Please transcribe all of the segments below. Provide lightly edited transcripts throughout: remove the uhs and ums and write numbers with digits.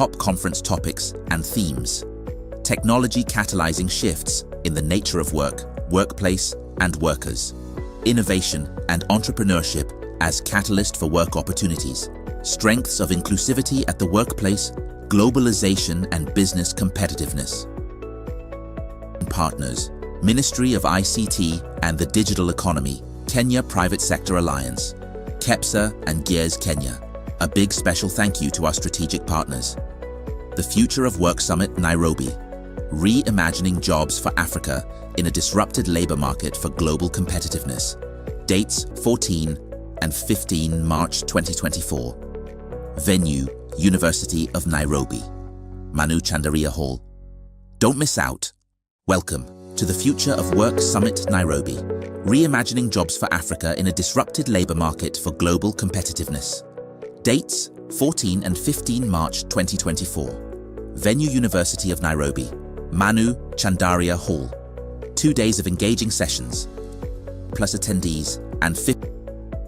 top conference topics and themes. Technology catalyzing shifts in the nature of work, workplace, and workers. Innovation and entrepreneurship as catalyst for work opportunities. Strengths of inclusivity at the workplace, globalization and business competitiveness. Partners: Ministry of ICT and the Digital Economy, Kenya Private Sector Alliance, KEPSA and Gears Kenya. A big special thank you to our strategic partners. The Future of Work Summit, Nairobi. Reimagining jobs for Africa in a disrupted labor market for global competitiveness. Dates 14 and 15 March 2024. Venue: University of Nairobi, Manu Chandaria Hall. Don't miss out. Welcome to the Future of Work Summit, Nairobi. Reimagining jobs for Africa in a disrupted labor market for global competitiveness. Dates 14 and 15 March 2024. Venue: University of Nairobi, Manu Chandaria Hall. 2 days of engaging sessions, plus attendees and 50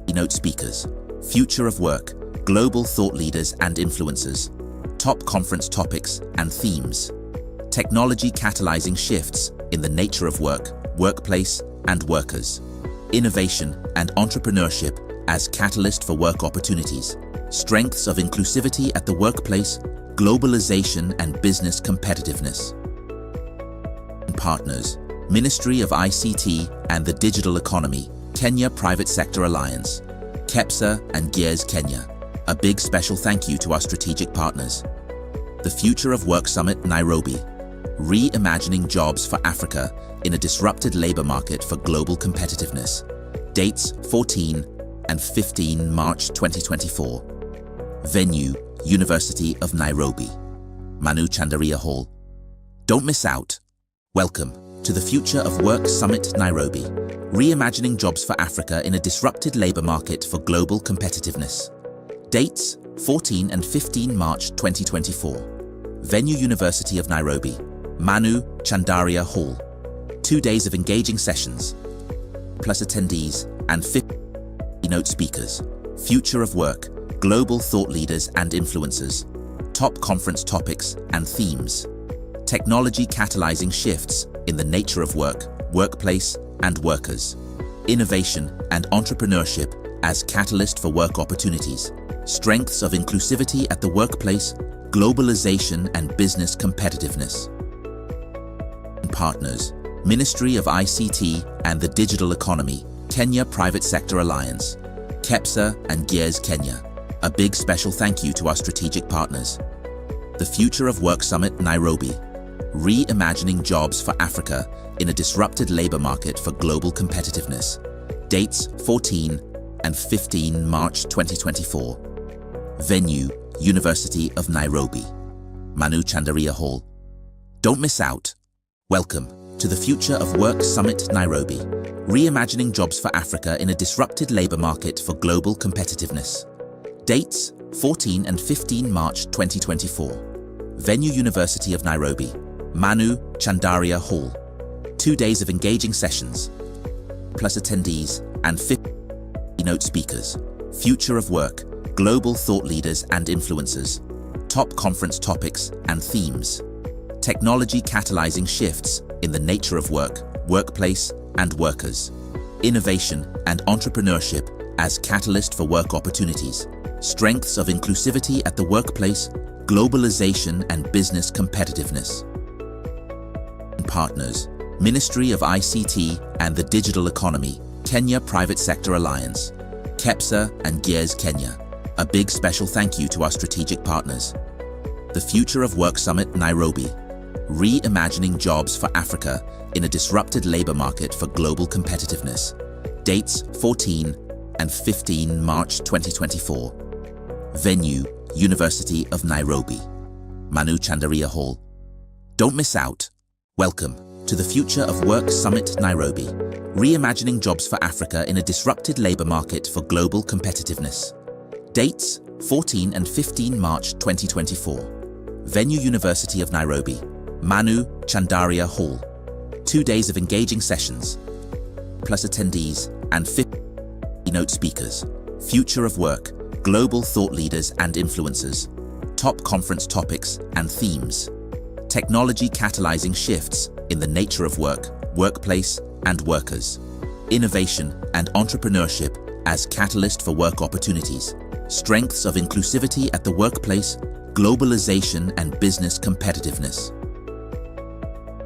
keynote speakers. Future of work, global thought leaders and influencers. Top conference topics and themes. Technology catalyzing shifts in the nature of work, workplace, and workers. Innovation and entrepreneurship as catalyst for work opportunities. Strengths of inclusivity at the workplace, globalization and business competitiveness. Partners: Ministry of ICT and the Digital Economy, Kenya Private Sector Alliance, KEPSA and Gears Kenya. A big special thank you to our strategic partners. The Future of Work Summit, Nairobi. Reimagining jobs for Africa in a disrupted labor market for global competitiveness. Dates 14 and 15 March 2024. Venue: University of Nairobi, Manu Chandaria Hall. Don't miss out. Welcome to the Future of Work Summit, Nairobi. Reimagining jobs for Africa in a disrupted labor market for global competitiveness. Dates 14 and 15 March 2024. Venue: University of Nairobi, Manu Chandaria Hall. 2 days of engaging sessions, plus attendees and 50 keynote speakers. Future of work, global thought leaders and influencers. Top conference topics and themes. Technology catalyzing shifts in the nature of work, workplace, and workers. Innovation and entrepreneurship as catalyst for work opportunities. Strengths of inclusivity at the workplace, globalization and business competitiveness. Partners: Ministry of ICT and the Digital Economy, Kenya Private Sector Alliance, KEPSA and Gears Kenya. A big special thank you to our strategic partners. The Future of Work Summit, Nairobi. Reimagining jobs for Africa in a disrupted labor market for global competitiveness. Dates 14 and 15 March 2024. Venue: University of Nairobi, Manu Chandaria Hall. Don't miss out. Welcome to the Future of Work Summit, Nairobi. Reimagining jobs for Africa in a disrupted labor market for global competitiveness. Dates 14 and 15 March 2024. Venue: University of Nairobi, Manu Chandaria Hall. 2 days of engaging sessions, plus attendees and 50 keynote speakers. Future of work, global thought leaders and influencers. Top conference topics and themes. Technology catalyzing shifts in the nature of work, workplace, and workers. Innovation and entrepreneurship as catalyst for work opportunities. Strengths of inclusivity at the workplace, globalization and business competitiveness. Partners: Ministry of ICT and the Digital Economy, Kenya Private Sector Alliance, KEPSA and Gears Kenya. A big special thank you to our strategic partners. The Future of Work Summit, Nairobi. Reimagining jobs for Africa in a disrupted labor market for global competitiveness. Dates 14 and 15 March 2024. Venue: University of Nairobi, Manu Chandaria Hall. Don't miss out. Welcome to the Future of Work Summit, Nairobi. Reimagining jobs for Africa in a disrupted labor market for global competitiveness. Dates 14 and 15 March 2024. Venue: University of Nairobi, Manu Chandaria Hall. 2 days of engaging sessions, plus attendees and 50 keynote speakers. Future of work, global thought leaders and influencers. top conference topics and themes. Technology catalyzing shifts in the nature of work, workplace, and workers. Innovation and entrepreneurship as catalyst for work opportunities. Strengths of inclusivity at the workplace, globalization and business competitiveness.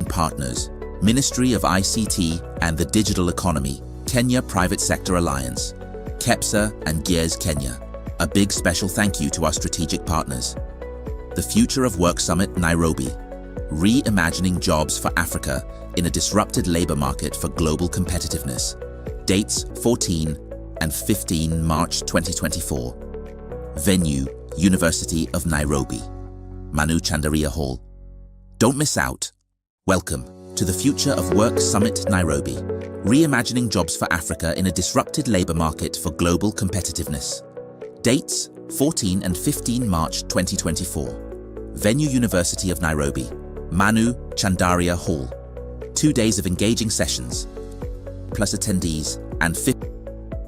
Partners: Ministry of ICT and the Digital Economy, Kenya Private Sector Alliance, KEPSA and GEARS Kenya. A big special thank you to our strategic partners. The Future of Work Summit, Nairobi. Reimagining jobs for Africa in a disrupted labor market for global competitiveness. Dates 14 and 15 March 2024. Venue: University of Nairobi. Manu Chandaria Hall. Don't miss out. Welcome to the Future of Work Summit, Nairobi. Reimagining jobs for Africa in a disrupted labor market for global competitiveness. Dates 14 and 15 March 2024. Venue: University of Nairobi. Manu Chandaria Hall. 2 days of engaging sessions, plus attendees and 50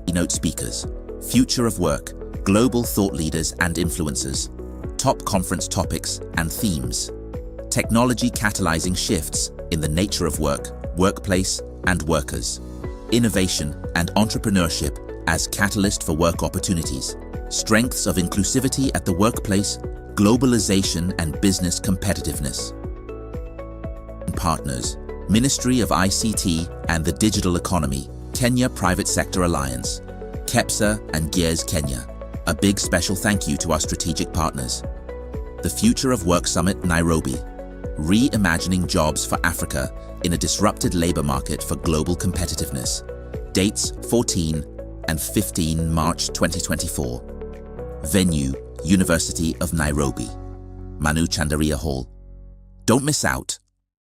keynote speakers. Future of work, global thought leaders and influencers. Top conference topics and themes. Technology catalyzing shifts in the nature of work, workplace, and workers. Innovation and entrepreneurship as catalyst for work opportunities. Strengths of inclusivity at the workplace, globalization and business competitiveness. Partners: Ministry of ICT and the Digital Economy, Kenya Private Sector Alliance, KEPSA and GEARS Kenya. A big special thank you to our strategic partners. The Future of Work Summit, Nairobi. Reimagining jobs for Africa in a disrupted labor market for global competitiveness. Dates 14 and 15 March 2024. Venue: University of Nairobi. Manu Chandaria Hall. Don't miss out.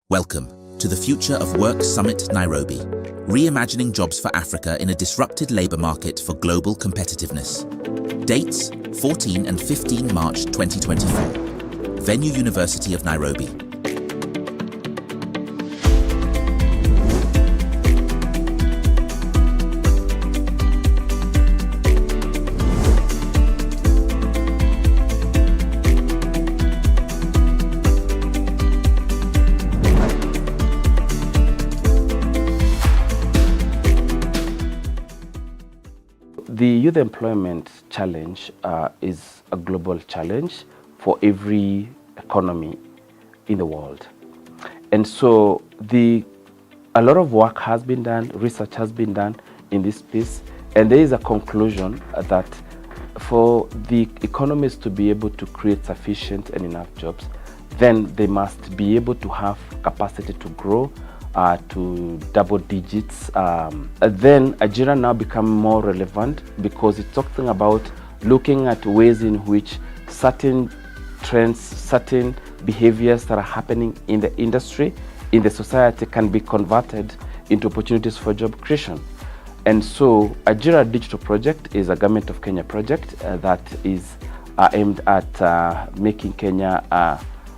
Welcome to the Future of Work Summit, Nairobi. Reimagining jobs for Africa in a disrupted labor market for global competitiveness. Dates 14 and 15 March 2024. Venue: University of Nairobi. The youth employment challenge is a global challenge for every economy in the world. And so a lot of work has been done, research has been done in this space, and there is a conclusion that for the economies to be able to create sufficient and enough jobs, then they must be able to have capacity to grow to double digits. Then Nigeria now become more relevant because it's talking about looking at ways in which certain trends, certain behaviors that are happening in the industry, in the society, can be converted into opportunities for job creation. And so Nigeria Digital Project is a Government of Kenya project that is aimed at making Kenya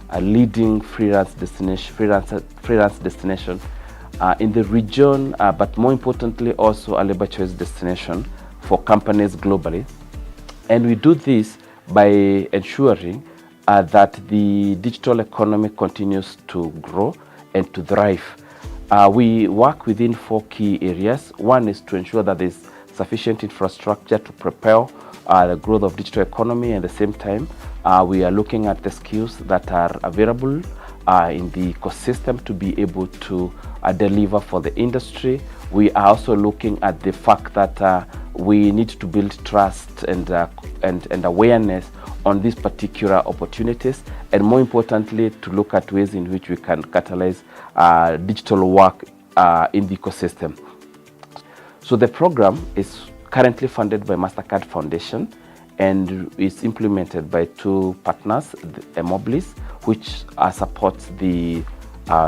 a leading freelance destination in the region, but more importantly also a labor choice destination for companies globally. And we do this by ensuring that the digital economy continues to grow and to thrive. We work within 4 key areas. One is to ensure that there's sufficient infrastructure to propel the growth of digital economy. At the same time, we are looking at the skills that are available in the ecosystem to be able to deliver for the industry. We are also looking at the fact that we need to build trust and awareness on these particular opportunities, and more importantly, to look at ways in which we can catalyze digital work in the ecosystem. So the program is currently funded by MasterCard Foundation and is implemented by 2 partners, Emoblis, which supports the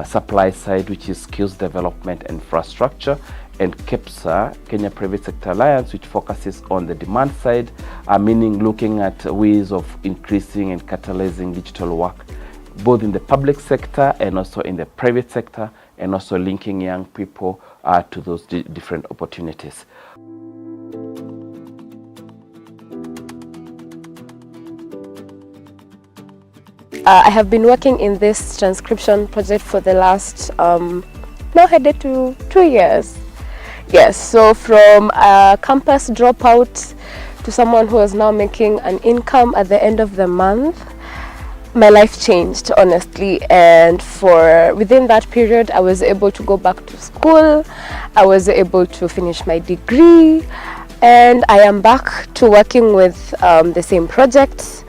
supply side, which is skills development and infrastructure, and KEPSA, Kenya Private Sector Alliance, which focuses on the demand side, meaning looking at ways of increasing and catalyzing digital work, both in the public sector and also in the private sector, and also linking young people to those different opportunities. I have been working in this transcription project for the last, now headed to 2 years. Yes, so from a campus dropout to someone who is now making an income at the end of the month, my life changed, honestly. And within that period, I was able to go back to school. I was able to finish my degree, and I am back to working with the same projects.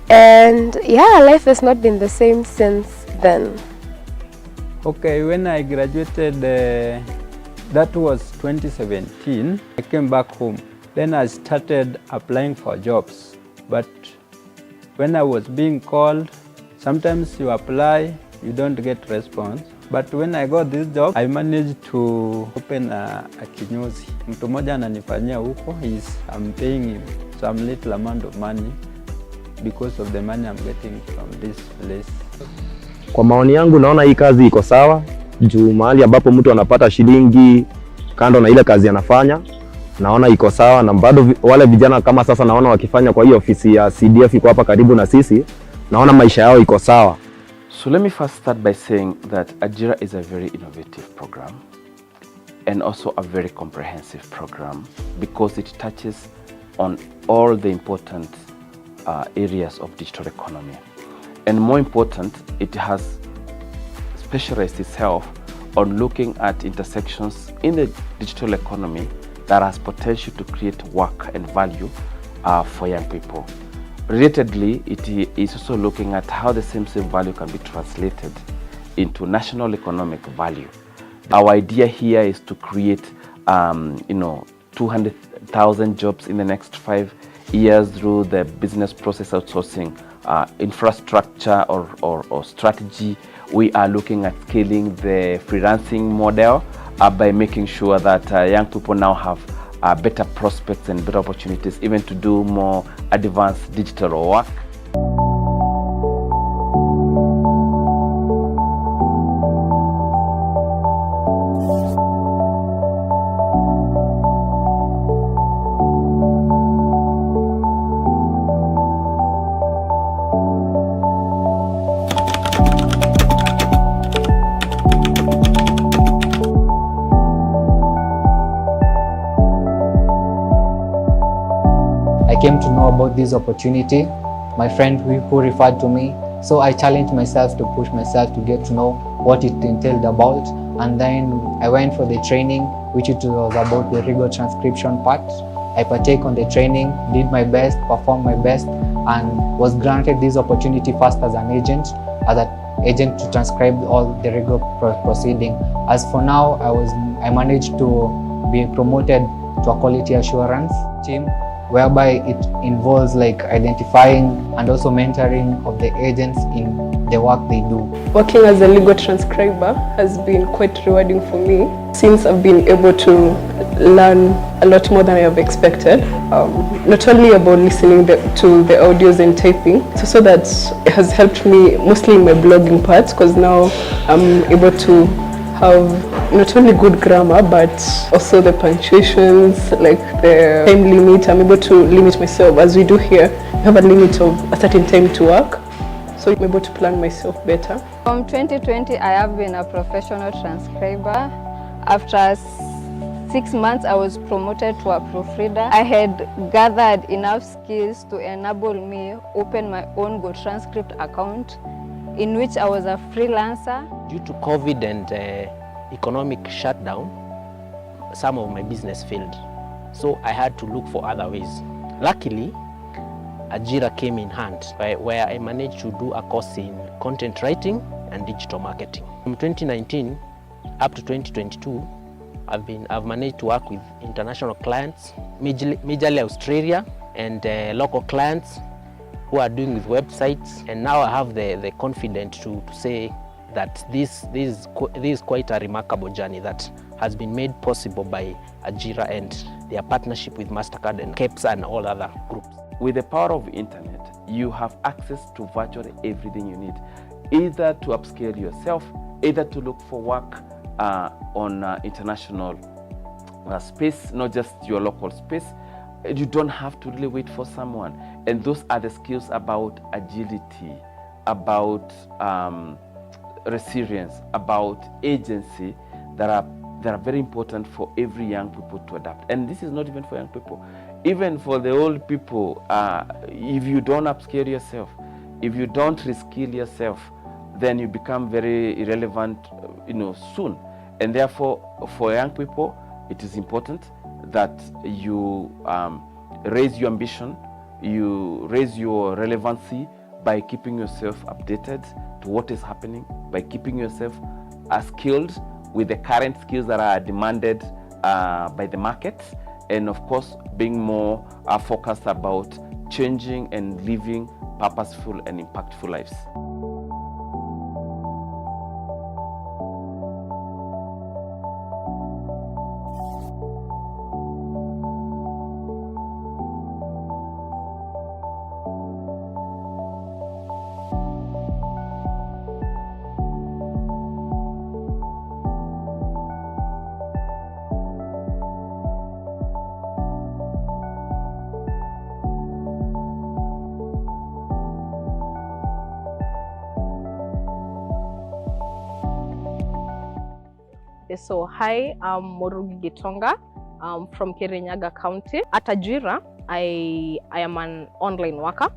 And yeah, life has not been the same since then. Okay, when I graduated, that was 2017. I came back home. Then I started applying for jobs. But when I was being called, sometimes you apply, you don't get response. But when I got this job, I managed to open a kinyozi. Mtu mmoja ananifanyia huko, I'm paying him some little amount of money because of the money I'm getting from this place. Kwa maoni yangu naona hii kazi iko sawa, juu mahali ambapo mtu anapata shilingi kando na ile kazi anafanya, naona iko sawa. Na bado wale vijana kama sasa naona wakifanya kwa hiyo ofisi ya CDF iko hapa karibu na sisi, naona maisha yao iko sawa. So let me first start by saying that Ajira is a very innovative program and also a very comprehensive program because it touches on all the important areas of digital economy. And more important, it has specialized itself on looking at intersections in the digital economy that has potential to create work and value for young people. Relatedly, it is also looking at how the same value can be translated into national economic value. Our idea here is to create 200,000 jobs in the next 5 years through the business process outsourcing infrastructure or strategy. We are looking at scaling the freelancing model by making sure that young people now have better prospects and better opportunities even to do more advanced digital work. I came to know about this opportunity, my friend who referred to me. So I challenged myself to push myself to get to know what it entailed about. And then I went for the training, which it was about the legal transcription part. I partake on the training, did my best, performed my best, and was granted this opportunity first as an agent to transcribe all the legal proceeding. As for now, I managed to be promoted to a quality assurance team, whereby it involves like identifying and also mentoring of the agents in the work they do. Working as a legal transcriber has been quite rewarding for me since I've been able to learn a lot more than I have expected. Not only about listening to the audios and typing, so that it has helped me mostly in my blogging parts, because now I'm able to have not only good grammar but also the punctuations, like the time limit. I'm able to limit myself, as we do here. We have a limit of a certain time to work, so I'm able to plan myself better. From 2020, I have been a professional transcriber. After 6 months, I was promoted to a proofreader. I had gathered enough skills to enable me open my own Go Transcript account, in which I was a freelancer. Due to COVID and economic shutdown, some of my business failed. So I had to look for other ways. Luckily, Ajira came in hand, where I managed to do a course in content writing and digital marketing. From 2019 up to 2022, I've managed to work with international clients, majorly Australia, and local clients who are doing with websites. And now I have the confidence to say that this is quite a remarkable journey that has been made possible by Ajira and their partnership with MasterCard and KEPS and all other groups. With the power of internet, you have access to virtually everything you need, either to upscale yourself, either to look for work on international space, not just your local space. You don't have to really wait for someone. And those are the skills about agility, about resilience, about agency that are very important for every young people to adapt. And this is not even for young people, even for the old people. If you don't upscale yourself, if you don't reskill yourself, then you become very irrelevant, soon. And therefore, for young people, it is important that you raise your ambition, you raise your relevancy by keeping yourself updated to what is happening, by keeping yourself skilled with the current skills that are demanded by the market, and of course being more focused about changing and living purposeful and impactful lives. So hi, I'm Morugi Gitonga. I'm from Kirinyaga County. At Ajira, I am an online worker.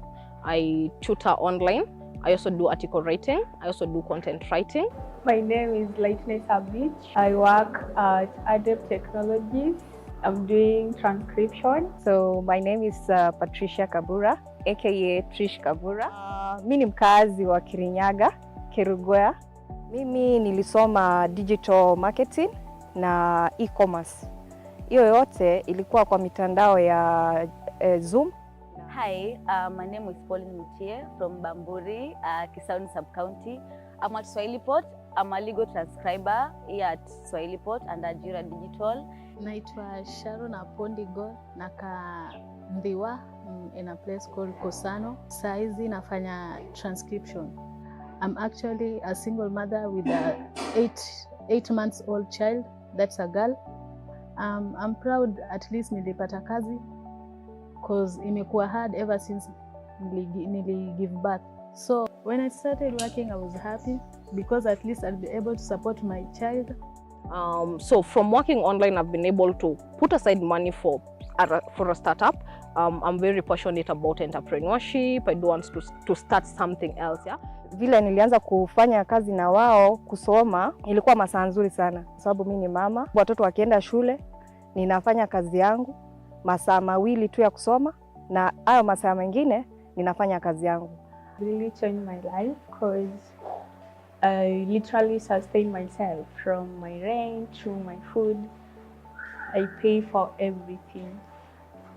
I tutor online. I also do article writing. I also do content writing. My name is Lightness Abich. I work at Adept Technologies. I'm doing transcription. So my name is Patricia Kabura, aka Trish Kabura. Mimi ni mkazi wa Kirinyaga, Kerugoya. Mimi nilisoma digital marketing na e-commerce. Hiyo yote ilikuwa kwa mitandao ya Zoom. Hi, my name is Pauline Mutie from Bamburi, Kisauni Sub-County. I'm at Swahilipot. I'm a legal transcriber here at Swahilipot and Ajira Digital. Naitwa Sharon Apondigo, naka Mdhiwa in a place called Kosano. Saizi nafanya transcription. I'm actually a single mother with a 8 months old child. That's a girl. I'm proud at least nilipata kazi because imekuwa hard ever since nili give birth. So when I started working, I was happy because at least I'll be able to support my child. So from working online, I've been able to put aside money for a startup. I'm very passionate about entrepreneurship. I do want to start something else. Yeah. Vile nilianza kufanya kazi na wao kusoma, ilikuwa masaa nzuri sana kwa sababu mimi ni mama. Watoto wakienda shule, ninafanya kazi yangu masaa mawili tu ya kusoma, na hayo masaa mengine ninafanya kazi yangu. Really changed my life because I literally sustain myself from my rent to my food. I pay for everything.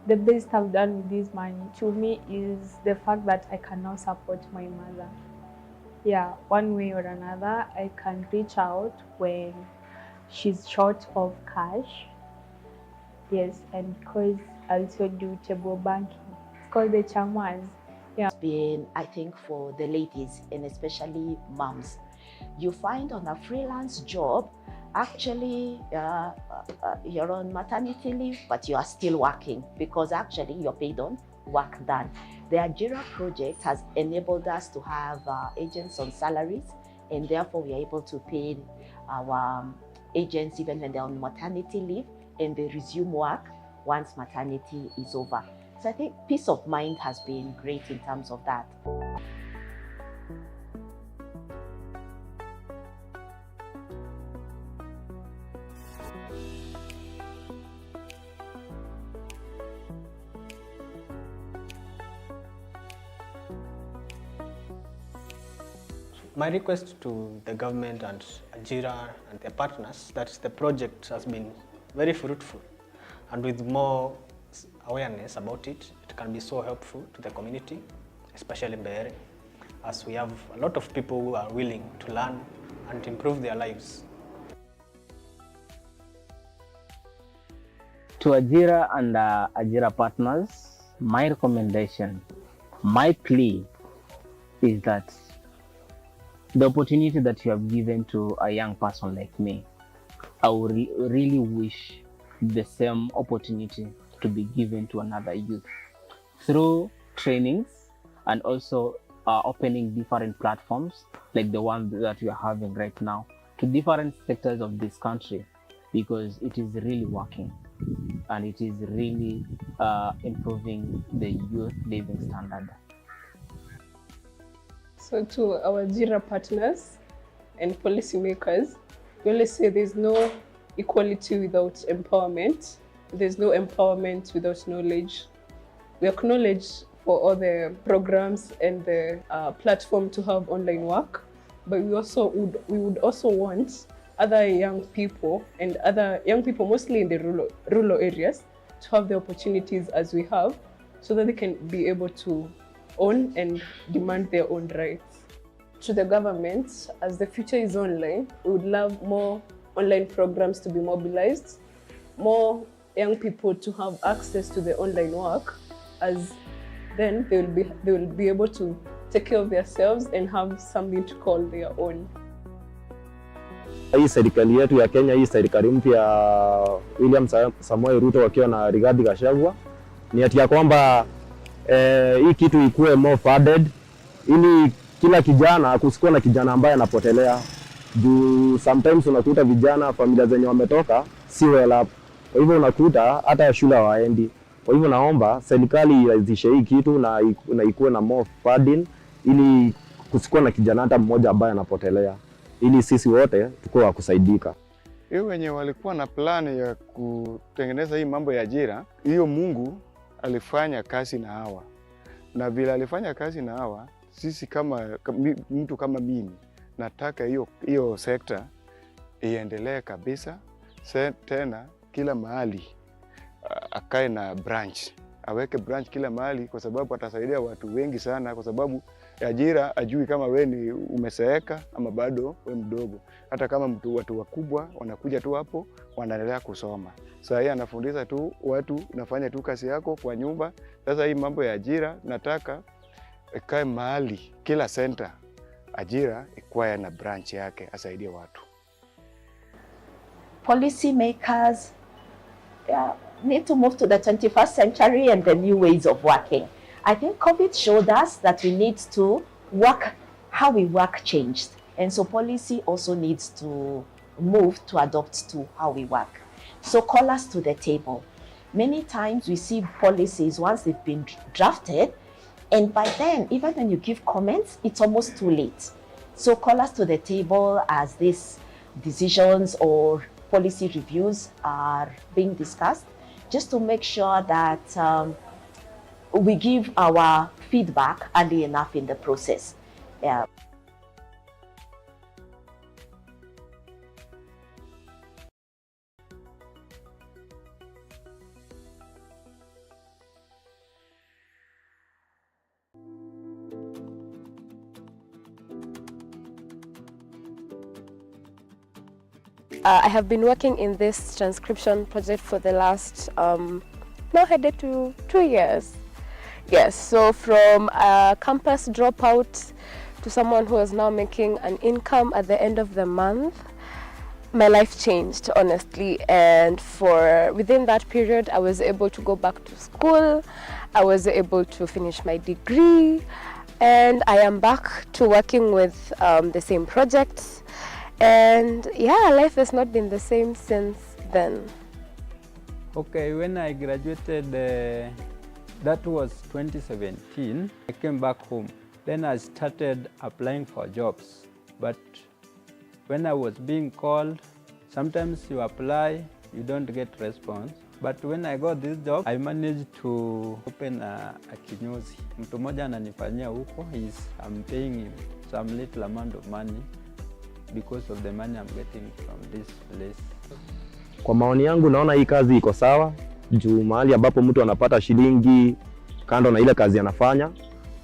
The best I've done with this money to me is the fact that I can now support my mother. Yeah, one way or another, I can reach out when she's short of cash. Yes, and because I also do table banking. It's called the Chamas. Yeah. It's been, I think, for the ladies and especially moms. You find on a freelance job, actually you're on maternity leave, but you are still working because actually you're paid on work done. The Ajira project has enabled us to have agents on salaries, and therefore we are able to pay our agents even when they're on maternity leave, and they resume work once maternity is over. So I think peace of mind has been great in terms of that. My request to the government and Ajira and their partners that the project has been very fruitful, and with more awareness about it, it can be so helpful to the community, especially Mbeere, as we have a lot of people who are willing to learn and improve their lives. To Ajira and Ajira partners, my recommendation, my plea is that the opportunity that you have given to a young person like me, I would really wish the same opportunity to be given to another youth through trainings and also opening different platforms like the one that we are having right now to different sectors of this country, because it is really working and it is really improving the youth living standard. So to our Ajira partners and policymakers, we always say there's no equality without empowerment. There's no empowerment without knowledge. We acknowledge for all the programs and the platform to have online work, but we would also want other young people and other young people, mostly in the rural areas, to have the opportunities as we have, so that they can be able to own and demand their own rights. To the government, as the future is online, we would love more online programs to be mobilized, more young people to have access to the online work, as then they will be able to take care of themselves and have something to call their own. Hii serikali yetu ya Kenya, hii serikali mpya William Samoei Ruto wakiwa na Rigathi Gachagua, ni ati ya kwamba hii kitu ikuwe more funded, ili kila kijana kusikuwa na kijana ambaye anapotelea. Juu sometimes unakuta vijana familia zenye wametoka si well up. Kwa hivyo unakuta hata shule hawaendi. Kwa hivyo naomba serikali ianzishe hii kitu na ikuwe na more funding, ili kusikuwa na kijana hata mmoja ambaye anapotelea, ili sisi wote tukue wa kusaidika. Hiyo wenye walikuwa na plani ya kutengeneza hii mambo ya ajira, hiyo Mungu alifanya kazi na hawa. Na vile alifanya kazi na hawa, sisi kama mtu kama mimi, nataka hiyo sekta iendelee kabisa. Tena kila mahali akae na branch, aweke branch kila mahali, kwa sababu atasaidia watu wengi sana, kwa sababu ajira ajui kama we ni umeseeka ama bado we mdogo. Hata kama watu wakubwa wanakuja tu hapo wanaendelea kusoma. Sasa yeye anafundisha tu watu, unafanya tu kazi yako kwa nyumba. Sasa hii mambo ya ajira nataka ikae mahali, kila center ajira ikuwe na branch yake, asaidie watu. Policy makers need to move to the 21st century and the new ways of working. I think COVID showed us that we need to work, how we work changed. And so policy also needs to move to adopt to how we work. So call us to the table. Many times we see policies once they've been drafted, and by then, even when you give comments, it's almost too late. So call us to the table as these decisions or policy reviews are being discussed, just to make sure that we give our feedback early enough in the process. Yeah. I have been working in this transcription project for the last, now headed to 2 years. Yes, so from a campus dropout to someone who is now making an income at the end of the month, my life changed, honestly. And within that period, I was able to go back to school. I was able to finish my degree, and I am back to working with the same projects. And yeah, life has not been the same since then. Okay, when I graduated, that was 2017, I came back home. Then I started applying for jobs. But when I was being called, sometimes you apply, you don't get response. But when I got this job, I managed to open a kinyozi. Mtu mmoja ananifanyia huko, I'm paying him some little amount of money because of the money I'm getting from this place. Kwa maoni yangu naona hii kazi iko sawa, juu mahali ambapo mtu anapata shilingi kando na ile kazi anafanya,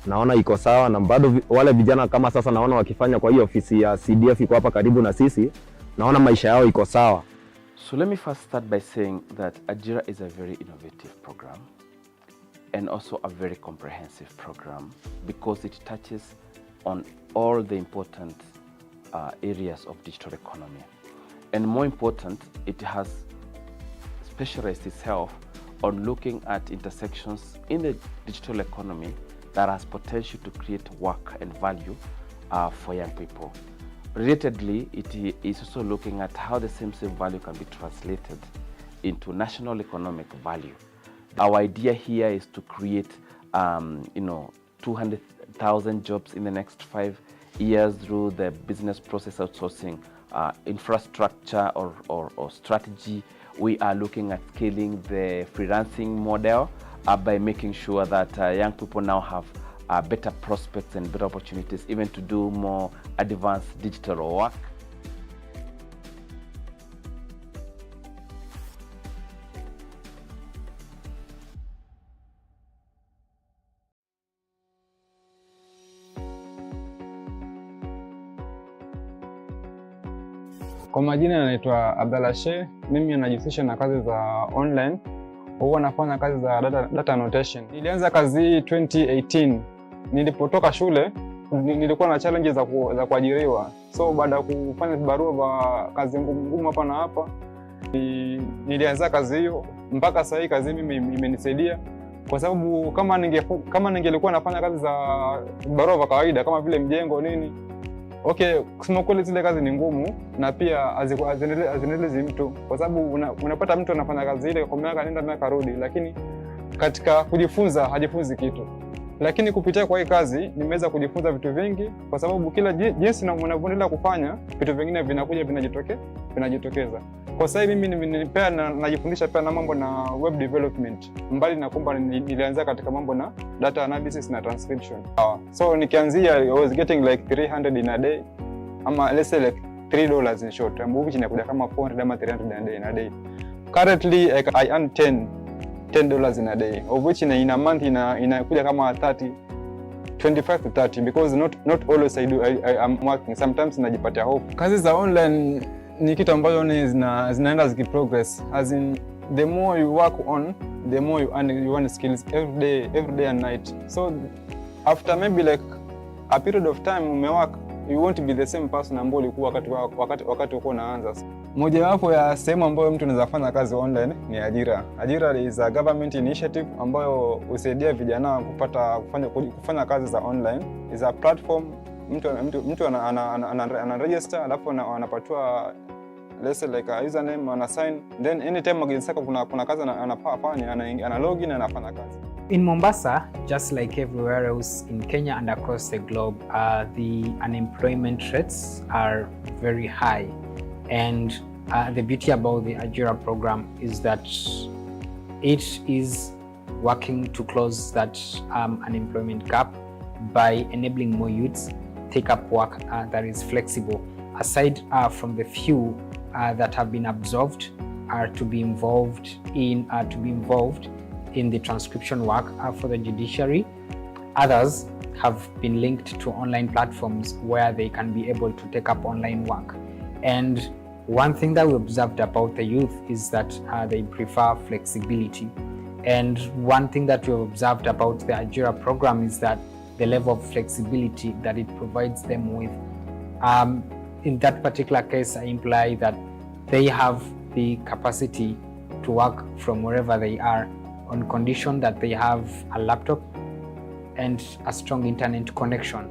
naona iko sawa. Na bado wale vijana kama sasa naona wakifanya kwa hiyo ofisi ya CDF iko hapa karibu na sisi, naona maisha yao iko sawa. So let me first start by saying that Ajira is a very innovative program and also a very comprehensive program, because it touches on all the important areas of digital economy. And more important, it has specialized itself on looking at intersections in the digital economy that has potential to create work and value for young people. Relatedly, it is also looking at how the same value can be translated into national economic value. Our idea here is to create 200,000 jobs in the next 5 years through the business process outsourcing infrastructure or strategy. We are looking at scaling the freelancing model by making sure that young people now have better prospects and better opportunities even to do more advanced digital work. Kwa majina naitwa Abdalla Sheikh. Mimi najihusisha na kazi za online. Huwa nafanya kazi za data annotation. Nilianza kazi hii 2018. Nilipotoka shule nilikuwa na challenges za kuajiriwa. So baada ya kufanya barua za kazi ngumu hapa na hapa, nilianza kazi hiyo mpaka sasa hii kazi mimi imenisaidia kwa sababu kama ningelikuwa nafanya kazi za barua za kawaida kama vile mjengo nini, okay, kusema kweli zile kazi ni ngumu na pia haziendelezi mtu kwa sababu unapata mtu anafanya kazi ile kwa miaka nenda miaka rudi, lakini katika kujifunza hajifunzi kitu. Lakini kupitia kwa hii kazi nimeweza kujifunza vitu vingi kwa sababu kila jinsi unavyoendelea kufanya vitu vingine vinakuja vinajitokeza. Kwa sasa mimi pia najifundisha pia na mambo na web development. Mbali na kwamba nilianza katika mambo na data analysis na transcription. So nikianzia I was getting like 300 in a day ama let's say like $3 in short, which inakuja kama 400 ama 300 in a day. Currently I earn $10 in a day, of which in a month inakuja kama 25 to 30 because not always I'm working. Sometimes najipatia hope. Kazi za online ni kitu ambayo zinaenda zikiprogress, as in the more you work on, the more you earn skills every day and night. So after maybe like a period of time umework, you won't be the same person ambaye ulikuwa wakati uko unaanza. Moja wapo ya sehemu ambayo mtu anaweza fanya kazi online ni ajira. Ajira is a government initiative ambayo husaidia vijana kufanya kazi za online. Is a platform mtu ana register alafu anapatiwa let's say like a username, ana sign, then anytime akisaka kuna kazi anafanya ana login na anafanya kazi. In Mombasa, just like everywhere else in Kenya and across the globe, the unemployment rates are very high. And the beauty about the Ajira program is that it is working to close that unemployment gap by enabling more youths take up work that is flexible. Aside from the few that have been absolved to be involved in the transcription work for the judiciary, others have been linked to online platforms where they can be able to take up online work. And one thing that we observed about the youth is that they prefer flexibility. And one thing that we observed about the Ajira program is that the level of flexibility that it provides them with. In that particular case, I imply that they have the capacity to work from wherever they are on condition that they have a laptop and a strong internet connection.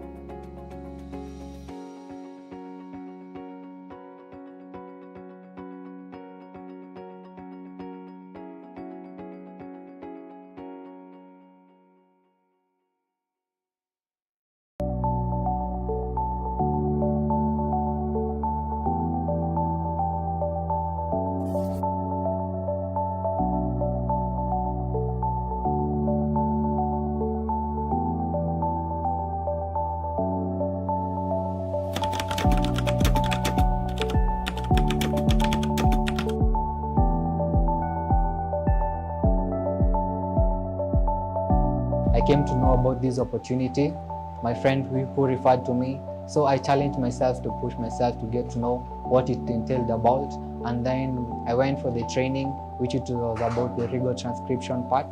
I came to know about this opportunity, my friend who referred to me. So I challenged myself to push myself to get to know what it entailed about. And then I went for the training, which it was about the legal transcription part.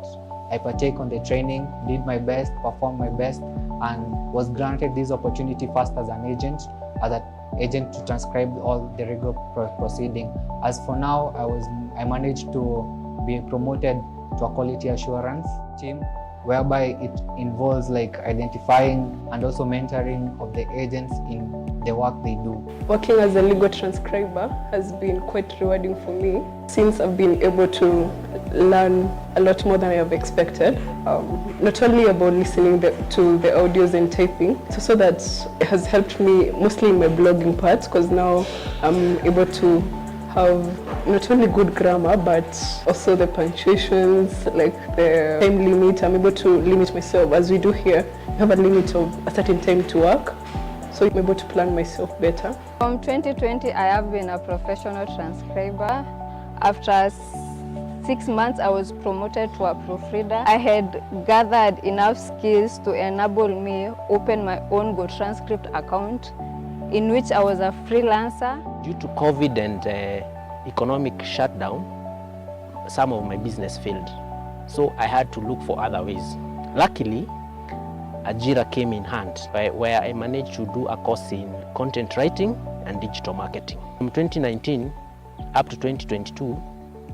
I partake on the training, did my best, performed my best, and was granted this opportunity first as an agent to transcribe all the legal proceeding. As for now, I managed to be promoted to a quality assurance team, whereby it involves like identifying and also mentoring of the agents in the work they do. Working as a legal transcriber has been quite rewarding for me since I've been able to learn a lot more than I have expected. Not only about listening to the audios and typing, it's also that it has helped me mostly in my blogging part, because now I'm able to have not only good grammar but also the punctuations, like the time limit. I'm able to limit myself, as we do here. We have a limit of a certain time to work, so I'm able to plan myself better. From 2020, I have been a professional transcriber. After 6 months, I was promoted to a proofreader. I had gathered enough skills to enable me open my own Go Transcript account, in which I was a freelancer. Due to COVID and economic shutdown, some of my business failed. So I had to look for other ways. Luckily, Ajira came in hand, where I managed to do a course in content writing and digital marketing. From 2019 up to 2022,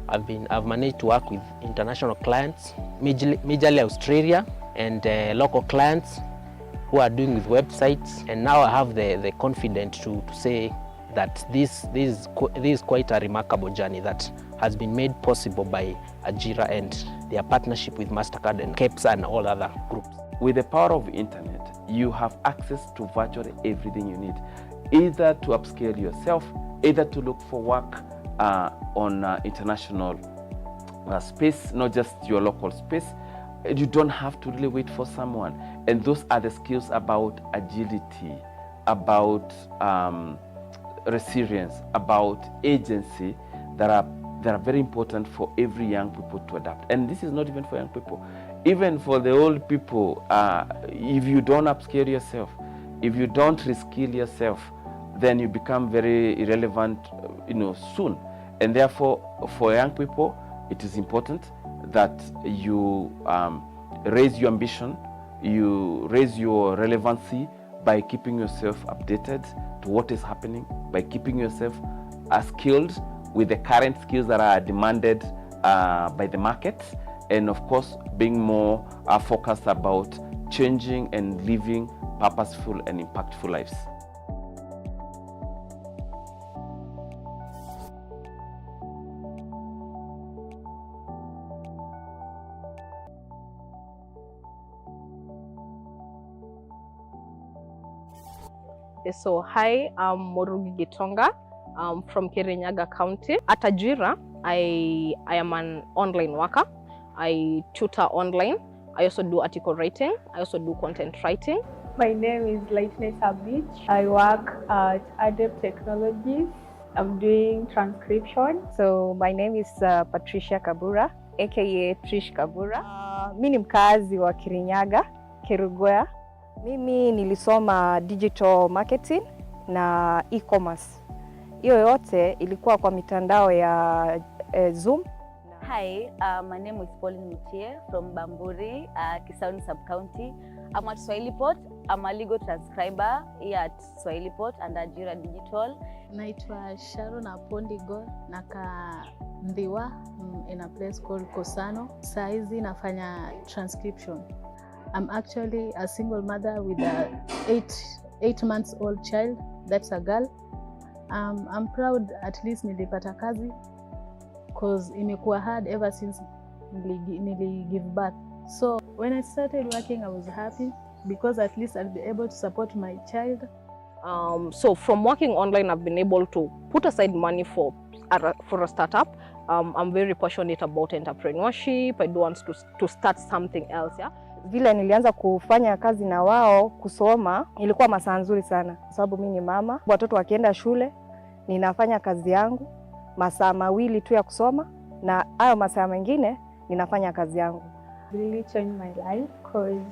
I've managed to work with international clients, majorly Australia, and local clients who are doing with websites. And now I have the confidence to say that this is quite a remarkable journey that has been made possible by Ajira and their partnership with MasterCard and KEPSA and all other groups. With the power of internet, you have access to virtually everything you need, either to upscale yourself, either to look for work on international space, not just your local space. You don't have to really wait for someone. And those are the skills about agility, about resilience, about agency that are very important for every young people to adapt. And this is not even for young people. Even for the old people, if you don't upscale yourself, if you don't reskill yourself, then you become very irrelevant, soon. And therefore, for young people, it is important that you raise your ambition, you raise your relevancy by keeping yourself updated to what is happening, by keeping yourself skilled with the current skills that are demanded by the market, and of course, being more focused about changing and living purposeful and impactful lives. So hi, I'm Morugi Gitonga. I'm from Kirinyaga County. At Ajira, I am an online worker. I tutor online. I also do article writing. I also do content writing. My name is Lightness Abich. I work at Adept Technologies. I'm doing transcription. So my name is Patricia Kabura, aka Trish Kabura. Mimi ni mkazi wa Kirinyaga, Kerugoya. Mimi nilisoma digital marketing na e-commerce. Hiyo yote ilikuwa kwa mitandao ya Zoom. Hi, my name is Pauline Mutie from Bamburi, Kisauni Sub-County. I'm at Swahilipot. I'm a legal transcriber here at Swahilipot and Ajira Digital. Naitwa Sharon Apondigo, naka Mdhiwa in a place called Kosano. Saizi nafanya transcription. I'm actually a single mother with a 8 months old child. That's a girl. I'm proud at least nilipata kazi because imekuwa hard ever since nili give birth. So when I started working, I was happy because at least I'll be able to support my child. So from working online, I've been able to put aside money for a startup. I'm very passionate about entrepreneurship. I do want to start something else. Yeah. Vile nilianza kufanya kazi na wao kusoma, ilikuwa masaa nzuri sana kwa sababu mimi ni mama. Watoto wakienda shule, ninafanya kazi yangu masaa mawili tu ya kusoma, na hayo masaa mengine ninafanya kazi yangu. Really changed my life because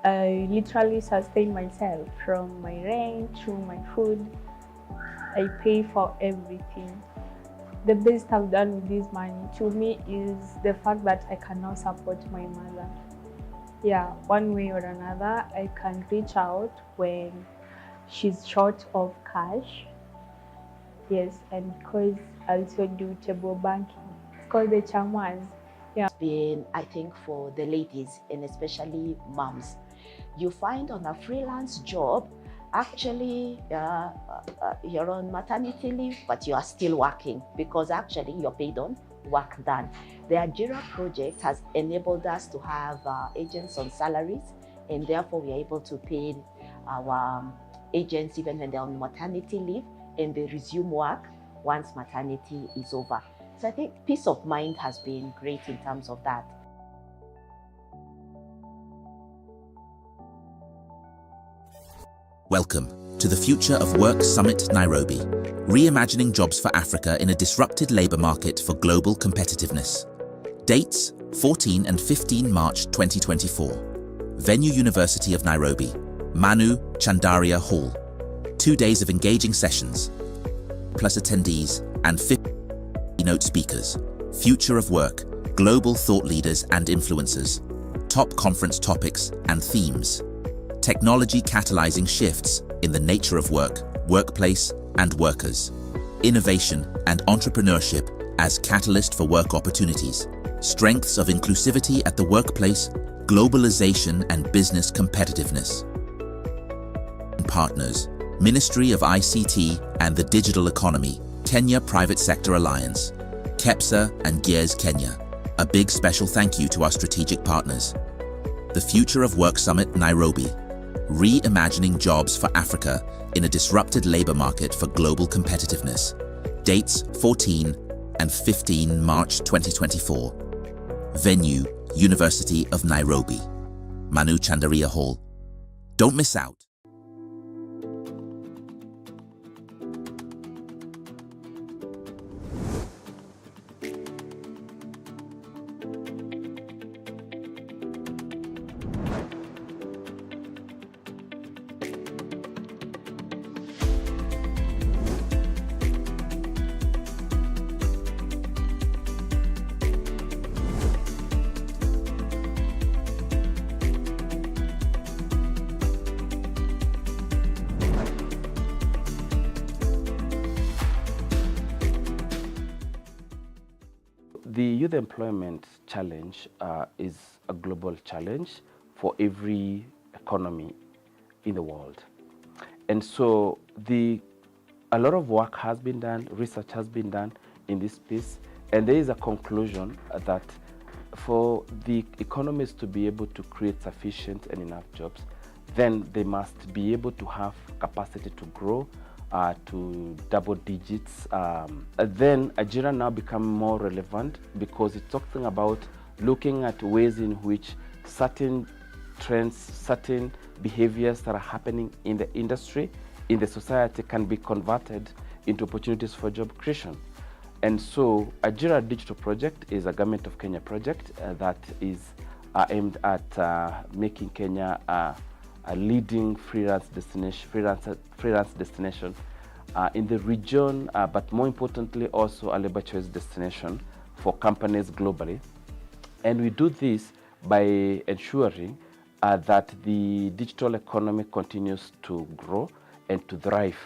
I literally sustain myself from my rent to my food. I pay for everything. The best I've done with this money to me is the fact that I can now support my mother. Yeah, one way or another, I can reach out when she's short of cash. Yes, and because I also do table banking. It's called the Chamas. Yeah. It's been, I think, for the ladies and especially moms. You find on a freelance job, actually you're on maternity leave, but you are still working because actually you're paid on work done. The Ajira project has enabled us to have agents on salaries, and therefore we are able to pay our agents even when they're on maternity leave, and they resume work once maternity is over. So I think peace of mind has been great in terms of that. Welcome to the Future of Work Summit Nairobi, reimagining jobs for Africa in a disrupted labour market for global competitiveness. Dates 14 and 15 March 2024. Venue University of Nairobi, Manu Chandaria Hall. 2 days of engaging sessions, plus attendees and 50 keynote speakers. Future of work, global thought leaders and influencers. Top conference topics and themes. Technology catalyzing shifts in the nature of work, workplace, and workers. Innovation and entrepreneurship as catalyst for work opportunities. Strengths of inclusivity at the workplace, globalization and business competitiveness. Partners, Ministry of ICT and the Digital Economy, Kenya Private Sector Alliance, KEPSA and GEARS Kenya. A big special thank you to our strategic partners. The Future of Work Summit Nairobi, reimagining jobs for Africa in a disrupted labour market for global competitiveness. Dates 14 and 15 March 2024. Venue, University of Nairobi, Manu Chandaria Hall. Don't miss out. The youth employment challenge is a global challenge for every economy in the world. And so a lot of work has been done, research has been done in this space, and there is a conclusion that for the economies to be able to create sufficient and enough jobs, then they must be able to have capacity to grow to double digits. Then Ajira now become more relevant because it's talking about looking at ways in which certain trends, certain behaviors that are happening in the industry, in the society can be converted into opportunities for job creation. And so Ajira Digital Project is a Government of Kenya project that is aimed at making Kenya a leading freelance destination in the region, but more importantly also a labor choice destination for companies globally. And we do this by ensuring that the digital economy continues to grow and to thrive.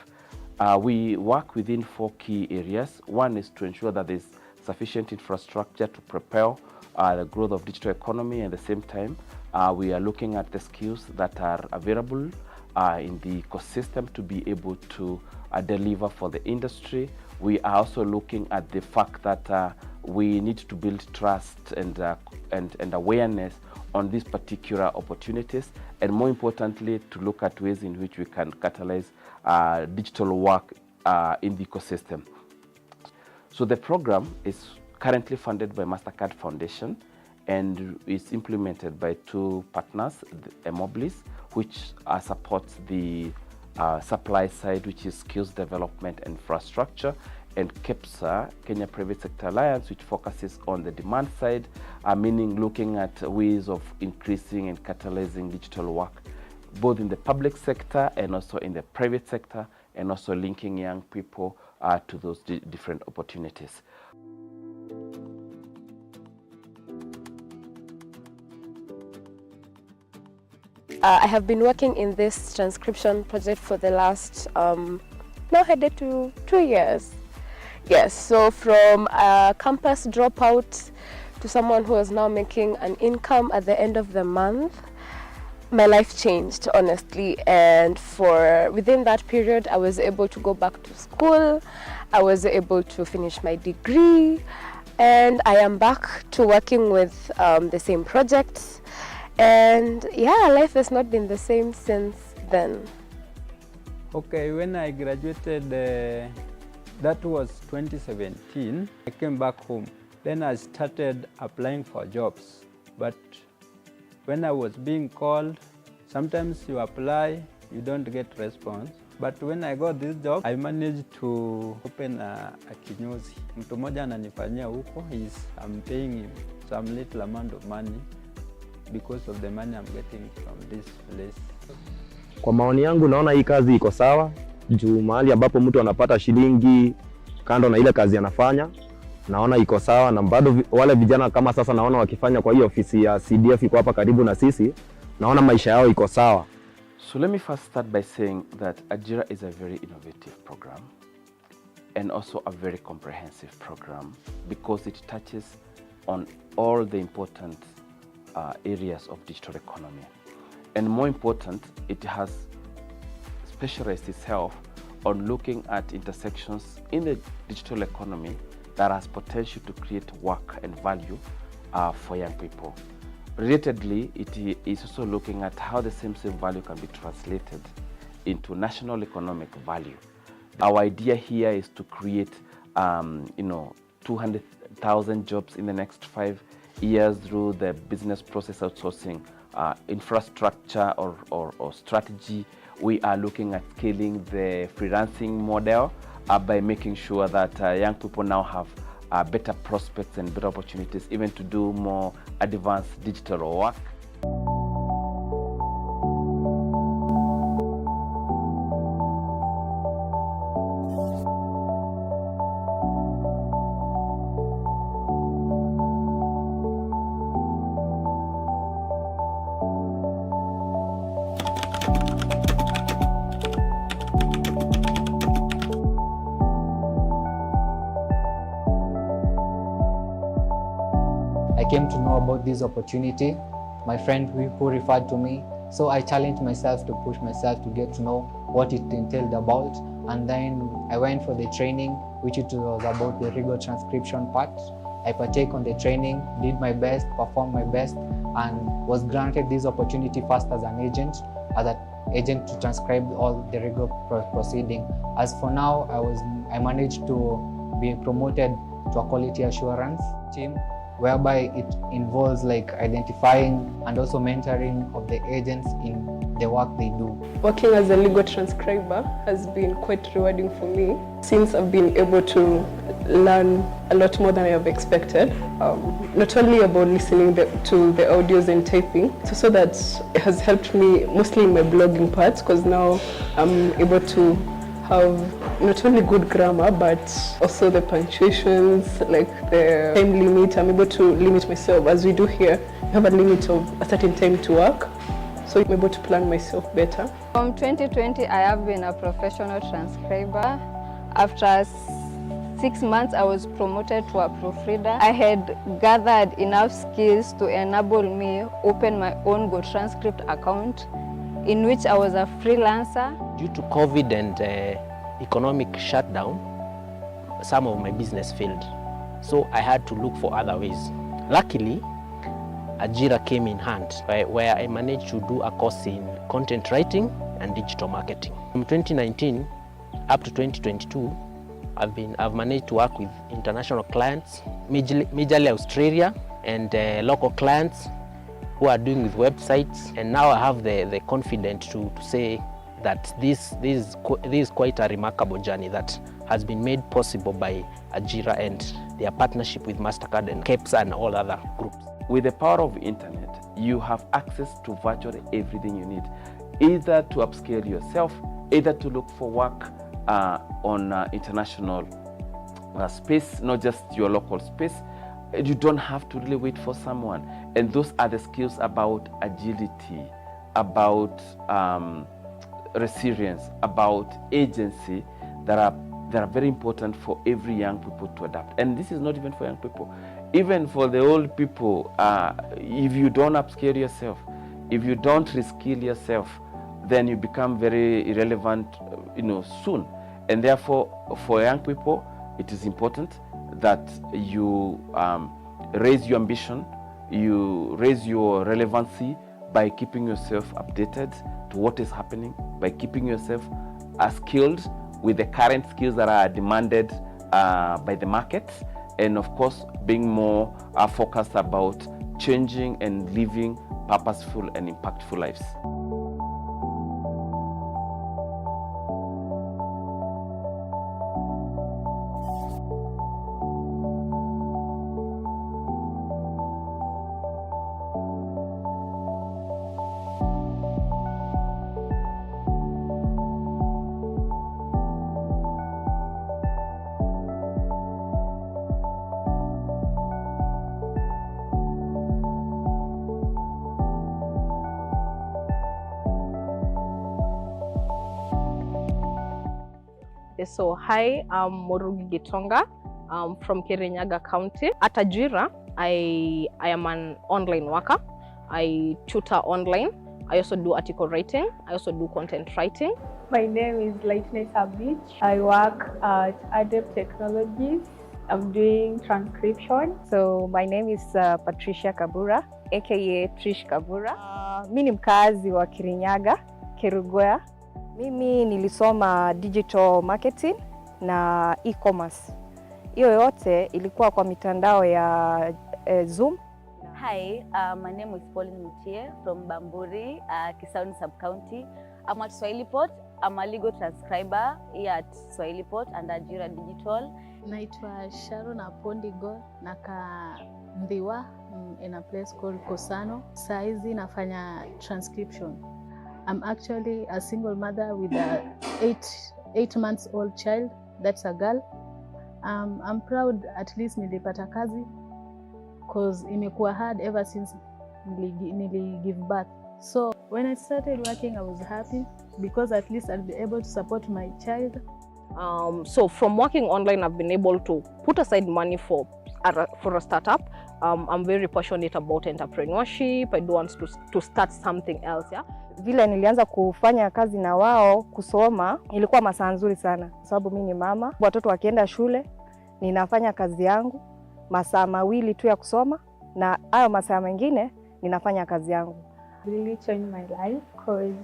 We work within 4 key areas. One is to ensure that there's sufficient infrastructure to propel the growth of digital economy. At the same time, we are looking at the skills that are available in the ecosystem to be able to deliver for the industry. We are also looking at the fact that we need to build trust and awareness on these particular opportunities, and more importantly, to look at ways in which we can catalyze digital work in the ecosystem. So the program is currently funded by MasterCard Foundation and is implemented by 2 partners, Emoblis, which supports the supply side, which is skills development and infrastructure, and KEPSA, Kenya Private Sector Alliance, which focuses on the demand side, meaning looking at ways of increasing and catalyzing digital work, both in the public sector and also in the private sector, and also linking young people to those different opportunities. I have been working in this transcription project for the last, now headed to 2 years. Yes, so from campus dropout to to someone who is now making an income at the end of the month, my life changed, honestly. And within that period, I was able to go back to school. I was able to finish my degree, and I am back to working with the same projects. And yeah, life has not been the same since then. Okay, when I graduated, that was 2017, I came back home. Then I started applying for jobs. But when I was being called, sometimes you apply, you don't get response. But when I got this job, I managed to open a kinyozi. Mtu mmoja ananifanyia huko, I'm paying him some little amount of money because of the money I'm getting from this place. Kwa maoni yangu naona hii kazi iko sawa, juu mahali ambapo mtu anapata shilingi kando na ile kazi anafanya, naona iko sawa. Na bado wale vijana kama sasa naona wakifanya kwa hiyo ofisi ya CDF iko hapa karibu na sisi, naona maisha yao iko sawa. So let me first start by saying that Ajira is a very innovative program and also a very comprehensive program because it touches on all the important areas of digital economy. And more important, it has specialized itself on looking at intersections in the digital economy that has potential to create work and value for young people. Relatedly, it is also looking at how the same value can be translated into national economic value. Our idea here is to create 200,000 jobs in the next 5 years through the business process outsourcing infrastructure or strategy. We are looking at scaling the freelancing model by making sure that young people now have better prospects and better opportunities even to do more advanced digital work. I came to know about this opportunity, my friend who referred to me. So I challenged myself to push myself to get to know what it entailed about. And then I went for the training, which it was about the rigor transcription part. I partake on the training, did my best, performed my best, and was granted this opportunity first as an agent to transcribe all the rigor proceeding. As for now, I managed to be promoted to a quality assurance team, whereby it involves like identifying and also mentoring of the agents in the work they do. Working as a legal transcriber has been quite rewarding for me since I've been able to learn a lot more than I have expected. Not only about listening to the audios and typing, so that it has helped me mostly in my blogging parts, because now I'm able to have not only good grammar but also the punctuations, like the time limit. I'm able to limit myself. As we do here, we have a limit of a certain time to work, so I'm able to plan myself better. From 2020, I have been a professional transcriber. After 6 months, I was promoted to a proofreader. I had gathered enough skills to enable me open my own Go Transcript account, in which I was a freelancer. Due to COVID and economic shutdown, some of my business failed. So I had to look for other ways. Luckily, Ajira came in hand, where I managed to do a course in content writing and digital marketing. From 2019 up to 2022, I've managed to work with international clients, majorly Australia, and local clients who are doing with websites. And now I have the confidence to say that this is quite a remarkable journey that has been made possible by Ajira and their partnership with MasterCard and KEPS and all other groups. With the power of internet, you have access to virtually everything you need, either to upscale yourself, either to look for work on international space, not just your local space. You don't have to really wait for someone. And those are the skills about agility, about resilience, about agency that are very important for every young people to adapt. And this is not even for young people. Even for the old people, if you don't upskill yourself, if you don't reskill yourself, then you become very irrelevant, soon. And therefore, for young people, it is important that you raise your ambition, you raise your relevancy by keeping yourself updated to what is happening, by keeping yourself skilled with the current skills that are demanded by the market, and of course being more focused about changing and living purposeful and impactful lives. So hi, I'm Morugi Gitonga. I'm from Kirinyaga County. At Ajira, I am an online worker. I tutor online. I also do article writing. I also do content writing. My name is Lightness Abich. I work at Adept Technologies. I'm doing transcription. So my name is Patricia Kabura, aka Trish Kabura. Mi ni mkazi wa Kirinyaga, Kerugoya. Mimi nilisoma digital marketing na e-commerce. Hiyo yote ilikuwa kwa mitandao ya Zoom. Hi, my name is Pauline Mutie from Bamburi, Kisauni Sub-County. I'm at Swahilipot. I'm a legal transcriber here at Swahilipot and Ajira Digital. Naitwa Sharon Apondigo, naka Mdhiwa in a place called Kosano. Saizi nafanya transcription. I'm actually a single mother with a 8 months old child. That's a girl. I'm proud at least nilipata kazi because imekuwa hard ever since nili give birth. So when I started working, I was happy because at least I'll be able to support my child. So from working online, I've been able to put aside money for a startup. I'm very passionate about entrepreneurship. I do want to start something else. Yeah. Vile nilianza kufanya kazi na wao kusoma, ilikuwa masaa nzuri sana sababu mimi ni mama. Watoto wakienda shule, ninafanya kazi yangu masaa mawili tu ya kusoma na hayo masaa mengine ninafanya kazi yangu. Really changed my life because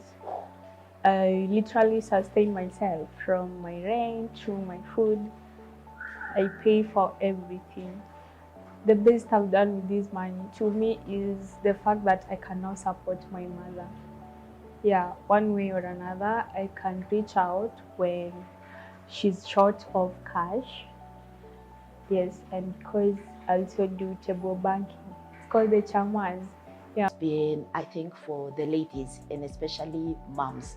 I literally sustain myself from my rent to my food. I pay for everything. The best I've done with this money to me is the fact that I cannot support my mother. Yeah, one way or another, I can reach out when she's short of cash. Yes, and because I also do table banking. It's called the Chamas. Yeah. It's been, I think, for the ladies and especially moms.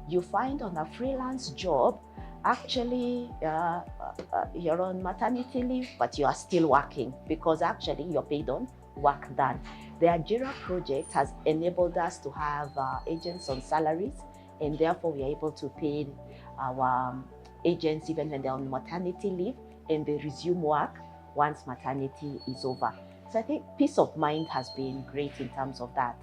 You find on a freelance job, actually you're on maternity leave, but you are still working because actually you're paid on work done. The Ajira project has enabled us to have agents on salaries, and therefore we are able to pay our agents even when they're on maternity leave and they resume work once maternity is over. So I think peace of mind has been great in terms of that.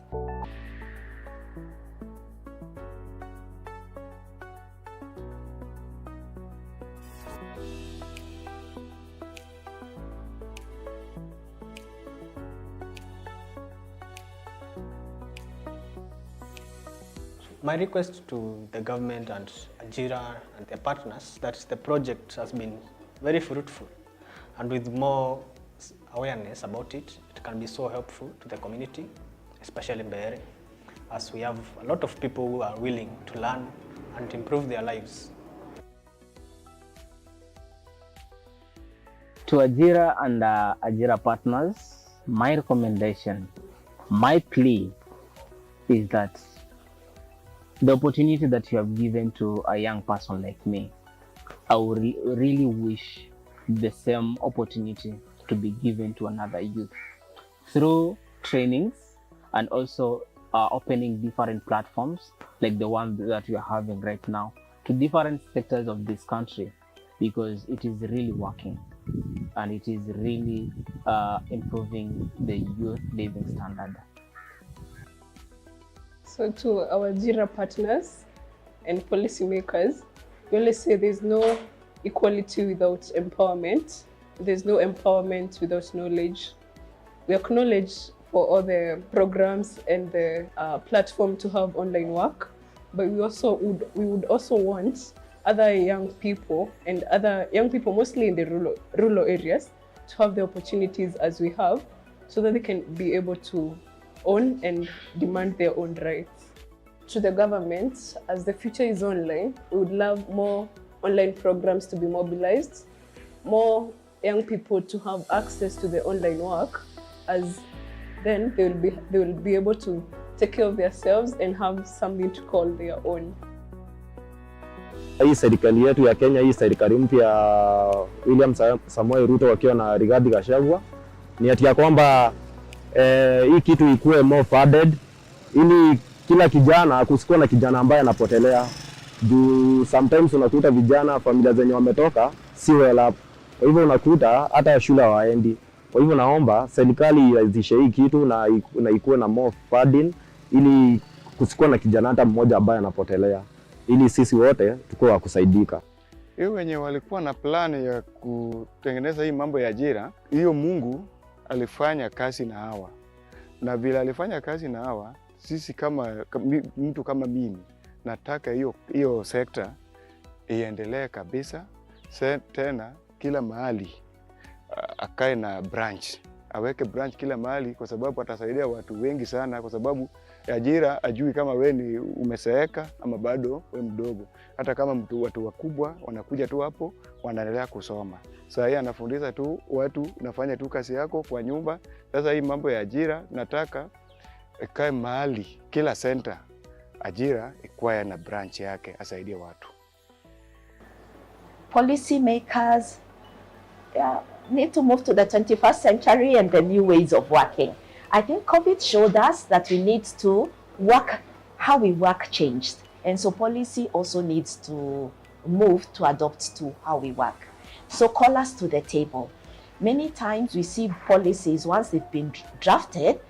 My request to the government and Ajira and their partners that the project has been very fruitful, and with more awareness about it, it can be so helpful to the community, especially Mbeere, as we have a lot of people who are willing to learn and improve their lives. To Ajira and Ajira partners, my recommendation, my plea is that the opportunity that you have given to a young person like me, I would really wish the same opportunity to be given to another youth through trainings and also opening different platforms like the one that we are having right now to different sectors of this country, because it is really working. and it is really improving the youth living standard. So to our Ajira partners and policymakers, we always say there's no equality without empowerment. There's no empowerment without knowledge. We acknowledge for all the programs and the platform to have online work, but we would also want other young people and other young people, mostly in the rural areas, to have the opportunities as we have, so that they can be able to own and demand their own rights. To the government, as the future is online, we would love more online programs to be mobilized, more young people to have access to the online work, as then they will be able to take care of themselves and have something to call their own. Hii serikali yetu ya Kenya, hii serikali mpya William Samoei Ruto wakiwa na Rigathi Gachagua, ni ati ya kwamba hii kitu ikuwe more funded, ili kila kijana kusikuwa na kijana ambaye anapotelea. Juu sometimes unakuta vijana familia zenye wametoka si well up. Kwa hivyo unakuta hata shule hawaendi. Kwa hivyo naomba serikali ianzishe hii kitu na ikuwe na more funding, ili kusikuwa na kijana hata mmoja ambaye anapotelea, ili sisi wote tukue wa kusaidika. Hiyo wenye walikuwa na plani ya kutengeneza hii mambo ya ajira, hiyo Mungu alifanya kazi na hawa. Na vile alifanya kazi na hawa, sisi kama mtu kama mimi, nataka hiyo sekta iendelee kabisa. Tena kila mahali akae na branch, aweke branch kila mahali, kwa sababu atasaidia watu wengi sana, kwa sababu ajira ajui kama we ni umeseeka ama bado we mdogo. Hata kama watu wakubwa wanakuja tu hapo wanaendelea kusoma. Sasa yeye anafundisha tu watu, unafanya tu kazi yako kwa nyumba. Sasa hii mambo ya ajira nataka ikae mahali, kila center ajira ikuwe na branch yake, asaidie watu. Policy makers need to move to the 21st century and the new ways of working. I think COVID showed us that we need to work, how we work changed. And so policy also needs to move to adopt to how we work. So call us to the table. Many times we see policies once they've been drafted,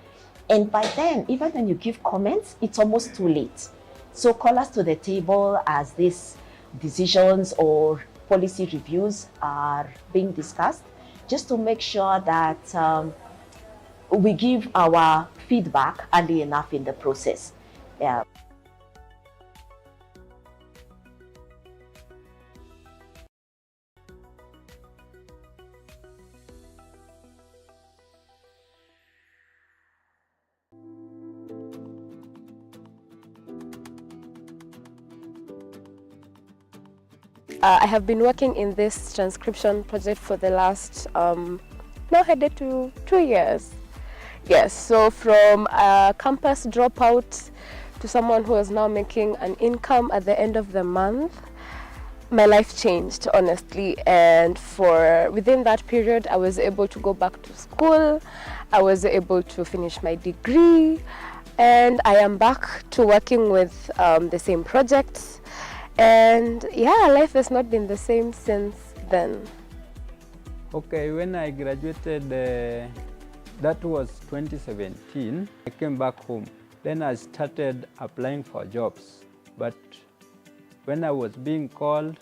and by then, even when you give comments, it's almost too late. So call us to the table as these decisions or policy reviews are being discussed, just to make sure that we give our feedback early enough in the process. Yeah. I have been working in this transcription project for the last, now headed to 2 years. Yes, so from a campus dropout to someone who is now making an income at the end of the month, my life changed, honestly. And within that period, I was able to go back to school. I was able to finish my degree, and I am back to working with the same projects. And yeah, life has not been the same since then. Okay, when I graduated, that was 2017, I came back home. Then I started applying for jobs. But when I was being called,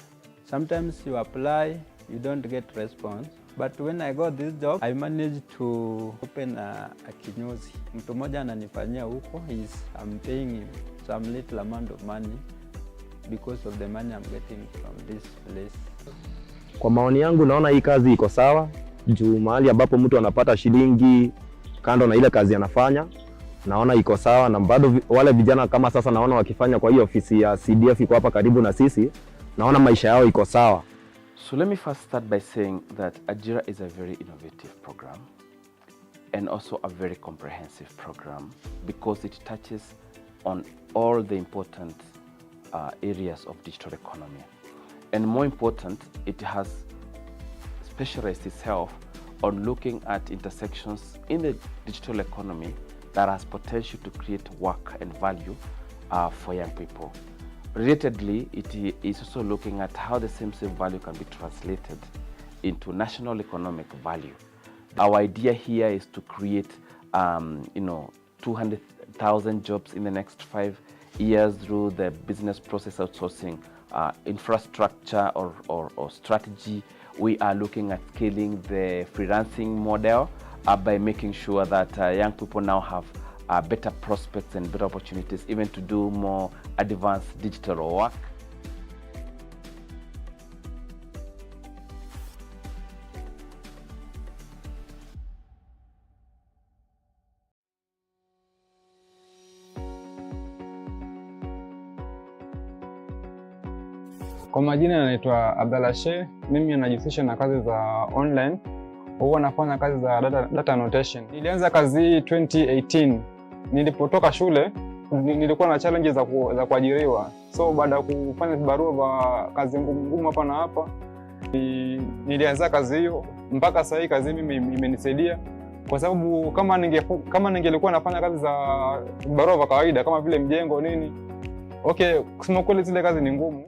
sometimes you apply, you don't get response. But when I got this job, I managed to open a kinyozi. Mtu mmoja ananifanyia huko, I'm paying him some little amount of money because of the money I'm getting from this place. Kwa maoni yangu naona hii kazi iko sawa, juu mahali ambapo mtu anapata shilingi kando na ile kazi anafanya, naona iko sawa. Na bado wale vijana kama sasa naona wakifanya kwa hiyo ofisi ya CDF iko hapa karibu na sisi, naona maisha yao iko sawa. So let me first start by saying that Ajira is a very innovative program and also a very comprehensive program, because it touches on all the important areas of digital economy. And more important, it has specialized itself on looking at intersections in the digital economy that has potential to create work and value for young people. Relatedly, it is also looking at how the same value can be translated into national economic value. Our idea here is to create 200,000 jobs in the next 5 years through the business process outsourcing infrastructure or strategy. We are looking at scaling the freelancing model by making sure that young people now have better prospects and better opportunities even to do more advanced digital work. Kwa majina naitwa Abdalashe, mimi najihusisha na kazi za online. Huwa nafanya kazi za data annotation. Nilianza kazi hii 2018. Nilipotoka shule nilikuwa na challenges za kuajiriwa. So baada ya kufanya barua za kazi ngumu hapa na hapa, nilianza kazi hiyo mpaka sasa hii kazi mimi imenisaidia kwa sababu kama ningelikuwa nafanya kazi za barua za kawaida kama vile mjengo nini, okay, kusema kweli zile kazi ni ngumu.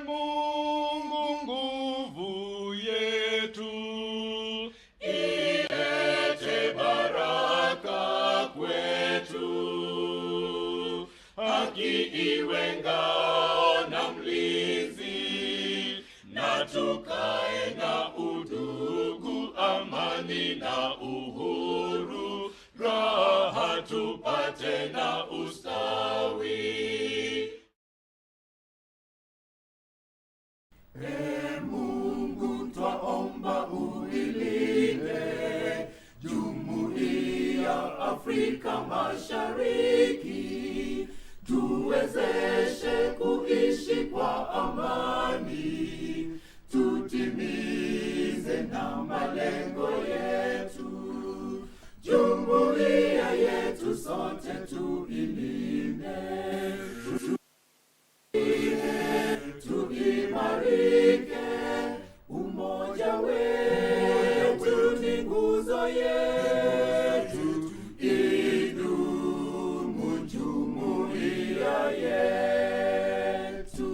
Mungu nguvu yetu, ilete baraka kwetu, haki iwe ngao na mlinzi, na tukae na udugu, amani na uhuru, raha tupate na ustawi. Mungu twaomba uilinde Jumuiya Afrika Mashariki, tuwezeshe kuishi kwa amani, tutimize na malengo yetu. Jumuiya yetu sote tuilinde, tuimarike, umoja wetu ni nguzo yetu, idumu jumuiya yetu.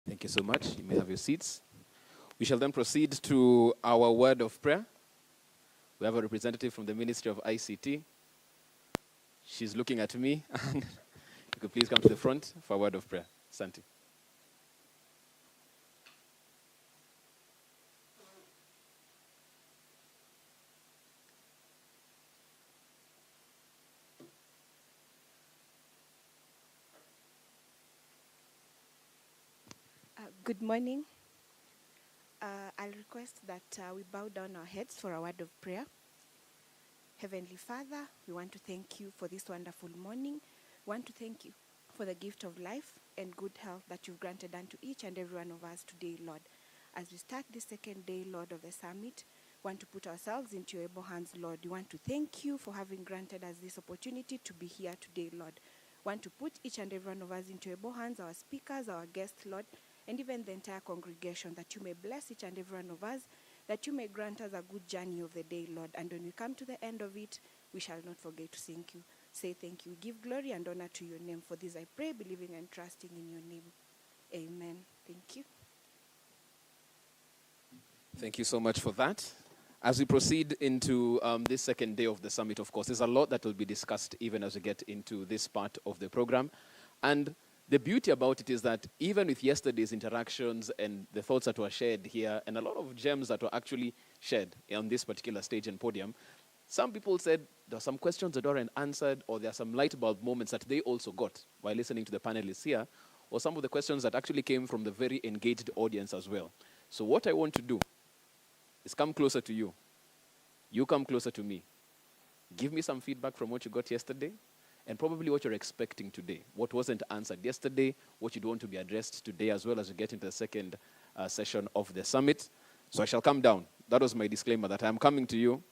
Thank you so much. You may have your seats. We shall then proceed to our word of prayer. We have a representative from the Ministry of ICT. She's looking at me. You could please come to the front for a word of prayer. Santi. Good morning. I'll request that we bow down our heads for a word of prayer. Heavenly Father, we want to thank you for this wonderful morning. We want to thank you for the gift of life and good health that you've granted unto each and every one of us today, Lord. As we start this second day, Lord, of the summit, we want to put ourselves into your able hands, Lord. We want to thank you for having granted us this opportunity to be here today, Lord. We want to put each and every one of us into your able hands, our speakers, our guests, Lord, and even the entire congregation, that you may bless each and every one of us, that you may grant us a good journey of the day, Lord. And when we come to the end of it, we shall not forget to say thank you. Give glory and honor to your name. For this I pray, believing and trusting in your name. Amen. Thank you. Thank you so much for that. As we proceed into this second day of the summit, of course, there's a lot that will be discussed even as we get into this part of the program. And the beauty about it is that even with yesterday's interactions and the thoughts that were shared here, and a lot of gems that were actually shared on this particular stage and podium, some people said there are some questions that weren't answered, or there are some light bulb moments that they also got while listening to the panelists here, or some of the questions that actually came from the very engaged audience as well. So what I want to do is come closer to you. You come closer to me. Give me some feedback from what you got yesterday, and probably what you're expecting today, what wasn't answered yesterday, what you'd want to be addressed today, as well as we get into the second session of the summit. So I shall come down. That was my disclaimer, that I'm coming to you.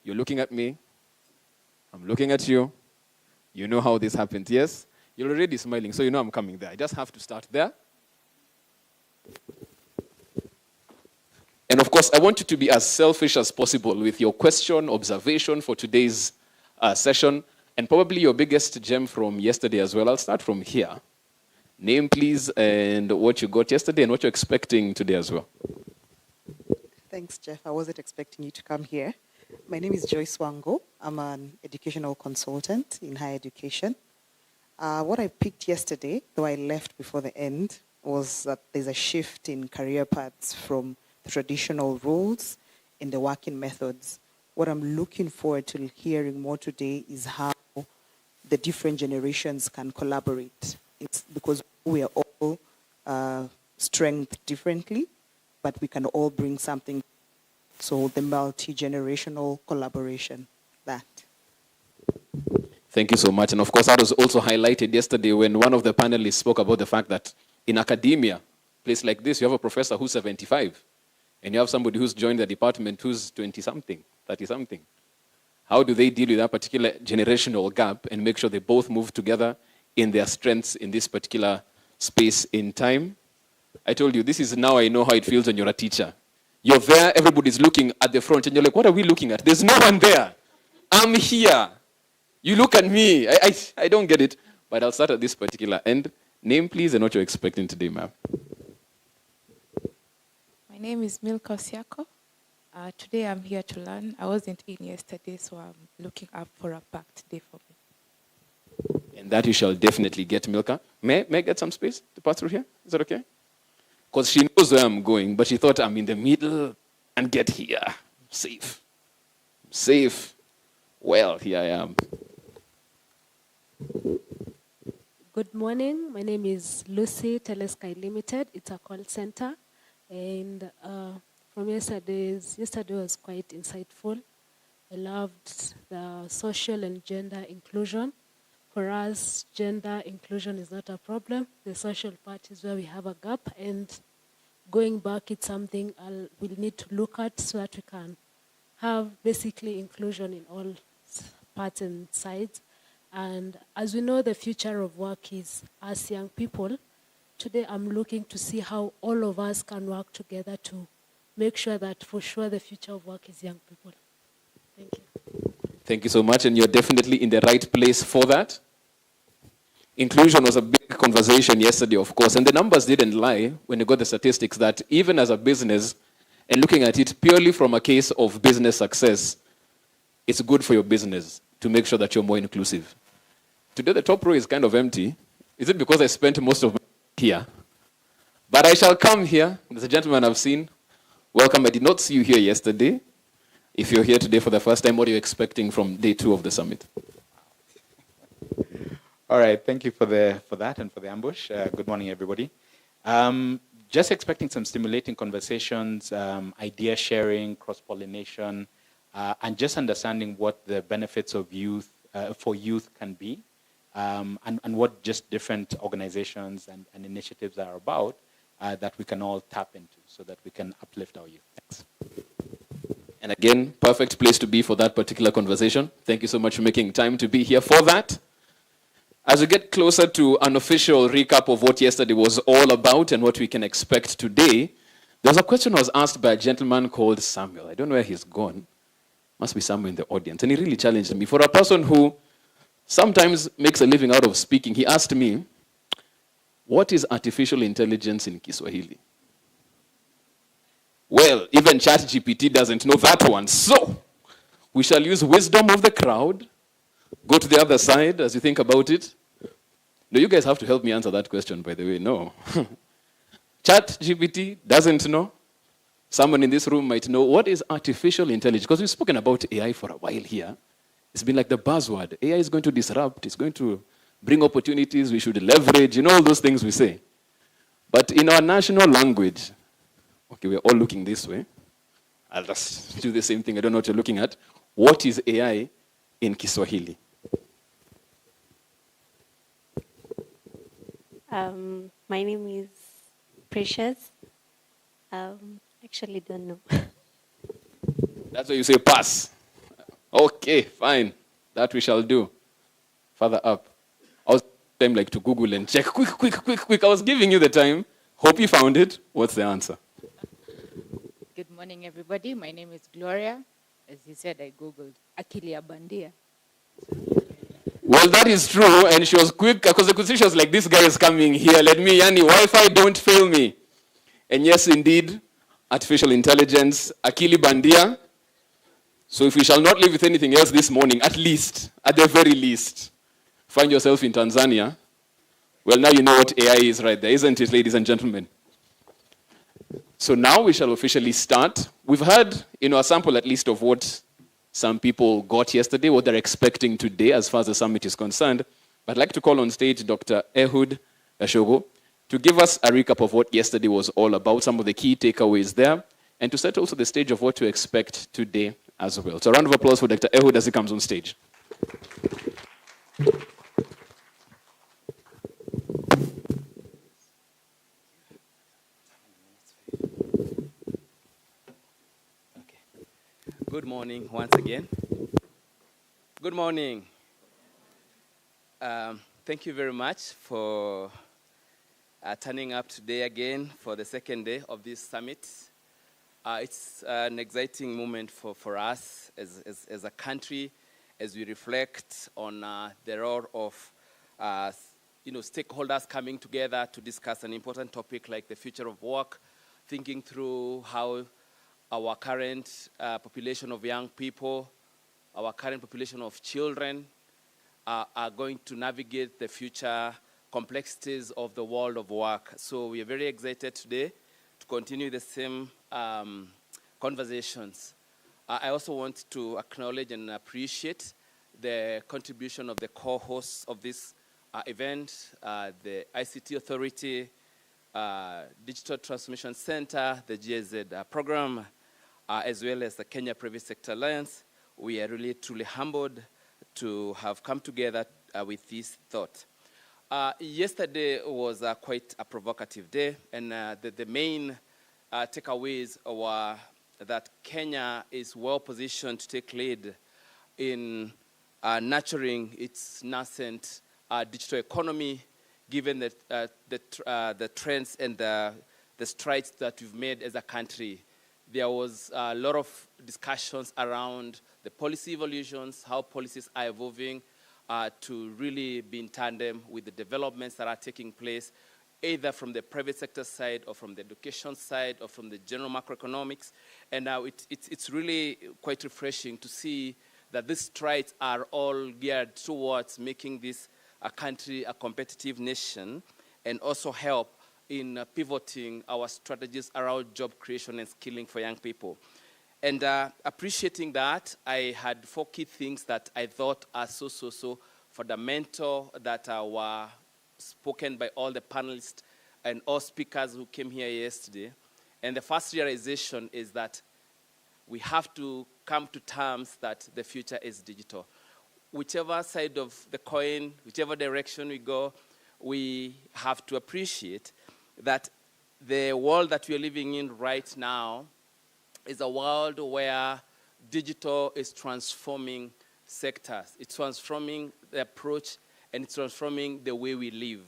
You're looking at me. I'm looking at you. You know how this happened, yes? You're already smiling, so you know I'm coming there. I just have to start there. And of course, I want you to be as selfish as possible with your question, observation for today's session, and probably your biggest gem from yesterday as well. I'll start from here. Name, please, and what you got yesterday and what you're expecting today as well. Thanks, Jeff. I wasn't expecting you to come here. My name is Joyce Wango. I'm an educational consultant in higher education. What I picked yesterday, though I left before the end, was that there's a shift in career paths from traditional roles in the working methods. What I'm looking forward to hearing more today is how the different generations can collaborate. It's because we are all strengthened differently, but we can all bring something. So the multi-generational collaboration, that. Thank you so much. And of course, that was also highlighted yesterday when one of the panelists spoke about the fact that in academia, a place like this, you have a professor who's 75, and you have somebody who's joined the department who's 20-something, 30-something. How do they deal with that particular generational gap and make sure they both move together in their strengths in this particular space in time? I told you, this is now I know how it feels when you're a teacher. You're there, everybody's looking at the front, and you're like, what are we looking at? There's no one there. I'm here. You look at me. I don't get it. But I'll start at this particular end. Name, please, and what you're expecting today, ma'am. My name is Milka Osiako. Today I'm here to learn. I wasn't in yesterday, so I'm looking up for a packed day for me. And that you shall definitely get, Milka. May I get some space to pass through here? Is that okay? Because she knows where I'm going, but she thought I'm in the middle and get here. Safe. Safe. Well, here I am. Good morning. My name is Lucy Telesky Limited. It's a call center. And from yesterday was quite insightful. I loved the social and gender inclusion. For us, gender inclusion is not a problem. The social part is where we have a gap. And going back, it's something we'll need to look at so that we can have basically inclusion in all parts and sides. And as we know, the future of work is us young people. Today, I'm looking to see how all of us can work together to make sure that for sure the future of work is young people. Thank you. Thank you so much, and you're definitely in the right place for that. Inclusion was a big conversation yesterday, of course, and the numbers didn't lie when you got the statistics that even as a business, and looking at it purely from a case of business success, it's good for your business to make sure that you're more inclusive. Today, the top row is kind of empty. Is it because I spent most of my here? But I shall come here. There's a gentleman I've seen. Welcome. I did not see you here yesterday. If you're here today for the first time, what are you expecting from day 2 of the summit? All right. Thank you for that and for the ambush. Good morning, everybody. Just expecting some stimulating conversations, idea sharing, cross-pollination, and just understanding what the benefits of youth for youth can be, and what just different organizations and initiatives are about that we can all tap into so that we can uplift our youth. Thanks. And again, perfect place to be for that particular conversation. Thank you so much for making time to be here for that. As we get closer to an official recap of what yesterday was all about and what we can expect today, there was a question I was asked by a gentleman called Samuel. I don't know where he's gone. Must be somewhere in the audience. And he really challenged me. For a person who sometimes makes a living out of speaking, he asked me, what is artificial intelligence in Kiswahili? Well, even ChatGPT doesn't know that one. So, we shall use wisdom of the crowd. Go to the other side as you think about it. No, you guys have to help me answer that question, by the way. No. ChatGPT doesn't know. Someone in this room might know what is artificial intelligence. Because we've spoken about AI for a while here. It's been like the buzzword. AI is going to disrupt. It's going to bring opportunities we should leverage. You know, all those things we say. But in our national language, okay, we're all looking this way. I'll just do the same thing. I don't know what you're looking at. What is AI in Kiswahili? My name is Precious. Actually don't know. That's why you say pass. Okay, fine. That we shall do. Further up. I was time like to Google and check. Quick. I was giving you the time. Hope you found it. What's the answer? Good morning, everybody. My name is Gloria. As he said, I Googled Akili ya Bandia. Well, that is true, and she was quick because the question was like, this guy is coming here. Let me, Yani, Wi-Fi, don't fail me. And yes, indeed, artificial intelligence, Akili Bandia. So if we shall not live with anything else this morning, at the very least, find yourself in Tanzania. Well, now you know what AI is right there, isn't it, ladies and gentlemen? So now we shall officially start. We've heard, a sample at least of what some people got yesterday, what they're expecting today as far as the summit is concerned. But I'd like to call on stage Dr. Ehud Ashogo to give us a recap of what yesterday was all about, some of the key takeaways there, and to set also the stage of what to expect today as well. So a round of applause for Dr. Ehud as he comes on stage. Good morning once again. Good morning. Thank you very much for turning up today again for the second day of this summit. It's an exciting moment for us as a country as we reflect on the role of stakeholders coming together to discuss an important topic like the future of work, thinking through how our current population of young people, our current population of children are going to navigate the future complexities of the world of work. So we are very excited today to continue the same conversations. I also want to acknowledge and appreciate the contribution of the co-hosts of this event, the ICT Authority, Digital Transformation Center, the GIZ program, as well as the Kenya Private Sector Alliance. We are really truly humbled to have come together with this thought. Yesterday was quite a provocative day, and the main takeaways were that Kenya is well positioned to take lead in nurturing its nascent digital economy, given the trends and the strides that we've made as a country. There was a lot of discussions around the policy evolutions, how policies are evolving to really be in tandem with the developments that are taking place, either from the private sector side or from the education side or from the general macroeconomics. And now it's really quite refreshing to see that these strides are all geared towards making this a country a competitive nation and also help in pivoting our strategies around job creation and skilling for young people. And appreciating that, I had 4 key things that I thought are so fundamental that were spoken by all the panelists and all speakers who came here yesterday. And the first realization is that we have to come to terms that the future is digital. Whichever side of the coin, whichever direction we go, we have to appreciate that the world that we are living in right now is a world where digital is transforming sectors. It's transforming the approach and it's transforming the way we live.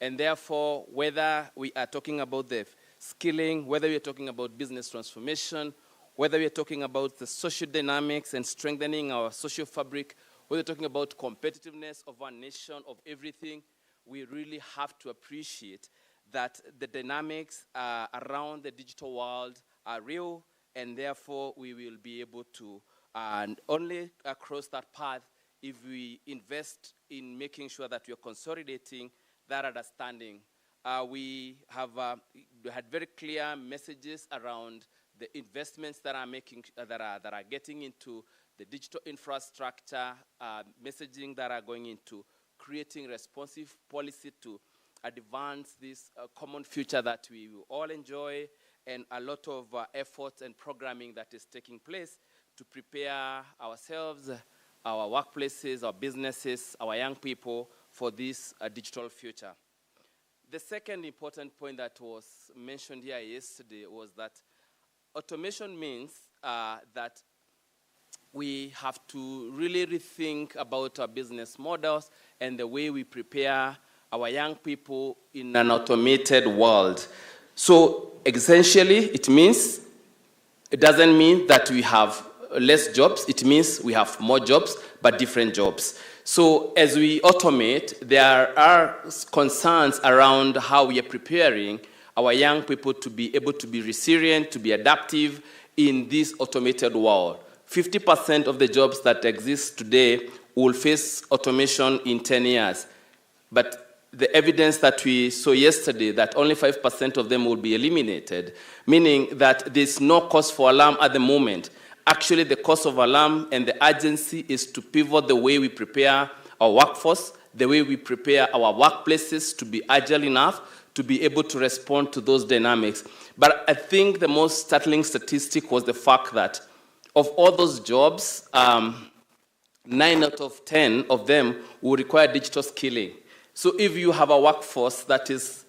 And therefore, whether we are talking about the skilling, whether we are talking about business transformation, whether we are talking about the social dynamics and strengthening our social fabric, whether we're talking about competitiveness of our nation, of everything, we really have to appreciate that the dynamics around the digital world are real, and therefore we will be able to only cross that path if we invest in making sure that we are consolidating that understanding. We have had very clear messages around the investments that are making that are getting into the digital infrastructure, messaging that are going into creating responsive policy to advance this common future that we will all enjoy, and a lot of efforts and programming that is taking place to prepare ourselves, our workplaces, our businesses, our young people for this digital future. The second important point that was mentioned here yesterday was that automation means that we have to really rethink about our business models and the way we prepare our young people in an automated world. So essentially, it doesn't mean that we have less jobs. It means we have more jobs, but different jobs. So as we automate, there are concerns around how we are preparing our young people to be able to be resilient, to be adaptive in this automated world. 50% of the jobs that exist today will face automation in 10 years. But the evidence that we saw yesterday, that only 5% of them will be eliminated, meaning that there's no cause for alarm at the moment. Actually, the cause of alarm and the urgency is to pivot the way we prepare our workforce, the way we prepare our workplaces to be agile enough to be able to respond to those dynamics. But I think the most startling statistic was the fact that of all those jobs, 9 out of 10 of them will require digital skilling. So if you have a workforce that is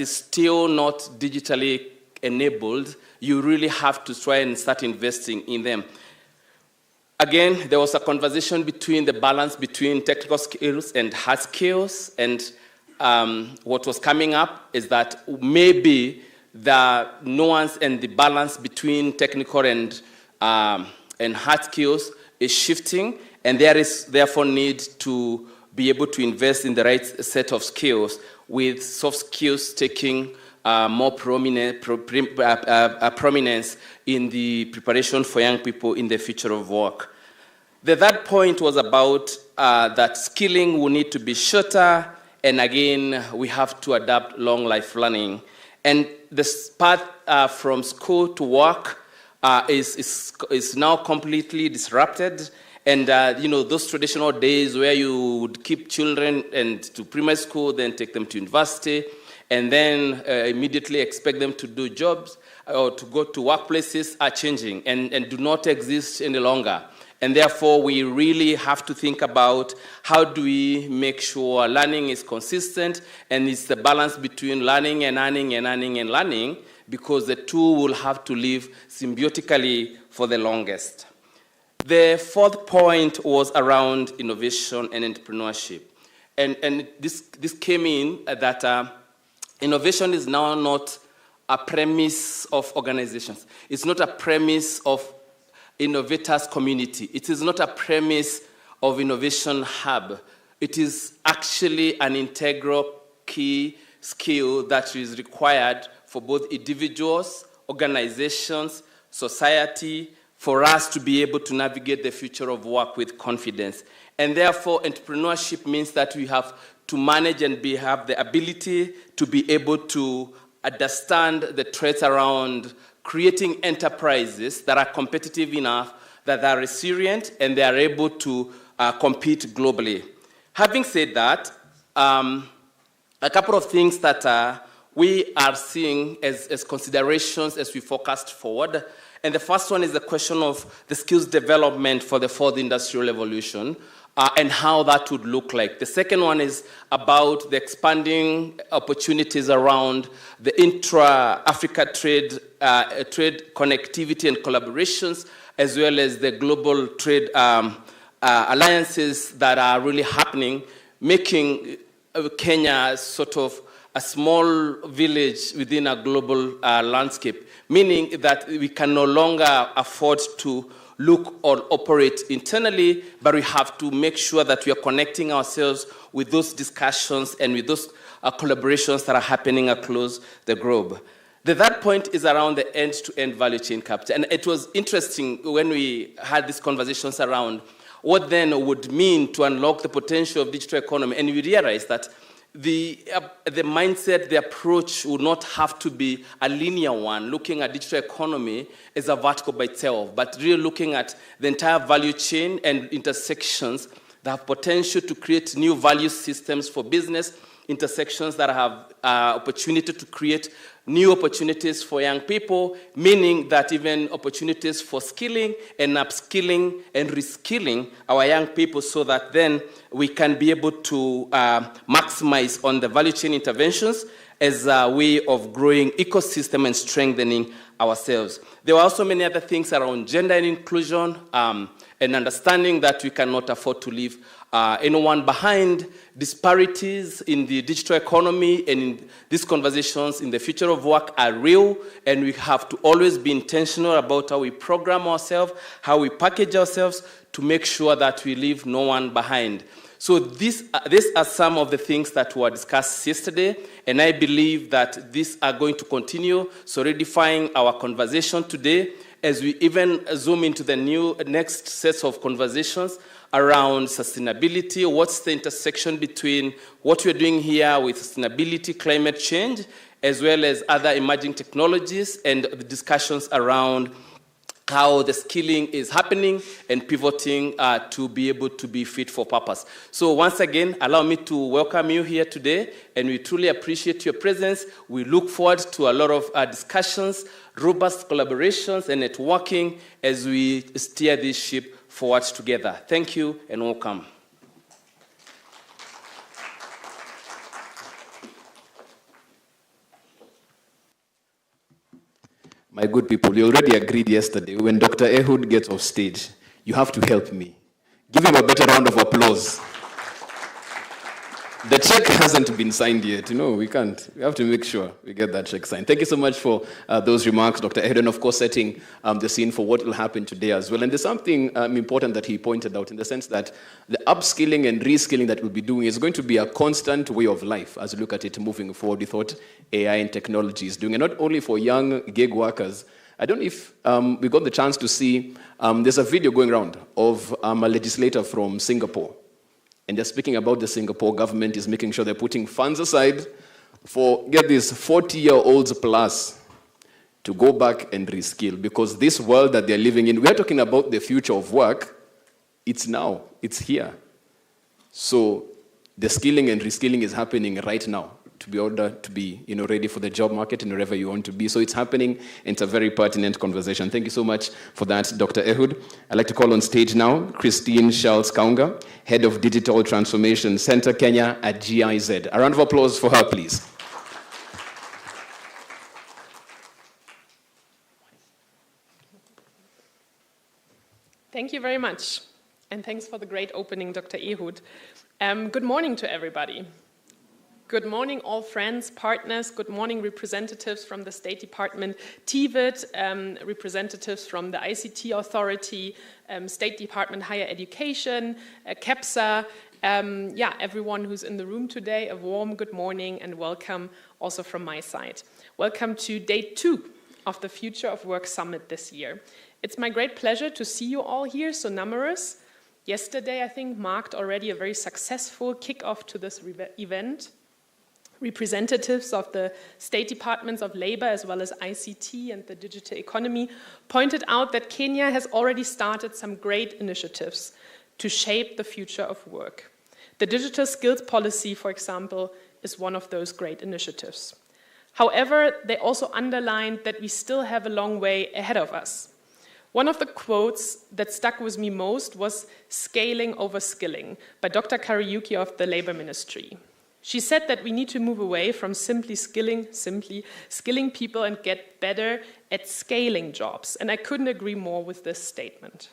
still not digitally enabled, you really have to try and start investing in them. Again, there was a conversation between the balance between technical skills and hard skills, and what was coming up is that maybe the nuance and the balance between technical and hard skills is shifting, and there is therefore need to be able to invest in the right set of skills, with soft skills taking more prominence in the preparation for young people in the future of work. The third point was about that skilling will need to be shorter, and again, we have to adapt long life learning. And this path from school to work is now completely disrupted. And those traditional days where you would keep children and to primary school, then take them to university, and then immediately expect them to do jobs or to go to workplaces are changing and do not exist any longer. And therefore, we really have to think about how do we make sure learning is consistent, and it's the balance between learning and earning and earning and learning, because the two will have to live symbiotically for the longest. The fourth point was around innovation and entrepreneurship. And this came in that innovation is now not a premise of organizations. It's not a premise of innovators community. It is not a premise of innovation hub. It is actually an integral key skill that is required for both individuals, organizations, society, for us to be able to navigate the future of work with confidence. And therefore, entrepreneurship means that we have to manage and have the ability to be able to understand the threats around creating enterprises that are competitive enough, that are resilient, and they are able to compete globally. Having said that, a couple of things that we are seeing as considerations as we forecast forward. And the first one is the question of the skills development for the fourth industrial revolution and how that would look like. The second one is about the expanding opportunities around the intra-Africa trade connectivity and collaborations, as well as the global trade alliances that are really happening, making Kenya sort of a small village within a global landscape, meaning that we can no longer afford to look or operate internally, but we have to make sure that we are connecting ourselves with those discussions and with those collaborations that are happening across the globe. The third point is around the end-to-end value chain capture. And it was interesting when we had these conversations around what then would mean to unlock the potential of digital economy. And we realized that the mindset, the approach would not have to be a linear one, looking at digital economy as a vertical by itself, but really looking at the entire value chain and intersections that have potential to create new value systems for business intersections that have opportunity to create new opportunities for young people, meaning that even opportunities for skilling and upskilling and reskilling our young people so that then we can be able to maximize on the value chain interventions as a way of growing ecosystem and strengthening ourselves. There were also many other things around gender and inclusion and understanding that we cannot afford to leave anyone behind. Disparities in the digital economy and in these conversations in the future of work are real, and we have to always be intentional about how we program ourselves, how we package ourselves to make sure that we leave no one behind. So these are some of the things that were discussed yesterday, and I believe that these are going to continue solidifying our conversation today as we even zoom into the next sets of conversations around sustainability. What's the intersection between what we're doing here with sustainability, climate change, as well as other emerging technologies, and the discussions around how the skilling is happening and pivoting to be able to be fit for purpose. So once again, allow me to welcome you here today, and we truly appreciate your presence. We look forward to a lot of discussions, robust collaborations, and networking as we steer this ship forward together. Thank you and welcome. My good people, we already agreed yesterday, when Dr. Ehud gets off stage, you have to help me. Give him a better round of applause. The check hasn't been signed yet. No, we can't. We have to make sure we get that check signed. Thank you so much for those remarks, Dr. Ehud, and of course setting the scene for what will happen today as well. And there's something important that he pointed out in the sense that the upskilling and reskilling that we'll be doing is going to be a constant way of life as we look at it moving forward with what AI and technology is doing. And not only for young gig workers. I don't know if we got the chance to see, there's a video going around of a legislator from Singapore. And they're speaking about the Singapore government is making sure they're putting funds aside for, get this, 40-year-olds plus to go back and reskill. Because this world that they're living in, we're talking about the future of work. It's now. It's here. So the skilling and reskilling is happening right now to be order to be ready for the job market and wherever you want to be. So it's happening, and it's a very pertinent conversation. Thank you so much for that, Dr. Ehud. I'd like to call on stage now Christine Charles Kaunga, Head of Digital Transformation Center Kenya at GIZ. A round of applause for her, please. Thank you very much, and thanks for the great opening, Dr. Ehud. Good morning to everybody. Good morning, all friends, partners. Good morning, representatives from the State Department, TVET, representatives from the ICT Authority, State Department Higher Education, CAPSA, everyone who's in the room today, a warm good morning and welcome also from my side. Welcome to day 2 of the Future of Work Summit this year. It's my great pleasure to see you all here, so numerous. Yesterday, I think, marked already a very successful kickoff to this event. Representatives of the State Departments of Labor as well as ICT and the digital economy pointed out that Kenya has already started some great initiatives to shape the future of work. The digital skills policy, for example, is one of those great initiatives. However, they also underlined that we still have a long way ahead of us. One of the quotes that stuck with me most was "scaling over skilling" by Dr. Kariuki of the Labor Ministry. She said that we need to move away from simply skilling people and get better at scaling jobs. And I couldn't agree more with this statement.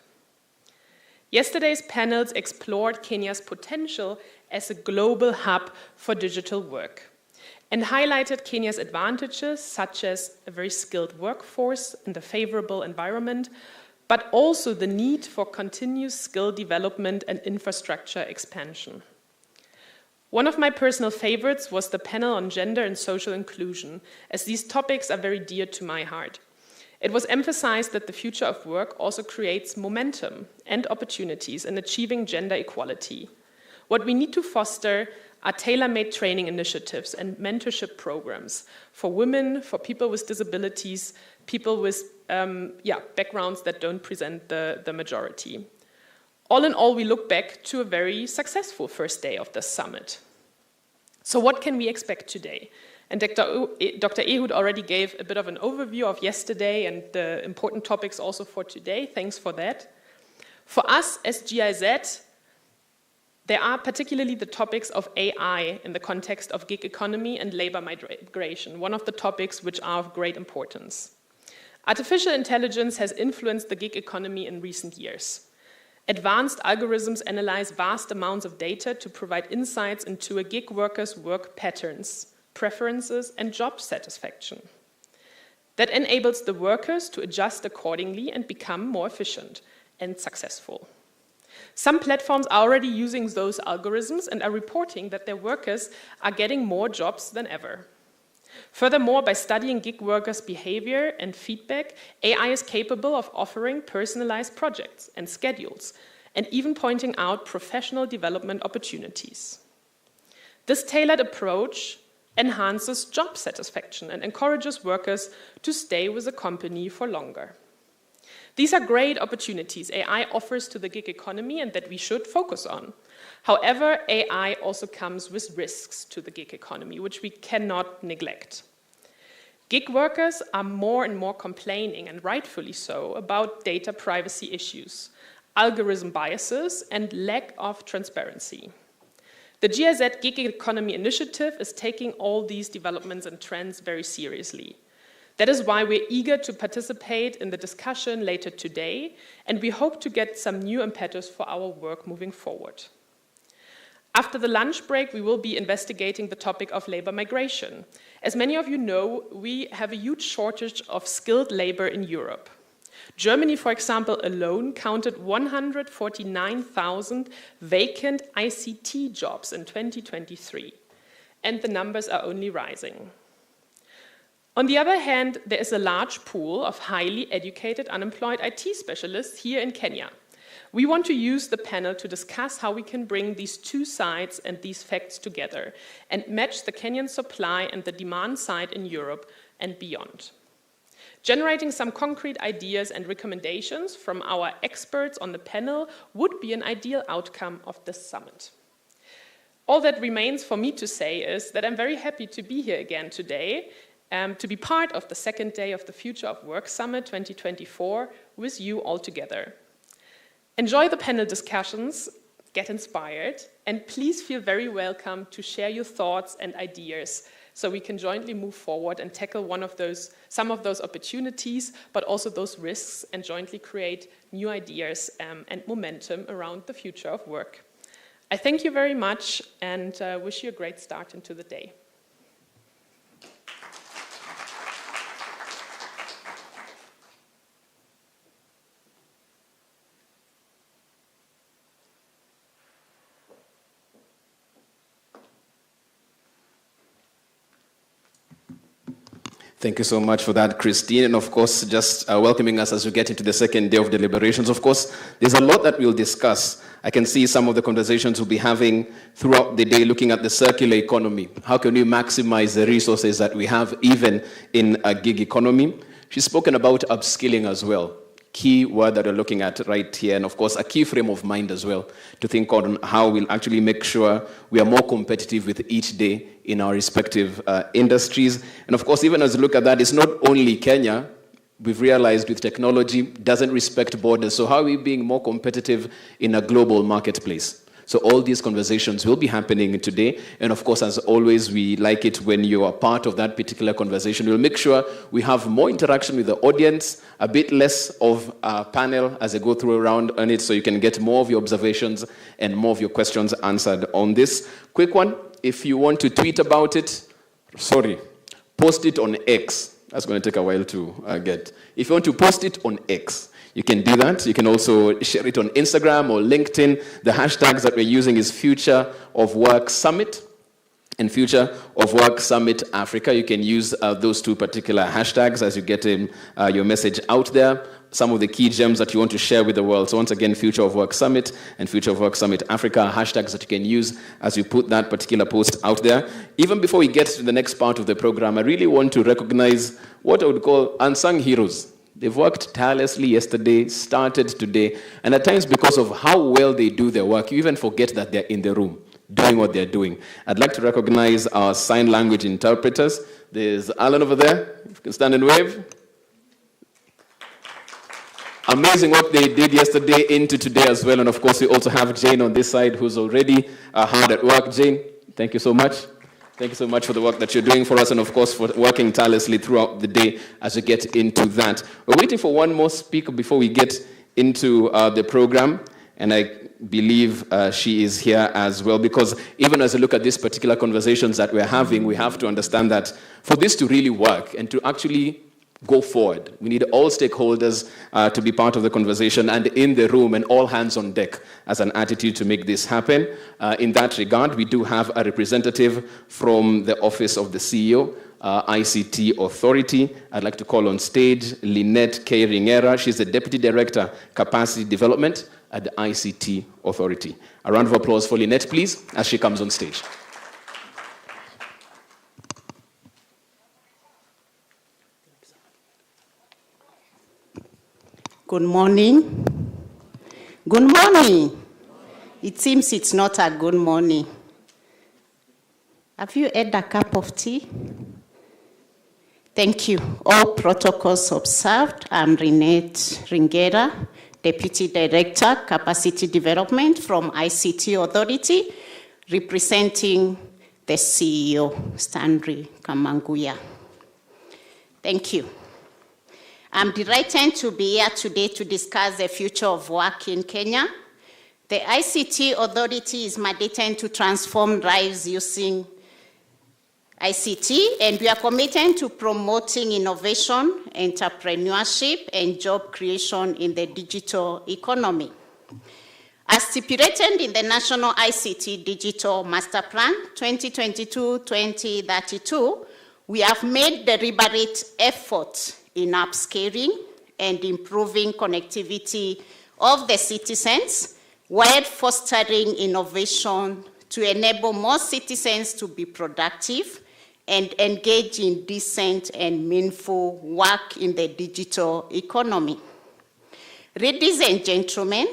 Yesterday's panels explored Kenya's potential as a global hub for digital work and highlighted Kenya's advantages, such as a very skilled workforce and a favorable environment, but also the need for continuous skill development and infrastructure expansion. One of my personal favorites was the panel on gender and social inclusion, as these topics are very dear to my heart. It was emphasized that the future of work also creates momentum and opportunities in achieving gender equality. What we need to foster are tailor-made training initiatives and mentorship programs for women, for people with disabilities, people with backgrounds that don't present the majority. All in all, we look back to a very successful first day of the summit. So what can we expect today? And Dr. Ehud already gave a bit of an overview of yesterday and the important topics also for today. Thanks for that. For us as GIZ, there are particularly the topics of AI in the context of gig economy and labor migration, one of the topics which are of great importance. Artificial intelligence has influenced the gig economy in recent years. Advanced algorithms analyze vast amounts of data to provide insights into a gig worker's work patterns, preferences, and job satisfaction. That enables the workers to adjust accordingly and become more efficient and successful. Some platforms are already using those algorithms and are reporting that their workers are getting more jobs than ever. Furthermore, by studying gig workers' behavior and feedback, AI is capable of offering personalized projects and schedules, and even pointing out professional development opportunities. This tailored approach enhances job satisfaction and encourages workers to stay with a company for longer. These are great opportunities AI offers to the gig economy and that we should focus on. However, AI also comes with risks to the gig economy, which we cannot neglect. Gig workers are more and more complaining, and rightfully so, about data privacy issues, algorithm biases, and lack of transparency. The GIZ Gig Economy Initiative is taking all these developments and trends very seriously. That is why we're eager to participate in the discussion later today, and we hope to get some new impetus for our work moving forward. After the lunch break, we will be investigating the topic of labor migration. As many of you know, we have a huge shortage of skilled labor in Europe. Germany, for example, alone counted 149,000 vacant ICT jobs in 2023, and the numbers are only rising. On the other hand, there is a large pool of highly educated unemployed IT specialists here in Kenya. We want to use the panel to discuss how we can bring these two sides and these facts together and match the Kenyan supply and the demand side in Europe and beyond. Generating some concrete ideas and recommendations from our experts on the panel would be an ideal outcome of this summit. All that remains for me to say is that I'm very happy to be here again today, to be part of the second day of the Future of Work Summit 2024 with you all together. Enjoy the panel discussions, get inspired, and please feel very welcome to share your thoughts and ideas so we can jointly move forward and tackle some of those opportunities, but also those risks, and jointly create new ideas and momentum around the future of work. I thank you very much and wish you a great start into the day. Thank you so much for that, Christine. And of course, just welcoming us as we get into the second day of deliberations. Of course, there's a lot that we'll discuss. I can see some of the conversations we'll be having throughout the day looking at the circular economy. How can we maximize the resources that we have even in a gig economy? She's spoken about upskilling as well. Key word that we're looking at right here, and of course a key frame of mind as well to think on how we'll actually make sure we are more competitive with each day in our respective industries. And of course, even as we look at that, it's not only Kenya. We've realized with technology doesn't respect borders. So how are we being more competitive in a global marketplace? So all these conversations will be happening today. And of course, as always, we like it when you are part of that particular conversation. We'll make sure we have more interaction with the audience, a bit less of a panel as I go through around on it, so you can get more of your observations and more of your questions answered on this. Quick one, if you want to tweet about it, post it on X. That's going to take a while to get. If you want to post it on X, you can do that. You can also share it on Instagram or LinkedIn. The hashtags that we're using is Future of Work Summit and Future of Work Summit Africa. You can use those two particular hashtags as you get your message out there. Some of the key gems that you want to share with the world. So once again, Future of Work Summit and Future of Work Summit Africa, hashtags that you can use as you put that particular post out there. Even before we get to the next part of the program, I really want to recognize what I would call unsung heroes. They've worked tirelessly yesterday, started today, and at times because of how well they do their work, you even forget that they're in the room. doing what they're doing. I'd like to recognize our sign language interpreters. There's Alan over there. If you can stand and wave. Amazing work they did yesterday into today as well. And of course, we also have Jane on this side who's already hard at work. Jane, thank you so much. Thank you so much for the work that you're doing for us and of course for working tirelessly throughout the day as we get into that. We're waiting for one more speaker before we get into the program. And I believe she is here as well, because even as we look at these particular conversations that we're having, we have to understand that for this to really work and to actually go forward, we need all stakeholders to be part of the conversation and in the room and all hands on deck as an attitude to make this happen. In that regard, we do have a representative from the Office of the CEO, ICT Authority. I'd like to call on stage Lynette K. Ringera. She's the Deputy Director, Capacity Development at the ICT Authority. A round of applause for Lynette, please, as she comes on stage. Good morning. Good morning. It seems it's not a good morning. Have you had a cup of tea? Thank you. All protocols observed. I'm Lynette Ringera, Deputy Director, Capacity Development from ICT Authority, representing the CEO, Stanley Kamanguya. Thank you. I'm delighted to be here today to discuss the future of work in Kenya. The ICT Authority is mandated to transform lives using ICT, and we are committed to promoting innovation, entrepreneurship, and job creation in the digital economy. As stipulated in the National ICT Digital Master Plan 2022-2032, we have made deliberate efforts in upscaling and improving connectivity of the citizens while fostering innovation to enable more citizens to be productive and engage in decent and meaningful work in the digital economy. Ladies and gentlemen,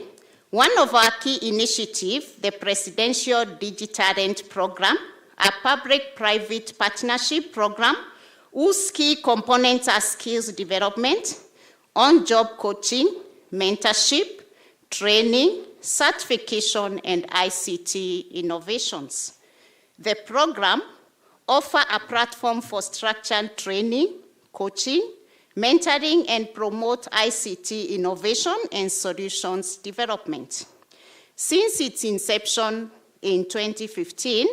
one of our key initiatives, the Presidential Digitalent Program, a public-private partnership program whose key components are skills development, on-job coaching, mentorship, training, certification, and ICT innovations. The program offers a platform for structured training, coaching, mentoring, and promote ICT innovation and solutions development. Since its inception in 2015,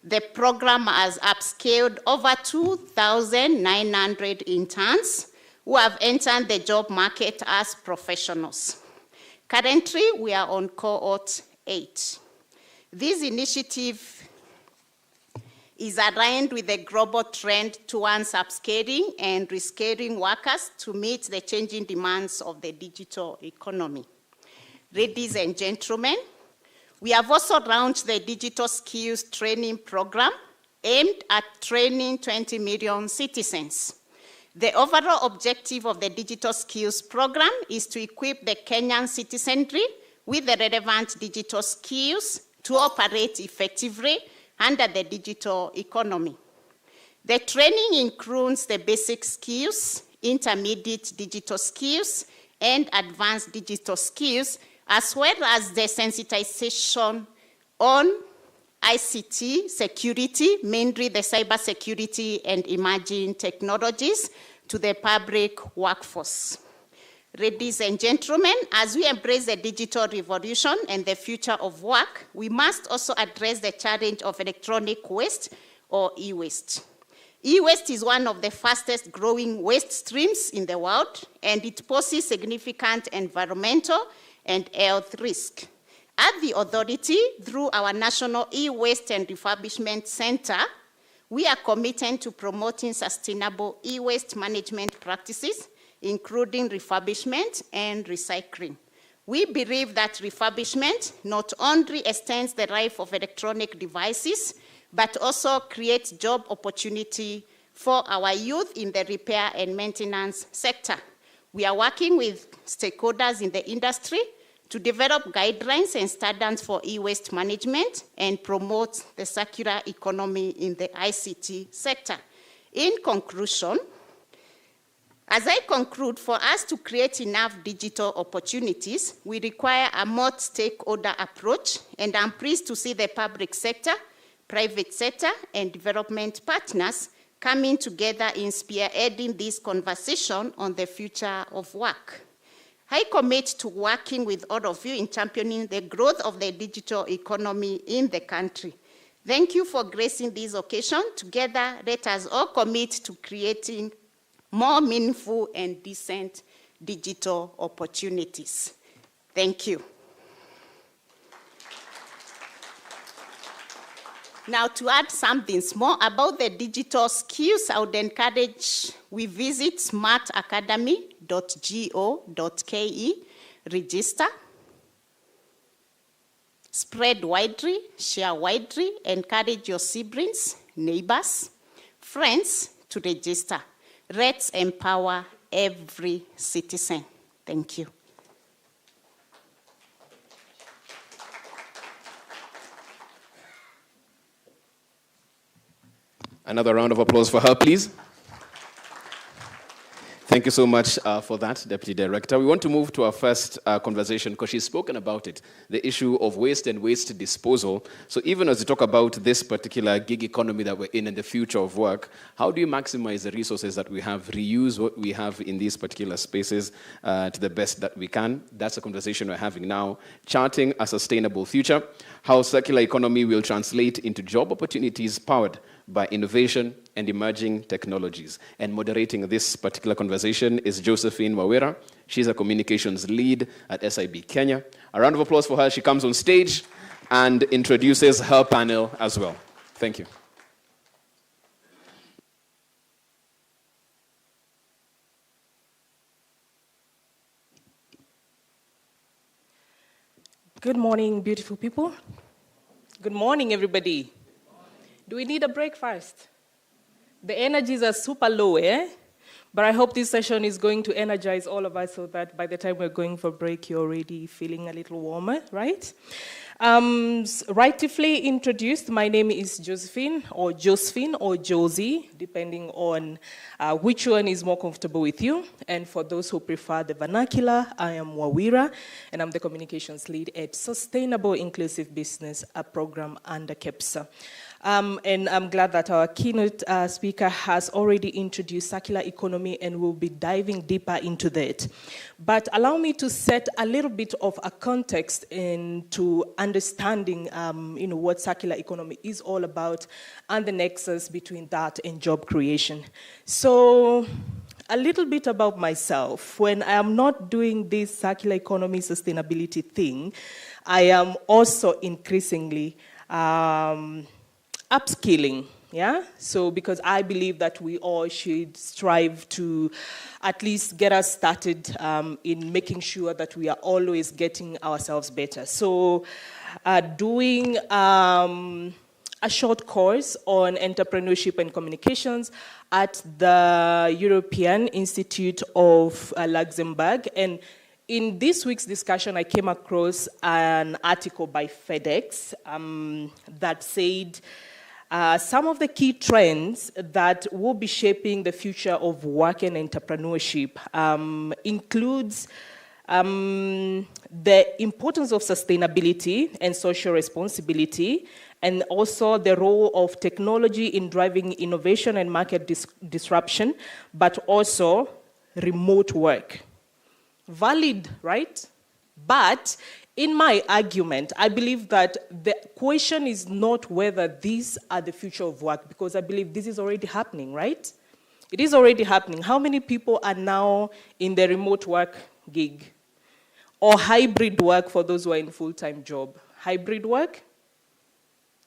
the program has upscaled over 2,900 interns who have entered the job market as professionals. Currently, we are on cohort 8. This initiative is aligned with the global trend towards upscaling and reskilling workers to meet the changing demands of the digital economy. Ladies and gentlemen, we have also launched the Digital Skills Training Program aimed at training 20 million citizens. The overall objective of the Digital Skills Program is to equip the Kenyan citizenry with the relevant digital skills to operate effectively under the digital economy. The training includes the basic skills, intermediate digital skills, and advanced digital skills, as well as the sensitization on ICT security, mainly the cyber security and emerging technologies, to the public workforce. Ladies and gentlemen, as we embrace the digital revolution and the future of work, we must also address the challenge of electronic waste or e-waste. E-waste is one of the fastest growing waste streams in the world, and it poses significant environmental and health risk. At the authority, through our National E-Waste and Refurbishment Center, we are committed to promoting sustainable e-waste management practices, including refurbishment and recycling. We believe that refurbishment not only extends the life of electronic devices, but also creates job opportunity for our youth in the repair and maintenance sector. We are working with stakeholders in the industry to develop guidelines and standards for e-waste management and promote the circular economy in the ICT sector. In conclusion, as I conclude, for us to create enough digital opportunities, we require a more stakeholder approach, and I'm pleased to see the public sector, private sector, and development partners coming together in spearheading this conversation on the future of work. I commit to working with all of you in championing the growth of the digital economy in the country. Thank you for gracing this occasion. Together, let us all commit to creating more meaningful and decent digital opportunities. Thank you. Now, to add something small about the digital skills, I would encourage we visit smartacademy.go.ke, register, spread widely, share widely, encourage your siblings, neighbors, friends to register. Let's empower every citizen. Thank you. Another round of applause for her, please. Thank you so much for that, Deputy Director. We want to move to our first conversation because she's spoken about it, the issue of waste and waste disposal. So even as we talk about this particular gig economy that we're in and the future of work, how do you maximize the resources that we have, reuse what we have in these particular spaces to the best that we can? That's a conversation we're having now. Charting a sustainable future, how circular economy will translate into job opportunities powered by innovation and emerging technologies. And moderating this particular conversation is Josephine Wawera. She's a communications lead at SIB Kenya. A round of applause for her. She comes on stage and introduces her panel as well. Thank you. Good morning, beautiful people. Good morning, everybody. Do we need a break first? The energies are super low, eh? But I hope this session is going to energize all of us so that by the time we're going for break, you're already feeling a little warmer, right? Rightfully introduced, my name is Josephine or Josie, depending on which one is more comfortable with you. And for those who prefer the vernacular, I am Wawira, and I'm the communications lead at Sustainable Inclusive Business, a program under KEPSA. And I'm glad that our keynote speaker has already introduced circular economy, and we'll be diving deeper into that. But allow me to set a little bit of a context into understanding what circular economy is all about and the nexus between that and job creation. So a little bit about myself. When I am not doing this circular economy sustainability thing, I am also increasingly upskilling, yeah? So because I believe that we all should strive to at least get us started in making sure that we are always getting ourselves better. So doing a short course on entrepreneurship and communications at the European Institute of Luxembourg. And in this week's discussion, I came across an article by FedEx that said, some of the key trends that will be shaping the future of work and entrepreneurship includes the importance of sustainability and social responsibility, and also the role of technology in driving innovation and market disruption, but also remote work. Valid, right? But in my argument, I believe that the question is not whether these are the future of work, because I believe this is already happening, right? It is already happening. How many people are now in the remote work gig? Or hybrid work for those who are in full-time job? Hybrid work?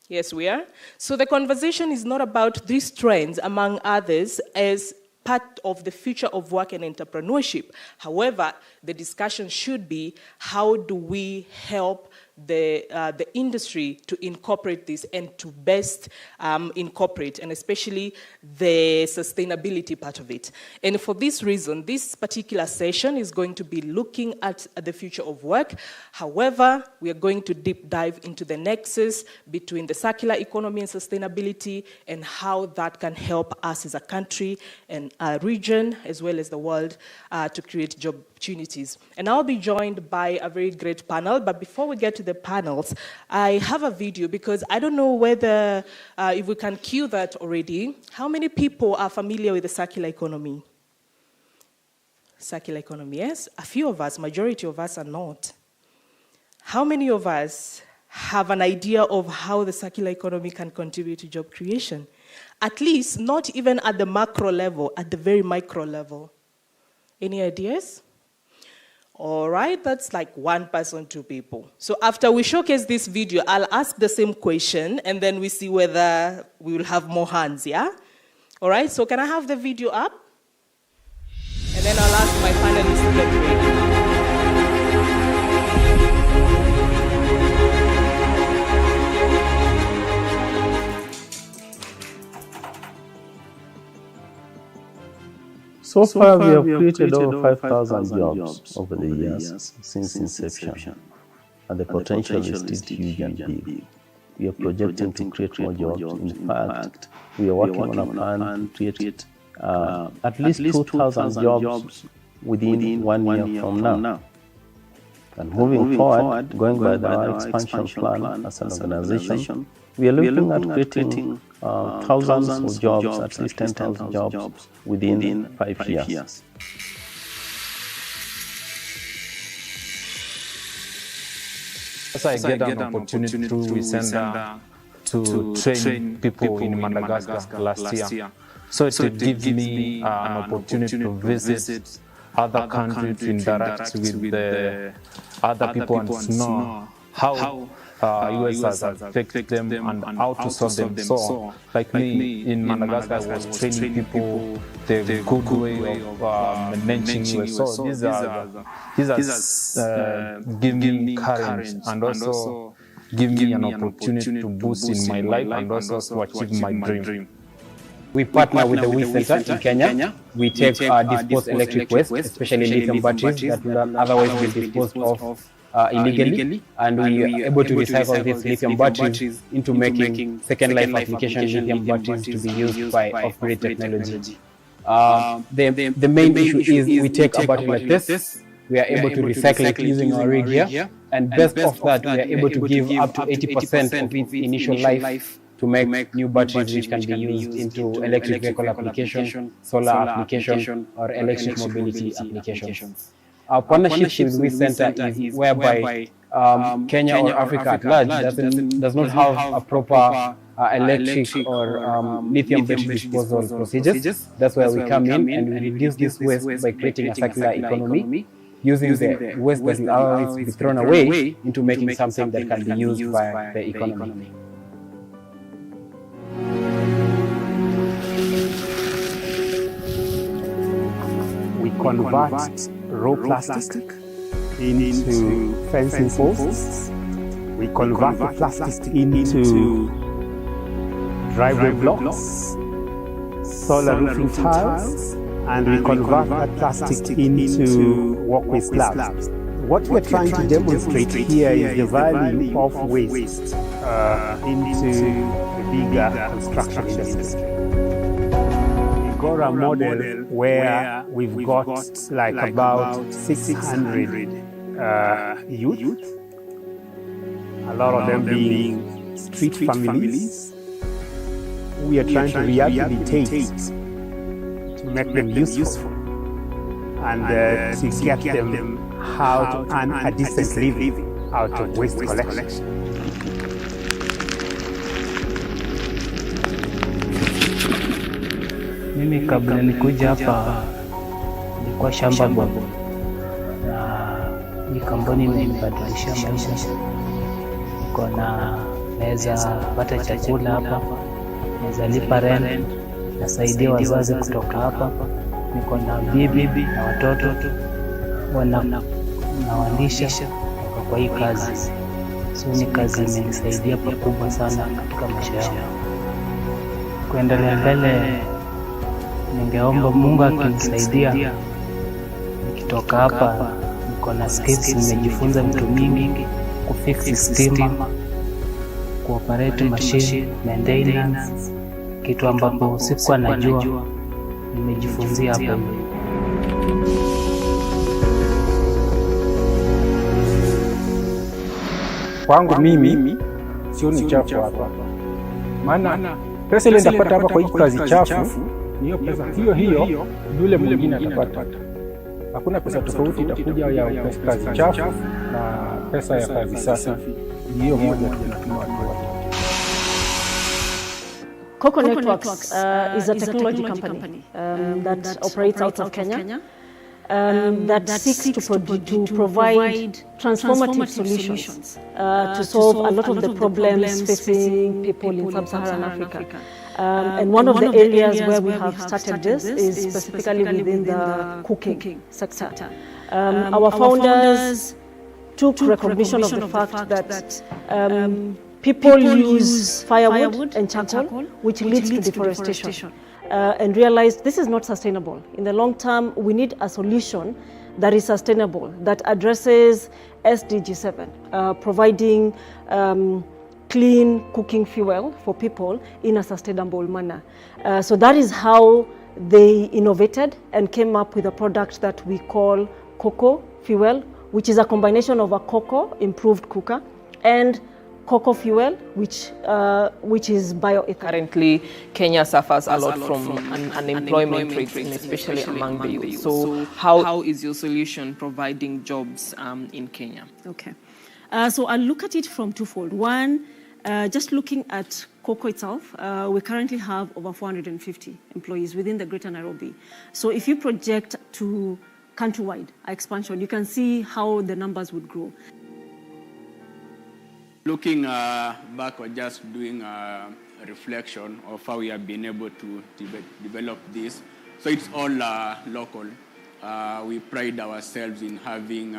Yes, we are. So the conversation is not about these trends, among others, as part of the future of work and entrepreneurship. However, the discussion should be, how do we help the industry to incorporate this and to best incorporate, and especially the sustainability part of it. And for this reason, this particular session is going to be looking at the future of work. However, we are going to deep dive into the nexus between the circular economy and sustainability and how that can help us as a country and a region as well as the world to create job opportunities. And I'll be joined by a very great panel, but before we get to the panels, I have a video because I don't know whether, if we can cue that already. How many people are familiar with the circular economy? Circular economy, yes. A few of us, majority of us are not. How many of us have an idea of how the circular economy can contribute to job creation? At least not even at the macro level, at the very micro level. Any ideas? All right, that's like 1 person, 2 people. So after we showcase this video, I'll ask the same question and then we see whether we will have more hands, yeah? All right, so can I have the video up? And then I'll ask my panelists to get ready. So far, we have created over 5,000 jobs over the years since inception, and the potential is still huge and big. We are projecting to create more jobs. In fact, we are working on a plan to create at least 2,000 jobs within 1 year from now. And moving forward, going by our expansion plan as an organization, we are looking at creating thousands of jobs, at least 10,000 jobs within 5 years. As I get an opportunity through WeSender to train people in Madagascar last year. So it gives me an opportunity to visit other countries, to interact with the other people and to know how US has affected them and how to solve them. So, like me, in Madagascar, I was training people the good way of managing US. So these has given me courage and also give me an opportunity to boost in my life and also to achieve my dream. We partner with the WE Center in Kenya. We take disposed electric waste, especially lithium batteries that would otherwise be disposed of illegally, and we are able to recycle these lithium batteries into making second life application lithium batteries to be used by off-grid technology. The main issue is we take a battery like this, we are able to recycle it using our rig here, and best of that, we are able to give up to 80% of its initial life to make new batteries which can be used into electric vehicle application, solar application, or electric mobility applications. Our partnership with WE Center is whereby Kenya or Africa at large does not have a proper electric or lithium battery disposal procedures. That's where we come in and we reduce this waste by creating a circular economy, using the waste that will otherwise be thrown away into making something that can be used by the economy. We convert raw plastic into fencing posts. We convert the plastic into driveway blocks, solar roofing tiles, and we convert that plastic into walkway slabs. What we are trying to demonstrate here is the value of waste into the bigger construction industry. Got a model where we've got like about 600 youth, a lot of them being street families. We are trying to rehabilitate to make them useful and to get them how to earn a decent living out of waste collection. Mimi kabla nikuja hapa nilikuwa shamba bobo, na hii kampuni imenibadilisha maisha. Niko naweza pata chakula hapa, naweza lipa rent, nasaidia wazazi kutoka hapa. Niko na bibi na watoto nawalisha kwa hii kazi. So ni kazi imenisaidia pakubwa sana katika maisha yangu. Kuendelea mbele, ningeomba Mungu akinisaidia, nikitoka hapa niko na skills nimejifunza vitu mingi, kufix stima, kuoperate machine, maintenance, kitu ambapo sikuwa najua, nimejifunzia hapa. Kwangu mimi sioni chafu hapa, maana pesa ile nitapata hapa kwa hii kazi chafu ni hiyo pesa hiyo yule mwingine atapata. Hakuna pesa tofauti itakuja ya kazi chafu na pesa ya kazi safi. Ni hiyo moja tunatuma watu wote. Coco Networks is a technology company that operates out of Kenya. That seeks to provide transformative solutions to solve a lot of the problems facing people in sub-Saharan Africa. And one of the areas where we have started this is specifically within the cooking sector. Our founders took recognition of the fact that people use firewood and charcoal, which leads to deforestation. And realized this is not sustainable. In the long term, we need a solution that is sustainable, that addresses SDG 7, providing clean cooking fuel for people in a sustainable manner. So that is how they innovated and came up with a product that we call Coco Fuel, which is a combination of a cocoa improved cooker and cocoa fuel, which is bioethanol. Currently, Kenya suffers a lot from unemployment rates, especially among the youth. So how is your solution providing jobs in Kenya? Okay. So I'll look at it from twofold. One, just looking at cocoa itself, we currently have over 450 employees within the Greater Nairobi. So if you project to countrywide expansion, you can see how the numbers would grow. Looking back or just doing a reflection of how we have been able to develop this. So it's all local. We pride ourselves in having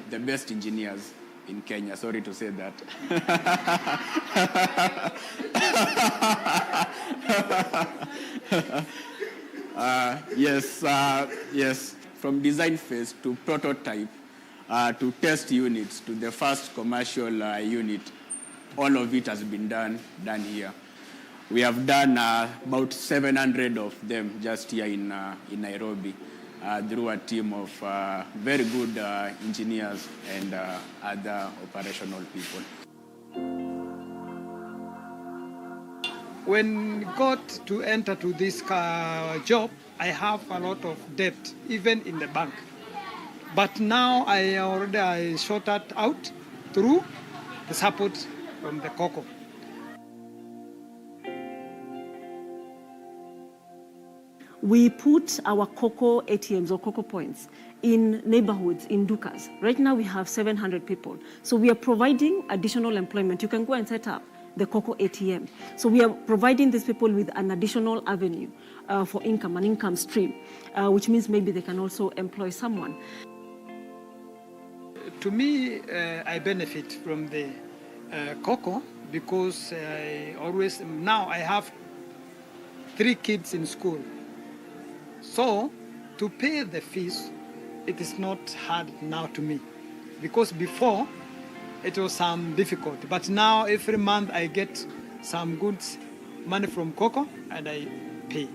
the best engineers in Kenya. Sorry to say that. Yes. From design phase to prototype, to test units, to the first commercial unit, all of it has been done here. We have done about 700 of them just here in Nairobi through a team of very good engineers and other operational people. When got to enter to this job, I have a lot of debt, even in the bank. But now I sorted out through the support from the cocoa. We put our cocoa ATMs or cocoa points in neighborhoods, in Dukas. Right now we have 700 people. So we are providing additional employment. You can go and set up the cocoa ATM. So we are providing these people with an additional avenue for income, an income stream, which means maybe they can also employ someone. To me, I benefit from the cocoa because now I have 3 kids in school. So to pay the fees, it is not hard now to me, because before it was some difficulty. But now every month I get some good money from cocoa and I pay.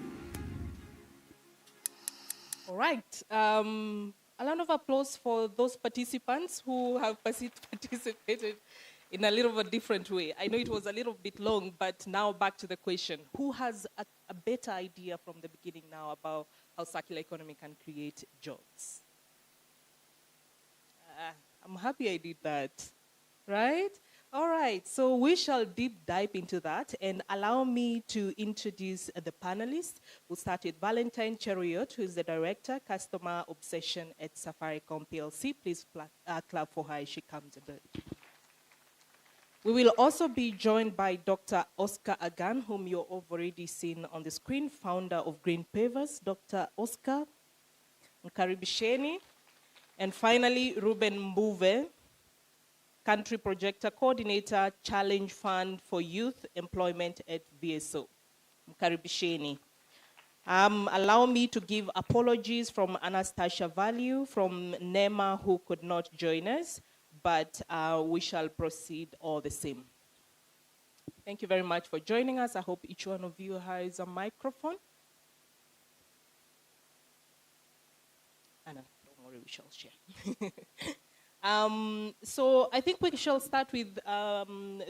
All right. A round of applause for those participants who have participated in a little bit different way. I know it was a little bit long, but now back to the question. Who has a better idea from the beginning now about how circular economy can create jobs? I'm happy I did that, right? All right, so we shall deep dive into that, and allow me to introduce the panelists. We'll start with Valentine Cheruiyot, who is the Director, Customer Obsession at Safaricom PLC. Please clap for her as she comes aboard. We will also be joined by Dr. Oscar Agan, whom you've already seen on the screen, founder of Green Pavers. Dr. Oscar Nkaribisheni. And finally, Ruben Mbuve, Country Projector Coordinator, Challenge Fund for Youth Employment at VSO. Mkaribisheni. Allow me to give apologies from Anastasia Value, from NEMA, who could not join us, but we shall proceed all the same. Thank you very much for joining us. I hope each one of you has a microphone. Anna, don't worry, we shall share. So I think we shall start with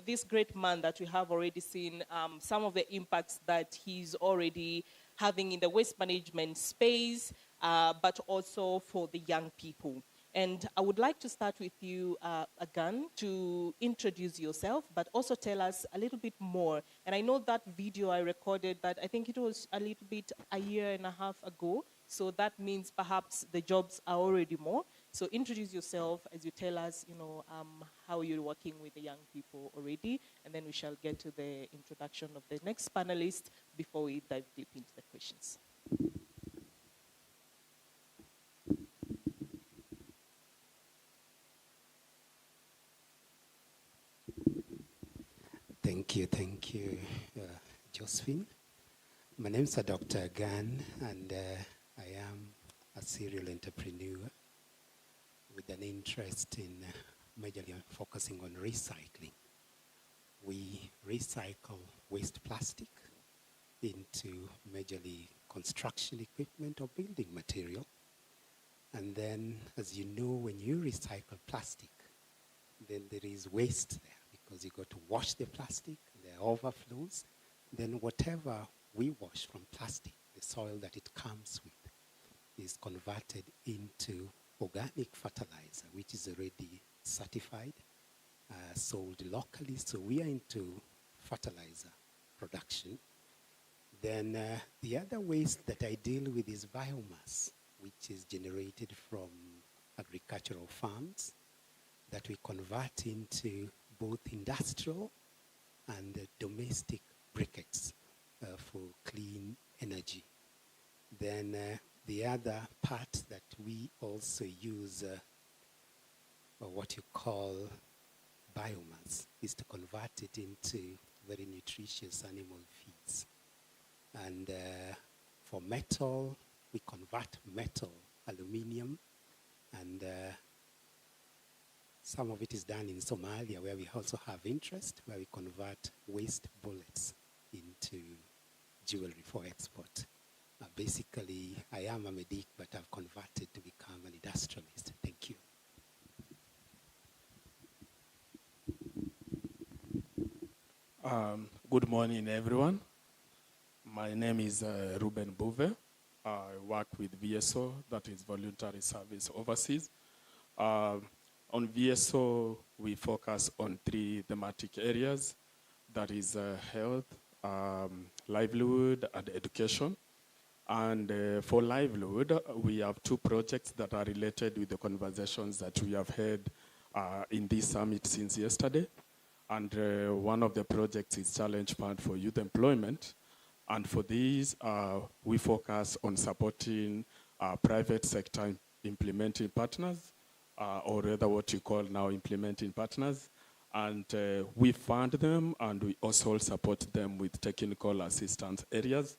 this great man that we have already seen, some of the impacts that he's already having in the waste management space, but also for the young people. And I would like to start with you, again, to introduce yourself, but also tell us a little bit more. And I know that video I recorded, that I think it was a little bit a year and a half ago. So that means perhaps the jobs are already more. So introduce yourself as you tell us, how you're working with the young people already, and then we shall get to the introduction of the next panelist before we dive deep into the questions. Thank you, Josephine. My name is Dr. Gan, and I am a serial entrepreneur with an interest in majorly focusing on recycling. We recycle waste plastic into majorly construction equipment or building material. And then, as you know, when you recycle plastic, then there is waste there because you got to wash the plastic, there are overflows. Then whatever we wash from plastic, the soil that it comes with, is converted into organic fertilizer, which is already certified, sold locally. So we are into fertilizer production. Then the other waste that I deal with is biomass, which is generated from agricultural farms that we convert into both industrial and domestic briquettes for clean energy. Then the other part that we also use, what you call biomass, is to convert it into very nutritious animal feeds. And for metal, we convert metal, aluminium, and some of it is done in Somalia, where we also have interest, where we convert waste bullets into jewelry for export. Basically, I am a medic, but I've converted to become an industrialist. Thank you. Good morning, everyone. My name is Ruben Bouve. I work with VSO, that is Voluntary Service Overseas. On VSO, we focus on 3 thematic areas. That is health, livelihood, and education. And for livelihood, we have 2 projects that are related with the conversations that we have had in this summit since yesterday. And one of the projects is Challenge Fund for Youth Employment. And for these, we focus on supporting private sector implementing partners, or rather what you call now implementing partners. And we fund them, and we also support them with technical assistance areas.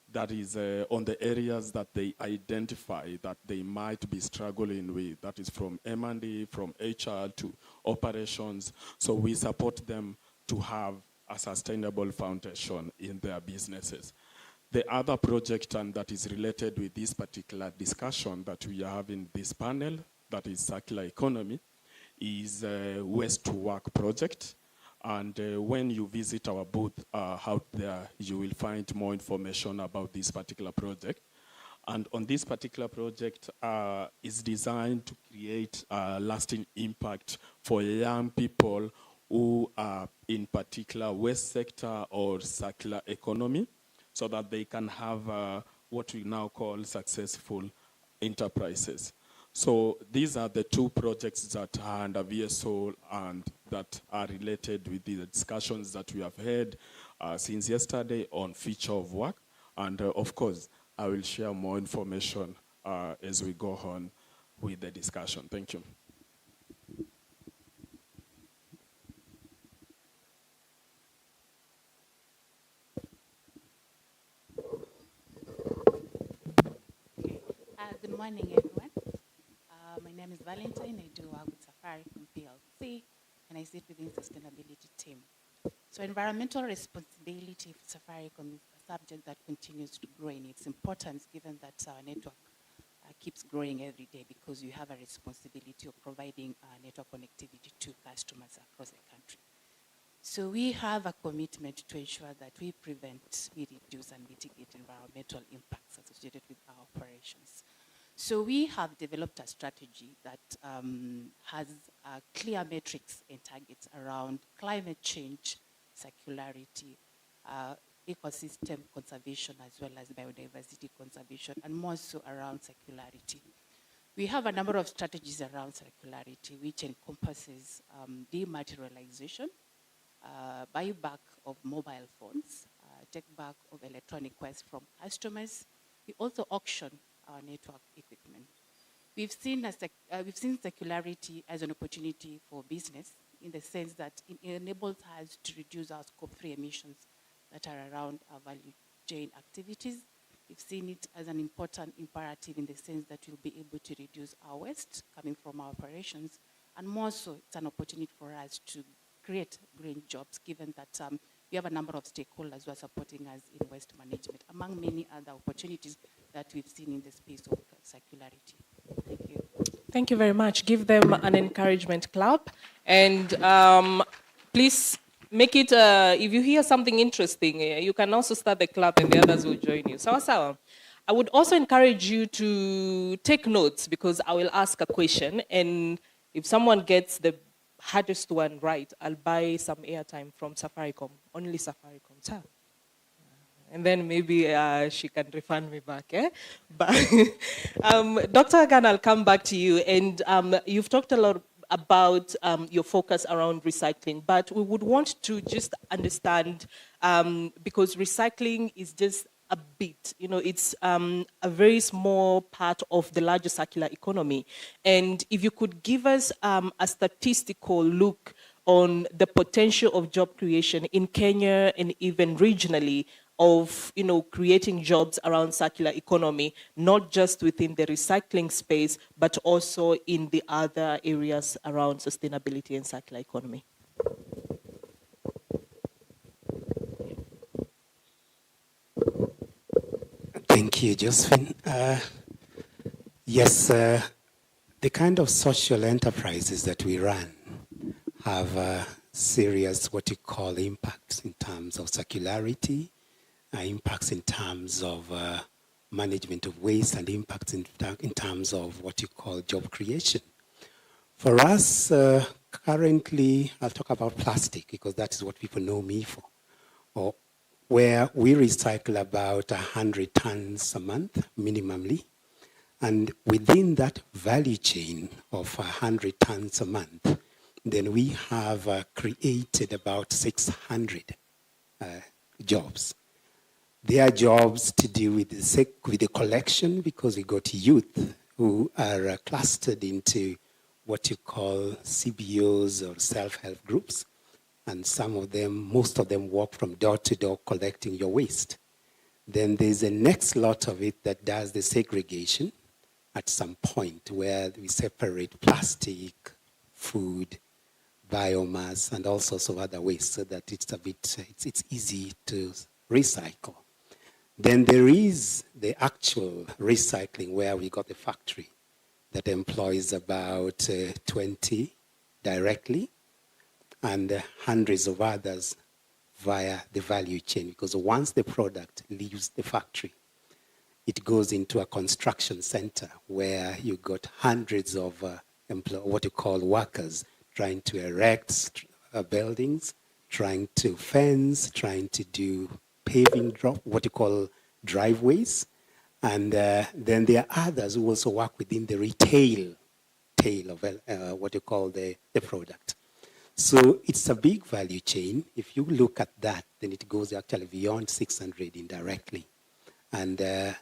That is on the areas that they identify that they might be struggling with. That is from M&E, from HR to operations. So we support them to have a sustainable foundation in their businesses. The other project, and that is related with this particular discussion that we are having this panel, that is circular economy, is a Waste to Work project. And when you visit our booth out there, you will find more information about this particular project. And on this particular project, is designed to create a lasting impact for young people who are in particular waste sector or circular economy, so that they can have what we now call successful enterprises. So these are the 2 projects that are under VSO and that are related with the discussions that we have had since yesterday on future of work. And of course, I will share more information as we go on with the discussion. Thank you. morning, everyone. My name is Valentine. I do work with Safaricom PLC, and I sit within sustainability team. So environmental responsibility for Safaricom is a subject that continues to grow in its importance, given that our network keeps growing every day, because you have a responsibility of providing network connectivity to customers across the country. So we have a commitment to ensure that we prevent, we reduce, and mitigate environmental impacts associated with our operations. So we have developed a strategy that has clear metrics and targets around climate change, circularity, ecosystem conservation, as well as biodiversity conservation, and more so around circularity. We have a number of strategies around circularity, which encompasses dematerialization, buyback of mobile phones, take back of electronic waste from customers. We also auction our network equipment. We've seen circularity as an opportunity for business, in the sense that it enables us to reduce our scope 3 emissions that are around our value chain activities. We've seen it as an important imperative in the sense that we'll be able to reduce our waste coming from our operations, and more so, it's an opportunity for us to create green jobs, given that we have a number of stakeholders who are supporting us in waste management, among many other opportunities that we've seen in the space of circularity. Thank you. Thank you very much. Give them an encouragement clap. And please make it, if you hear something interesting, you can also start the clap and the others will join you. Sawa. I would also encourage you to take notes, because I will ask a question, and if someone gets the hardest one right, I'll buy some airtime from Safaricom, only Safaricom, sir. And then maybe she can refund me back. But Dr. Gan, I'll come back to you. And you've talked a lot about your focus around recycling, but we would want to just understand, because recycling is just a bit, it's a very small part of the larger circular economy. And if you could give us a statistical look on the potential of job creation in Kenya and even regionally of, creating jobs around circular economy, not just within the recycling space, but also in the other areas around sustainability and circular economy. Thank you, Josephine. Yes, the kind of social enterprises that we run have serious, what you call, impacts in terms of circularity, impacts in terms of management of waste, and impacts in terms of what you call job creation. For us, currently, I'll talk about plastic, because that is what people know me for, where we recycle about 100 tons a month, minimally. And within that value chain of 100 tons a month, then we have created about 600 jobs. They are jobs to do with the collection, because we got youth who are clustered into what you call CBOs or self-help groups. And most of them walk from door to door collecting your waste. Then there's a next lot of it that does the segregation at some point, where we separate plastic, food, biomass, and all sorts of other waste, so that it's easy to recycle. Then there is the actual recycling, where we got the factory that employs about 20 directly, and hundreds of others via the value chain, because once the product leaves the factory, it goes into a construction center where you got hundreds of what you call workers trying to erect buildings, trying to fence, trying to do paving what you call driveways. And then there are others who also work within the retail tail of what you call the product. So it's a big value chain. If you look at that, then it goes actually beyond 600 indirectly. And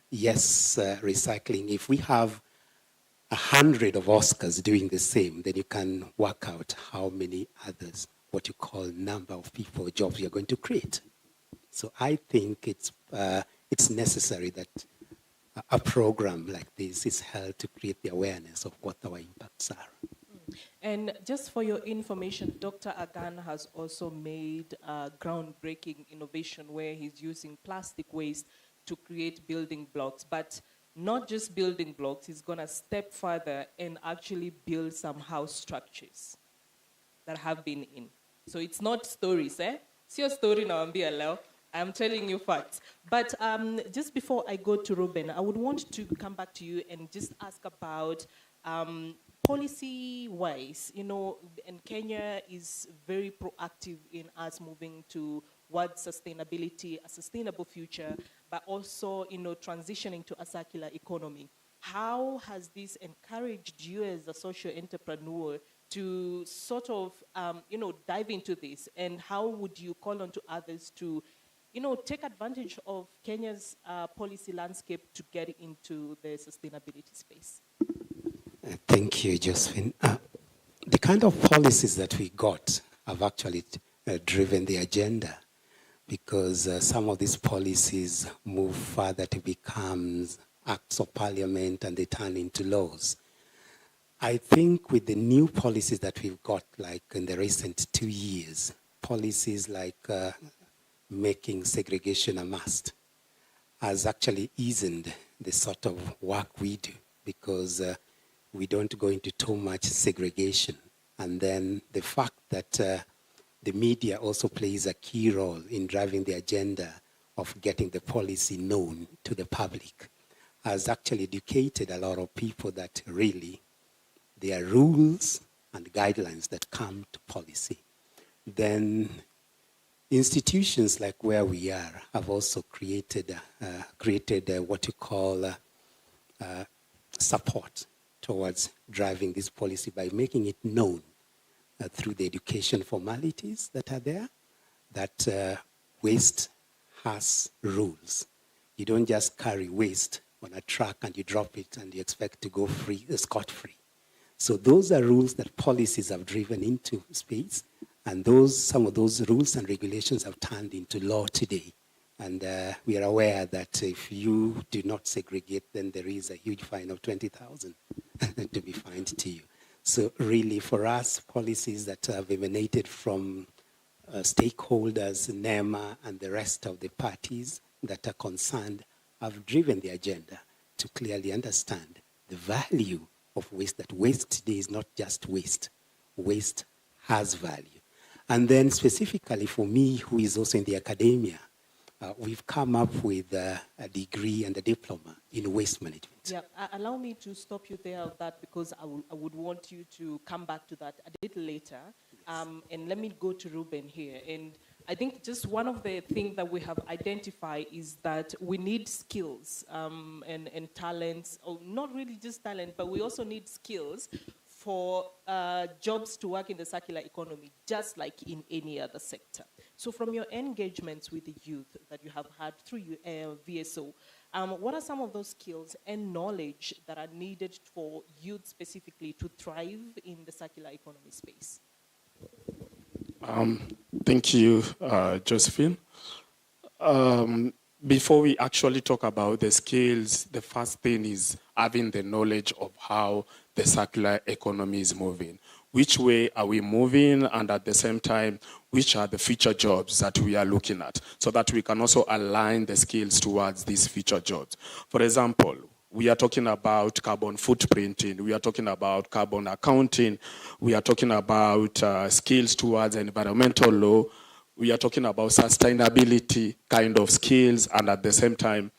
yes, recycling, if we have 100 of Oscars doing the same, then you can work out how many others, what you call number of people, jobs you're going to create. So I think it's necessary that a program like this is held to create the awareness of what our impacts are. And just for your information, Dr. Agan has also made a groundbreaking innovation where he's using plastic waste to create building blocks, but not just building blocks, he's gonna step further and actually build some house structures that have been in. So it's not stories, eh? It's your story now, Leo. I'm telling you facts. But just before I go to Ruben, I would want to come back to you and just ask about policy-wise, you know, and Kenya is very proactive in us moving towards sustainability, a sustainable future, but also, you know, transitioning to a circular economy. How has this encouraged you as a social entrepreneur to sort of, you know, dive into this? And how would you call on to others to, you know, take advantage of Kenya's policy landscape to get into the sustainability space? Thank you, Josephine. The kind of policies that we got have actually driven the agenda, because some of these policies move further to become acts of parliament and they turn into laws. I think with the new policies that we've got, like in the recent 2 years, policies like making segregation a must has actually eased the sort of work we do, because we don't go into too much segregation. And then the fact that the media also plays a key role in driving the agenda of getting the policy known to the public has actually educated a lot of people that really there are rules and guidelines that come to policy. Then institutions like where we are have also created what you call support towards driving this policy by making it known through the education formalities that are there, that waste has rules. You don't just carry waste on a truck and you drop it and you expect to go free, scot-free. So those are rules that policies have driven into space, and some of those rules and regulations have turned into law today. And we are aware that if you do not segregate, then there is a huge fine of 20,000 to be fined to you. So really for us, policies that have emanated from stakeholders, NEMA, and the rest of the parties that are concerned have driven the agenda to clearly understand the value of waste, that waste today is not just waste. Waste has value. And then specifically for me, who is also in the academia, we've come up with a degree and a diploma in waste management. Yeah, allow me to stop you there of that, because I would want you to come back to that a little later. Yes. And let me go to Ruben here. And I think just one of the things that we have identified is that we need skills and talents, or not really just talent, but we also need skills for jobs to work in the circular economy, just like in any other sector. So from your engagements with the youth that you have had through VSO, what are some of those skills and knowledge that are needed for youth specifically to thrive in the circular economy space? Thank you, Josephine. Before we actually talk about the skills, the first thing is having the knowledge of how the circular economy is moving. Which way are we moving, and at the same time, which are the future jobs that we are looking at, so that we can also align the skills towards these future jobs. For example, we are talking about carbon footprinting, we are talking about carbon accounting, we are talking about skills towards environmental law, we are talking about sustainability kind of skills, and at the same time,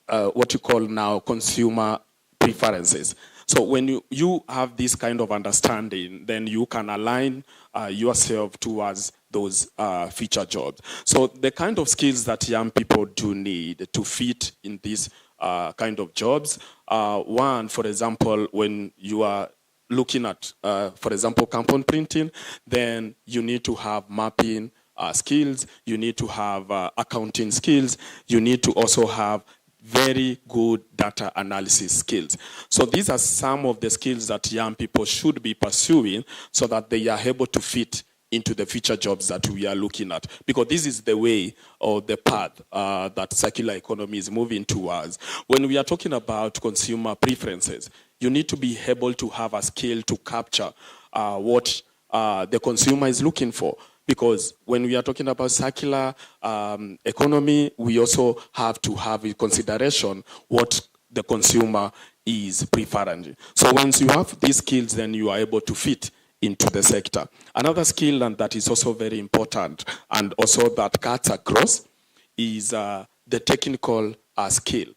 what you call now consumer preferences. So when you have this kind of understanding, then you can align yourself towards those future jobs. So the kind of skills that young people do need to fit in these kind of jobs, one, for example, when you are looking at, for example, carbon printing, then you need to have mapping skills, you need to have accounting skills, you need to also have very good data analysis skills. So these are some of the skills that young people should be pursuing so that they are able to fit into the future jobs that we are looking at, because this is the way or the path that circular economy is moving towards. When we are talking about consumer preferences, you need to be able to have a skill to capture what the consumer is looking for. Because when we are talking about circular economy, we also have to have in consideration what the consumer is preferring. So once you have these skills, then you are able to fit into the sector. Another skill, and that is also very important, and also that cuts across, is the technical skill.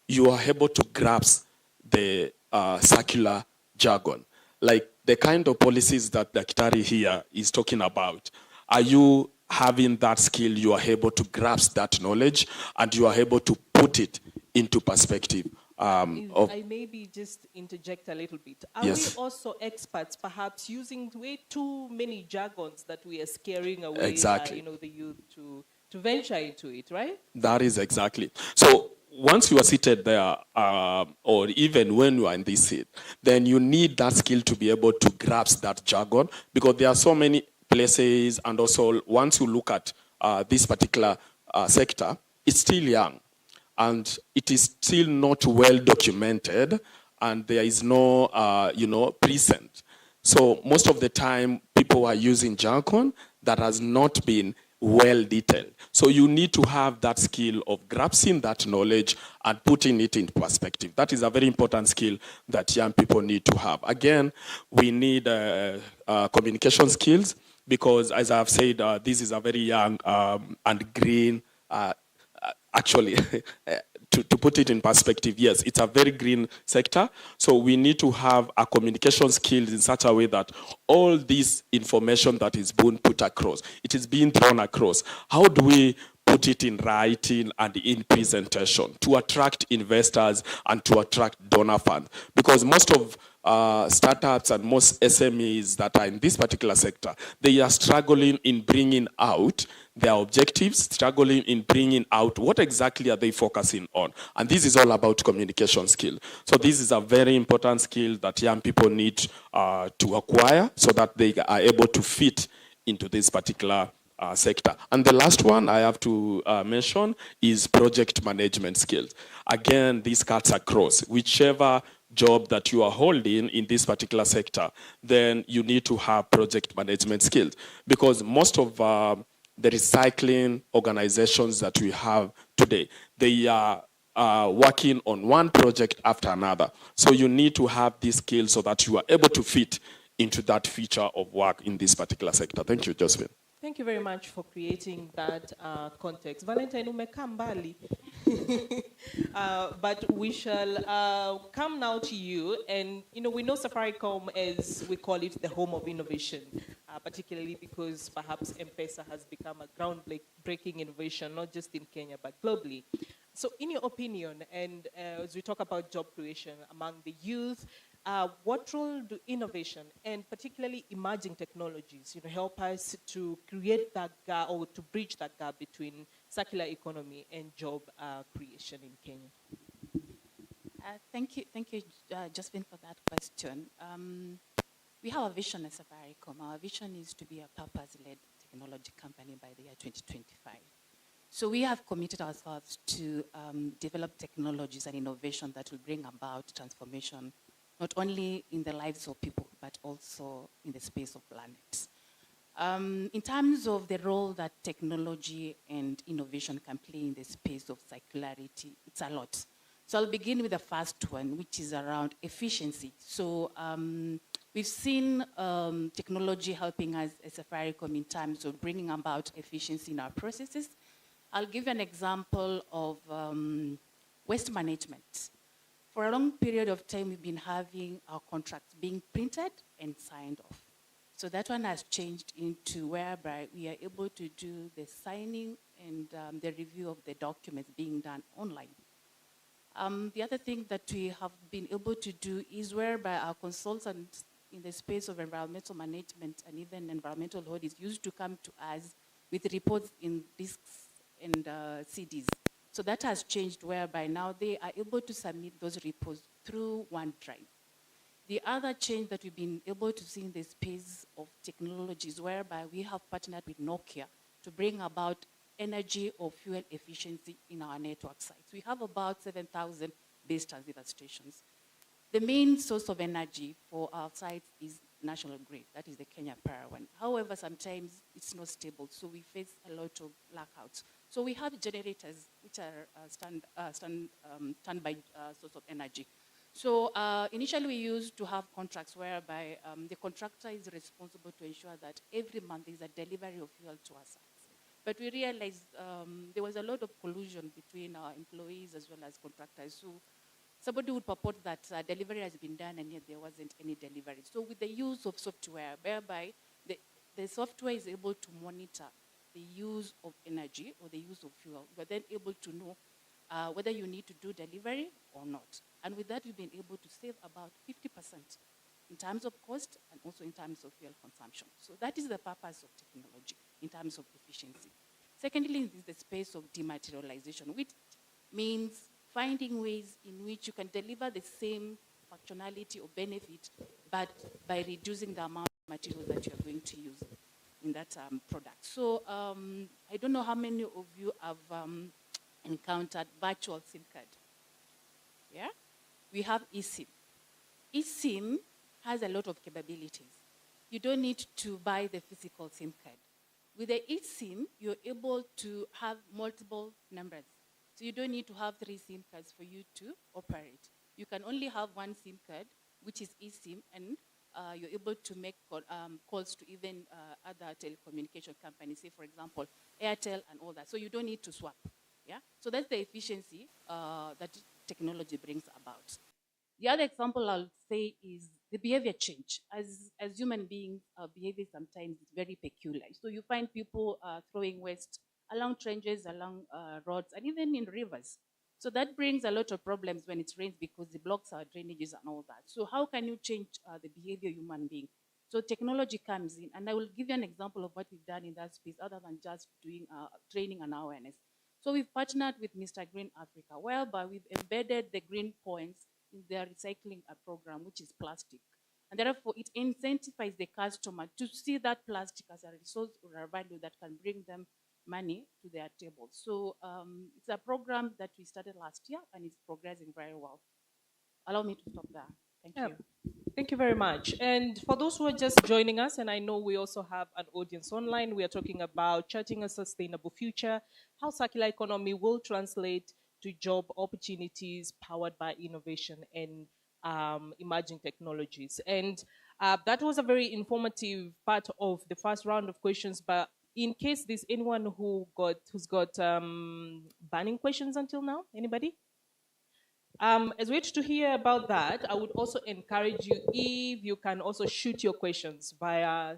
You are able to grasp the circular jargon, like the kind of policies that Daktari here is talking about. Are you having that skill? You are able to grasp that knowledge, and you are able to put it into perspective. I maybe just interject a little bit. Are Yes. we also experts, perhaps using way too many jargons that we are scaring away, Exactly. the youth to venture into it, right? That is exactly. So once you are seated there, or even when you are in this seat, then you need that skill to be able to grasp that jargon, because there are so many places, and also once you look at this particular sector, it's still young, and it is still not well documented, and there is no, present. So most of the time, people are using jargon that has not been well detailed. So you need to have that skill of grasping that knowledge and putting it in perspective. That is a very important skill that young people need to have. Again, we need communication skills, because as I've said, this is a very young and green, actually, to put it in perspective, yes, it's a very green sector. So we need to have a communication skills in such a way that all this information that is being put across, it is being thrown across. How do we put it in writing and in presentation to attract investors and to attract donor funds? Because most of startups and most SMEs that are in this particular sector, they are struggling in bringing out their objectives, struggling in bringing out what exactly are they focusing on. And this is all about communication skill. So this is a very important skill that young people need to acquire so that they are able to fit into this particular sector. And the last one I have to mention is project management skills. Again, this cuts across. Whichever job that you are holding in this particular sector, then you need to have project management skills, because most of the recycling organizations that we have today, they are working on one project after another. So you need to have these skills so that you are able to fit into that feature of work in this particular sector. Thank you, Josephine. Thank you very much for creating that context. Valentine, umekaa mbali. But we shall come now to you. And, we know Safaricom, as we call it, the home of innovation, particularly because perhaps M-Pesa has become a groundbreaking innovation, not just in Kenya, but globally. So in your opinion, and as we talk about job creation among the youth, what role do innovation and particularly emerging technologies, help us to create that gap or to bridge that gap between circular economy and job creation in Kenya? Thank you, Josephine, for that question. We have a vision at Safaricom. Our vision is to be a purpose-led technology company by the year 2025. So we have committed ourselves to develop technologies and innovation that will bring about transformation, not only in the lives of people, but also in the space of planet. In terms of the role that technology and innovation can play in the space of circularity, it's a lot. So I'll begin with the first one, which is around efficiency. So we've seen technology helping us as Safaricom in terms of bringing about efficiency in our processes. I'll give an example of waste management. For a long period of time, we've been having our contracts being printed and signed off. So that one has changed into whereby we are able to do the signing and the review of the documents being done online. The other thing that we have been able to do is whereby our consultants in the space of environmental management and even environmental audits used to come to us with reports in discs and CDs. So that has changed whereby now they are able to submit those reports through OneDrive. The other change that we've been able to see in the space of technologies, whereby we have partnered with Nokia to bring about energy or fuel efficiency in our network sites. We have about 7,000 base transceiver stations. The main source of energy for our sites is national grid, that is the Kenya Power one. However, sometimes it's not stable, so we face a lot of blackouts. So we have generators, which are standby source of energy. So initially we used to have contracts whereby the contractor is responsible to ensure that every month there is a delivery of fuel to our sites. But we realized there was a lot of collusion between our employees as well as contractors. So somebody would purport that delivery has been done and yet there wasn't any delivery. So with the use of software, whereby the software is able to monitor the use of energy or the use of fuel, we're then able to know whether you need to do delivery or not. And with that, we've been able to save about 50% in terms of cost and also in terms of fuel consumption. So that is the purpose of technology in terms of efficiency. Secondly, is the space of dematerialization, which means finding ways in which you can deliver the same functionality or benefit, but by reducing the amount of materials that you are going to use in that product. So I don't know how many of you have encountered virtual SIM card. Yeah? We have eSIM. eSIM has a lot of capabilities. You don't need to buy the physical SIM card. With the eSIM, you're able to have multiple numbers. So you don't need to have 3 SIM cards for you to operate. You can only have 1 SIM card, which is eSIM, and you're able to make calls to even other telecommunication companies, say, for example, Airtel and all that. So you don't need to swap. Yeah? So that's the efficiency that technology brings about. The other example I'll say is the behavior change. As human beings, our behavior sometimes is very peculiar. So you find people throwing waste along trenches, along roads, and even in rivers. So that brings a lot of problems when it rains because it blocks our drainages and all that. So how can you change the behavior of human being? So technology comes in, and I will give you an example of what we've done in that space other than just doing training and awareness. So we've partnered with Mr. Green Africa, whereby we've embedded the green points in their recycling program, which is plastic. And therefore, it incentivizes the customer to see that plastic as a resource or a value that can bring them money to their table. So it's a program that we started last year, and it's progressing very well. Allow me to stop there. Thank you. Thank you very much. And for those who are just joining us, and I know we also have an audience online, we are talking about charting a sustainable future, how circular economy will translate to job opportunities powered by innovation and emerging technologies. And that was a very informative part of the first round of questions. But in case there's anyone who's got burning questions until now, anybody? As we wait to hear about that, I would also encourage you, if you can also shoot your questions via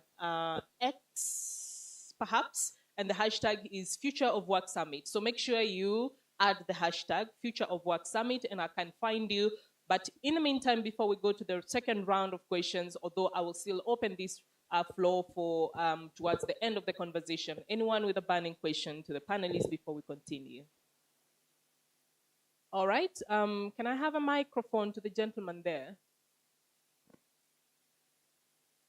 X, perhaps, and the hashtag is Future of Work Summit. So make sure you add the hashtag Future of Work Summit, and I can find you. But in the meantime, before we go to the second round of questions, although I will still open this floor for towards the end of the conversation, anyone with a burning question to the panelists before we continue? All right. Can I have a microphone to the gentleman there?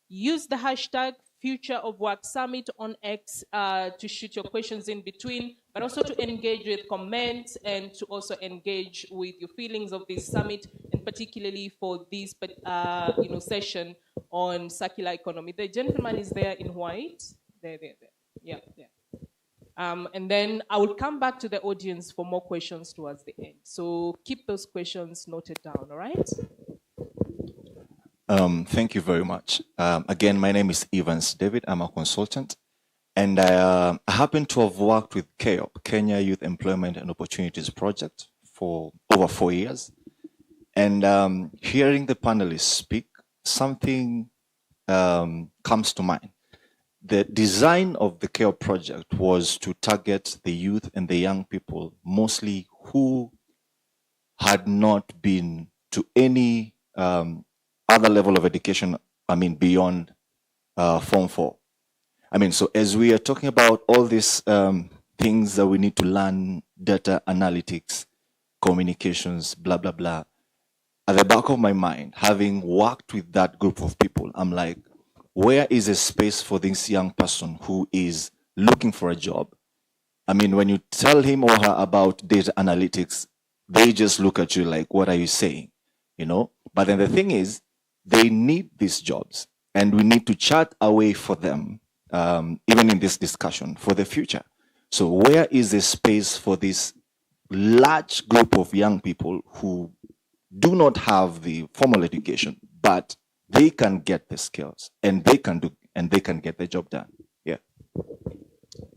Use the hashtag Future of Work Summit on X to shoot your questions in between, but also to engage with comments and to also engage with your feelings of this summit, and particularly for this session on circular economy. The gentleman is there in white. There. Yeah, there. And then I will come back to the audience for more questions towards the end. So keep those questions noted down, all right? Thank you very much. Again, my name is Evans David. I'm a consultant. And I happen to have worked with KEOP, Kenya Youth Employment and Opportunities Project, for over 4 years. And hearing the panelists speak, something comes to mind. The design of the KEOP project was to target the youth and the young people, mostly who had not been to any other level of education, beyond Form 4. So as we are talking about all these things that we need to learn, data analytics, communications, blah, blah, blah, at the back of my mind, having worked with that group of people, I'm like, where is a space for this young person who is looking for a job? I mean, when you tell him or her about data analytics, they just look at you like, what are you saying? You know? But then the thing is, they need these jobs, and we need to chart a way for them, even in this discussion, for the future. So where is the space for this large group of young people who do not have the formal education, but they can get the skills and they can get the job done? Yeah.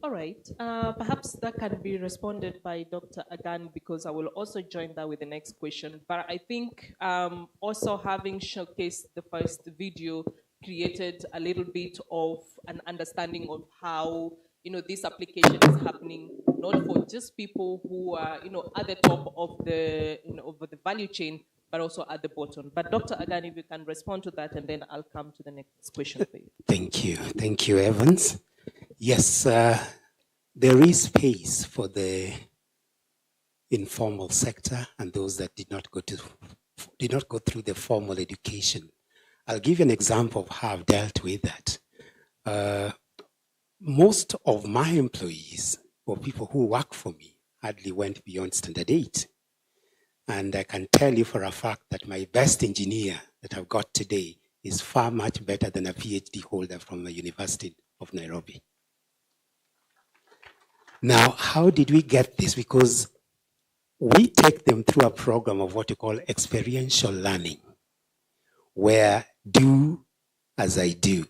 All right. Perhaps that can be responded by Dr. Agan, because I will also join that with the next question. But I think also having showcased the first video created a little bit of an understanding of how, this application is happening, not for just people who are, at the top of the, of the value chain, but also at the bottom. But Dr. Agan, if you can respond to that, and then I'll come to the next question for you. Thank you. Thank you, Evans. Yes, there is space for the informal sector and those that did not go through the formal education. I'll give you an example of how I've dealt with that. Most of my employees, or people who work for me, hardly went beyond standard 8. And I can tell you for a fact that my best engineer that I've got today is far much better than a PhD holder from the University of Nairobi. Now, how did we get this? Because we take them through a program of what you call experiential learning, where do as I do.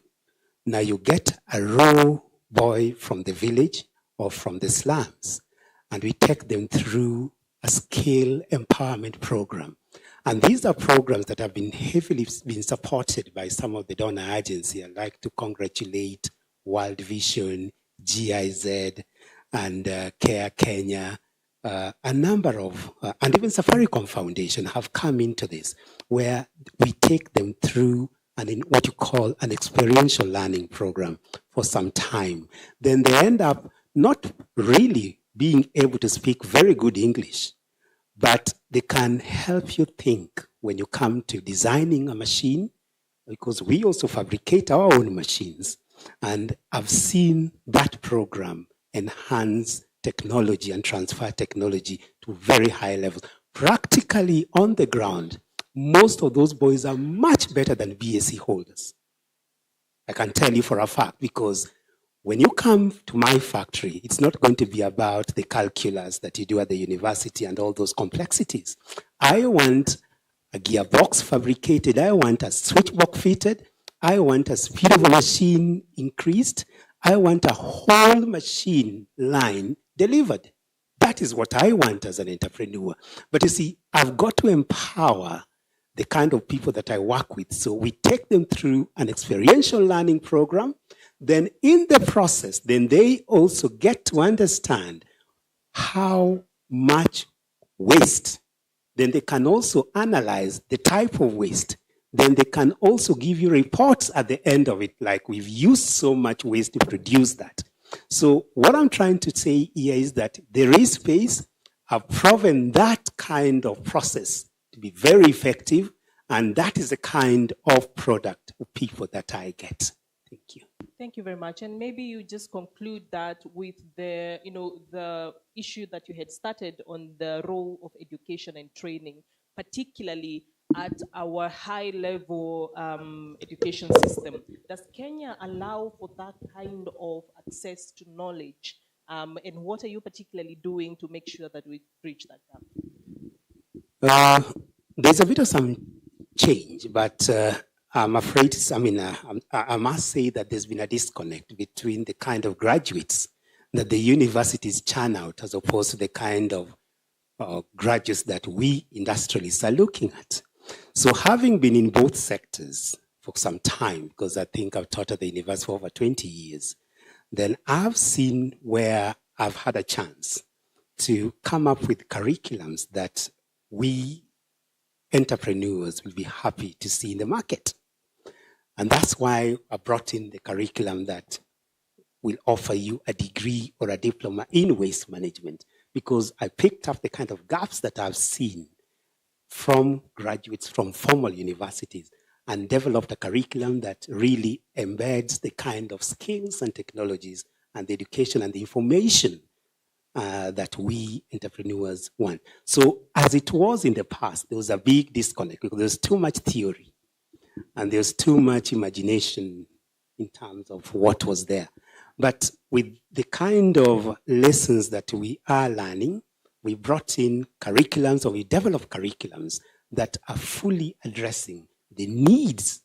Now you get a raw boy from the village or from the slums, and we take them through a skill empowerment program. And these are programs that have been heavily supported by some of the donor agencies. I'd like to congratulate World Vision, GIZ, and Care Kenya. A number of, and even Safaricom Foundation have come into this, where we take them through in what you call an experiential learning program for some time. Then they end up not really being able to speak very good English, but they can help you think when you come to designing a machine, because we also fabricate our own machines. And I've seen that program enhance technology and transfer technology to very high levels. Practically on the ground, most of those boys are much better than BSc holders. I can tell you for a fact, because when you come to my factory, it's not going to be about the calculus that you do at the university and all those complexities. I want a gearbox fabricated. I want a switchbox fitted. I want a speed of a machine increased. I want a whole machine line delivered. That is what I want as an entrepreneur. But you see, I've got to empower the kind of people that I work with. So we take them through an experiential learning program. Then in the process, then they also get to understand how much waste. Then they can also analyze the type of waste. Then they can also give you reports at the end of it, like we've used so much waste to produce that. So what I'm trying to say here is that there is space. I've proven that kind of process to be very effective, and that is the kind of product of people that I get. Thank you. Thank you very much. And maybe you just conclude that with the, the issue that you had started on the role of education and training, particularly at our high-level education system. Does Kenya allow for that kind of access to knowledge? And what are you particularly doing to make sure that we bridge that gap? There's a bit of some change, but I'm afraid, I must say that there's been a disconnect between the kind of graduates that the universities churn out as opposed to the kind of graduates that we industrialists are looking at. So having been in both sectors for some time, because I think I've taught at the university for over 20 years, then I've seen where I've had a chance to come up with curriculums that we entrepreneurs will be happy to see in the market. And that's why I brought in the curriculum that will offer you a degree or a diploma in waste management, because I picked up the kind of gaps that I've seen from graduates from formal universities and developed a curriculum that really embeds the kind of skills and technologies and the education and the information that we entrepreneurs want. So as it was in the past, there was a big disconnect because there's too much theory and there's too much imagination in terms of what was there. But with the kind of lessons that we are learning, we brought in curriculums, or we developed curriculums that are fully addressing the needs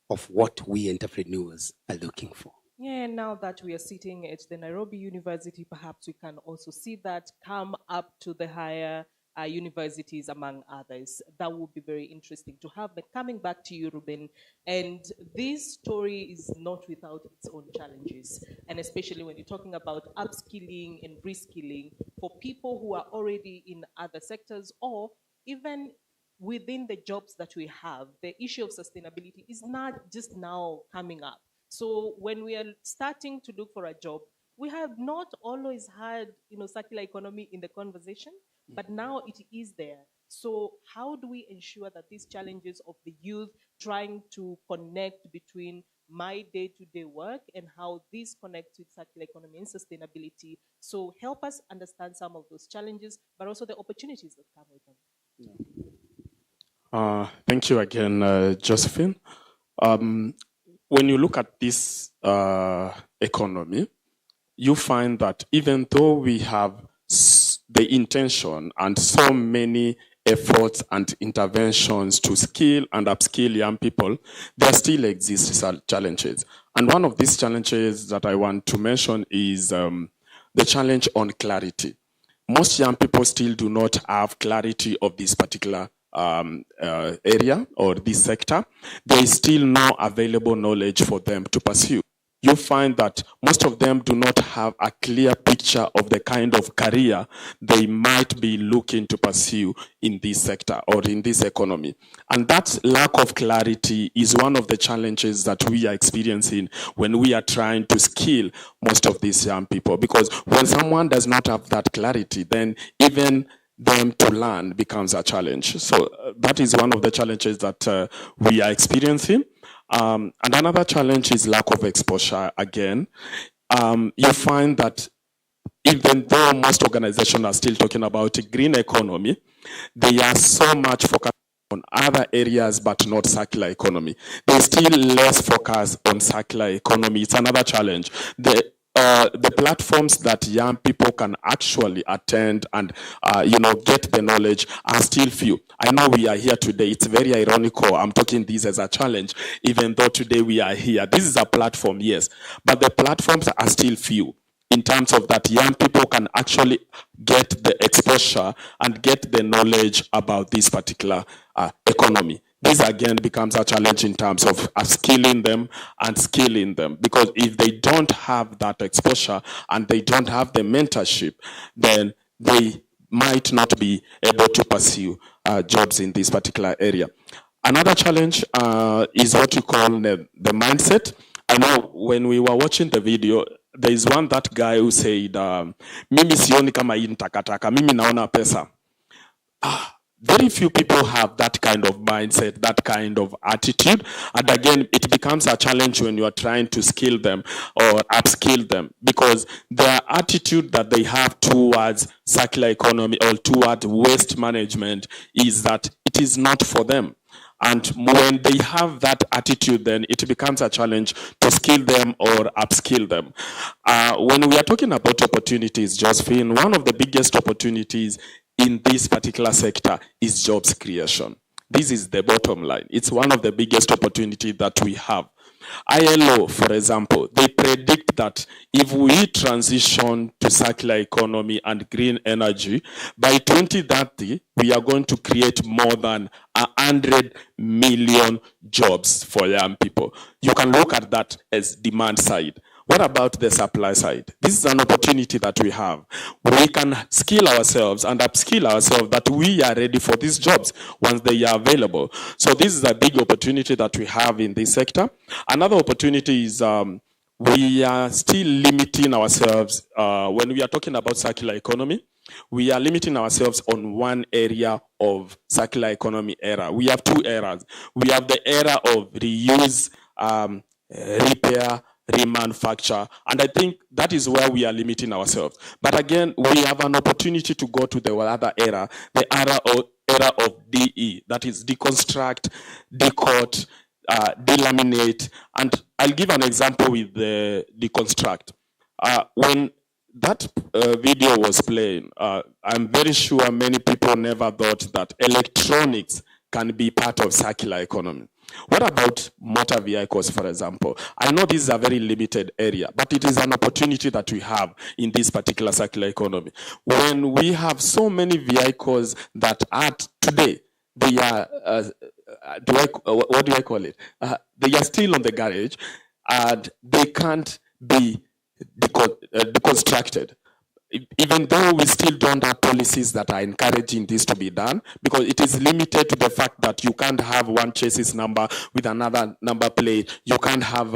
of what we entrepreneurs are looking for. Yeah, now that we are sitting at the Nairobi University, perhaps we can also see that come up to the higher universities, among others. That would be very interesting to have. But coming back to you, Ruben, and this story is not without its own challenges, and especially when you're talking about upskilling and reskilling for people who are already in other sectors, or even within the jobs that we have, the issue of sustainability is not just now coming up. So when we are starting to look for a job, we have not always had, circular economy in the conversation, but now it is there. So how do we ensure that these challenges of the youth trying to connect between my day-to-day work and how this connects with circular economy and sustainability? So help us understand some of those challenges, but also the opportunities that come with them. Thank you again, Josephine. When you look at this economy, you find that even though we have the intention and so many efforts and interventions to skill and upskill young people, there still exist challenges. And one of these challenges that I want to mention is the challenge on clarity. Most young people still do not have clarity of this particular area or this sector. There is still no available knowledge for them to pursue. You find that most of them do not have a clear picture of the kind of career they might be looking to pursue in this sector or in this economy. And that lack of clarity is one of the challenges that we are experiencing when we are trying to skill most of these young people. Because when someone does not have that clarity, then even them to learn becomes a challenge. So that is one of the challenges that we are experiencing. And another challenge is lack of exposure again. You find that even though most organizations are still talking about a green economy, they are so much focused on other areas but not circular economy. There's still less focus on circular economy. It's another challenge. The platforms that young people can actually attend and get the knowledge are still few. I know we are here today. It's very ironical. I'm talking this as a challenge, even though today we are here. This is a platform, yes, but the platforms are still few in terms of that young people can actually get the exposure and get the knowledge about this particular economy. This again becomes a challenge in terms of upskilling them and skilling them, because if they don't have that exposure and they don't have the mentorship, then they might not be able to pursue jobs in this particular area. Another challenge is what you call the mindset. I know when we were watching the video, there is that guy who said, mimi sioni kama hii takataka, mimi naona pesa. Very few people have that kind of mindset, that kind of attitude. And again, it becomes a challenge when you are trying to skill them or upskill them, because their attitude that they have towards circular economy or towards waste management is that it is not for them. And when they have that attitude, then it becomes a challenge to skill them or upskill them. When we are talking about opportunities, Josephine, one of the biggest opportunities in this particular sector is jobs creation. This is the bottom line. It's one of the biggest opportunities that we have. ILO, for example, they predict that if we transition to circular economy and green energy, by 2030, we are going to create more than 100 million jobs for young people. You can look at that as demand side. What about the supply side? This is an opportunity that we have. We can skill ourselves and upskill ourselves that we are ready for these jobs once they are available. So this is a big opportunity that we have in this sector. Another opportunity is we are still limiting ourselves when we are talking about circular economy. We are limiting ourselves on one area of circular economy era. We have two eras. We have the era of reuse, repair, remanufacture, and I think that is where we are limiting ourselves. But again, we have an opportunity to go to the other era, the era of DE, that is deconstruct, decoat, delaminate, and I'll give an example with the deconstruct. When that video was playing, I'm very sure many people never thought that electronics can be part of circular economy. What about motor vehicles, for example? I know this is a very limited area, but it is an opportunity that we have in this particular circular economy. When we have so many vehicles that are today, they are, what do I call it? They are still on the garage and they can't be deconstructed. Even though we still don't have policies that are encouraging this to be done, because it is limited to the fact that you can't have one chassis number with another number plate. You can't have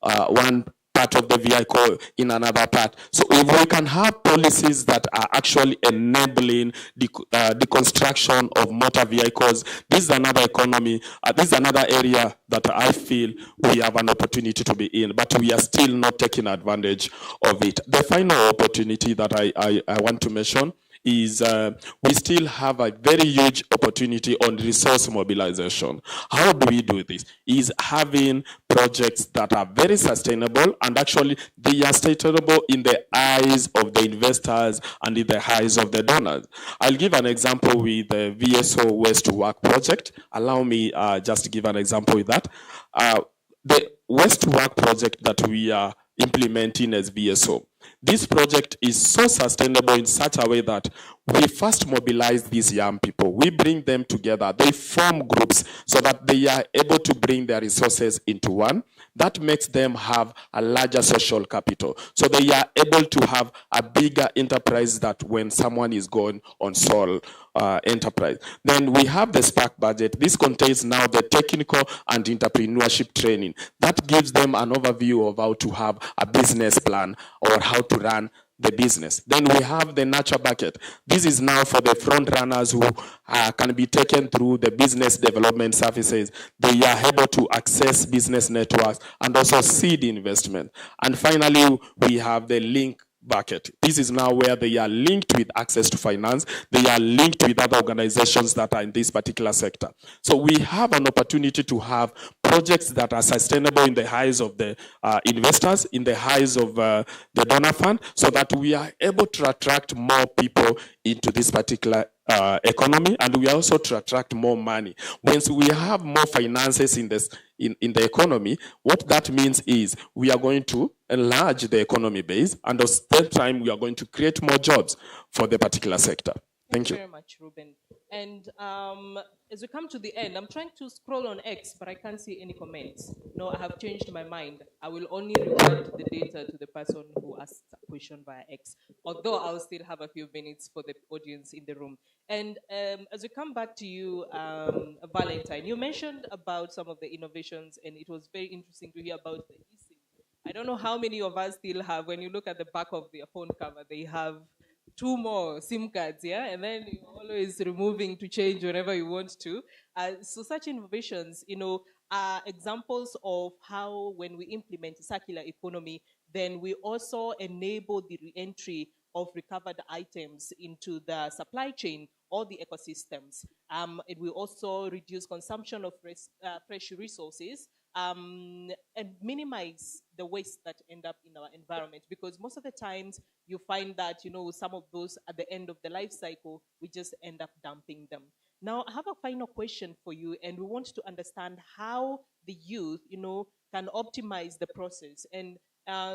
one part of the vehicle in another part. So if we can have policies that are actually enabling the construction of motor vehicles, this is another economy, this is another area that I feel we have an opportunity to be in, but we are still not taking advantage of it. The final opportunity that I want to mention is we still have a very huge opportunity on resource mobilization. How do we do this? Is having projects that are very sustainable, and actually they are sustainable in the eyes of the investors and in the eyes of the donors. I'll give an example with the VSO Waste to Work project. Allow me just to give an example with that. The Waste to Work project that we are implementing as VSO. This project is so sustainable in such a way that we first mobilize these young people. We bring them together. They form groups so that they are able to bring their resources into one. That makes them have a larger social capital. So they are able to have a bigger enterprise that when someone is going on sole enterprise. Then we have the Spark budget. This contains now the technical and entrepreneurship training. That gives them an overview of how to have a business plan or how to run the business. Then we have the nurture bucket. This is now for the front runners who can be taken through the business development services. They are able to access business networks and also seed investment. And finally, we have the link bucket. This is now where they are linked with access to finance. They are linked with other organizations that are in this particular sector. So we have an opportunity to have projects that are sustainable in the eyes of the investors, in the eyes of the donor fund, so that we are able to attract more people into this particular economy, and we also to attract more money. Once we have more finances in this in the economy, what that means is we are going to enlarge the economy base, and at the same time we are going to create more jobs for the particular sector. Thank you Very much, Ruben. And as we come to the end, I'm trying to scroll on X, but I can't see any comments. No, I have changed my mind. I will only revert the data to the person who asked a question via X, although I'll still have a few minutes for the audience in the room. And as we come back to you, Valentine, you mentioned about some of the innovations, and it was very interesting to hear about the eSIM. I don't know how many of us still have, when you look at the back of their phone cover, they have 2 more SIM cards, yeah? And then you're always removing to change whenever you want to. So such innovations, are examples of how when we implement circular economy, then we also enable the re-entry of recovered items into the supply chain or the ecosystems. It will also reduce consumption of fresh resources, and minimize the waste that end up in our environment, because most of the times you find that some of those at the end of the life cycle we just end up dumping them. Now I have a final question for you, and we want to understand how the youth can optimize the process. And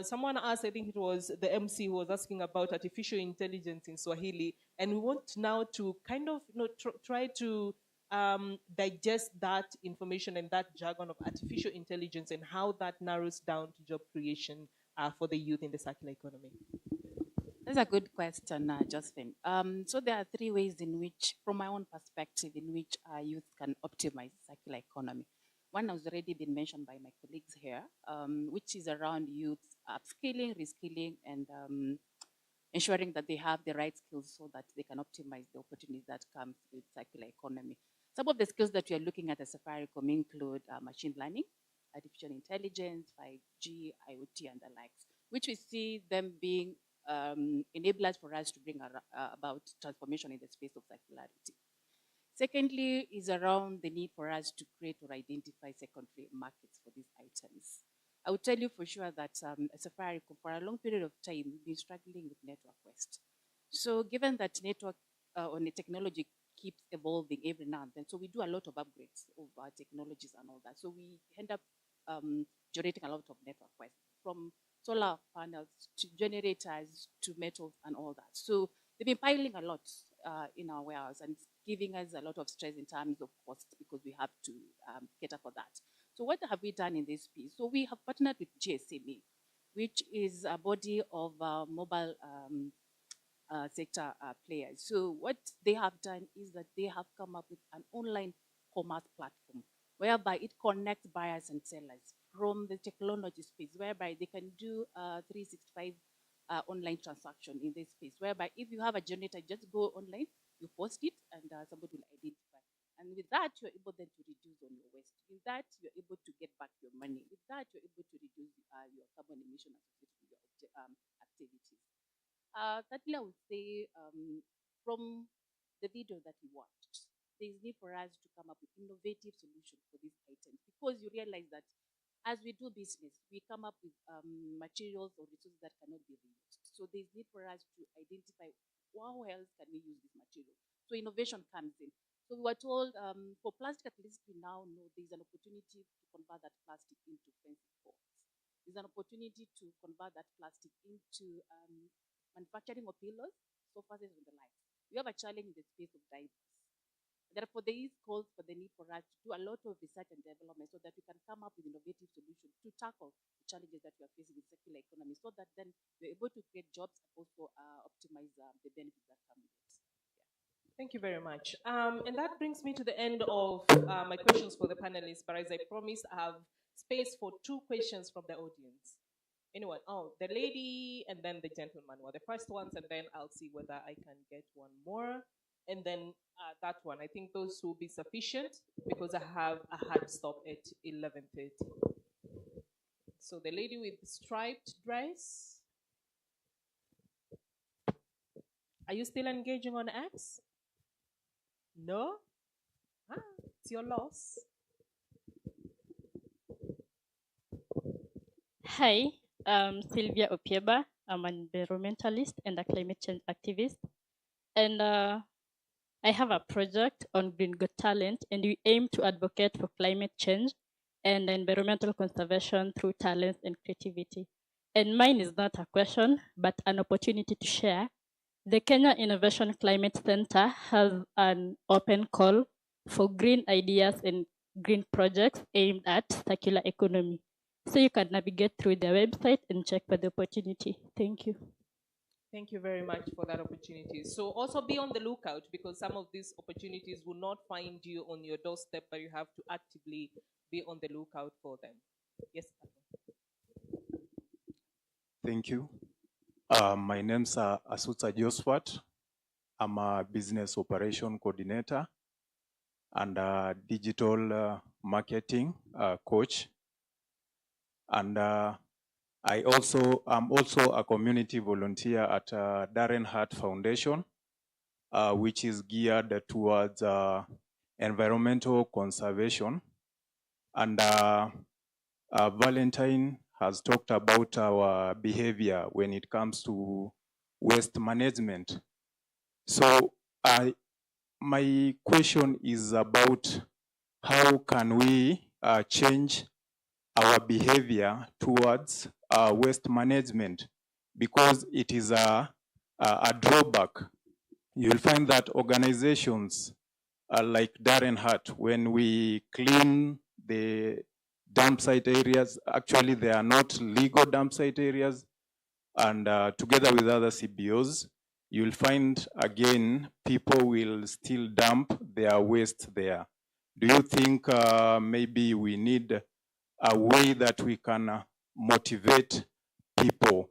someone asked, I think it was the MC who was asking about artificial intelligence in Swahili, and we want now to kind of try to digest that information and that jargon of artificial intelligence and how that narrows down to job creation for the youth in the circular economy. That's a good question, Josephine. So there are 3 ways in which, from my own perspective, in which youth can optimize circular economy. One has already been mentioned by my colleagues here, which is around youth upskilling, reskilling, and ensuring that they have the right skills so that they can optimize the opportunities that comes with circular economy. Some of the skills that we are looking at as Safaricom include machine learning, artificial intelligence, 5G, IoT, and the likes, which we see them being enablers for us to bring about transformation in the space of circularity. Secondly, is around the need for us to create or identify secondary markets for these items. I will tell you for sure that as Safaricom, for a long period of time, we've been struggling with network waste. So given that network on the technology keeps evolving every now and then, so we do a lot of upgrades of our technologies and all that. So we end up generating a lot of network waste, from solar panels to generators to metals and all that. So they've been piling a lot in our warehouse, and it's giving us a lot of stress in terms of cost because we have to cater for that. So what have we done in this piece? So we have partnered with GSMA, which is a body of mobile sector players. So what they have done is that they have come up with an online commerce platform whereby it connects buyers and sellers from the technology space, whereby they can do 365 online transaction in this space, whereby if you have a generator, just go online, you post it, and somebody will identify. And with that, you're able then to reduce on your waste. With that, you're able to get back your money. With that, you're able to reduce your carbon emission associated with your activities. Thirdly, I would say from the video that we watched, there is need for us to come up with innovative solutions for these items, because you realize that as we do business, we come up with materials or resources that cannot be reused. So there's need for us to identify how else can we use this material. So innovation comes in. So we were told for plastic, at least we now know there's an opportunity to convert that plastic into fencing boards. There's an opportunity to convert that plastic into manufacturing of pillows, sofas, and the likes. We have a challenge in the space of diapers. Therefore, there is calls for the need for us to do a lot of research and development so that we can come up with innovative solutions to tackle the challenges that we are facing in circular economy, so that then we're able to create jobs and also optimize the benefits that come with it. Thank you very much. And that brings me to the end of my questions for the panelists. But as I promised, I have space for 2 questions from the audience. Anyone? Oh, the lady and then the gentleman were the first ones, and then I'll see whether I can get one more. And then that one. I think those will be sufficient because I have a hard stop at 11:30. So the lady with the striped dress. Are you still engaging on X? No? It's your loss. Hi, I'm Sylvia Opieba. I'm an environmentalist and a climate change activist. And I have a project on Green Got Talent, and we aim to advocate for climate change and environmental conservation through talent and creativity. And mine is not a question, but an opportunity to share. The Kenya Innovation Climate Center has an open call for green ideas and green projects aimed at circular economy. So you can navigate through their website and check for the opportunity. Thank you. Thank you very much for that opportunity. So also be on the lookout, because some of these opportunities will not find you on your doorstep, but you have to actively be on the lookout for them. Yes. Thank you. My name's Asuta Josphat. I'm a business operation coordinator and a digital marketing coach. And I'm also a community volunteer at Darren Hart Foundation, which is geared towards environmental conservation. And Valentine has talked about our behavior when it comes to waste management. So my question is about how can we change our behavior towards waste management, because it is a drawback. You'll find that organizations like Darren Hart, when we clean the dump site areas, actually they are not legal dump site areas, and together with other CBOs, you'll find again people will still dump their waste there. Do you think maybe we need a way that we can motivate people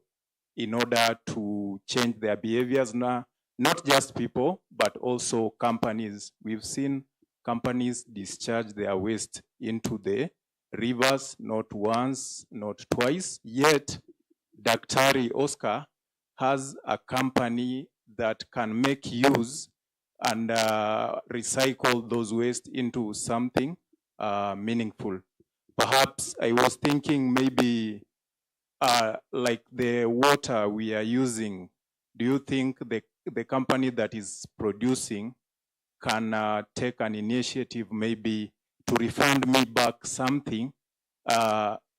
in order to change their behaviors now, not just people, but also companies. We've seen companies discharge their waste into the rivers, not once, not twice, yet Daktari Oscar has a company that can make use and recycle those waste into something meaningful. Perhaps I was thinking maybe like the water we are using, do you think the company that is producing can take an initiative maybe to refund me back something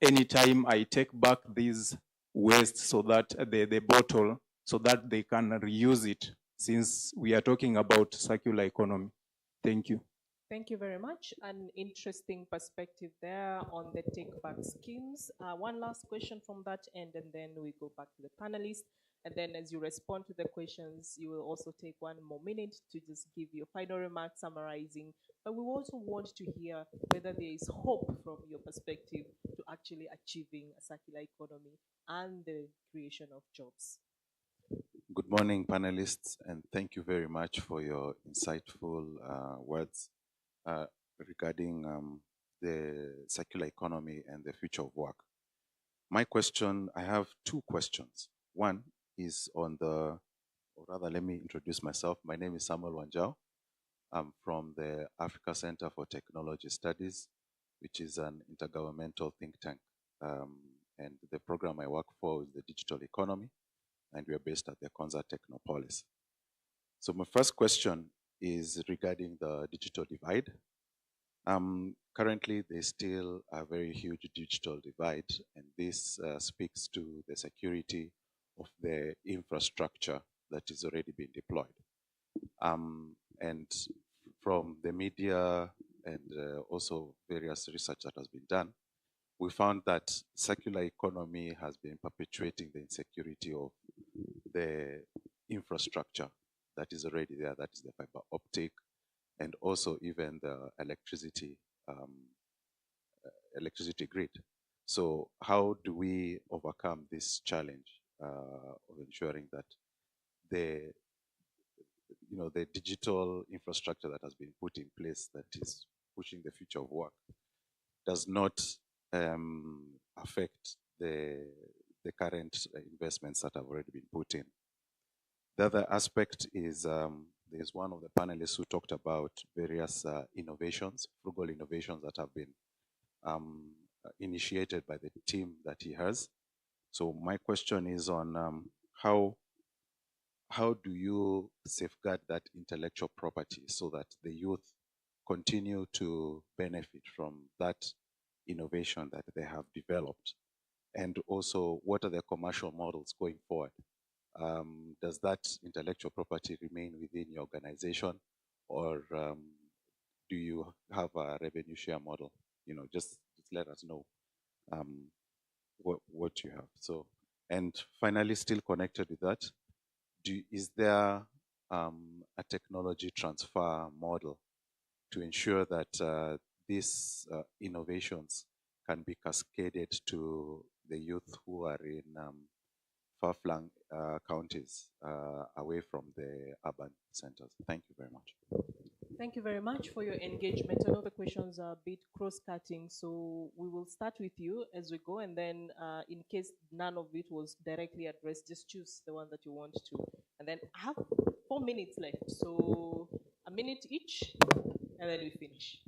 anytime I take back these waste, so that the bottle, so that they can reuse it, since we are talking about circular economy? Thank you. Thank you very much. An interesting perspective there on the take-back schemes. One last question from that end, and then we go back to the panelists. And then as you respond to the questions, you will also take 1 more minute to just give your final remarks summarizing. But we also want to hear whether there is hope from your perspective to actually achieving a circular economy and the creation of jobs. Good morning, panelists, and thank you very much for your insightful words regarding the circular economy and the future of work. My question, I have 2 questions. One is on the, or rather, let me introduce myself. My name is Samuel Wanjao. I'm from the Africa Center for Technology Studies, which is an intergovernmental think tank. And the program I work for is the digital economy, and we are based at the Konza Technopolis. So my first question is regarding the digital divide. Currently, there's still a very huge digital divide, and this speaks to the security of the infrastructure that is already being deployed. And from the media and also various research that has been done, we found that circular economy has been perpetuating the insecurity of the infrastructure that is already there, that is the fiber optic, and also even the electricity grid. So how do we overcome this challenge of ensuring that the digital infrastructure that has been put in place that is pushing the future of work does not affect the current investments that have already been put in? The other aspect is there's one of the panelists who talked about various innovations, frugal innovations that have been initiated by the team that he has. So my question is on how do you safeguard that intellectual property so that the youth continue to benefit from that innovation that they have developed? And also, what are the commercial models going forward? Does that intellectual property remain within your organization, or do you have a revenue share model? Just let us know what you have. So, and finally, still connected with that, is there a technology transfer model to ensure that these innovations can be cascaded to the youth who are in far-flung counties away from the urban centers? Thank you very much. Thank you very much for your engagement. I know the questions are a bit cross-cutting, so we will start with you as we go, and then in case none of it was directly addressed, just choose the one that you want to. And then I have 4 minutes left, so a minute each, and then we finish.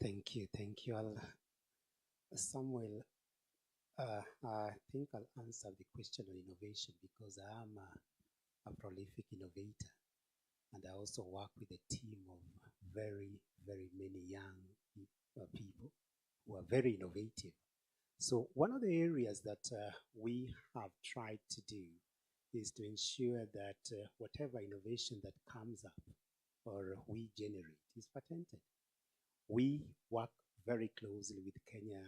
Thank you. Samuel, I think I'll answer the question on innovation because I am a prolific innovator, and I also work with a team of very, very many young people who are very innovative. So one of the areas that we have tried to do is to ensure that whatever innovation that comes up or we generate is patented. We work very closely with Kenya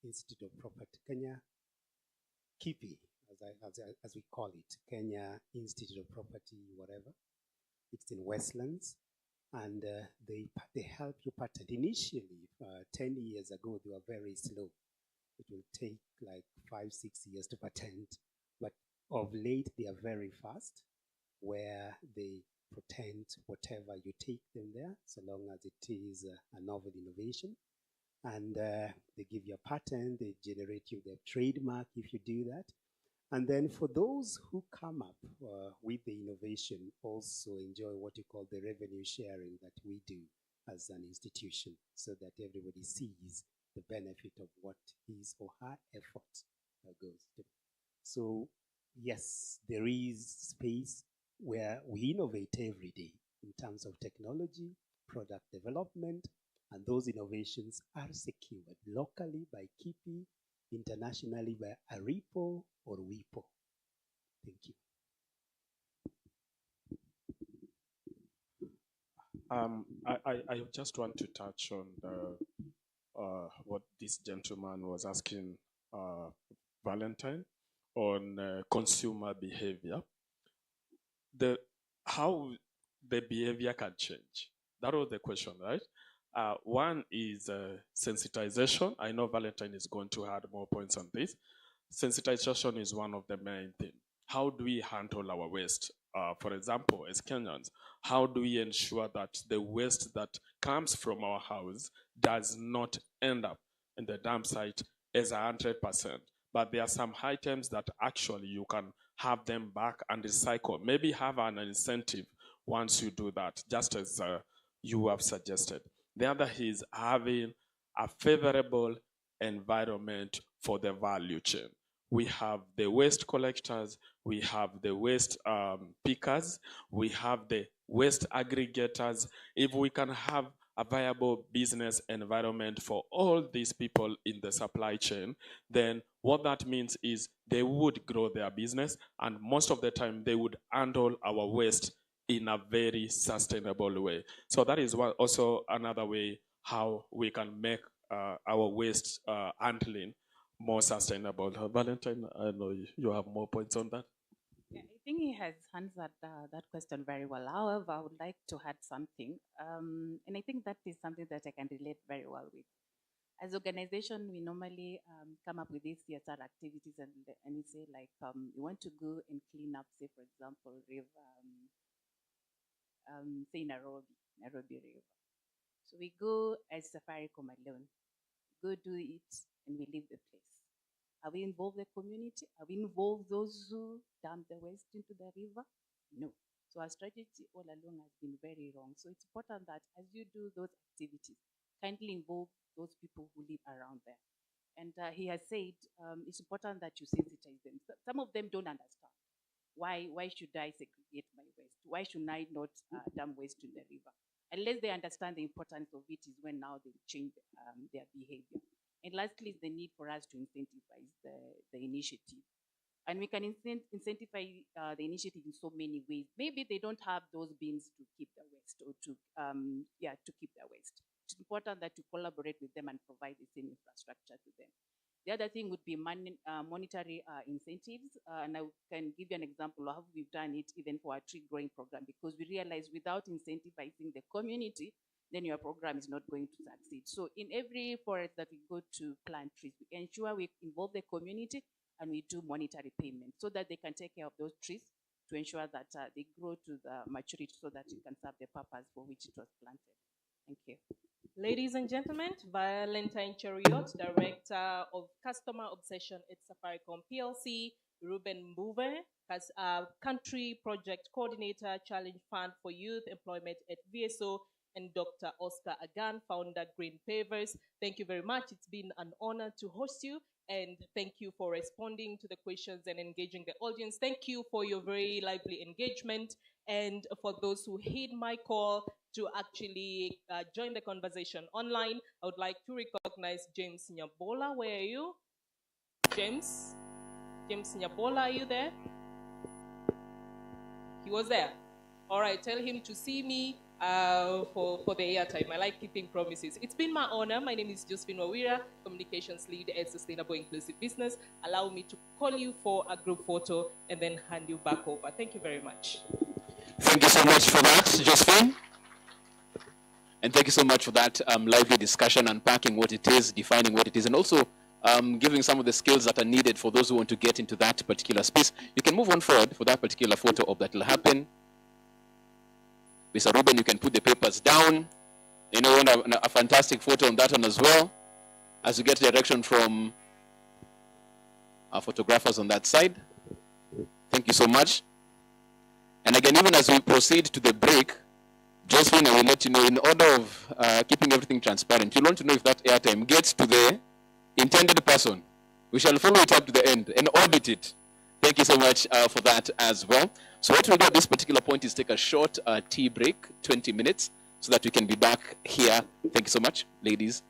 Institute of Property, Kenya KIPI, as we call it, Kenya Institute of Property, whatever. It's in Westlands, and they help you patent. Initially, 10 years ago, they were very slow. It will take like 5-6 years to patent. But of late, they are very fast, where they patent whatever you take them there, so long as it is a novel innovation. And they give you a patent, they generate you their trademark if you do that. And then for those who come up with the innovation, also enjoy what you call the revenue sharing that we do as an institution, so that everybody sees the benefit of what his or her effort goes to. So yes, there is space where we innovate every day in terms of technology, product development, and those innovations are secured locally by KIPI, internationally by ARIPO or WIPO. Thank you. I just want to touch on what this gentleman was asking Valentine on consumer behavior. How the behavior can change. That was the question, right? One is sensitization. I know Valentine is going to add more points on this. Sensitization is one of the main things. How do we handle our waste? For example, as Kenyans, how do we ensure that the waste that comes from our house does not end up in the dump site as 100%? But there are some items that actually you can have them back and recycle. Maybe have an incentive once you do that, just as you have suggested. The other is having a favorable environment for the value chain. We have the waste collectors, we have the waste pickers, we have the waste aggregators. If we can have a viable business environment for all these people in the supply chain, then what that means is they would grow their business, and most of the time they would handle our waste in a very sustainable way. So that is also another way how we can make our waste handling more sustainable. Valentine, I know you have more points on that. Yeah, I think he has answered that question very well. However, I would like to add something. And I think that is something that I can relate very well with. As an organization, we normally come up with these CSR activities and we say like, we want to go and clean up, say, for example, river, say Nairobi River. So we go as Safaricom alone, go do it, and we leave the place. Have we involved the community? Have we involved those who dump the waste into the river? No. So our strategy all along has been very wrong. So it's important that as you do those activities, kindly involve those people who live around there. And he has said it's important that you sensitize them. Some of them don't understand. Why should I segregate my waste? Why should I not dump waste in the river? Unless they understand the importance of it is when now they change their behavior. And lastly is the need for us to incentivize the initiative. And we can incentivize the initiative in so many ways. Maybe they don't have those bins to keep their waste or to keep their waste. It's important that you collaborate with them and provide the same infrastructure to them. The other thing would be monetary incentives. And I can give you an example of how we've done it even for our tree growing program, because we realize without incentivizing the community, then your program is not going to succeed. So in every forest that we go to plant trees, we ensure we involve the community and we do monetary payments so that they can take care of those trees to ensure that they grow to the maturity so that it can serve the purpose for which it was planted. Thank you. Ladies and gentlemen, Valentine Cheriot, Director of Customer Obsession at Safaricom PLC, Ruben Mbuve, Country Project Coordinator, Challenge Fund for Youth Employment at VSO, and Dr. Oscar Agan, Founder, Green Pavers. Thank you very much. It's been an honor to host you, and thank you for responding to the questions and engaging the audience. Thank you for your very lively engagement, and for those who heed my call to actually join the conversation online, I would like to recognize James Nyabola. Where are you? James Nyabola, are you there? He was there. All right, tell him to see me for the airtime. I like keeping promises. It's been my honor. My name is Josephine Wawira, Communications Lead at Sustainable Inclusive Business. Allow me to call you for a group photo and then hand you back over. Thank you very much. Thank you so much for that, Josephine. And thank you so much for that lively discussion, unpacking what it is, defining what it is, and also giving some of the skills that are needed for those who want to get into that particular space. You can move on forward for that particular photo op that will happen. Mr. Ruben, you can put the papers down. You know, a fantastic photo on that one as well, as you get direction from our photographers on that side. Thank you so much. And again, even as we proceed to the break, Jocelyn, I will let you know, in order of keeping everything transparent, you'll want to know if that airtime gets to the intended person. We shall follow it up to the end and audit it. Thank you so much for that as well. So what we'll do at this particular point is take a short tea break, 20 minutes, so that we can be back here. Thank you so much, ladies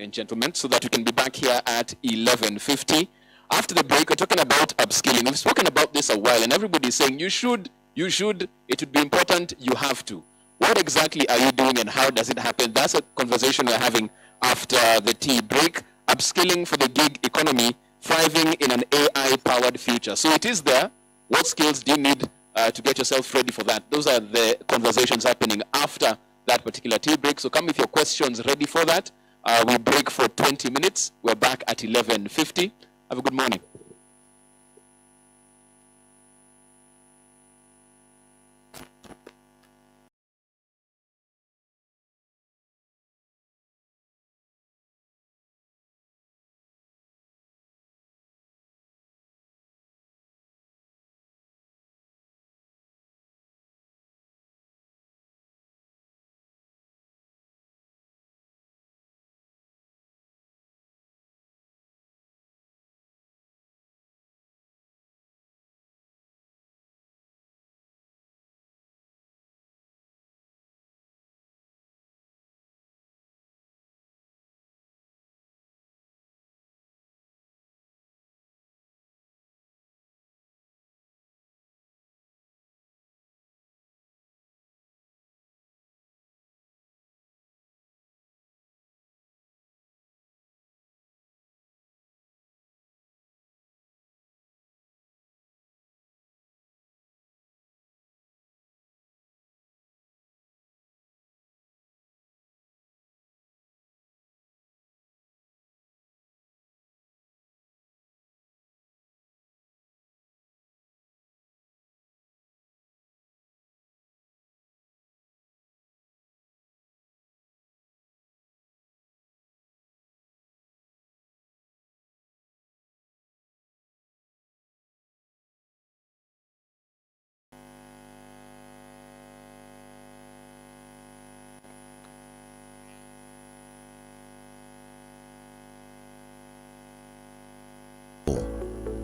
and gentlemen, so that we can be back here at 11:50. After the break, we're talking about upskilling. We've spoken about this a while, and everybody's saying you should, it would be important, you have to. What exactly are you doing and how does it happen? That's a conversation we're having after the tea break. Upskilling for the gig economy, thriving in an AI-powered future. So it is there. What skills do you need to get yourself ready for that? Those are the conversations happening after that particular tea break. So come with your questions ready for that. We break for 20 minutes. We're back at 11:50. Have a good morning.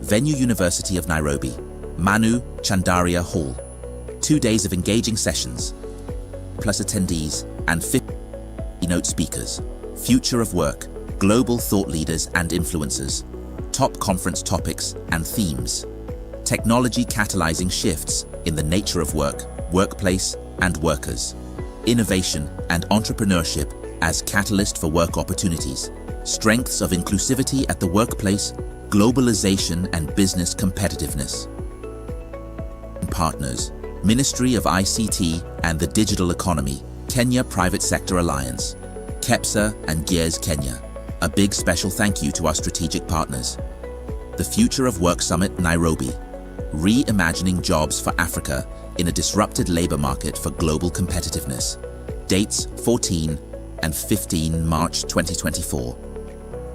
Venue University of Nairobi, Manu Chandaria Hall. 2 days of engaging sessions, plus attendees and 50 keynote speakers. Future of work, global thought leaders and influencers. Top conference topics and themes. Technology catalyzing shifts in the nature of work, workplace and workers. Innovation and entrepreneurship as catalyst for work opportunities. Strengths of inclusivity at the workplace, globalization and business competitiveness. Partners, Ministry of ICT and the Digital Economy, Kenya Private Sector Alliance, KEPSA and GEARS Kenya. A big special thank you to our strategic partners. The Future of Work Summit, Nairobi. Reimagining jobs for Africa in a disrupted labor market for global competitiveness. Dates 14 and 15 March 2024.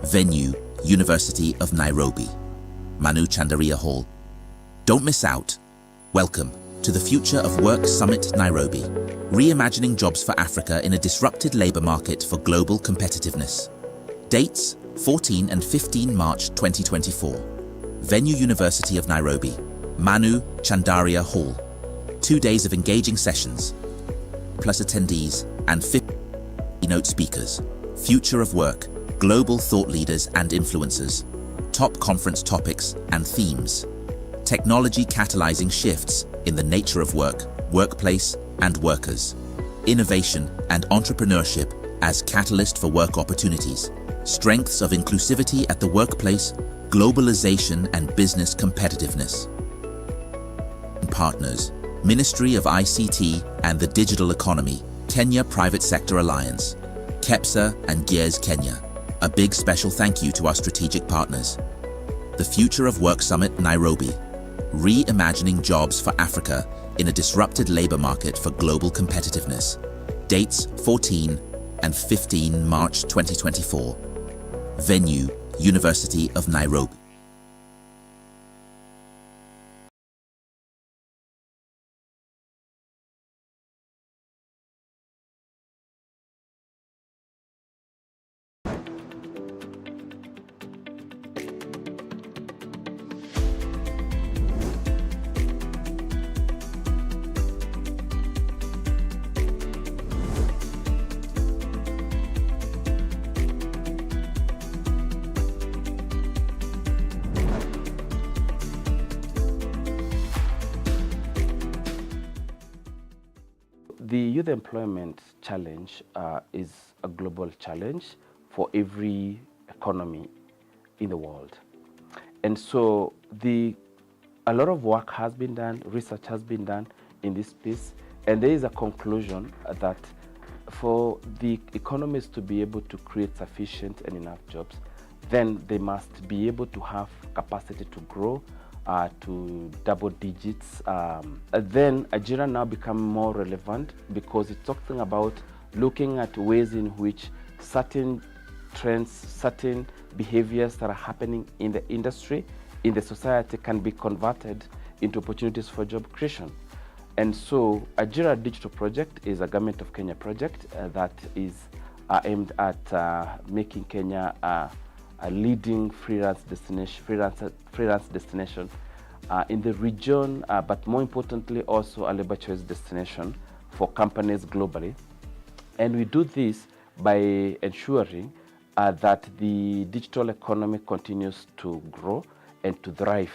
Venue, University of Nairobi, Manu Chandaria Hall. Don't miss out. Welcome to the Future of Work Summit, Nairobi. Reimagining jobs for Africa in a disrupted labor market for global competitiveness. Dates 14 and 15 March 2024. Venue, University of Nairobi, Manu Chandaria Hall. 2 days of engaging sessions, plus attendees and 50 keynote speakers. Future of work, global thought leaders and influencers. Top conference topics and themes. Technology catalyzing shifts in the nature of work, workplace and workers. Innovation and entrepreneurship as catalyst for work opportunities. Strengths of inclusivity at the workplace, globalization and business competitiveness. Partners, Ministry of ICT and the Digital Economy, Kenya Private Sector Alliance, KEPSA and GEARS Kenya. A big special thank you to our strategic partners. The Future of Work Summit, Nairobi. Reimagining jobs for Africa in a disrupted labor market for global competitiveness. Dates 14 and 15 March 2024. Venue, University of Nairobi. The youth employment challenge is a global challenge for every economy in the world. And so a lot of work has been done, research has been done in this space, and there is a conclusion that for the economies to be able to create sufficient and enough jobs, then they must be able to have capacity to grow to double digits. Then Ajira now become more relevant because it's talking about looking at ways in which certain trends, certain behaviors that are happening in the industry, in the society can be converted into opportunities for job creation. And so Ajira Digital Project is a Government of Kenya project that is aimed at making Kenya a leading freelance destination in the region, but more importantly also a labor choice destination for companies globally. And we do this by ensuring that the digital economy continues to grow and to thrive.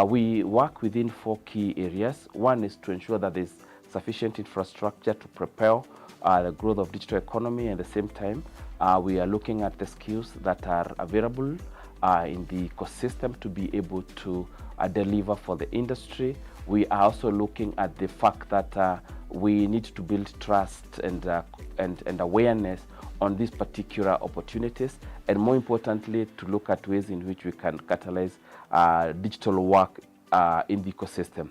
We work within 4 key areas. One is to ensure that there's sufficient infrastructure to propel the growth of digital economy. At the same time, we are looking at the skills that are available in the ecosystem to be able to deliver for the industry. We are also looking at the fact that we need to build trust and awareness on these particular opportunities, and more importantly, to look at ways in which we can catalyze digital work in the ecosystem.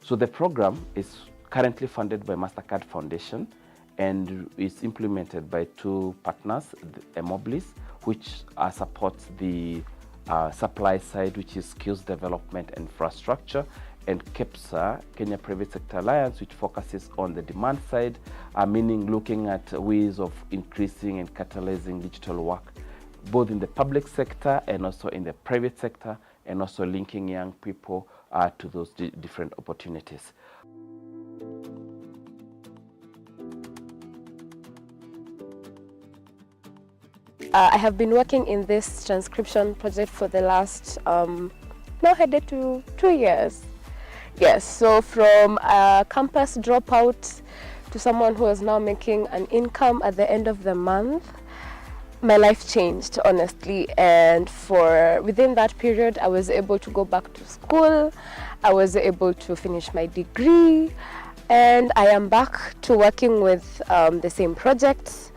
So the program is currently funded by MasterCard Foundation and is implemented by 2 partners, Emoblis, which supports the supply side, which is skills development and infrastructure, and KEPSA, Kenya Private Sector Alliance, which focuses on the demand side, meaning looking at ways of increasing and catalyzing digital work, both in the public sector and also in the private sector, and also linking young people to those different opportunities. I have been working in this transcription project for the last, now headed to 2 years. Yes, so from a campus dropout to someone who is now making an income at the end of the month, my life changed, honestly. And within that period, I was able to go back to school. I was able to finish my degree, and I am back to working with the same projects.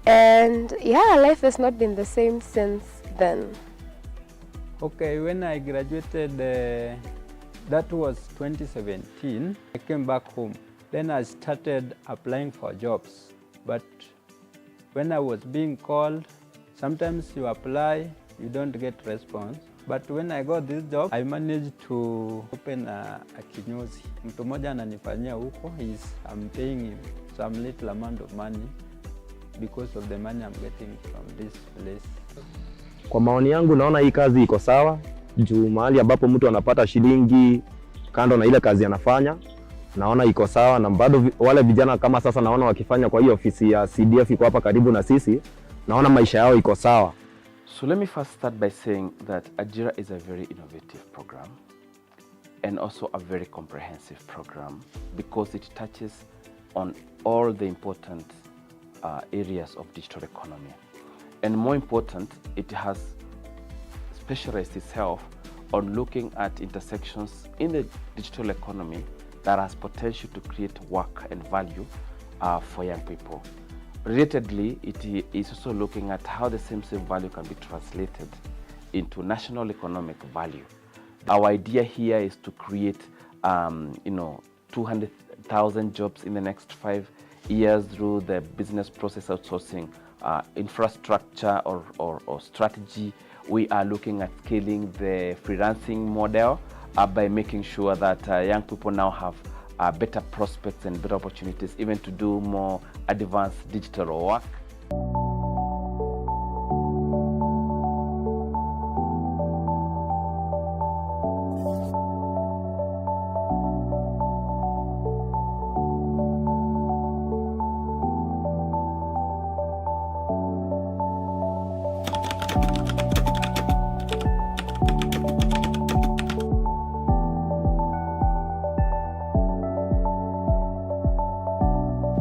And yeah, life has not been the same since then. Okay, when I graduated, that was 2017, I came back home. Then I started applying for jobs. But when I was being called, sometimes you apply, you don't get response. But when I got this job, I managed to open a kinyozi. Mtu mmoja ananifanyia huko, I'm paying him some little amount of money because of the money I'm getting from this place. Kwa maoni yangu naona hii kazi iko sawa, juu mahali ambapo mtu anapata shilingi kando na ile kazi anafanya, naona iko sawa, na bado wale vijana kama sasa naona wakifanya kwa hiyo ofisi ya CDF iko hapa karibu na sisi, naona maisha yao iko sawa. So let me first start by saying that Ajira is a very innovative program and also a very comprehensive program because it touches on all the important areas of digital economy. And more important, it has specialized itself on looking at intersections in the digital economy that has potential to create work and value for young people. Relatedly, it is also looking at how the same value can be translated into national economic value. Our idea here is to create, 200,000 jobs in the next 5 years through the business process outsourcing, infrastructure or strategy. We are looking at scaling the freelancing model by making sure that young people now have better prospects and better opportunities even to do more advanced digital work.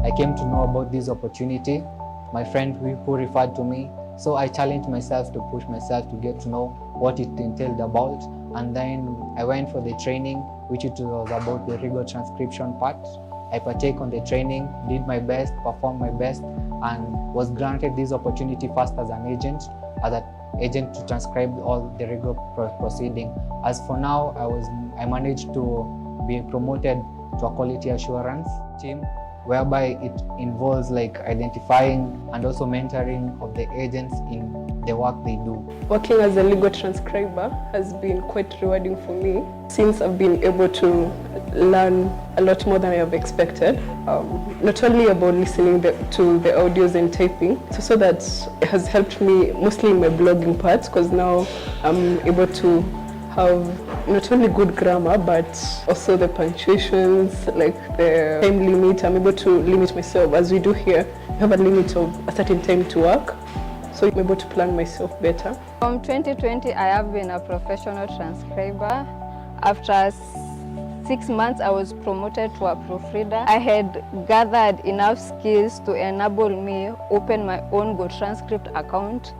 I came to know about this opportunity, my friend who referred to me, so I challenged myself to push myself to get to know what it entailed about, and then I went for the training, which it was about the rigor transcription part. I partake on the training, did my best, performed my best, and was granted this opportunity first as an agent to transcribe all the rigor proceeding. As for now, I managed to be promoted to a quality assurance team, whereby it involves like identifying and also mentoring of the agents in the work they do. Working as a legal transcriber has been quite rewarding for me, since I've been able to learn a lot more than I have expected. Not only about listening to the audios and typing, so that it has helped me mostly in my blogging parts, because now I'm able to have not only good grammar, but also the punctuations, like the time limit. I'm able to limit myself, as we do here. We have a limit of a certain time to work, so I'm able to plan myself better. From 2020, I have been a professional transcriber. After 6 months, I was promoted to a proofreader. I had gathered enough skills to enable me open my own Go Transcript account,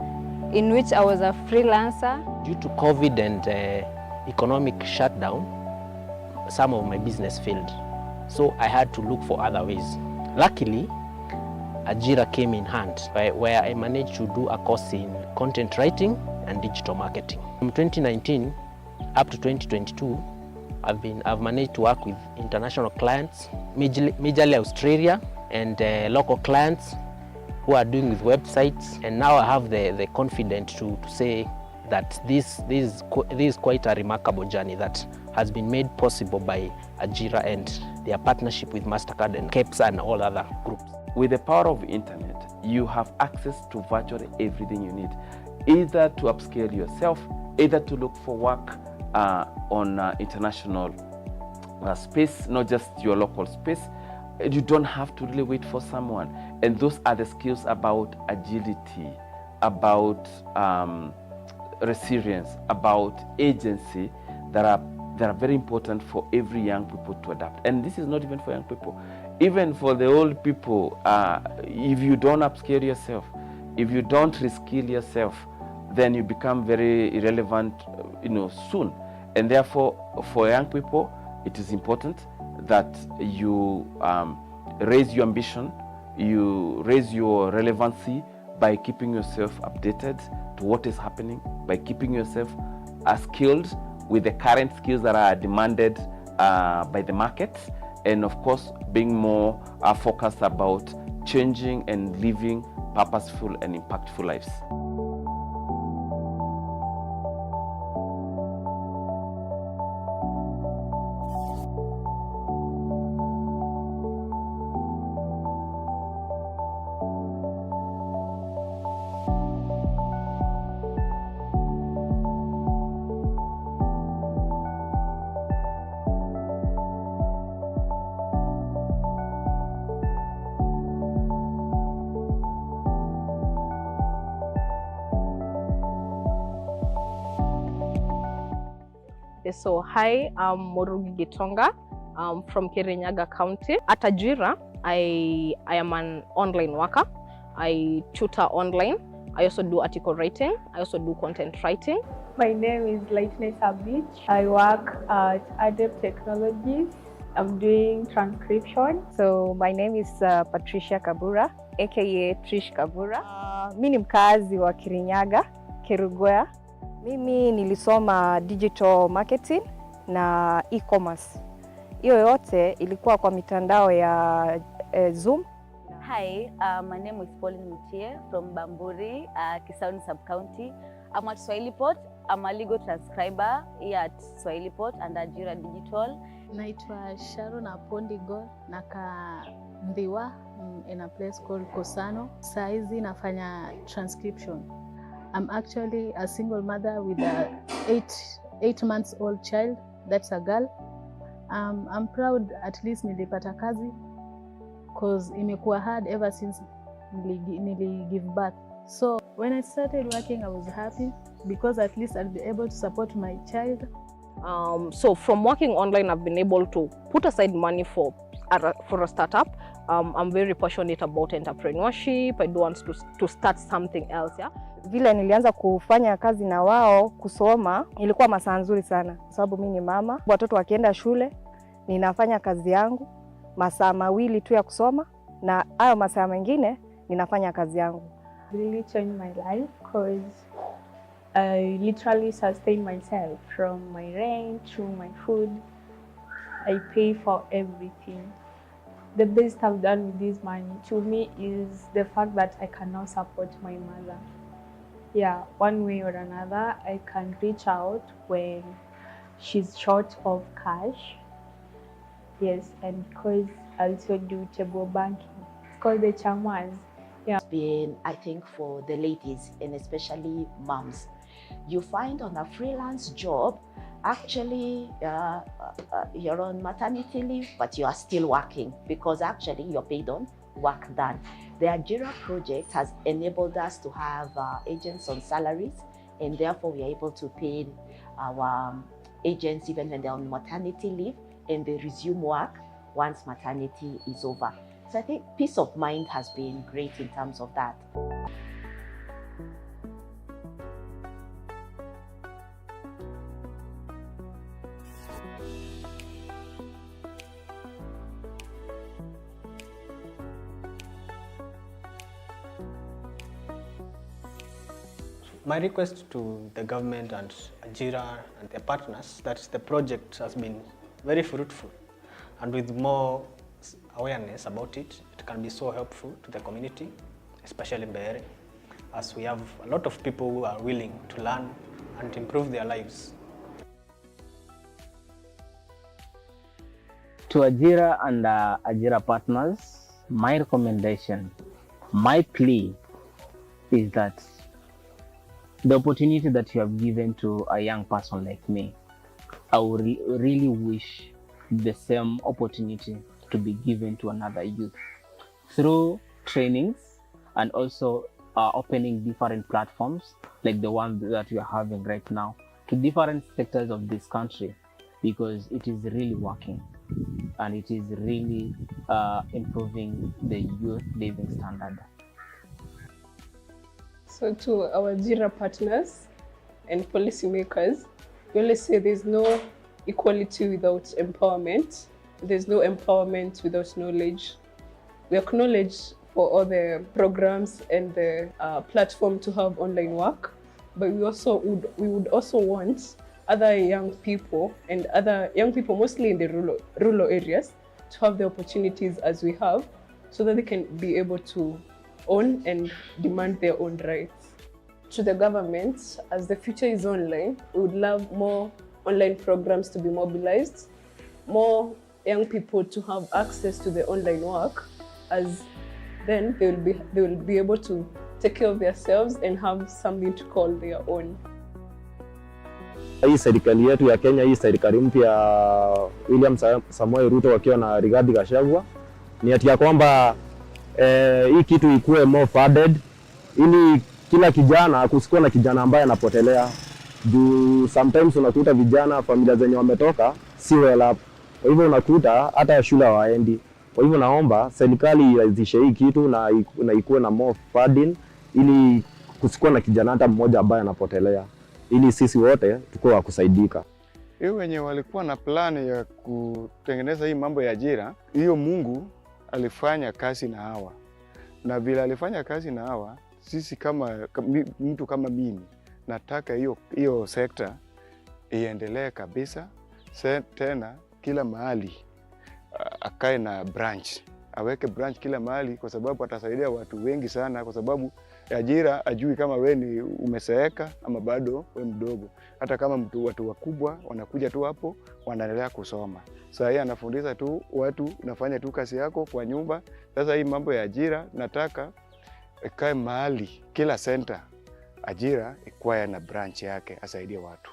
in which I was a freelancer. Due to COVID and economic shutdown, some of my business failed. So I had to look for other ways. Luckily, Ajira came in hand, where I managed to do a course in content writing and digital marketing. From 2019 up to 2022, I've managed to work with international clients, majorly Australia, and local clients who are doing with websites. And now I have the confidence to say that this is quite a remarkable journey that has been made possible by Ajira and their partnership with MasterCard and KEPSA and all other groups. With the power of internet, you have access to virtually everything you need, either to upscale yourself, either to look for work on international space, not just your local space. You don't have to really wait for someone. And those are the skills about agility, about resilience, about agency that are very important for every young people to adapt. And this is not even for young people. Even for the old people, if you don't upscale yourself, if you don't reskill yourself, then you become very irrelevant, soon. And therefore, for young people, it is important that you raise your ambition, you raise your relevancy by keeping yourself updated to what is happening, by keeping yourself skilled with the current skills that are demanded by the market, and of course, being more focused about changing and living purposeful and impactful lives. So hi, I'm Morugi Gitonga. I'm from Kirinyaga County. At Ajira, I am an online worker. I tutor online. I also do article writing. I also do content writing. My name is Lightness Abich. I work at Adept Technologies. I'm doing transcription. So my name is Patricia Kabura, aka Trish Kabura. Mimi ni mkazi wa Kirinyaga, Kerugoya. Mimi nilisoma digital marketing na e-commerce. Hiyo yote ilikuwa kwa mitandao ya Zoom. Hi, my name is Pauline Mutie from Bamburi, Kisauni Sub-County. I'm at Swahili Port. I'm a legal transcriber here at Swahili Port and Ajira Digital. Naitwa Sharon Apondigo, naka Ndiwa in a place called Kosano. Saizi nafanya transcription. I'm actually a single mother with a 8 months old child. That's a girl. I'm proud at least nilipata kazi because imekuwa hard ever since nili give birth. So when I started working, I was happy because at least I'll be able to support my child. So from working online, I've been able to put aside money for a startup. I'm very passionate about entrepreneurship. I do want to start something else. Yeah. Vile nilianza kufanya kazi na wao kusoma, ilikuwa masaa nzuri sana sababu mimi ni mama. Watoto wakienda shule, ninafanya kazi yangu masaa mawili tu ya kusoma na hayo masaa mengine ninafanya kazi yangu. Really changed my life because I literally sustain myself from my rent to my food. I pay for everything. The best I've done with this money to me is the fact that I can now support my mother. Yeah, one way or another, I can reach out when she's short of cash. Yes, and because I also do table banking. It's called the Chamas. Yeah. It's been, I think, for the ladies and especially moms. You find on a freelance job, actually you're on maternity leave, but you are still working because actually you're paid on work done. The Ajira project has enabled us to have agents on salaries, and therefore we are able to pay our agents even when they're on maternity leave and they resume work once maternity is over. So I think peace of mind has been great in terms of that. My request to the government and Ajira and their partners that the project has been very fruitful, and with more awareness about it, it can be so helpful to the community, especially in Mbeere, as we have a lot of people who are willing to learn and improve their lives. To Ajira and Ajira partners, my recommendation, my plea is that the opportunity that you have given to a young person like me, I would really wish the same opportunity to be given to another youth through trainings and also opening different platforms like the one that we are having right now to different sectors of this country, because it is really working and it is really improving the youth living standard. So to our Ajira partners and policymakers, we always say there's no equality without empowerment. There's no empowerment without knowledge. We acknowledge for all the programs and the platform to have online work, but we would also want other young people and other young people, mostly in the rural areas, to have the opportunities as we have, so that they can be able to own and demand their own rights. To the government, as the future is online, we would love more online programs to be mobilized, more young people to have access to the online work, as then they will be able to take care of themselves and have something to call their own. Hii serikali yetu ya Kenya, hii serikali mpya William Samoei Ruto wakiwa na Rigathi Gachagua, ni ati ya kwamba hii kitu ikuwe more funded ili kila kijana kusikuwa na kijana ambaye anapotelea. Juu sometimes unakuta vijana familia zenye wametoka si well up. Kwa hivyo unakuta hata shule hawaendi. Kwa hivyo naomba serikali ianzishe hii kitu na ikuwe na more funding ili kusikuwa na kijana hata mmoja ambaye anapotelea, ili sisi wote tukue wa kusaidika. hiyo wenye walikuwa na plani ya kutengeneza hii mambo ya ajira, hiyo Mungu alifanya kazi na hawa, na vile alifanya kazi na hawa, sisi kama mtu kama mimi nataka hiyo sekta iendelee kabisa. Tena kila mahali akae na branch, aweke branch kila mahali, kwa sababu atasaidia watu wengi sana, kwa sababu ajira ajui kama we ni umeseeka ama bado we mdogo. Hata kama watu wakubwa wanakuja tu hapo wanaendelea kusoma. Sasa hii anafundisha tu watu, nafanya tu kazi yako kwa nyumba. Sasa hii mambo ya ajira nataka ikae mahali, kila center ajira ikuwa na branch yake, asaidie watu.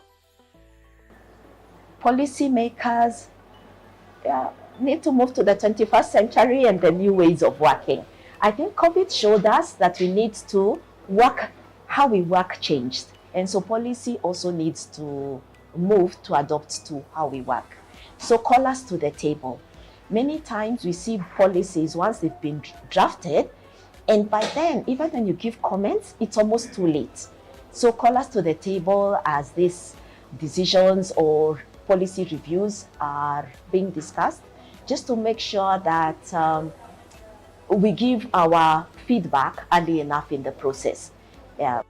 Policy makers need to move to the 21st century and the new ways of working. I think COVID showed us that we need to work, how we work changed. And so policy also needs to move to adopt to how we work. So call us to the table. Many times we see policies once they've been drafted, and by then, even when you give comments, it's almost too late. So call us to the table as these decisions or policy reviews are being discussed, just to make sure that we give our feedback early enough in the process. Yeah.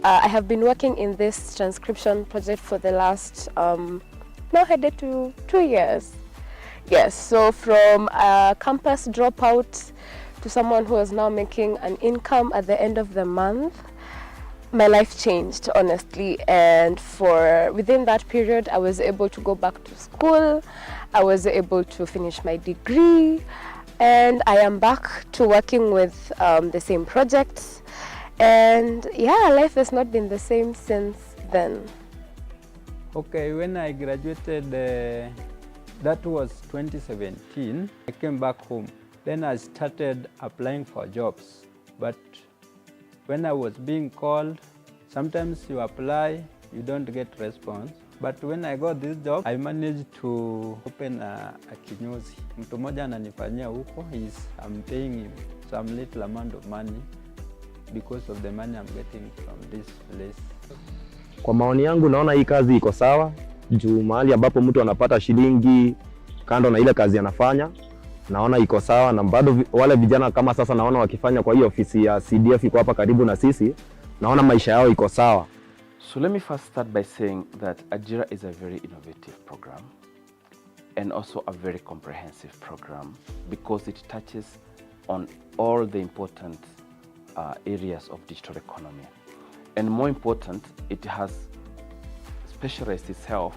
I have been working in this transcription project for the last, now headed to 2 years. Yes, so from a campus dropout to someone who is now making an income at the end of the month, my life changed, honestly. And within that period, I was able to go back to school. I was able to finish my degree, and I am back to working with the same projects. And yeah, life has not been the same since then. Okay, when I graduated, that was 2017, I came back home. Then I started applying for jobs. But when I was being called, sometimes you apply, you don't get response. But when I got this job, I managed to open a kinyozi. Mtu mmoja ananifanyia huko, I'm paying him some little amount of money because of the money I'm getting from this place. Kwa maoni yangu naona hii kazi iko sawa, juu mahali ambapo mtu anapata shilingi kando na ile kazi anafanya, naona iko sawa, na bado wale vijana kama sasa naona wakifanya kwa hiyo ofisi ya CDF iko hapa karibu na sisi, naona maisha yao iko sawa. So let me first start by saying that Ajira is a very innovative program and also a very comprehensive program because it touches on all the important areas of digital economy. And more important, it has specialized itself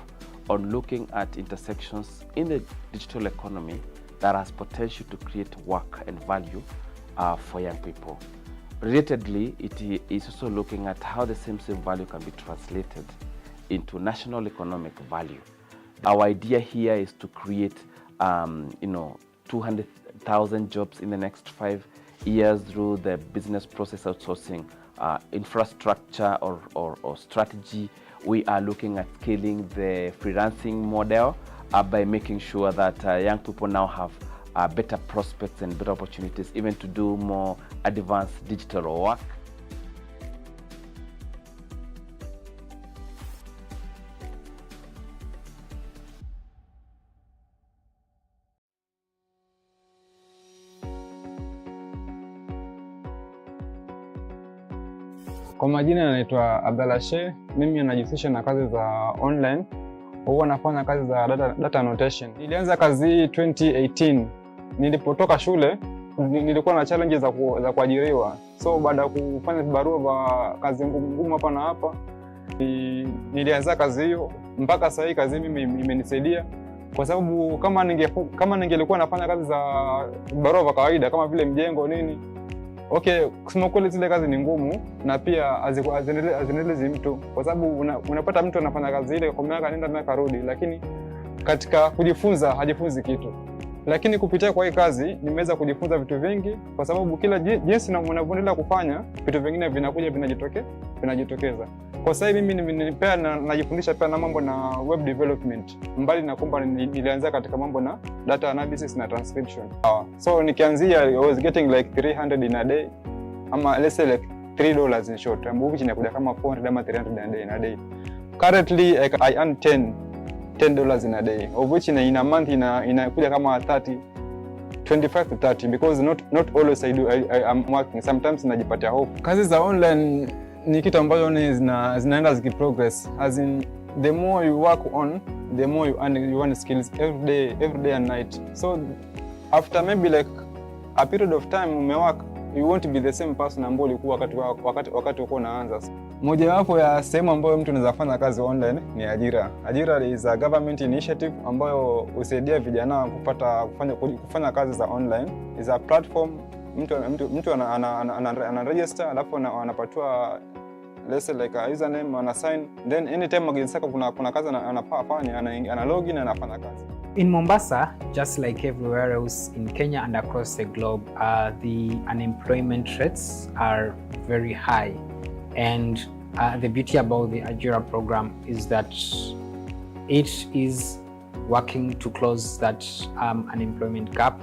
on looking at intersections in the digital economy that has potential to create work and value for young people. Relatedly, it is also looking at how the same value can be translated into national economic value. Our idea here is to create 200,000 jobs in the next 5 years through the business process outsourcing infrastructure or strategy. We are looking at scaling the freelancing model by making sure that young people now have better prospects and better opportunities even to do more advanced digital work. Kwa majina naitwa Abdalla Sheikh. Mimi najihusisha na kazi za online. Huwa nafanya kazi za data annotation. Nilianza kazi hii 2018. Nilipotoka shule nilikuwa na challenges za kuajiriwa. So baada ya kufanya vibarua vya kazi ngumu hapa na hapa, nilianza kazi hiyo mpaka sasa hii kazi mimi imenisaidia kwa sababu kama ningelikuwa nafanya kazi za vibarua vya kawaida kama vile mjengo nini, okay, kusema kweli zile kazi ni ngumu na pia haziendelezi mtu kwa sababu unapata mtu anafanya kazi ile kwa miaka nenda miaka rudi, lakini katika kujifunza hajifunzi kitu. Lakini kupitia kwa hii kazi nimeweza kujifunza vitu vingi, kwa sababu kila jinsi unavyoendelea kufanya vitu vingine vinakuja vinajitokeza. Kwa sasa hivi mimi najifundisha pia na mambo na web development, mbali na kwamba nilianza katika mambo na data analysis na transcription. So nikianzia I was getting like 300 in a day, ama let's say like $3 in short, which inakuja kama 400 ama 300 in a day. Currently I earn $10 in a day, of which in a month inakuja kama 25 to 30, because not always I'm working. Sometimes najipatia hope. Kazi za online ni kitu ambacho zinaenda zikiprogress, as in the more you work on, the more you earn skills every day and night. So after maybe like a period of time umework, you won't be the same person ambaye ulikuwa wakati uko unaanza. Mojawapo ya sehemu ambayo mtu anaweza kufanya kazi online ni ajira. Ajira is a government initiative ambayo husaidia vijana kufanya kazi za online. Is a platform mtu ana register, alafu anapatiwa let's say like a username, ana sign, then anytime akitaka kuna kazi anafanya, ana login na anafanya kazi. In Mombasa, just like everywhere else in Kenya and across the globe, the unemployment rates are very high. And the beauty about the Ajira program is that it is working to close that unemployment gap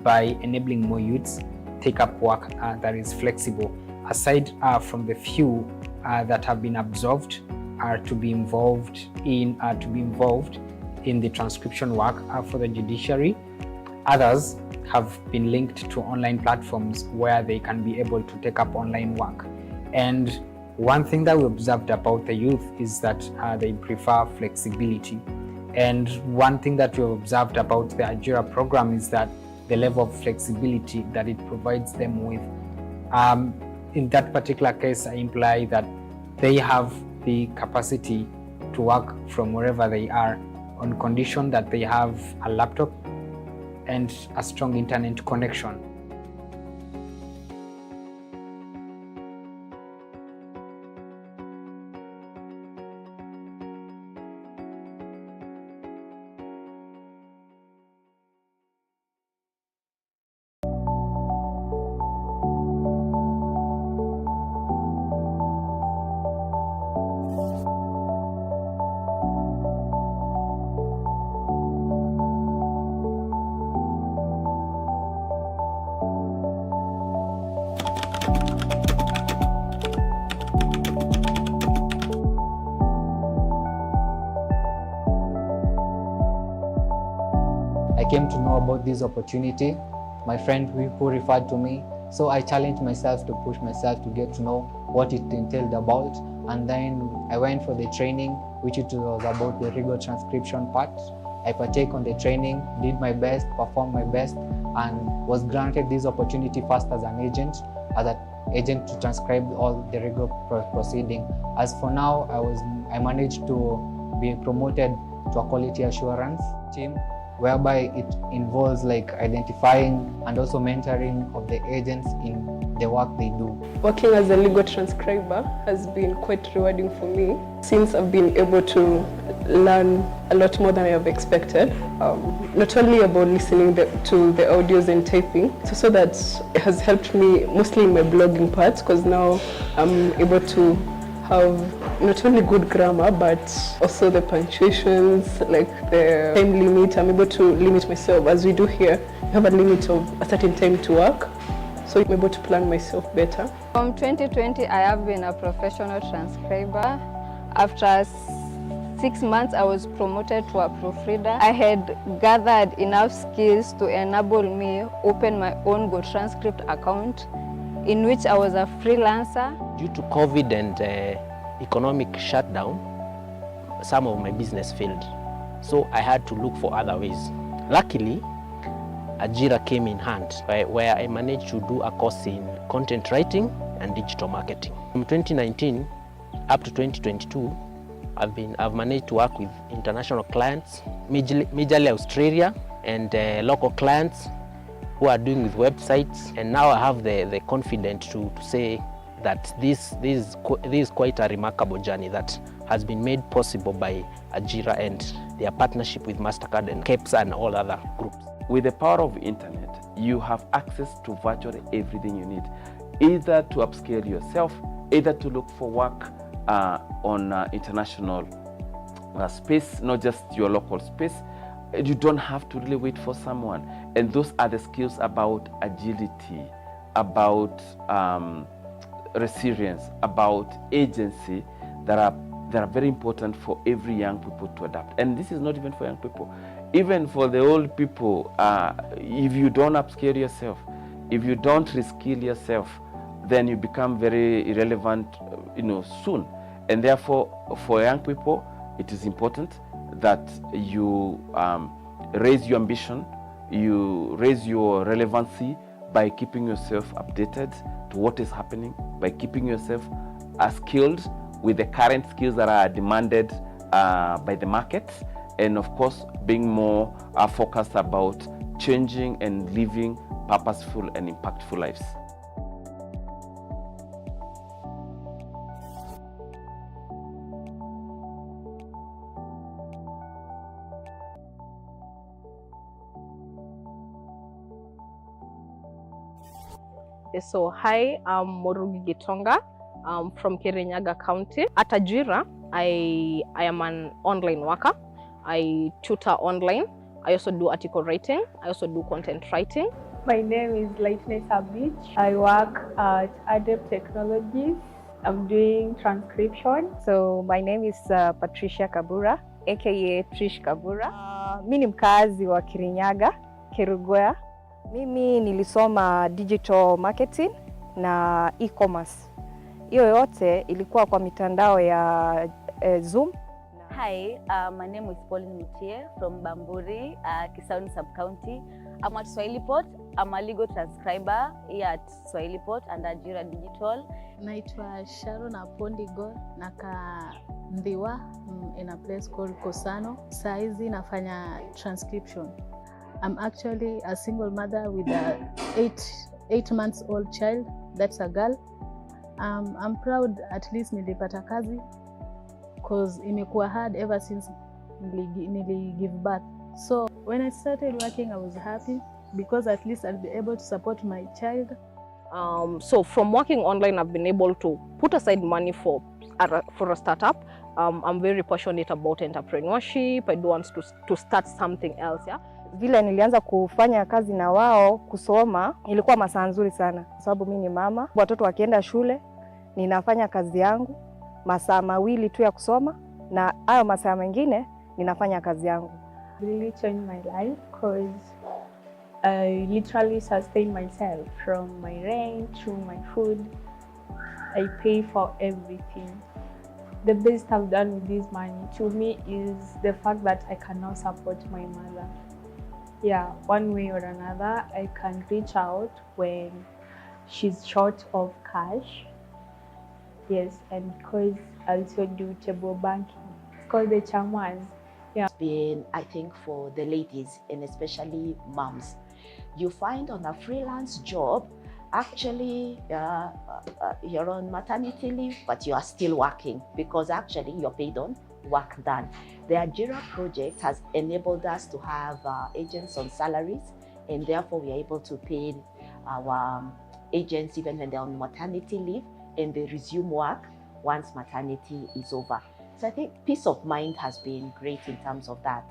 by enabling more youths take up work that is flexible. Aside from the few that have been absolved to be involved in the transcription work for the judiciary, others have been linked to online platforms where they can be able to take up online work. And one thing that we observed about the youth is that they prefer flexibility. And one thing that we observed about the Ajira program is that the level of flexibility that it provides them with. In that particular case, I imply that they have the capacity to work from wherever they are, on condition that they have a laptop and a strong internet connection. I came to know about this opportunity, my friend who referred to me, so I challenged myself to push myself to get to know what it entailed about, and then I went for the training, which it was about the legal transcription part. I partake on the training, did my best, performed my best, and was granted this opportunity first as an agent to transcribe all the legal proceeding. As for now, I managed to be promoted to a quality assurance team, whereby it involves like identifying and also mentoring of the agents in the work they do. Working as a legal transcriber has been quite rewarding for me, since I've been able to learn a lot more than I have expected. Not only about listening to the audios and typing, so that it has helped me mostly in my blogging parts, because now I'm able to have not only good grammar, but also the punctuations, like the time limit. I'm able to limit myself. As we do here, we have a limit of a certain time to work, so I'm able to plan myself better. From 2020, I have been a professional transcriber. After 6 months, I was promoted to a proofreader. I had gathered enough skills to enable me open my own Go Transcript account, in which I was a freelancer. Due to COVID and economic shutdown, some of my business failed. So I had to look for other ways. Luckily, Ajira came in hand, where I managed to do a course in content writing and digital marketing. From 2019 up to 2022, I've managed to work with international clients, majorly Australia, and local clients who are doing with websites. And now I have the confidence to say that this is quite a remarkable journey that has been made possible by Ajira and their partnership with MasterCard and KEPS and all other groups. with the power of internet, you have access to virtually everything you need, either to upscale yourself, either to look for work on international space, not just your local space. You don't have to really wait for someone. And those are the skills about agility, about resilience, about agency that are very important for every young people to adapt. And this is not even for young people. Even for the old people, if you don't upscale yourself, if you don't reskill yourself, then you become very irrelevant, soon. And therefore, for young people, it is important that you raise your ambition, you raise your relevancy by keeping yourself updated to what is happening, by keeping yourself skilled with the current skills that are demanded by the market, and of course being more focused about changing and living purposeful and impactful lives. So hi, I'm Morugi Gitonga. I'm from Kirinyaga County. At Ajira, I am an online worker. I tutor online. I also do article writing. I also do content writing. My name is Lightness Abich. I work at Adept Technologies. I'm doing transcription. So my name is Patricia Kabura, aka Trish Kabura. Mimi ni mkazi wa Kirinyaga, Kerugoya. Mimi nilisoma digital marketing na e-commerce. Hiyo yote ilikuwa kwa mitandao ya Zoom. Hi, my name is Pauline Mutie from Bamburi, Kisauni Sub-County. I'm at Swahilipot. I'm a legal transcriber here at Swahilipot and Ajira Digital. Naitwa Sharon Apondigor, naka Ndiwa in a place called Kosano. Saizi nafanya transcription. I'm actually a single mother with a 8 months old child. That's a girl. I'm proud at least nilipata kazi because imekuwa hard ever since nili give birth. So when I started working, I was happy because at least I'll be able to support my child. So from working online, I've been able to put aside money for a startup. I'm very passionate about entrepreneurship. I do want to start something else. Yeah. Vile nilianza kufanya kazi na wao kusoma, ilikuwa masaa nzuri sana kwa sababu mimi ni mama. Watoto wakienda shule, ninafanya kazi yangu masaa mawili tu ya kusoma, na hayo masaa mengine ninafanya kazi yangu. Really changed my life because I literally sustain myself from my rent to my food. I pay for everything. The best I've done with this money to me is the fact that I can now support my mother. Yeah, one way or another, I can reach out when she's short of cash. Yes, and because I also do table banking. It's called the Chamas. Yeah. It's been, I think, for the ladies and especially moms. You find on a freelance job, actually you're on maternity leave, but you are still working because actually you're paid on work done. The Ajira project has enabled us to have agents on salaries, and therefore we are able to pay our agents even when they're on maternity leave, and they resume work once maternity is over. So I think peace of mind has been great in terms of that.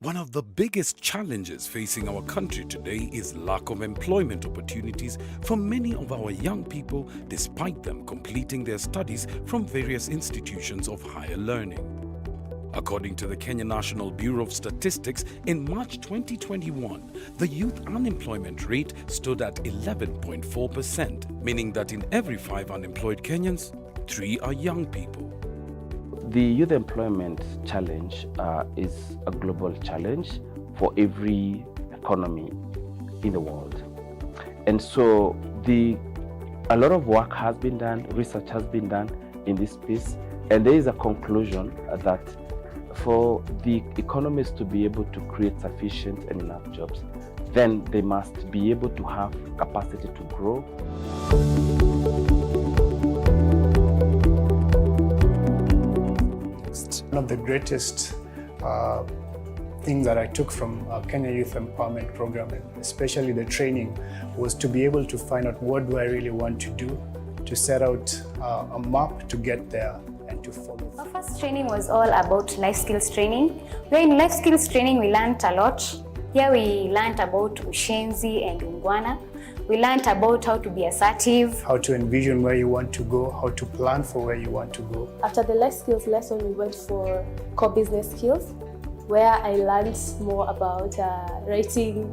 One of the biggest challenges facing our country today is lack of employment opportunities for many of our young people, despite them completing their studies from various institutions of higher learning. According to the Kenya National Bureau of Statistics, in March 2021, the youth unemployment rate stood at 11.4%, meaning that in every 5 unemployed Kenyans, 3 are young people. the youth employment challenge is a global challenge for every economy in the world. And so a lot of work has been done, research has been done in this space, and there is a conclusion that for the economies to be able to create sufficient and enough jobs, then they must be able to have capacity to grow. One of the greatest things that I took from Kenya Youth Empowerment Program, and especially the training, was to be able to find out what do I really want to do, to set out a map to get there and to follow. Our first training was all about life skills training. Where in life skills training we learned a lot. Here we learned about ushenzi and ungwana. We learned about how to be assertive, how to envision where you want to go, how to plan for where you want to go. After the life skills lesson, we went for core business skills, where I learned more about writing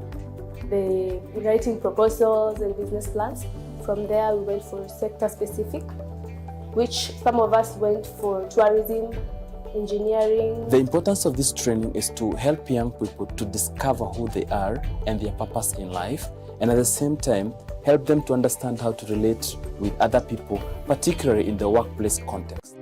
proposals and business plans. From there, we went for sector specific, which some of us went for tourism, engineering. The importance of this training is to help young people to discover who they are and their purpose in life, and at the same time, help them to understand how to relate with other people, particularly in the workplace context.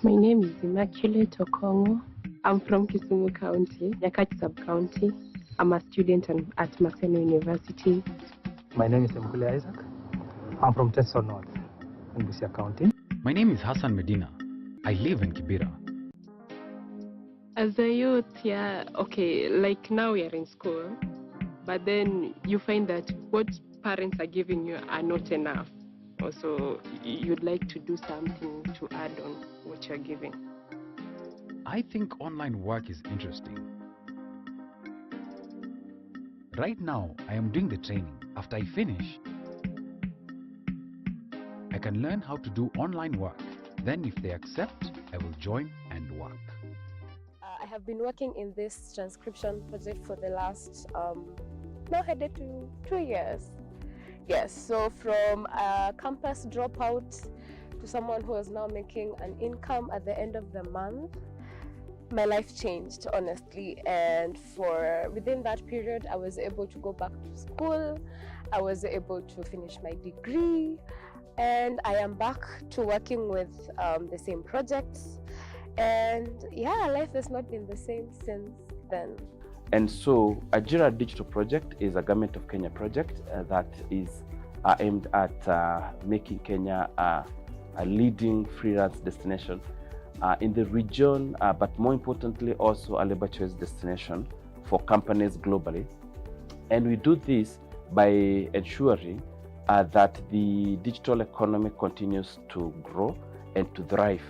My name is Immaculate Okongo. I'm from Kisumu County, Nyakach Sub-County. I'm a student at Maseno University. My name is Mkule Isaac. I'm from Teso North in Busia County. My name is Hassan Medina. I live in Kibera. As a youth, yeah, okay, like now we are in school, but then you find that what parents are giving you are not enough. Also, you'd like to do something to add on what you're giving. I think online work is interesting. Right now, I am doing the training. After I finish, I can learn how to do online work. Then if they accept, I will join and work. I have been working in this transcription project for the last, now headed to 2 years. Yes, so from a campus dropout to someone who is now making an income at the end of the month, my life changed, honestly. And within that period, I was able to go back to school. I was able to finish my degree, and I am back to working with the same projects. And yeah, life has not been the same since then. And so Ajira Digital Project is a Government of Kenya project that is aimed at making Kenya a leading freelance destination in the region, but more importantly also a labor choice destination for companies globally. And we do this by ensuring that the digital economy continues to grow and to thrive.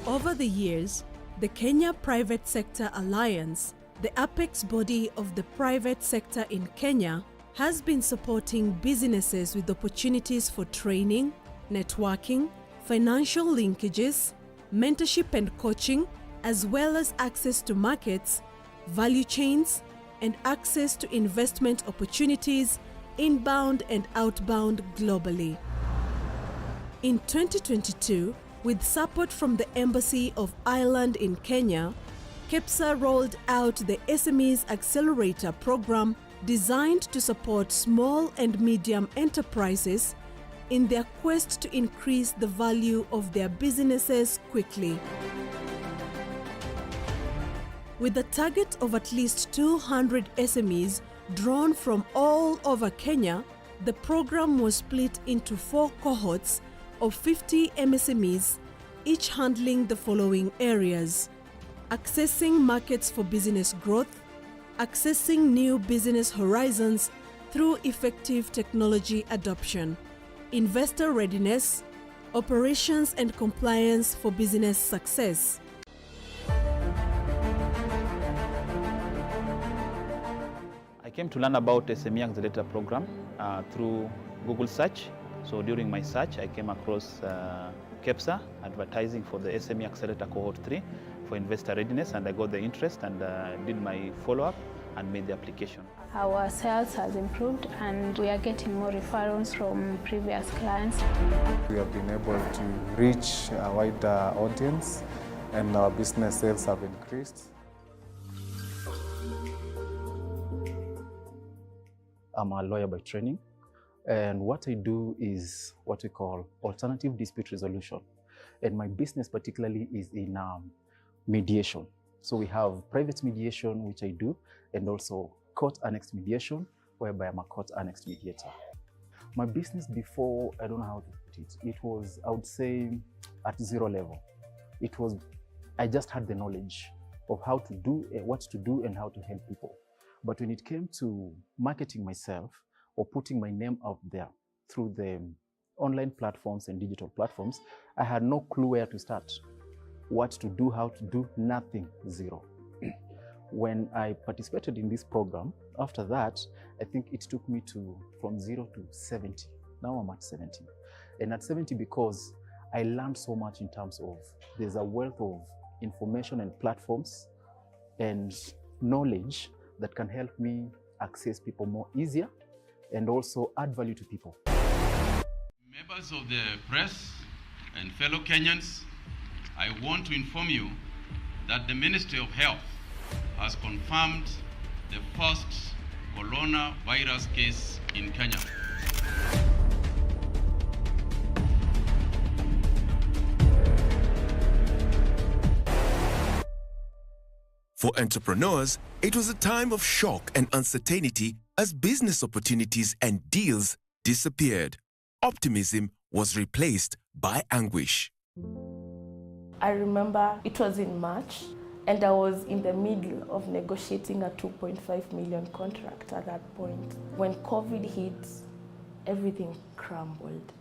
Over the years, the Kenya Private Sector Alliance, the apex body of the private sector in Kenya, has been supporting businesses with opportunities for training, networking, financial linkages, mentorship and coaching, as well as access to markets, value chains, and access to investment opportunities inbound and outbound globally. In 2022, with support from the Embassy of Ireland in Kenya, KEPSA rolled out the SMEs Accelerator program designed to support small and medium enterprises in their quest to increase the value of their businesses quickly. With a target of at least 200 SMEs drawn from all over Kenya, the program was split into 4 cohorts of 50 MSMEs, each handling the following areas: accessing markets for business growth, accessing new business horizons through effective technology adoption, investor readiness, operations and compliance for business success. I came to learn about SME Accelerator program through Google search. So during my search, I came across KEPSA advertising for the SME Accelerator Cohort 3 for investor readiness, and I got the interest and did my follow-up and made the application. Our sales has improved and we are getting more referrals from previous clients. We have been able to reach a wider audience and our business sales have increased. I'm a lawyer by training, and what I do is what we call alternative dispute resolution. And my business particularly is in mediation. So we have private mediation, which I do, and also court annexed mediation, whereby I'm a court annexed mediator. My business before, I don't know how to put it, it was, I would say, at zero level. I just had the knowledge of how to do, what to do and how to help people. But when it came to marketing myself or putting my name out there through the online platforms and digital platforms, I had no clue where to start, what to do, how to do, nothing, zero. When I participated in this program, after that, I think it took me from 0 to 70. Now I'm at 70. And at 70 because I learned so much in terms of, there's a wealth of information and platforms and knowledge that can help me access people more easier and also add value to people. Members of the press and fellow Kenyans, I want to inform you that the Ministry of Health has confirmed the first coronavirus case in Kenya. For entrepreneurs, it was a time of shock and uncertainty as business opportunities and deals disappeared. Optimism was replaced by anguish. I remember it was in March and I was in the middle of negotiating a 2.5 million contract at that point. When COVID hit, everything crumbled.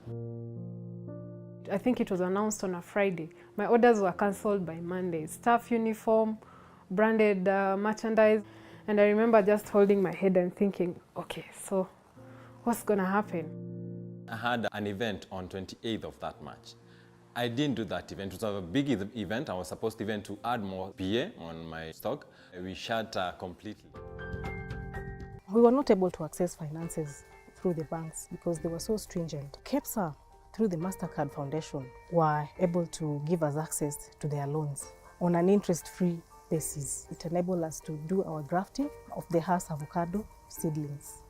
I think it was announced on a Friday. My orders were cancelled by Monday. Staff uniform, branded merchandise. And I remember just holding my head and thinking, okay, so what's gonna happen? I had an event on 28th of that March. I didn't do that event. It was a big event. I was supposed even to add more PA on my stock. We shut completely. We were not able to access finances through the banks because they were so stringent. KEPSA, through the MasterCard Foundation, were able to give us access to their loans on an interest-free basis. It enabled us to do our grafting of the Hass avocado seedlings.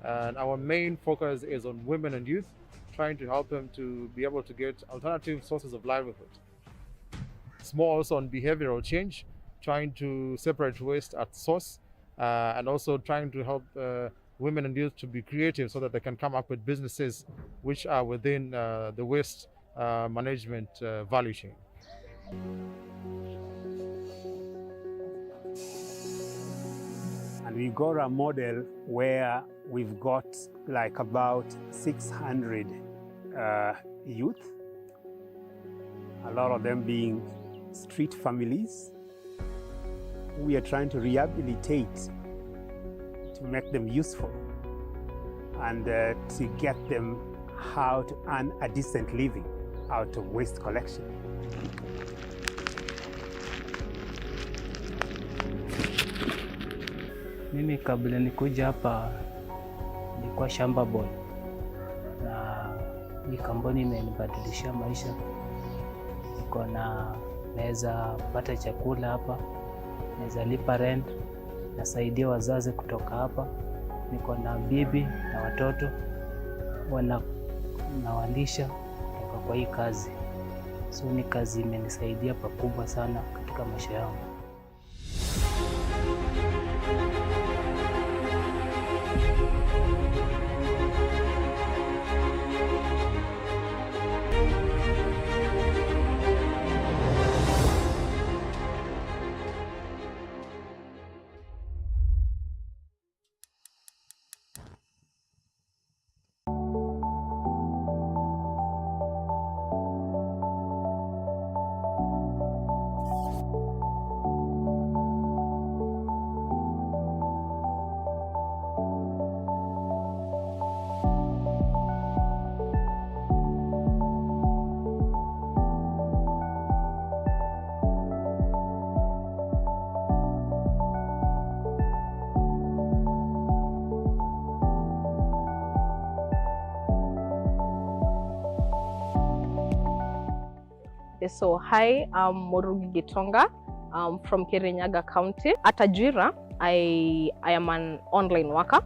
And our main focus is on women and youth, trying to help them to be able to get alternative sources of livelihood. It's more also on behavioral change, trying to separate waste at source, and also trying to help women and youth to be creative so that they can come up with businesses which are within the waste management value chain. And we got a model where we've got like about 600 youth, a lot of them being street families. We are trying to rehabilitate to make them useful and to get them how to earn a decent living out of waste collection. Mimi kabla nikuja hapa nilikuwa shamba boy, na hii kampuni imenibadilishia maisha. Naweza pata chakula hapa, naweza lipa rent, nasaidia wazazi kutoka hapa. Niko na bibi na watoto nawalisha kutoka kwa hii kazi. So ni kazi imenisaidia pakubwa sana katika maisha yangu. So hi, I'm Morugi Gitonga. I'm from Kirinyaga County. At Ajira, I am an online worker.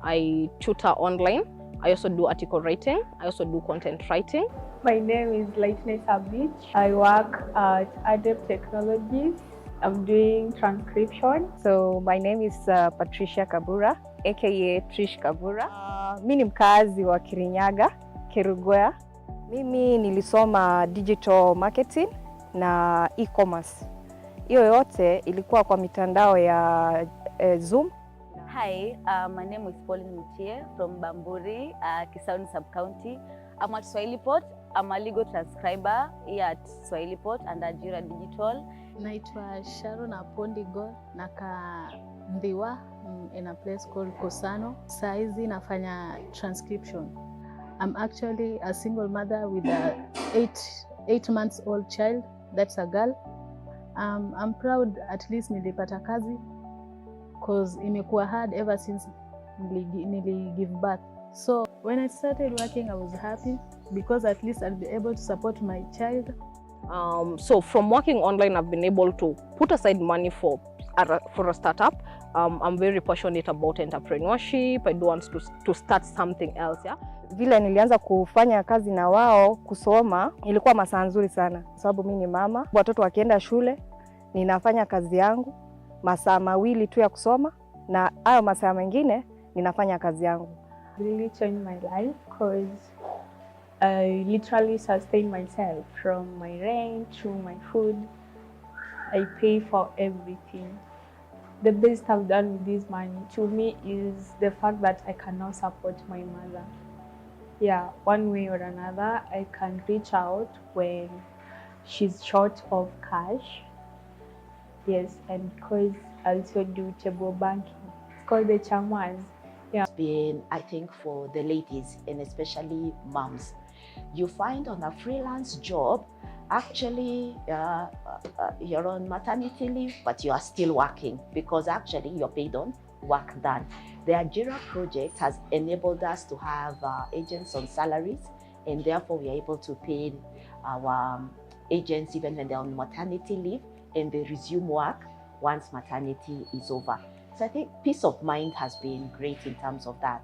I tutor online. I also do article writing. I also do content writing. My name is Lightness Abich. I work at Adept Technologies. I'm doing transcription. So my name is Patricia Kabura, aka Trish Kabura. Mimi ni mkazi wa Kirinyaga, Kerugoya. Mimi nilisoma digital marketing na e-commerce. Hiyo yote ilikuwa kwa mitandao ya Zoom. Hi, my name is Pauline Mutie from Bamburi, Kisauni Sub-County. I'm at Swahilipot. I'm a legal transcriber here at Swahilipot and Ajira Digital. Naitwa Sharon Apondigo, naka Ndiwa in a place called Kosano. Saizi nafanya transcription. I'm actually a single mother with a 8 months old child. That's a girl. I'm proud at least nilipata kazi because imekuwa hard ever since nili give birth. So when I started working, I was happy because at least I'll be able to support my child. So from working online, I've been able to put aside money for a startup. I'm very passionate about entrepreneurship. I do want to start something else. Yeah. Vile nilianza kufanya kazi na wao kusoma, ilikuwa masaa nzuri sana sababu mimi ni mama. Watoto wakienda shule, ninafanya kazi yangu masaa mawili tu ya kusoma na hayo masaa mengine ninafanya kazi yangu. Really changed my life because I literally sustain myself from my rent to my food. I pay for everything. The best I've done with this money to me is the fact that I can now support my mother. Yeah, one way or another, I can reach out when she's short of cash. Yes, and because I also do table banking. It's called the Chamas. Yeah. It's been, I think, for the ladies and especially moms. You find on a freelance job, actually you're on maternity leave, but you are still working because actually you're paid on work done. The Ajira project has enabled us to have agents on salaries, and therefore we are able to pay our agents even when they're on maternity leave and they resume work once maternity is over. So I think peace of mind has been great in terms of that.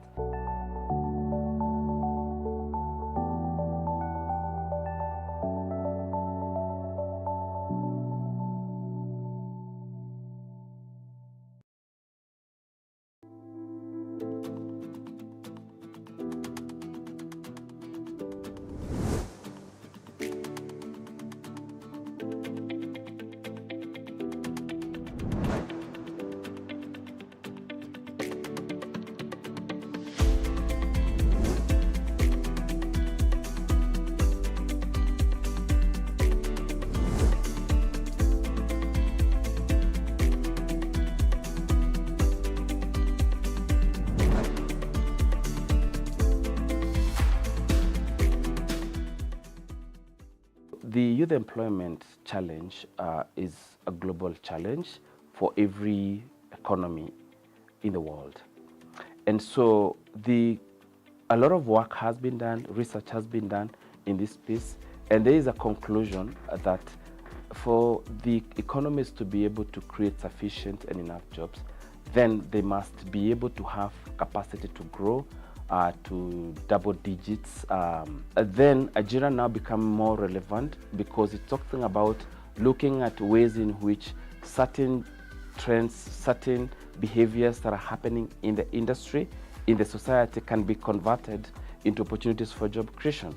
The youth employment challenge is a global challenge for every economy in the world. And so a lot of work has been done, research has been done in this space, and there is a conclusion that for the economies to be able to create sufficient and enough jobs, then they must be able to have capacity to grow to double digits. Then Ajira now become more relevant because it's talking about looking at ways in which certain trends, certain behaviors that are happening in the industry, in the society can be converted into opportunities for job creation.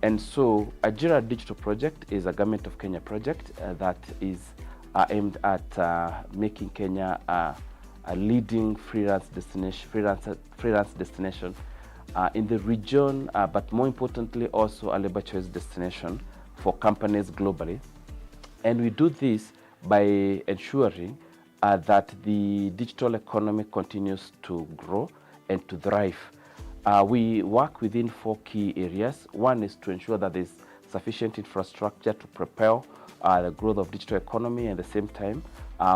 And so Ajira Digital Project is a Government of Kenya project that is aimed at making Kenya a leading freelance destination in the region, but more importantly also a labor choice destination for companies globally. And we do this by ensuring that the digital economy continues to grow and to thrive. We work within 4 key areas. One is to ensure that there's sufficient infrastructure to propel the growth of digital economy. At the same time,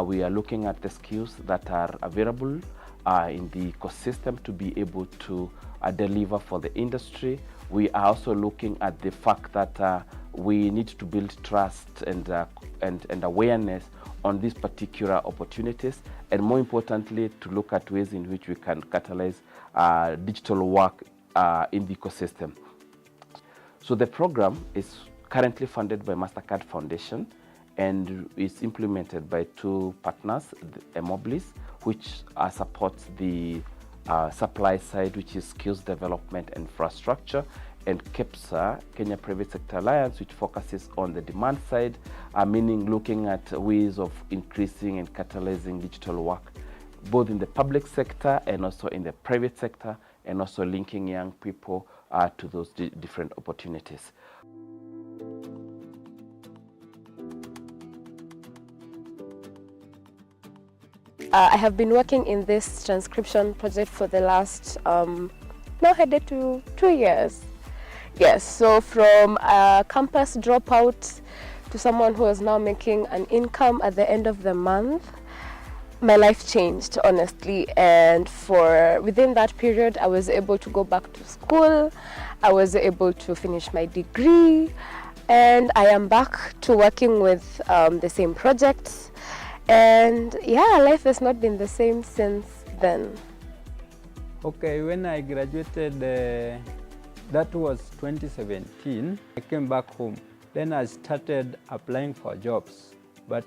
we are looking at the skills that are available in the ecosystem to be able to deliver for the industry. We are also looking at the fact that we need to build trust and awareness on these particular opportunities, and more importantly, to look at ways in which we can catalyze digital work in the ecosystem. So the program is currently funded by MasterCard Foundation and is implemented by two partners, Emoblis, which supports the supply side, which is skills development and infrastructure, and KEPSA, Kenya Private Sector Alliance, which focuses on the demand side, meaning looking at ways of increasing and catalyzing digital work, both in the public sector and also in the private sector, and also linking young people to those different opportunities. I have been working in this transcription project for the last, now headed to 2 years. Yes, so from a campus dropout to someone who is now making an income at the end of the month, my life changed, honestly. And within that period, I was able to go back to school. I was able to finish my degree, and I am back to working with the same projects. And yeah, life has not been the same since then. Okay, when I graduated, that was 2017, I came back home. Then I started applying for jobs. But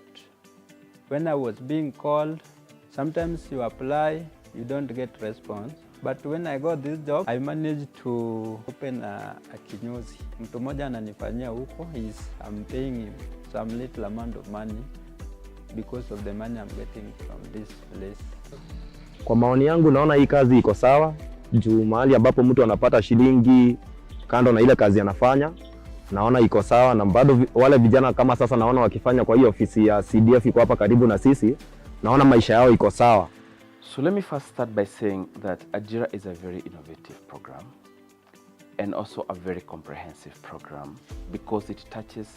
when I was being called, sometimes you apply, you don't get response. But when I got this job, I managed to open a kinyozi. Mtu mmoja ananifanyia huko, I'm paying him some little amount of money because of the money I'm getting from this place. Kwa maoni yangu naona hii kazi iko sawa, juu mahali ambapo mtu anapata shilingi kando na ile kazi anafanya, naona iko sawa, na bado wale vijana kama sasa naona wakifanya kwa hiyo ofisi ya CDF iko hapa karibu na sisi, naona maisha yao iko sawa. So let me first start by saying that Ajira is a very innovative program and also a very comprehensive program because it touches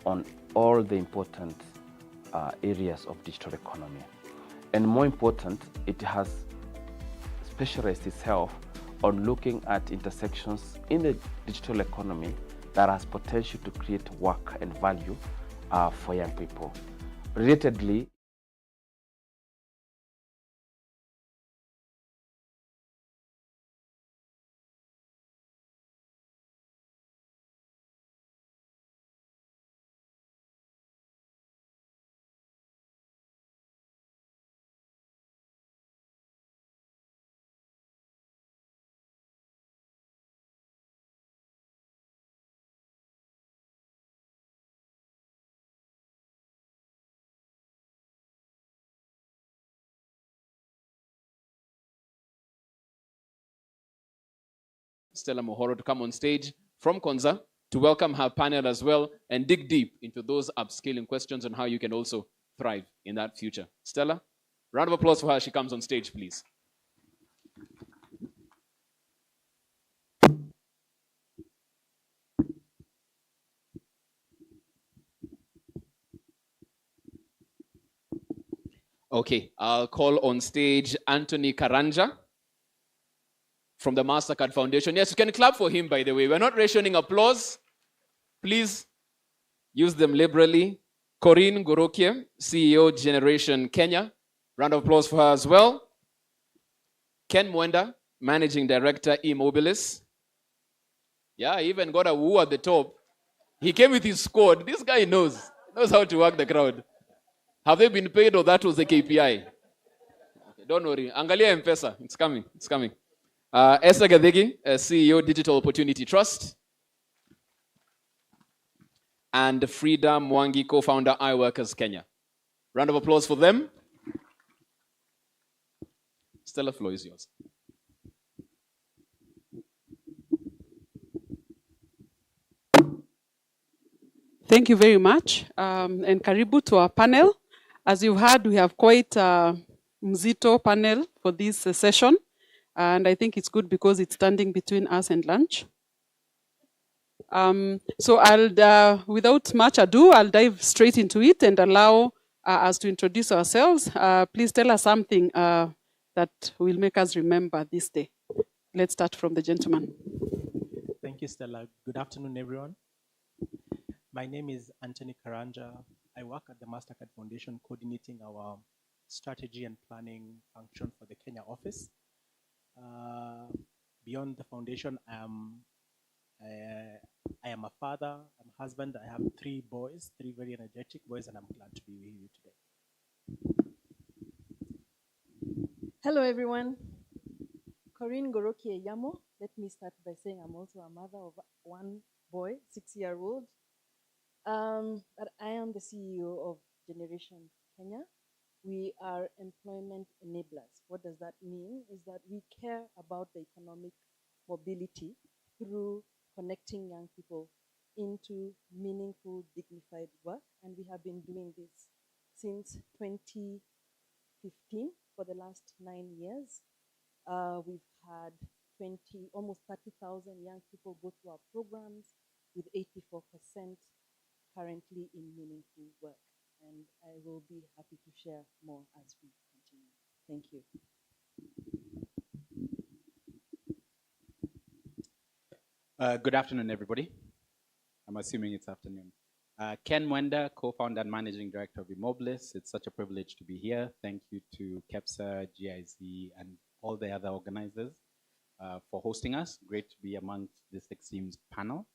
on all the important areas of digital economy. And more important, it has specialized itself on looking at intersections in the digital economy that has potential to create work and value for young people. Relatedly, Stella Mohoro to come on stage from Konza to welcome her panel as well and dig deep into those upscaling questions on how you can also thrive in that future. Stella, round of applause for her. She comes on stage, please. Okay, I'll call on stage Anthony Karanja from the MasterCard Foundation. Yes, you can clap for him, by the way. We're not rationing applause. Please use them liberally. Corinne Gorokie, CEO, Generation Kenya. Round of applause for her as well. Ken Mwenda, Managing Director, eMobilis. Yeah, he even got a woo at the top. He came with his squad. This guy knows how to work the crowd. Have they been paid or that was the KPI? Okay, don't worry. Angalia M-Pesa. It's coming. It's coming. Esther Gadegi, CEO, Digital Opportunity Trust. And Frida Mwangi, co-founder, iWorkers Kenya. Round of applause for them. Stella, floor is yours. Thank you very much. And karibu to our panel. As you've heard, we have quite a mzito panel for this session. And I think it's good because it's standing between us and lunch. So I'll, without much ado, I'll dive straight into it and allow us to introduce ourselves. Please tell us something that will make us remember this day. Let's start from the gentleman. Thank you, Stella. Good afternoon, everyone. My name is Anthony Karanja. I work at the MasterCard Foundation coordinating our strategy and planning function for the Kenya office. Beyond the foundation, I am a father, I'm a husband. I have 3 boys, 3 very energetic boys, and I'm glad to be with you today. Hello, everyone. Corinne Goroki Eyamo. Let me start by saying I'm also a mother of 1 boy, 6-year-old. But I am the CEO of Generation Kenya. We are employment enablers. What does that mean? Is that we care about the economic mobility through connecting young people into meaningful, dignified work. And we have been doing this since 2015 for the last 9 years. We've had almost 30,000 young people go through our programs, with 84% currently in meaningful work. And I will be happy to share more as we continue. Thank you. Good afternoon, everybody. I'm assuming it's afternoon. Ken Mwenda, co-founder and managing director of Immobilis. It's such a privilege to be here. Thank you to KEPSA, GIZ, and all the other organizers for hosting us. Great to be amongst this esteemed panel.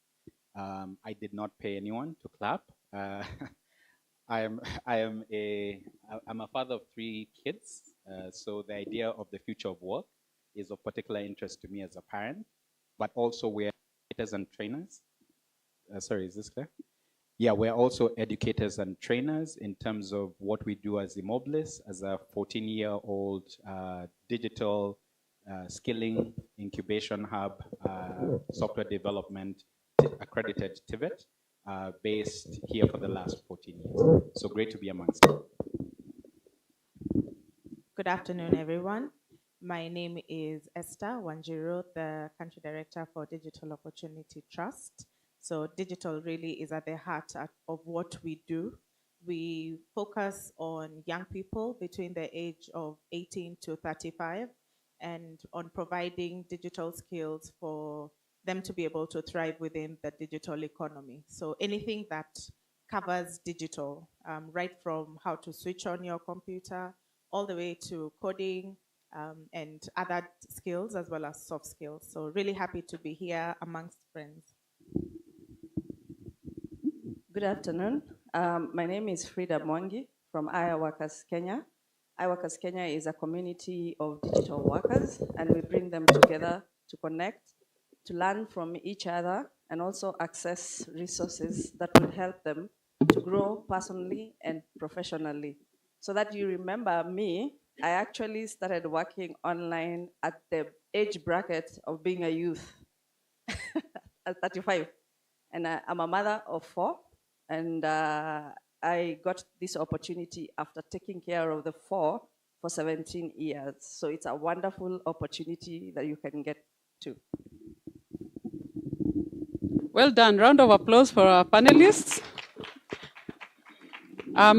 I did not pay anyone to clap. I'm a father of 3 kids, so the idea of the future of work is of particular interest to me as a parent, but also we're educators and trainers. Sorry, is this clear? Yeah, we're also educators and trainers in terms of what we do as Immobilis, as a 14-year-old digital skilling incubation hub, software development, accredited TVET, based here for the last 14 years. So great to be amongst you. Good afternoon, everyone. My name is Esther Wanjiru, the Country Director for Digital Opportunity Trust. So digital really is at the heart of what we do. We focus on young people between the age of 18 to 35 and on providing digital skills for them to be able to thrive within the digital economy. So anything that covers digital, right from how to switch on your computer, all the way to coding and other skills as well as soft skills. So really happy to be here amongst friends. Good afternoon. My name is Frida Mwangi from IR Workers Kenya. IR Workers Kenya is a community of digital workers, and we bring them together to connect, to learn from each other, and also access resources that will help them to grow personally and professionally. So that you remember me, I actually started working online at the age bracket of being a youth at 35. And I'm a mother of 4, and I got this opportunity after taking care of the 4 for 17 years. So it's a wonderful opportunity that you can get to. Well done. Round of applause for our panelists.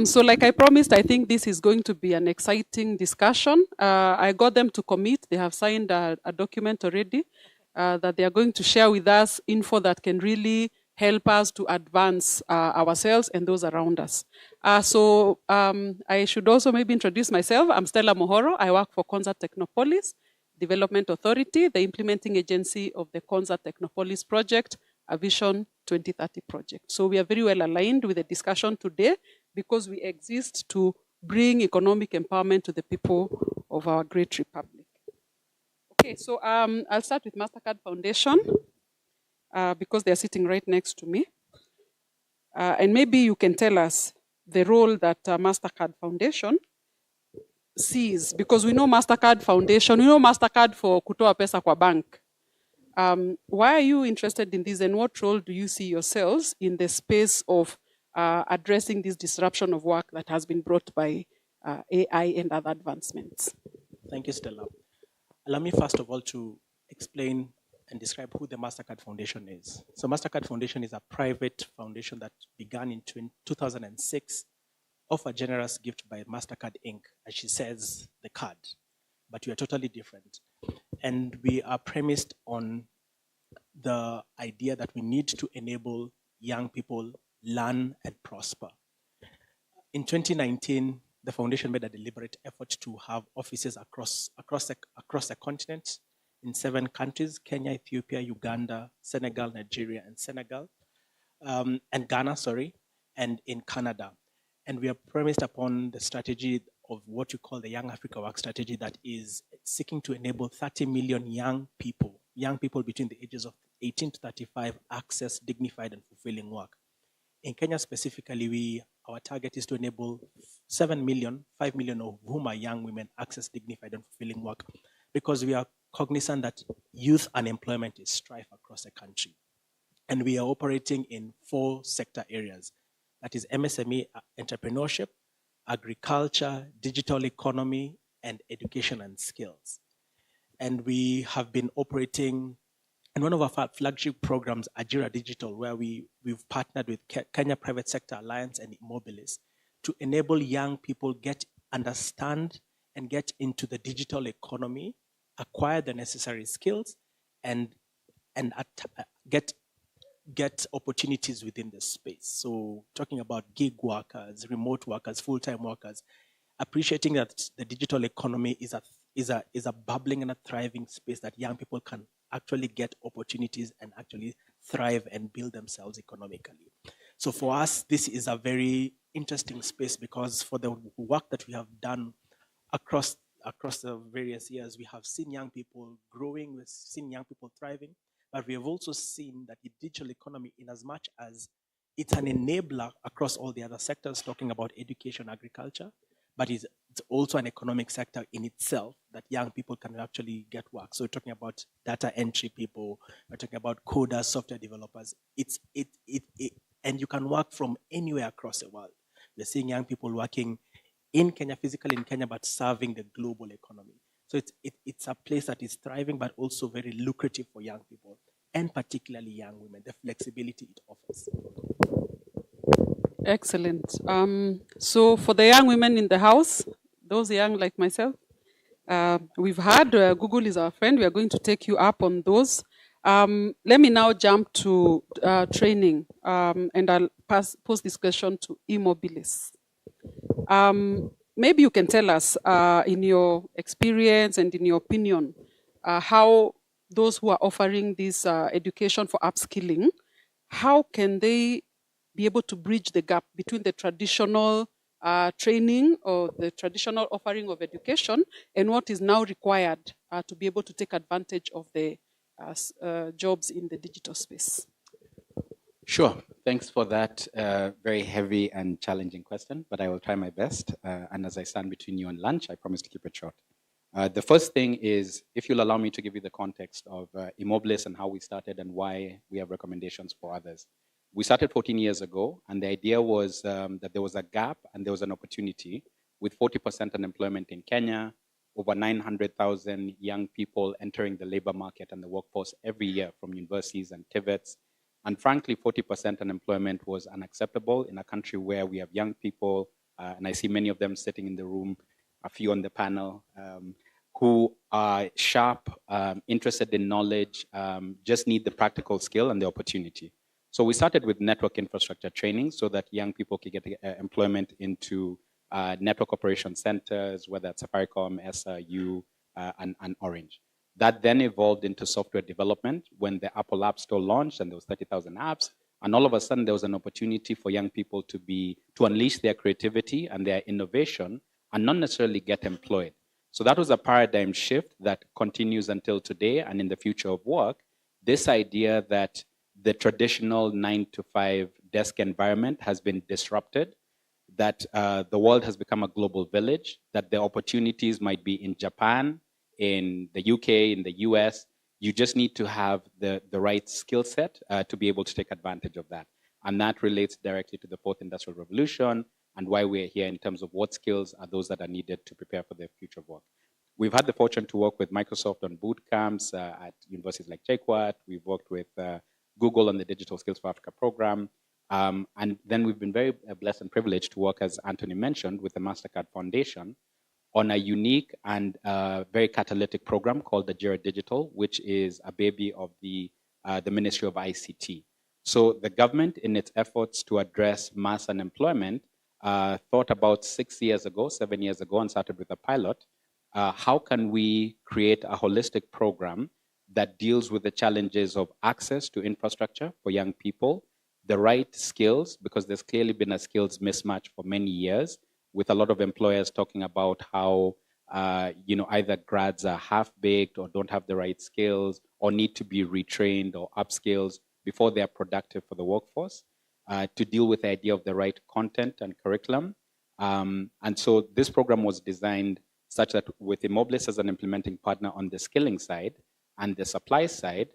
So like I promised, I think this is going to be an exciting discussion. I got them to commit. They have signed a document already that they are going to share with us info that can really help us to advance ourselves and those around us. So I should also maybe introduce myself. I'm Stella Mohoro. I work for Konza Technopolis Development Authority, the implementing agency of the Konza Technopolis project, a Vision 2030 project. So we are very well aligned with the discussion today because we exist to bring economic empowerment to the people of our great republic. Okay, so I'll start with MasterCard Foundation because they're sitting right next to me. And maybe you can tell us the role that MasterCard Foundation sees, because we know MasterCard Foundation, we know MasterCard for kutoa pesa kwa bank. Why are you interested in this, and what role do you see yourselves in the space of addressing this disruption of work that has been brought by AI and other advancements? Thank you, Stella. Allow me first of all to explain and describe who the MasterCard Foundation is. So MasterCard Foundation is a private foundation that began in 2006 of a generous gift by MasterCard Inc., as she says, the card. but we are totally different. And we are premised on the idea that we need to enable young people learn and prosper. In 2019, the foundation made a deliberate effort to have offices across the continent in 7 countries: Kenya, Ethiopia, Uganda, Senegal, Nigeria, and Ghana, and in Canada. And we are premised upon the strategy of what we call the Young Africa Work Strategy, that is seeking to enable 30 million young people between the ages of 18 to 35, access dignified and fulfilling work. In Kenya specifically, our target is to enable 7 million, 5 million of whom are young women, access dignified and fulfilling work, because we are cognizant that youth unemployment is strife across the country. And we are operating in 4 sector areas. That is MSME entrepreneurship, agriculture, digital economy, and education and skills. And we have been operating in one of our flagship programs, Ajira Digital, where we've partnered with Kenya Private Sector Alliance and Immobilis to enable young people understand and get into the digital economy, acquire the necessary skills, and get opportunities within the space. So talking about gig workers, remote workers, full-time workers, appreciating that the digital economy is a bubbling and a thriving space that young people can actually get opportunities and actually thrive and build themselves economically. So for us, this is a very interesting space, because for the work that we have done across the various years, we have seen young people growing, we've seen young people thriving, but we have also seen that the digital economy, in as much as it's an enabler across all the other sectors, talking about education, agriculture, but it's also an economic sector in itself that young people can actually get work. So we're talking about data entry people, we're talking about coders, software developers. And you can work from anywhere across the world. We're seeing young people working in Kenya, physically in Kenya, but serving the global economy. So it's a place that is thriving, but also very lucrative for young people, and particularly young women, the flexibility it offers. Excellent. So for the young women in the house, those young like myself, we've had Google is our friend. We are going to take you up on those. Let me now jump to training, and I'll pose this question to Immobilis. Maybe you can tell us, in your experience and in your opinion, how those who are offering this education for upskilling, how can they be able to bridge the gap between the traditional training or the traditional offering of education and what is now required to be able to take advantage of the jobs in the digital space? Sure. Thanks for that very heavy and challenging question, but I will try my best. And as I stand between you and lunch, I promise to keep it short. The first thing is, if you'll allow me to give you the context of Immobilis and how we started and why we have recommendations for others. We started 14 years ago, and the idea was that there was a gap and there was an opportunity with 40% unemployment in Kenya, over 900,000 young people entering the labor market and the workforce every year from universities and TVETs. And frankly, 40% unemployment was unacceptable in a country where we have young people, and I see many of them sitting in the room, a few on the panel, who are sharp, interested in knowledge, just need the practical skill and the opportunity. So we started with network infrastructure training so that young people could get employment into network operation centers, whether it's Safaricom, SRU, and Orange. That then evolved into software development when the Apple App Store launched and there was 30,000 apps. And all of a sudden there was an opportunity for young people to unleash their creativity and their innovation and not necessarily get employed. So that was a paradigm shift that continues until today and in the future of work. This idea that the traditional 9-to-5 desk environment has been disrupted, that the world has become a global village, that the opportunities might be in Japan, in the UK, in the US. You just need to have the right skill set to be able to take advantage of that. And that relates directly to the 4th Industrial Revolution and why we're here in terms of what skills are those that are needed to prepare for the future of work. We've had the fortune to work with Microsoft on boot camps at universities like JKUAT. We've worked with Google on the Digital Skills for Africa program. And then we've been very blessed and privileged to work, as Anthony mentioned, with the MasterCard Foundation on a unique and very catalytic program called the Ajira Digital, which is a baby of the Ministry of ICT. So the government, in its efforts to address mass unemployment, thought about 7 years ago, and started with a pilot. How can we create a holistic program that deals with the challenges of access to infrastructure for young people, the right skills, because there's clearly been a skills mismatch for many years, with a lot of employers talking about how either grads are half-baked or don't have the right skills or need to be retrained or upskilled before they are productive for the workforce, to deal with the idea of the right content and curriculum. And so this program was designed such that with Immobilis as an implementing partner on the skilling side and the supply side,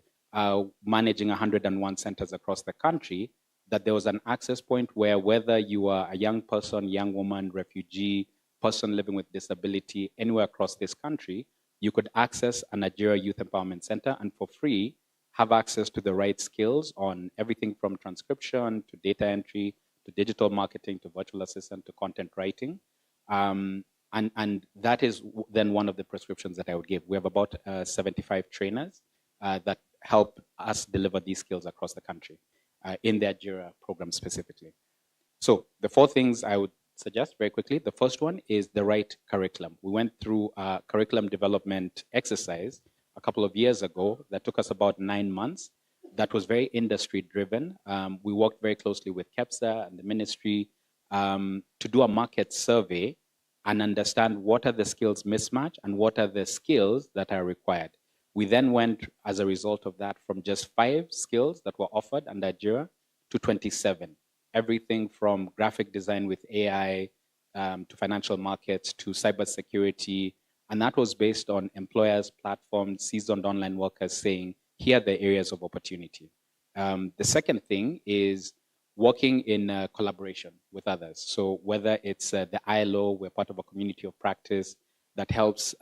managing 101 centers across the country, that there was an access point where whether you are a young person, young woman, refugee, person living with disability, anywhere across this country, you could access a Nigeria Youth Empowerment Center and for free have access to the right skills on everything from transcription to data entry to digital marketing to virtual assistant to content writing. And that is then one of the prescriptions that I would give. We have about 75 trainers that help us deliver these skills across the country in the Ajira program specifically. So the 4 things I would suggest very quickly. The first one is the right curriculum. We went through a curriculum development exercise a couple of years ago that took us about 9 months. That was very industry driven. We worked very closely with KEPSA and the ministry to do a market survey and understand what are the skills mismatch and what are the skills that are required. We then went, as a result of that, from just 5 skills that were offered under Ajira to 27. Everything from graphic design with AI to financial markets to cybersecurity. And that was based on employers, platforms, seasoned online workers saying, here are the areas of opportunity. The second thing is working in collaboration with others. So whether it's the ILO, we're part of a community of practice that helps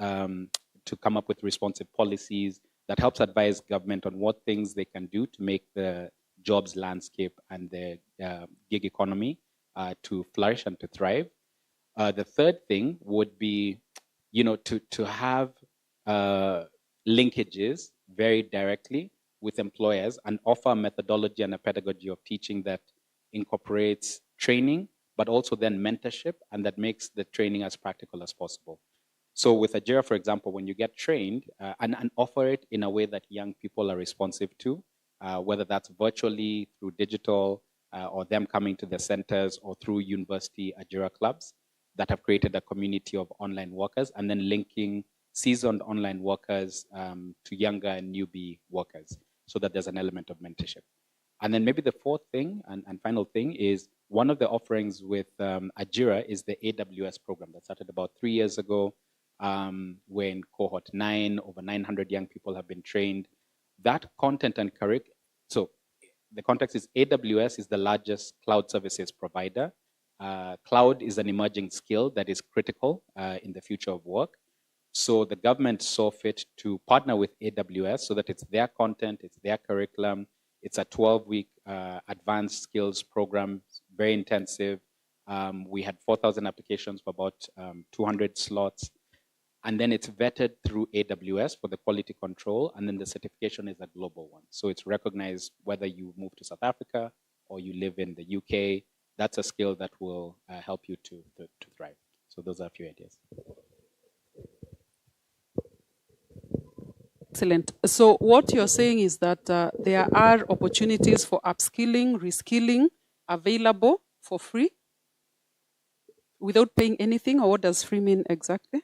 to come up with responsive policies, that helps advise government on what things they can do to make the jobs landscape and the gig economy to flourish and to thrive. The third thing would be, to have linkages very directly with employers and offer a methodology and a pedagogy of teaching that incorporates training, but also then mentorship, and that makes the training as practical as possible. So with Ajira, for example, when you get trained and offer it in a way that young people are responsive to, whether that's virtually through digital or them coming to the centers or through university Ajira clubs that have created a community of online workers and then linking seasoned online workers to younger and newbie workers so that there's an element of mentorship. And then maybe the fourth thing and final thing is one of the offerings with Ajira is the AWS program that started about 3 years ago. We're in cohort 9, over 900 young people have been trained. That content and curriculum, so the context is AWS is the largest cloud services provider. Cloud is an emerging skill that is critical in the future of work. So the government saw fit to partner with AWS so that it's their content, it's their curriculum. It's a 12-week advanced skills program, very intensive. We had 4,000 applications for about 200 slots. And then it's vetted through AWS for the quality control, and then the certification is a global one. So it's recognized whether you move to South Africa or you live in the UK. That's a skill that will help you to thrive. So those are a few ideas. Excellent. So what you're saying is that there are opportunities for upskilling, reskilling available for free without paying anything, or what does free mean exactly?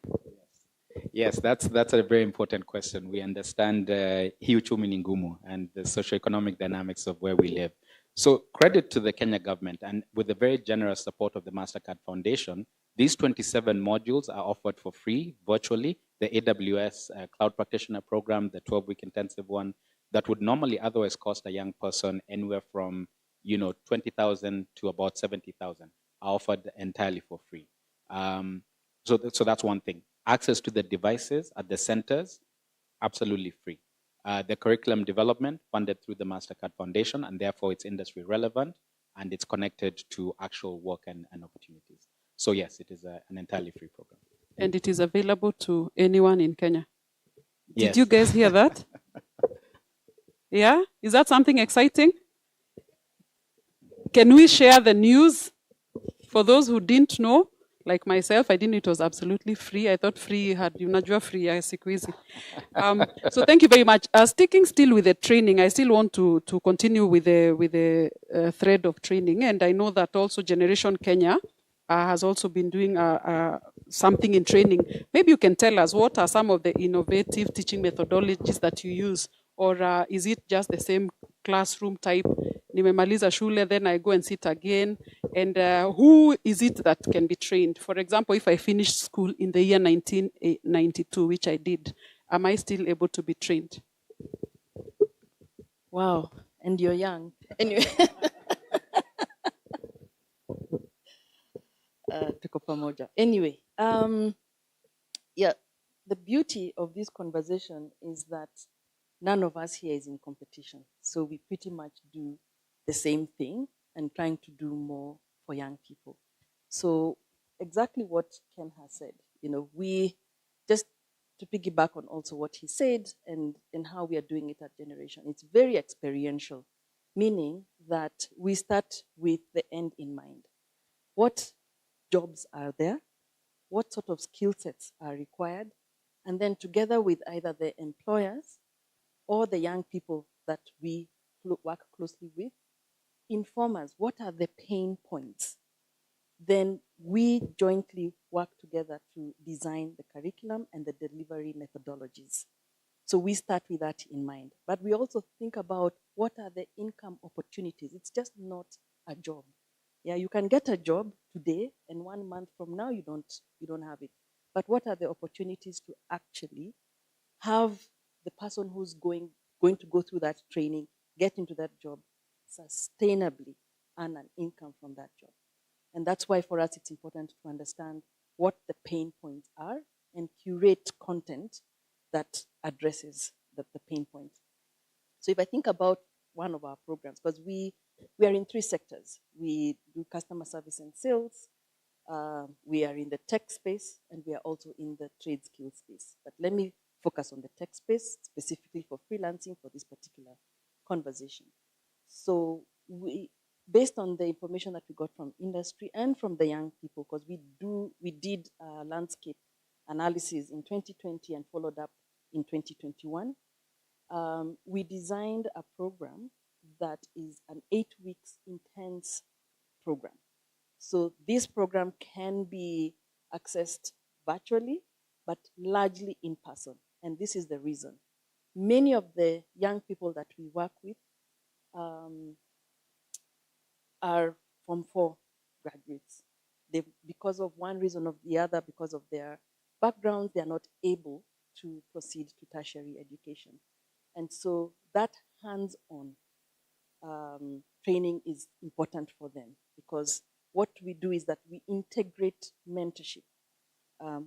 Yes, that's a very important question. We understand hii uchumi ni ngumu and the socioeconomic dynamics of where we live. So credit to the Kenya government, and with the very generous support of the MasterCard Foundation, these 27 modules are offered for free virtually. The AWS Cloud Practitioner Program, the 12-week intensive one, that would normally otherwise cost a young person anywhere from 20,000 to about 70,000, are offered entirely for free. So that's one thing. Access to the devices at the centers, absolutely free. The curriculum development funded through the MasterCard Foundation, and therefore it's industry relevant and it's connected to actual work and opportunities. So yes, it is an entirely free program. and it is available to anyone in Kenya. Yes. Did you guys hear that? Yeah? Is that something exciting? Can we share the news for those who didn't know? Like myself, I didn't know it was absolutely free. I thought free had, unajua free ya siku hizi. So thank you very much. Sticking still with the training, I still want to continue with the thread of training. And I know that also Generation Kenya has also been doing something in training. Maybe you can tell us what are some of the innovative teaching methodologies that you use, or is it just the same classroom type? Nimemaliza shule, then I go and sit again. And who is it that can be trained? For example, if I finished school in the year 1992, which I did, am I still able to be trained? Wow, and you're young. Anyway. Tuko pamoja. Anyway, yeah, the beauty of this conversation is that none of us here is in competition. So we pretty much do the same thing and trying to do more for young people. So exactly what Ken has said, we just to piggyback on also what he said and how we are doing it at Generation. It's very experiential, meaning that we start with the end in mind. What jobs are there? What sort of skill sets are required? And then together with either the employers or the young people that we work closely with, inform us what are the pain points. Then we jointly work together to design the curriculum and the delivery methodologies. So we start with that in mind. But we also think about what are the income opportunities. It's just not a job. Yeah, you can get a job today, and 1 month from now you don't have it. But what are the opportunities to actually have the person who's going to go through that training, get into that job, sustainably earn an income from that job? And that's why for us it's important to understand what the pain points are and curate content that addresses the pain points. So if I think about one of our programs, because we are in 3 sectors. We do customer service and sales, we are in the tech space, and we are also in the trade skill space. But let me focus on the tech space, specifically for freelancing for this particular conversation. So based on the information that we got from industry and from the young people, because we did landscape analysis in 2020 and followed up in 2021, we designed a program that is an 8 weeks intense program. So this program can be accessed virtually, but largely in person. And this is the reason. Many of the young people that we work with are Form 4 graduates. Because of one reason or the other, because of their backgrounds, they are not able to proceed to tertiary education. And so that hands-on training is important for them, because what we do is that we integrate mentorship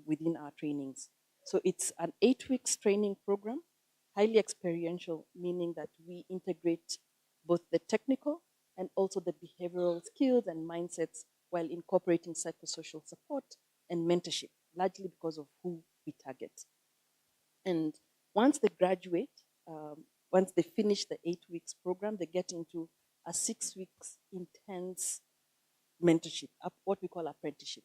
within our trainings. So it's an 8 weeks training program, highly experiential, meaning that we integrate both the technical and also the behavioral skills and mindsets while incorporating psychosocial support and mentorship, largely because of who we target. And once they graduate, once they finish the 8 weeks program, they get into a 6 weeks intense mentorship, what we call apprenticeship.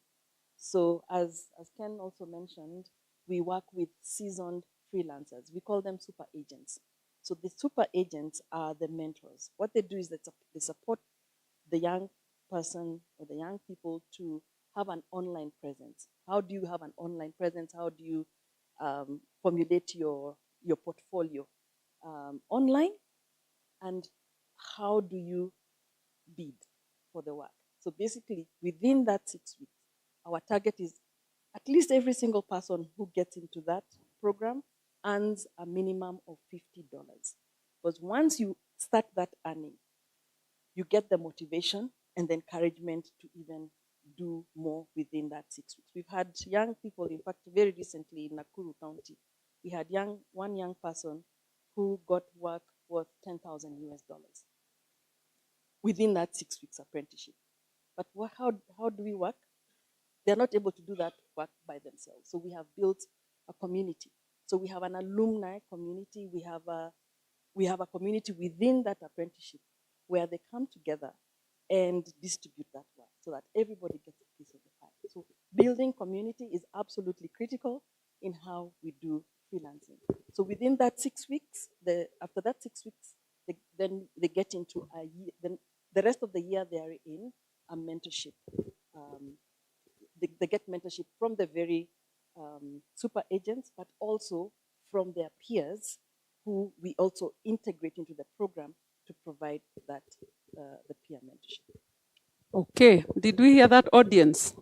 So as Ken also mentioned, we work with seasoned freelancers. We call them super agents. So the super agents are the mentors. What they do is that they support the young person or the young people to have an online presence. How do you have an online presence? How do you formulate your portfolio online? And how do you bid for the work? So basically, within that 6 weeks, our target is at least every single person who gets into that program earns a minimum of $50. Because once you start that earning, you get the motivation and the encouragement to even do more within that 6 weeks. We've had young people, in fact, very recently in Nakuru County, we had one young person who got work worth $10,000 US within that 6 weeks apprenticeship. But how do we work? they're not able to do that work by themselves. So we have built a community. So we have an alumni community. We have a community within that apprenticeship where they come together and distribute that work so that everybody gets a piece of the pie. So building community is absolutely critical in how we do freelancing. So within that 6 weeks, after that 6 weeks, then they get into a year. Then the rest of the year they are in a mentorship. They get mentorship from the very super agents, but also from their peers, who we also integrate into the program to provide that the peer mentorship. Okay, did we hear that, audience?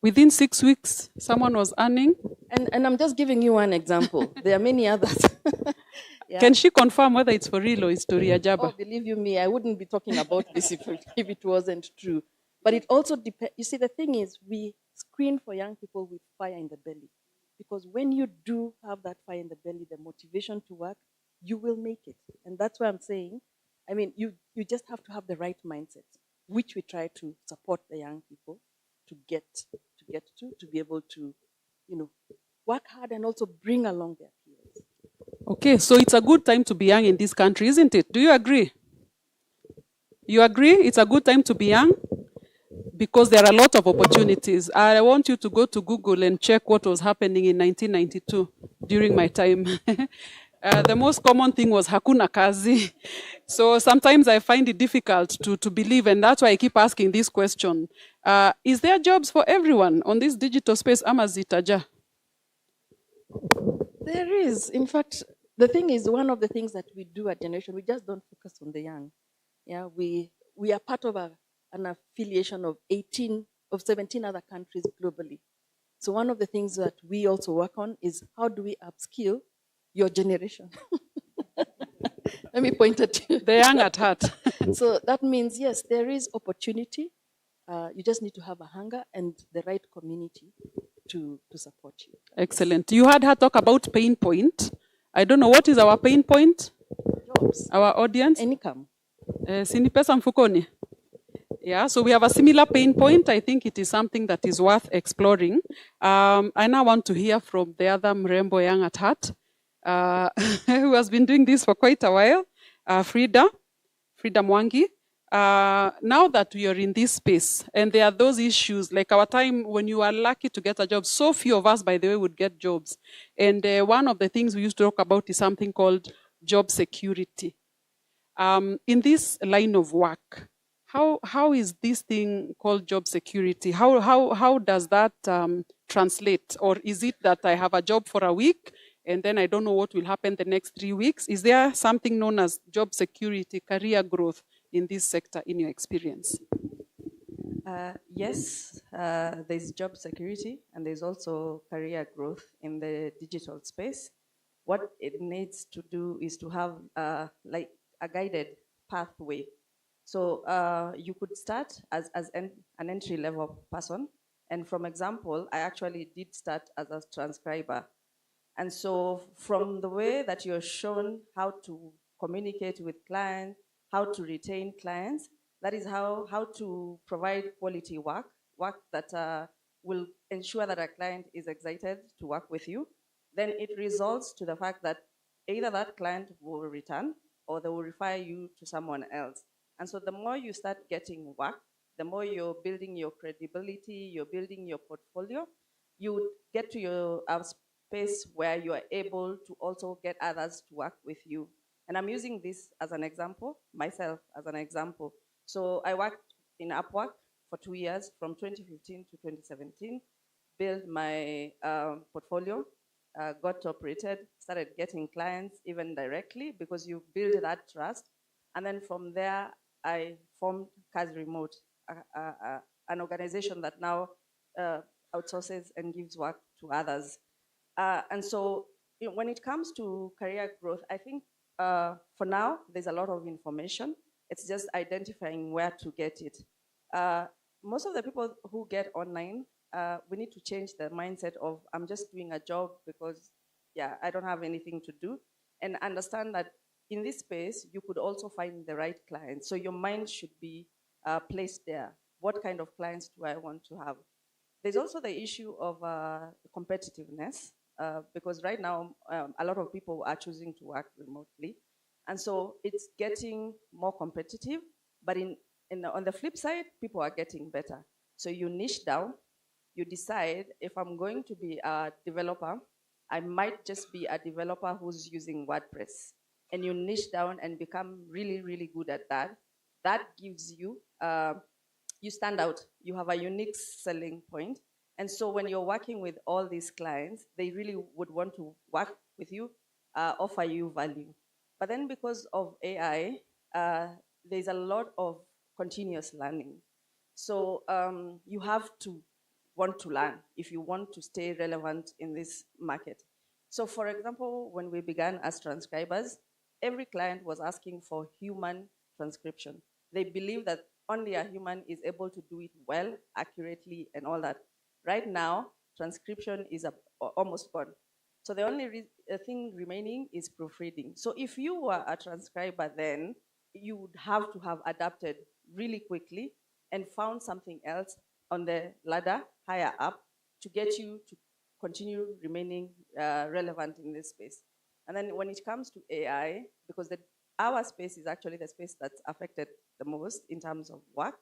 Within 6 weeks, someone was earning. And I'm just giving you one example. There are many others. Yeah. Can she confirm whether it's for real or it's story ajaba? Oh, believe you me, I wouldn't be talking about this if it wasn't true. But it also depends. You see, the thing is, we screen for young people with fire in the belly. Because when you do have that fire in the belly, the motivation to work, you will make it. And that's why I'm saying, I mean, you just have to have the right mindset, which we try to support the young people to get to be able to, work hard and also bring along their peers. Okay, so it's a good time to be young in this country, isn't it? Do you agree? You agree? It's a good time to be young? Because there are a lot of opportunities. I want you to go to Google and check what was happening in 1992 during my time. The most common thing was hakuna kazi. So sometimes I find it difficult to believe, and that's why I keep asking this question. Is there jobs for everyone on this digital space, Amazitaja? There is. In fact, the thing is, one of the things that we do at Generation, we just don't focus on the young. Yeah, we are part of an affiliation of 17 other countries globally. So one of the things that we also work on is how do we upskill your generation? Let me point at you. The young at heart. So that means, yes, there is opportunity. You just need to have a hunger and the right community to support you. Excellent. You had her talk about pain point. I don't know, what is our pain point? Jobs. Our audience? Income. Sini pesa mfukoni. Yeah, so we have a similar pain point. I think it is something that is worth exploring. I now want to hear from the other Mrembo young at heart, who has been doing this for quite a while, Frida Mwangi. Now that we are in this space, and there are those issues, like our time when you are lucky to get a job, so few of us, by the way, would get jobs. And one of the things we used to talk about is something called job security. In this line of work, how is this thing called job security? How does that translate? Or is it that I have a job for a week and then I don't know what will happen the next 3 weeks? Is there something known as job security, career growth in this sector in your experience? Yes, there's job security and there's also career growth in the digital space. What it needs to do is to have like a guided pathway. So you could start as an entry-level person. And from example, I actually did start as a transcriber. And so from the way that you're shown how to communicate with clients, how to retain clients, that is how to provide quality work that will ensure that a client is excited to work with you. Then it results to the fact that either that client will return or they will refer you to someone else. And so the more you start getting work, the more you're building your credibility, you're building your portfolio, you get to your space where you are able to also get others to work with you. And I'm using this as an example, myself as an example. So I worked in Upwork for 2 years, from 2015 to 2017, built my portfolio, got top rated, started getting clients even directly because you build that trust. And then from there, I formed Kazi Remote, an organization that now outsources and gives work to others. And so when it comes to career growth, I think for now, there's a lot of information. It's just identifying where to get it. Most of the people who get online, we need to change the mindset of, I'm just doing a job because, yeah, I don't have anything to do. And understand that in this space, you could also find the right clients. So your mind should be placed there. What kind of clients do I want to have? There's also the issue of competitiveness, because right now a lot of people are choosing to work remotely. And so it's getting more competitive, but on the flip side, people are getting better. So you niche down, you decide if I'm going to be a developer, I might just be a developer who's using WordPress. And you niche down and become really, really good at that. That gives you, you stand out. You have a unique selling point. And so when you're working with all these clients, they really would want to work with you, offer you value. But then because of AI, there's a lot of continuous learning. So you have to want to learn if you want to stay relevant in this market. So for example, when we began as transcribers, every client was asking for human transcription. They believe that only a human is able to do it well, accurately, and all that. Right now, transcription is almost gone. So the only thing remaining is proofreading. So if you were a transcriber then, you would have to have adapted really quickly and found something else on the ladder higher up to get you to continue remaining relevant in this space. And then when it comes to AI, because our space is actually the space that's affected the most in terms of work,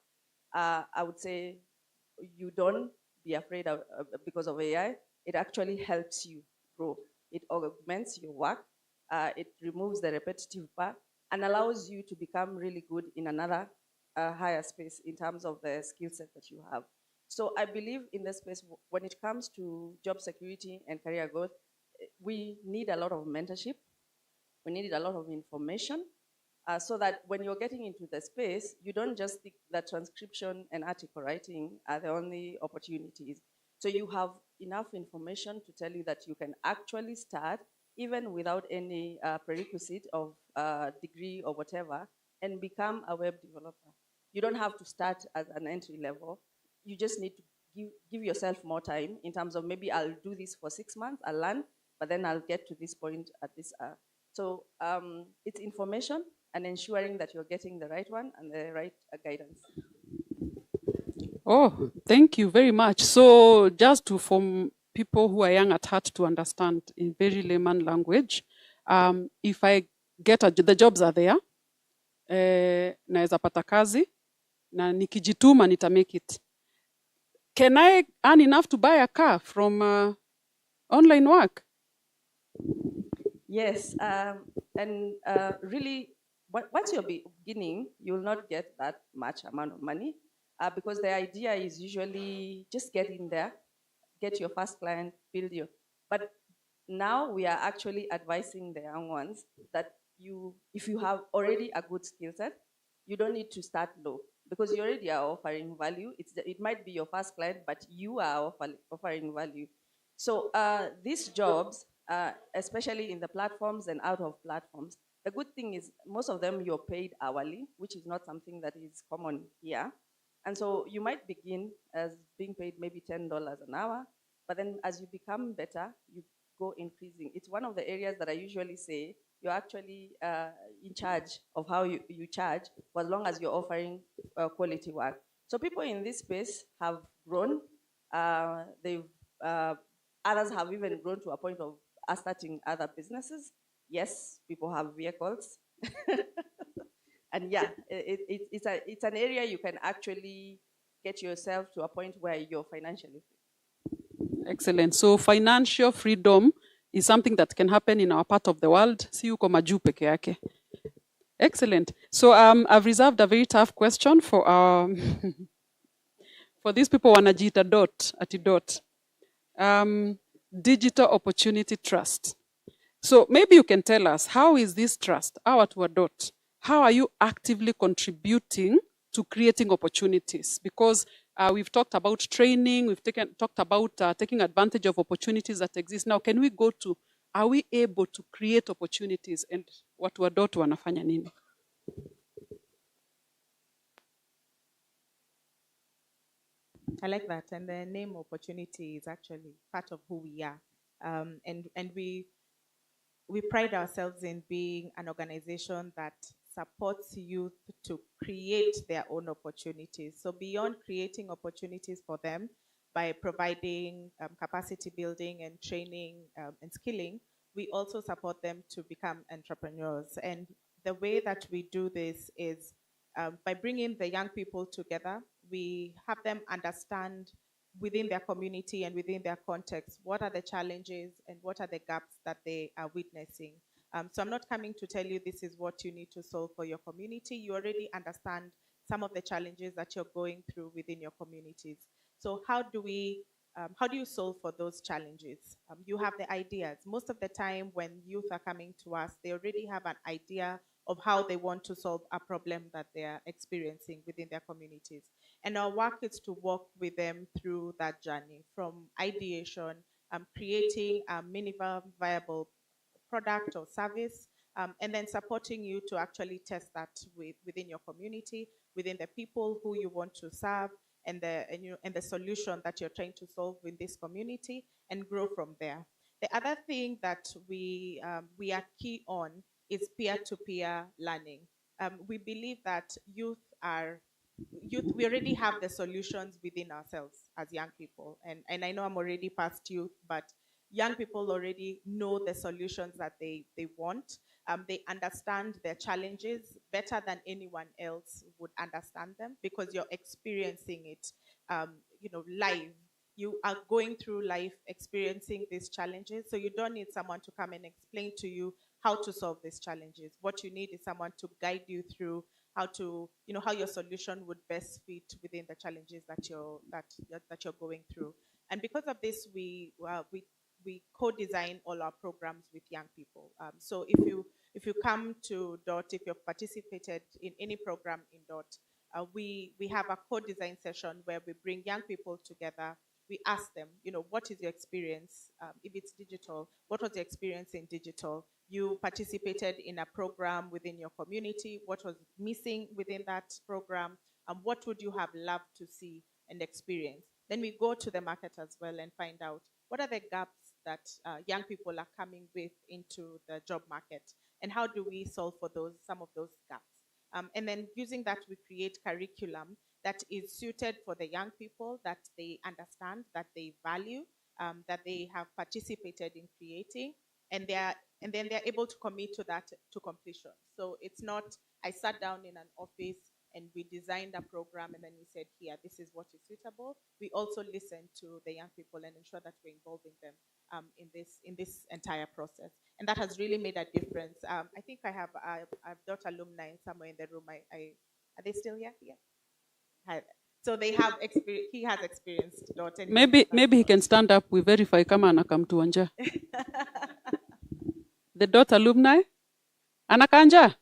I would say you don't be afraid of, because of AI. It actually helps you grow. It augments your work. It removes the repetitive part and allows you to become really good in another higher space in terms of the skill set that you have. So I believe in this space, when it comes to job security and career growth, we need a lot of mentorship. We need a lot of information, so that when you're getting into the space, you don't just think that transcription and article writing are the only opportunities. So you have enough information to tell you that you can actually start even without any prerequisite of degree or whatever, and become a web developer. You don't have to start as an entry level. You just need to give yourself more time in terms of maybe I'll do this for 6 months, I'll learn, but then I'll get to this point at this. So it's information and ensuring that you're getting the right one and the right guidance. Oh, thank you very much. So just to form people who are young at heart to understand in very layman language, if I get the jobs are there, naeza pata kazi, na nikijituma nita make it. Can I earn enough to buy a car from online work? Yes, and really, once you're beginning, you will not get that much amount of money, because the idea is usually just get in there, get your first client, build your. But now we are actually advising the young ones that if you have already a good skill set, you don't need to start low, because you already are offering value. It might be your first client, but you are offering value. So these jobs, especially in the platforms and out of platforms, the good thing is most of them you're paid hourly, which is not something that is common here. And so you might begin as being paid maybe $10 an hour, but then as you become better, you go increasing. It's one of the areas that I usually say you're actually in charge of how you charge, for as long as you're offering quality work. So people in this space have grown. Others have even grown to a point of starting other businesses. Yes, people have vehicles. And yeah, it's an area you can actually get yourself to a point where you're financially free. Excellent. So financial freedom is something that can happen in our part of the world. Si uko majuu peke yake. Excellent. So I've reserved a very tough question for for these people wanajiita dot. Digital Opportunity Trust. So maybe you can tell us, how is this trust, our to a dot, how are you actively contributing to creating opportunities? Because we've talked about training, we've talked about taking advantage of opportunities that exist. Now, can we go to, are we able to create opportunities, and watu wa dot wanafanya nini? I like that. And the name opportunity is actually part of who we are. And we pride ourselves in being an organization that supports youth to create their own opportunities. So beyond creating opportunities for them, by providing capacity building and training and skilling, we also support them to become entrepreneurs. And the way that we do this is by bringing the young people together. We have them understand within their community and within their context what are the challenges and what are the gaps that they are witnessing. So I'm not coming to tell you this is what you need to solve for your community. You already understand some of the challenges that you're going through within your communities. So how do you solve for those challenges? You have the ideas. Most of the time when youth are coming to us, they already have an idea of how they want to solve a problem that they are experiencing within their communities. And our work is to walk with them through that journey from ideation, creating a minimum viable product or service, and then supporting you to actually test that within your community, within the people who you want to serve, and the solution that you're trying to solve in this community, and grow from there. The other thing that we are key on is peer-to-peer learning. We believe that we already have the solutions within ourselves as young people. And I know I'm already past youth, but young people already know the solutions that they want. They understand their challenges better than anyone else would understand them because you're experiencing it, live. You are going through life experiencing these challenges, so you don't need someone to come and explain to you how to solve these challenges. What you need is someone to guide you through how your solution would best fit within the challenges that you're going through. And because of this, we co-design all our programs with young people. So if you come to DOT, if you've participated in any program in DOT, we have a co-design session where we bring young people together. We ask them, what is your experience? If it's digital, what was your experience in digital? You participated in a program within your community. What was missing within that program? What would you have loved to see and experience? Then we go to the market as well and find out what are the gaps that young people are coming with into the job market, and how do we solve for some of those gaps? And then using that, we create curriculum that is suited for the young people, that they understand, that they value, that they have participated in creating, and then they're able to commit to that to completion. So it's not, I sat down in an office and we designed a program and then we said, here, this is what is suitable. We also listen to the young people and ensure that we're involving them in this entire process. And that has really made a difference. I think I've got alumni somewhere in the room. Are they still here? Yeah. So they have experience. He has experienced DOT. Maybe he can stand up. We verify kama anakamtuanja. The DOT alumni, anakanja.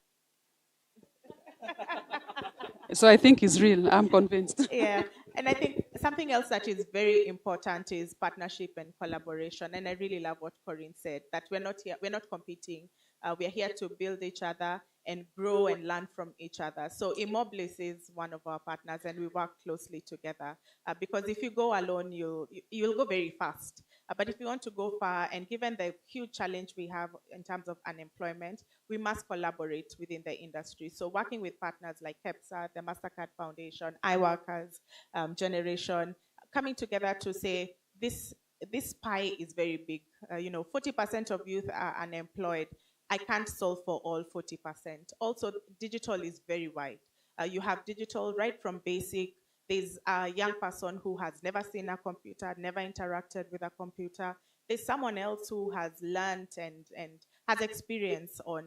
So I think it's real. I'm convinced. Yeah, and I think something else that is very important is partnership and collaboration. And I really love what Corinne said, that we're not competing. We're here to build each other and grow and learn from each other. So Immoblis is one of our partners, and we work closely together. Because if you go alone, you'll go very fast. But if you want to go far, and given the huge challenge we have in terms of unemployment, we must collaborate within the industry. So working with partners like KEPSA, the MasterCard Foundation, iWorkers, Generation, coming together to say, this pie is very big. 40% of youth are unemployed. I can't solve for all 40%. Also, digital is very wide. You have digital right from basic. There's a young person who has never seen a computer, never interacted with a computer. There's someone else who has learned and has experience on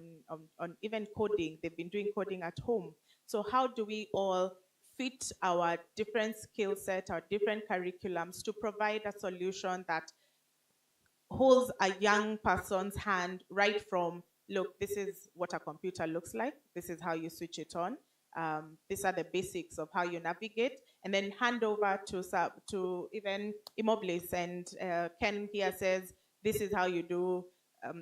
even coding. They've been doing coding at home. So how do we all fit our different skill set, our different curriculums to provide a solution that holds a young person's hand right from, look, this is what a computer looks like. This is how you switch it on. These are the basics of how you navigate, and then hand over to even Immoblis, and Ken here says, this is how you do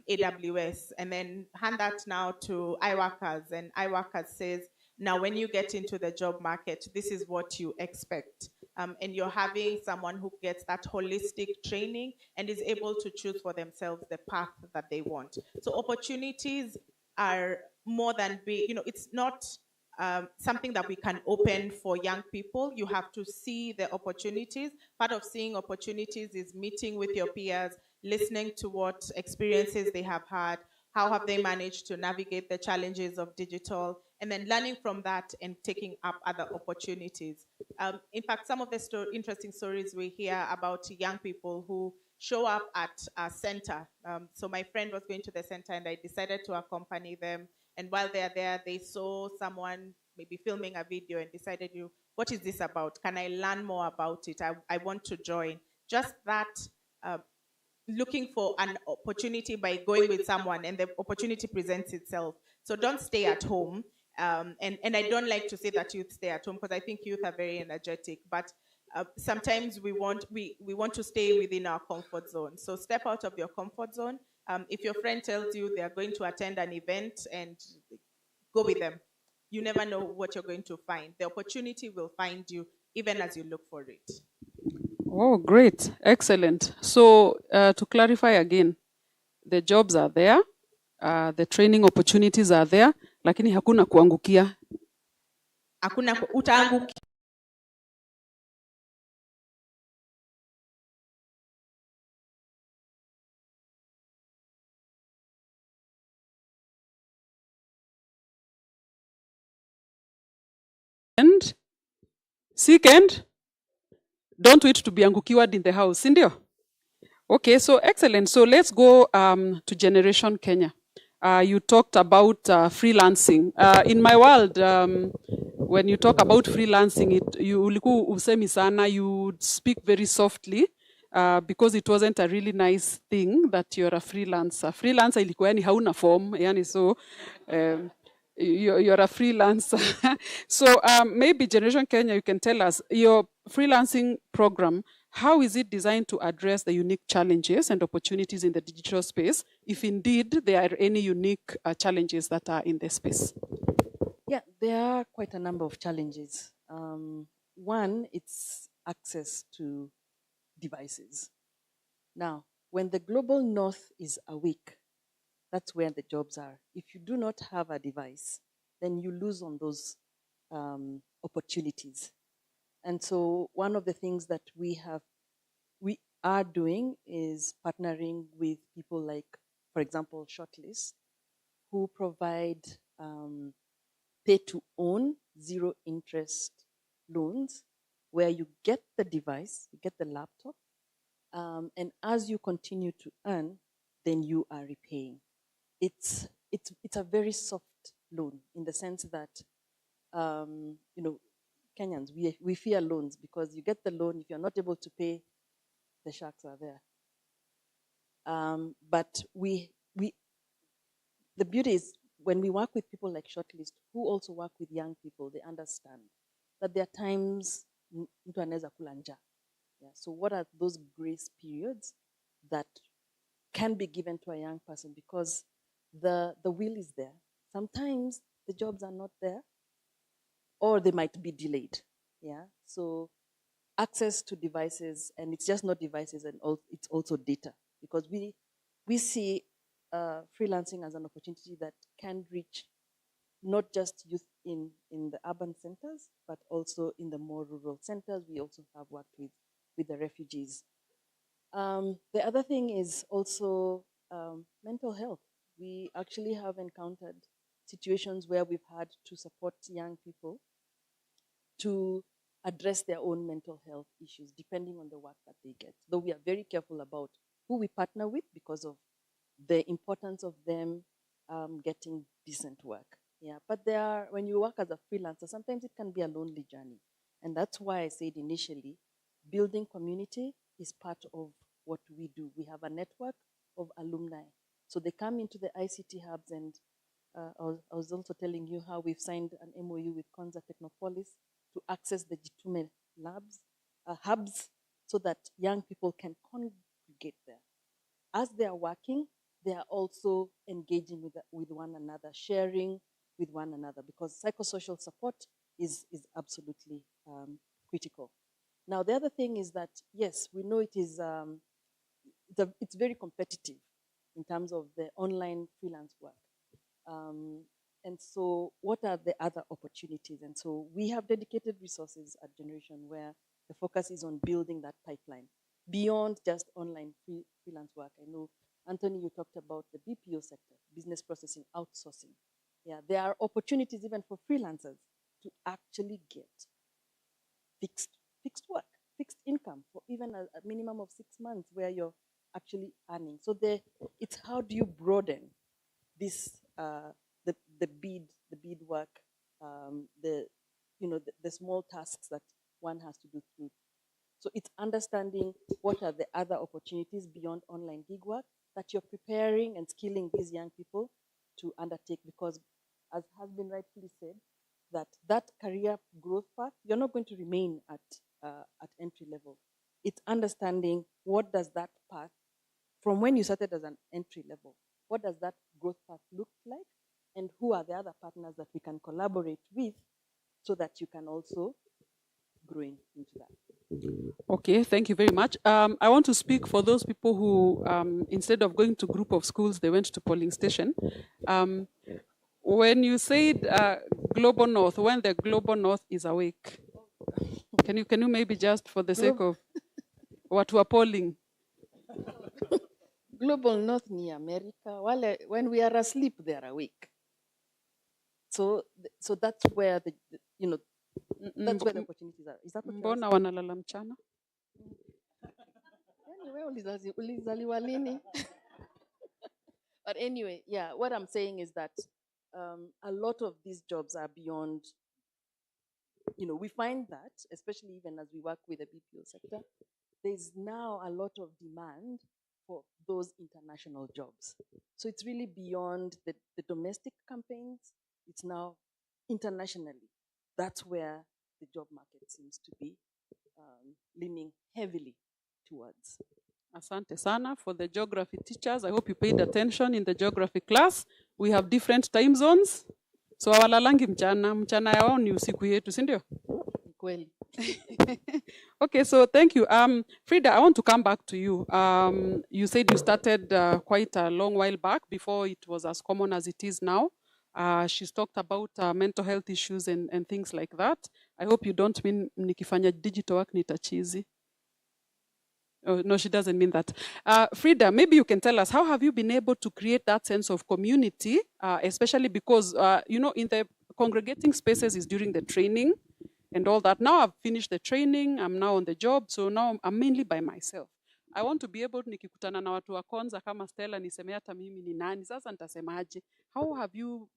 AWS, and then hand that now to iWorkers, and iWorkers says, now when you get into the job market, this is what you expect. And you're having someone who gets that holistic training and is able to choose for themselves the path that they want. So opportunities are more than big, it's not something that we can open for young people. You have to see the opportunities. Part of seeing opportunities is meeting with your peers, listening to what experiences they have had, how have they managed to navigate the challenges of digital, and then learning from that and taking up other opportunities. In fact, some of the interesting stories we hear about young people who show up at a center. So my friend was going to the center and I decided to accompany them. And while they're there, they saw someone maybe filming a video and decided, what is this about? Can I learn more about it? I want to join. Just that looking for an opportunity by going with someone and the opportunity presents itself. So don't stay at home. And I don't like to say that youth stay at home because I think youth are very energetic, but sometimes we want to stay within our comfort zone. So step out of your comfort zone. If your friend tells you they are going to attend an event, and go with them. You never know what you're going to find. The opportunity will find you even as you look for it. Oh, great. Excellent. So to clarify again, the jobs are there, the training opportunities are there, lakini hakuna kuangukia. Hakuna utaangukia. And seek and don't wait to be angukiwad in the house, sindio? Okay, so excellent. So let's go to Generation Kenya. You talked about freelancing. In my world, when you talk about freelancing, you uliku usemi sana, you speak very softly because it wasn't a really nice thing that you're a freelancer. Freelancer ilikuwa yani hauna form, yani so you're a freelancer. So maybe Generation Kenya, you can tell us your freelancing program. How is it designed to address the unique challenges and opportunities in the digital space, if indeed there are any unique challenges that are in the space? Yeah, there are quite a number of challenges. One, it's access to devices. Now, when the global north is awake, that's where the jobs are. If you do not have a device, then you lose on those opportunities. And so one of the things that we are doing is partnering with people like, for example, Shortlist, who provide pay-to-own, zero-interest loans, where you get the device, you get the laptop, and as you continue to earn, then you are repaying. It's a very soft loan in the sense that, Kenyans, we fear loans because you get the loan, if you're not able to pay, the sharks are there. But the beauty is when we work with people like Shortlist, who also work with young people, they understand that there are times mtu anaweza kula njaa. Yeah. So what are those grace periods that can be given to a young person because the will is there. Sometimes the jobs are not there or they might be delayed. Yeah. So access to devices, and it's just not devices, and it's also data, because we see freelancing as an opportunity that can reach not just youth in the urban centers, but also in the more rural centers. We also have worked with the refugees. The other thing is also mental health. We actually have encountered situations where we've had to support young people to address their own mental health issues, depending on the work that they get. Though we are very careful about who we partner with because of the importance of them getting decent work. Yeah, but when you work as a freelancer, sometimes it can be a lonely journey. And that's why I said initially, building community is part of what we do. We have a network of alumni. So they come into the ICT hubs, and I was also telling you how we've signed an MOU with Konza Technopolis to access the Jitume labs, hubs, so that young people can congregate there. As they are working, they are also engaging with one another, sharing with one another, because psychosocial support is absolutely critical. Now, the other thing is that, yes, we know it is, it's very competitive in terms of the online freelance work. And so what are the other opportunities? And so we have dedicated resources at Generation where the focus is on building that pipeline beyond just online freelance work. I know, Anthony, you talked about the BPO sector, business processing outsourcing. Yeah, there are opportunities even for freelancers to actually get fixed work, fixed income for even a minimum of 6 months where you're actually earning. So it's how do you broaden this the bead work, the small tasks that one has to do through. So it's understanding what are the other opportunities beyond online gig work that you're preparing and skilling these young people to undertake, because as has been rightfully said, that career growth path, you're not going to remain at entry level. It's understanding what does that path, from when you started as an entry level, what does that growth path look like, and who are the other partners that we can collaborate with so that you can also grow into that. Okay, thank you very much. I want to speak for those people who, instead of going to group of schools, they went to polling station. When you said Global North, when the Global North is awake, can you maybe just for the sake of what we're polling? Global North near America, when we are asleep, they are awake. So that's where that's where the opportunities are. Is that what Mbona wanalala mchana? Anyway, ulizaliwa lini? But anyway, yeah, what I'm saying is that a lot of these jobs are beyond, we find that, especially even as we work with the BPO sector, there's now a lot of demand for those international jobs. So it's really beyond the domestic campaigns. It's now internationally. That's where the job market seems to be leaning heavily towards. Asante sana for the geography teachers. I hope you paid attention in the geography class. We have different time zones. So hawalalangi mchana yao ni usiku yetu, si ndio? Kweli. Okay, so thank you. Frida, I want to come back to you. You said you started quite a long while back before it was as common as it is now. She's talked about mental health issues and things like that. I hope you don't mean nikifanya digital work nitachizi. Oh, no, she doesn't mean that. Frida, maybe you can tell us, how have you been able to create that sense of community, especially because, in the congregating spaces is during the training and all that. Now I've finished the training, I'm now on the job, so now I'm mainly by myself. I want to be able, nikikutana na watu wa kwanza kama Stella, niseme hata mimi ni nani, sasa nitasemaje? How are you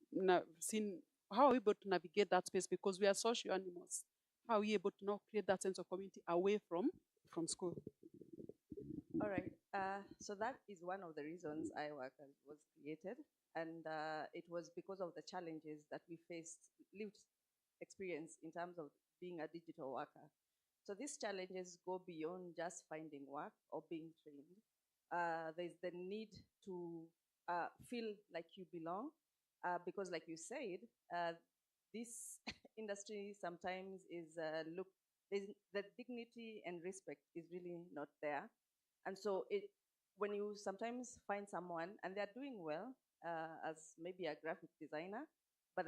able to navigate that space? Because we are social animals. How are you able to now create that sense of community away from school? All right. So that is one of the reasons iWorkers was created. And it was because of the challenges that we lived experience in terms of being a digital worker. So these challenges go beyond just finding work or being trained. There's the need to feel like you belong, because like you said, this industry sometimes is the dignity and respect is really not there. And so when you sometimes find someone and they're doing well as maybe a graphic designer, but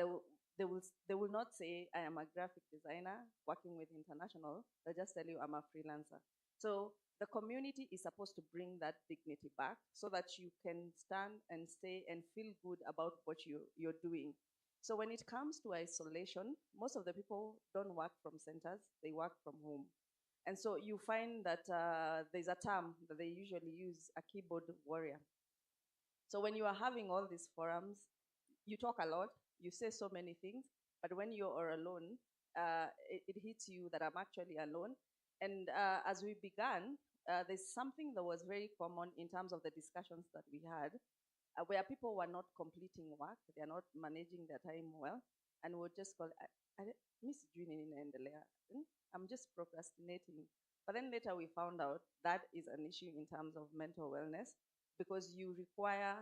they will not say, I am a graphic designer working with international. They'll just tell you, I'm a freelancer. So the community is supposed to bring that dignity back so that you can stand and stay and feel good about what you're doing. So when it comes to isolation, most of the people don't work from centers, they work from home. And so you find that there's a term that they usually use, a keyboard warrior. So when you are having all these forums, you talk a lot, you say so many things, but when you're alone, it hits you that I'm actually alone. And as we began, there's something that was very common in terms of the discussions that we had, where people were not completing work, they are not managing their time well, and we'll just call, Miss Juni inaendelea. I'm just procrastinating. But then later we found out that is an issue in terms of mental wellness, because you require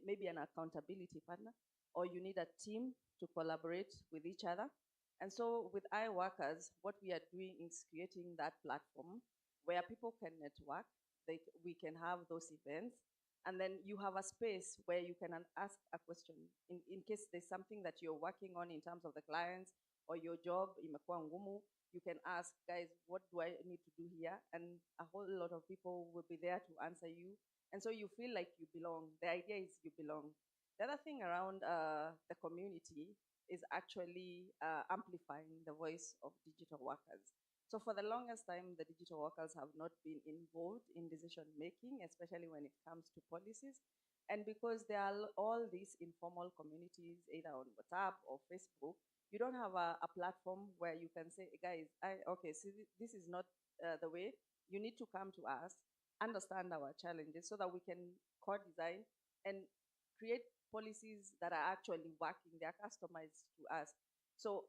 maybe an accountability partner, or you need a team to collaborate with each other. And so with iWorkers, what we are doing is creating that platform where people can network, we can have those events, And then you have a space where you can ask a question in case there's something that you're working on in terms of the clients or your job, imekuwa ngumu, you can ask, guys, what do I need to do here? And a whole lot of people will be there to answer you. And so you feel like you belong. The idea is you belong. The other thing around the community is actually amplifying the voice of digital workers. So for the longest time, the digital workers have not been involved in decision making, especially when it comes to policies. And because there are all these informal communities, either on WhatsApp or Facebook, you don't have a platform where you can say, guys, okay, so this is not the way. You need to come to us, understand our challenges so that we can co-design and create policies that are actually working, they are customized to us. So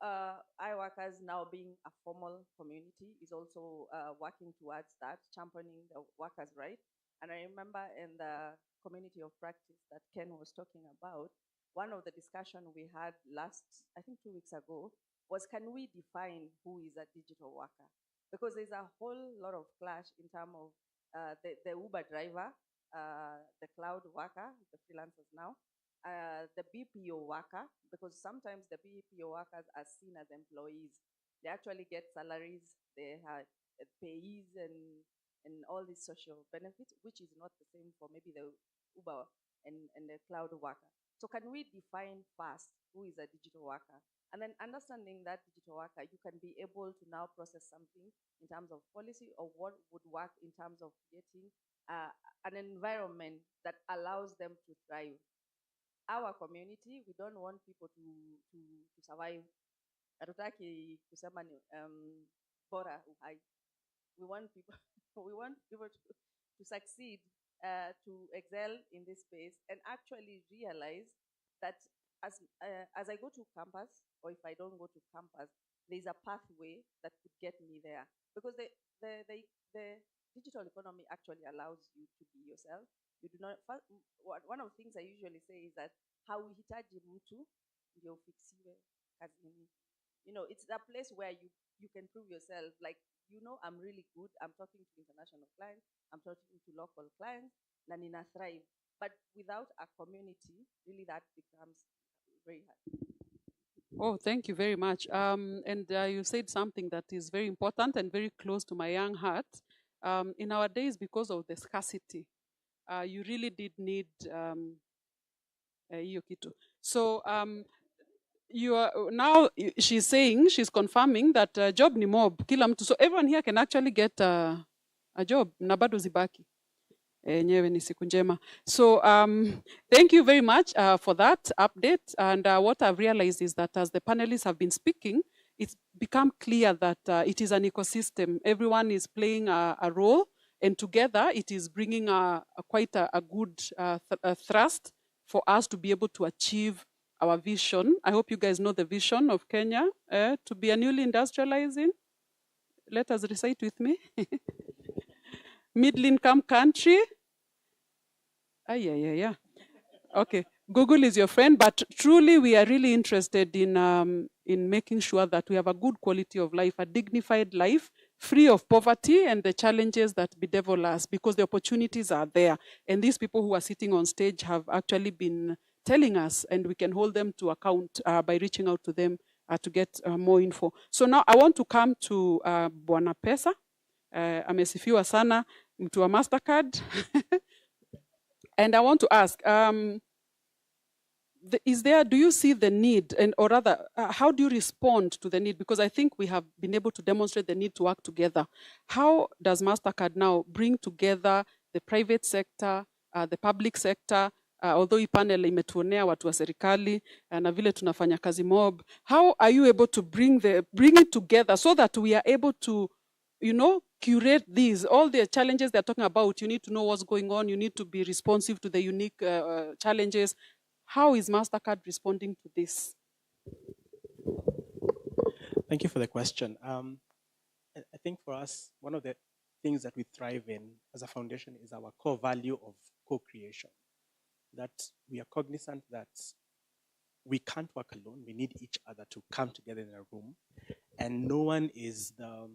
iWorkers now being a formal community is also working towards that, championing the workers' right. And I remember in the community of practice that Ken was talking about, one of the discussion we had last, I think 2 weeks ago, was can we define who is a digital worker? Because there's a whole lot of clash in terms of the Uber driver, the cloud worker, the freelancers now, the BPO worker, because sometimes the BPO workers are seen as employees. They actually get salaries, they have payees and all these social benefits, which is not the same for maybe the Uber and the cloud worker. So can we define first who is a digital worker? And then understanding that digital worker, you can be able to now process something in terms of policy or what would work in terms of creating an environment that allows them to thrive. Our community, we don't want people to survive. Hatutaki kusema ni bora uhai. We want people we want people to succeed, to excel in this space and actually realize that as I go to campus or if I don't go to campus, there's a pathway that could get me there. Because the digital economy actually allows you to be yourself. You do not, one of the things I usually say is that hauhitaji mtu ndio ufiksiwe kazini. You know, it's a place where you can prove yourself. Like, you know, I'm really good. I'm talking to international clients. I'm talking to local clients. Na nina thrive. But without a community, really that becomes very hard. Oh, thank you very much. And you said something that is very important and very close to my young heart. In our days, because of the scarcity, you really did need hiyo kitu. So you are now, she's saying, she's confirming that job ni mob, kila mtu. So everyone here can actually get a job, na bado zibaki. Nyewe ni siku njema. So thank you very much for that update. And what I've realized is that as the panelists have been speaking, it's become clear that it is an ecosystem. Everyone is playing a role, and together it is bringing quite a good thrust for us to be able to achieve our vision. I hope you guys know the vision of Kenya to be a newly industrializing. Let us recite with me. Middle income country. Yeah. Okay, Google is your friend, but truly we are really interested in making sure that we have a good quality of life, a dignified life, free of poverty and the challenges that bedevil us, because the opportunities are there. And these people who are sitting on stage have actually been telling us, and we can hold them to account by reaching out to them to get more info. So now I want to come to Bwana Pesa. Amesifiwa sana, mtu wa MasterCard. And I want to ask, do you see the need, and or rather, how do you respond to the need? Because I think we have been able to demonstrate the need to work together. How does MasterCard now bring together the private sector, the public sector, although hii panel imetuonea watu wa serikali na vile tunafanya kazi mob, how are you able to bring it together so that we are able to, you know, curate these, all the challenges they're talking about? You need to know what's going on. You need to be responsive to the unique challenges. How is MasterCard responding to this? Thank you for the question. I think for us, one of the things that we thrive in as a foundation is our core value of co-creation. That we are cognizant that we can't work alone. We need each other to come together in a room. And no one is the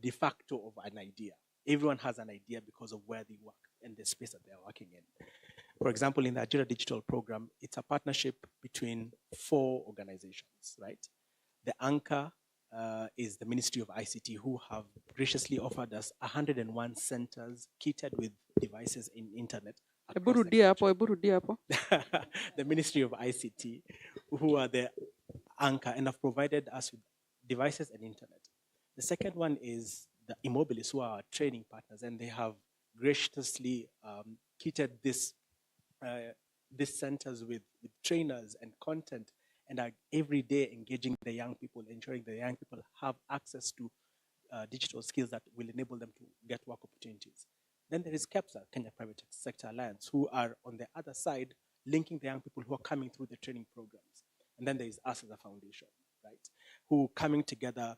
de facto of an idea. everyone has an idea because of where they work and the space that they're working in. For example, in the Nigeria Digital Program, it's a partnership between 4 organizations, right? The anchor is the Ministry of ICT, who have graciously offered us 101 centers kitted with devices in internet. The Ministry of ICT, who are the anchor and have provided us with devices and internet. The second one is the Immobilis, who are our training partners, and they have graciously kitted these centers with trainers and content, and are every day engaging the young people, ensuring the young people have access to digital skills that will enable them to get work opportunities. Then there is KEPSA, Kenya Private Sector Alliance, who are on the other side, linking the young people who are coming through the training programs. And then there is us as a foundation, right, who coming together,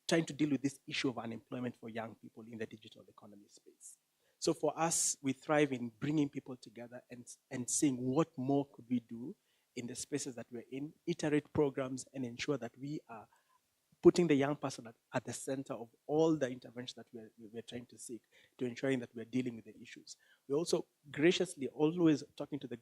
trying to deal with this issue of unemployment for young people in the digital economy space. So for us, we thrive in bringing people together and seeing what more could we do in the spaces that we're in, iterate programs, and ensure that we are putting the young person at the center of all the interventions that we're trying to seek, to ensuring that we're dealing with the issues. We're also graciously always talking to the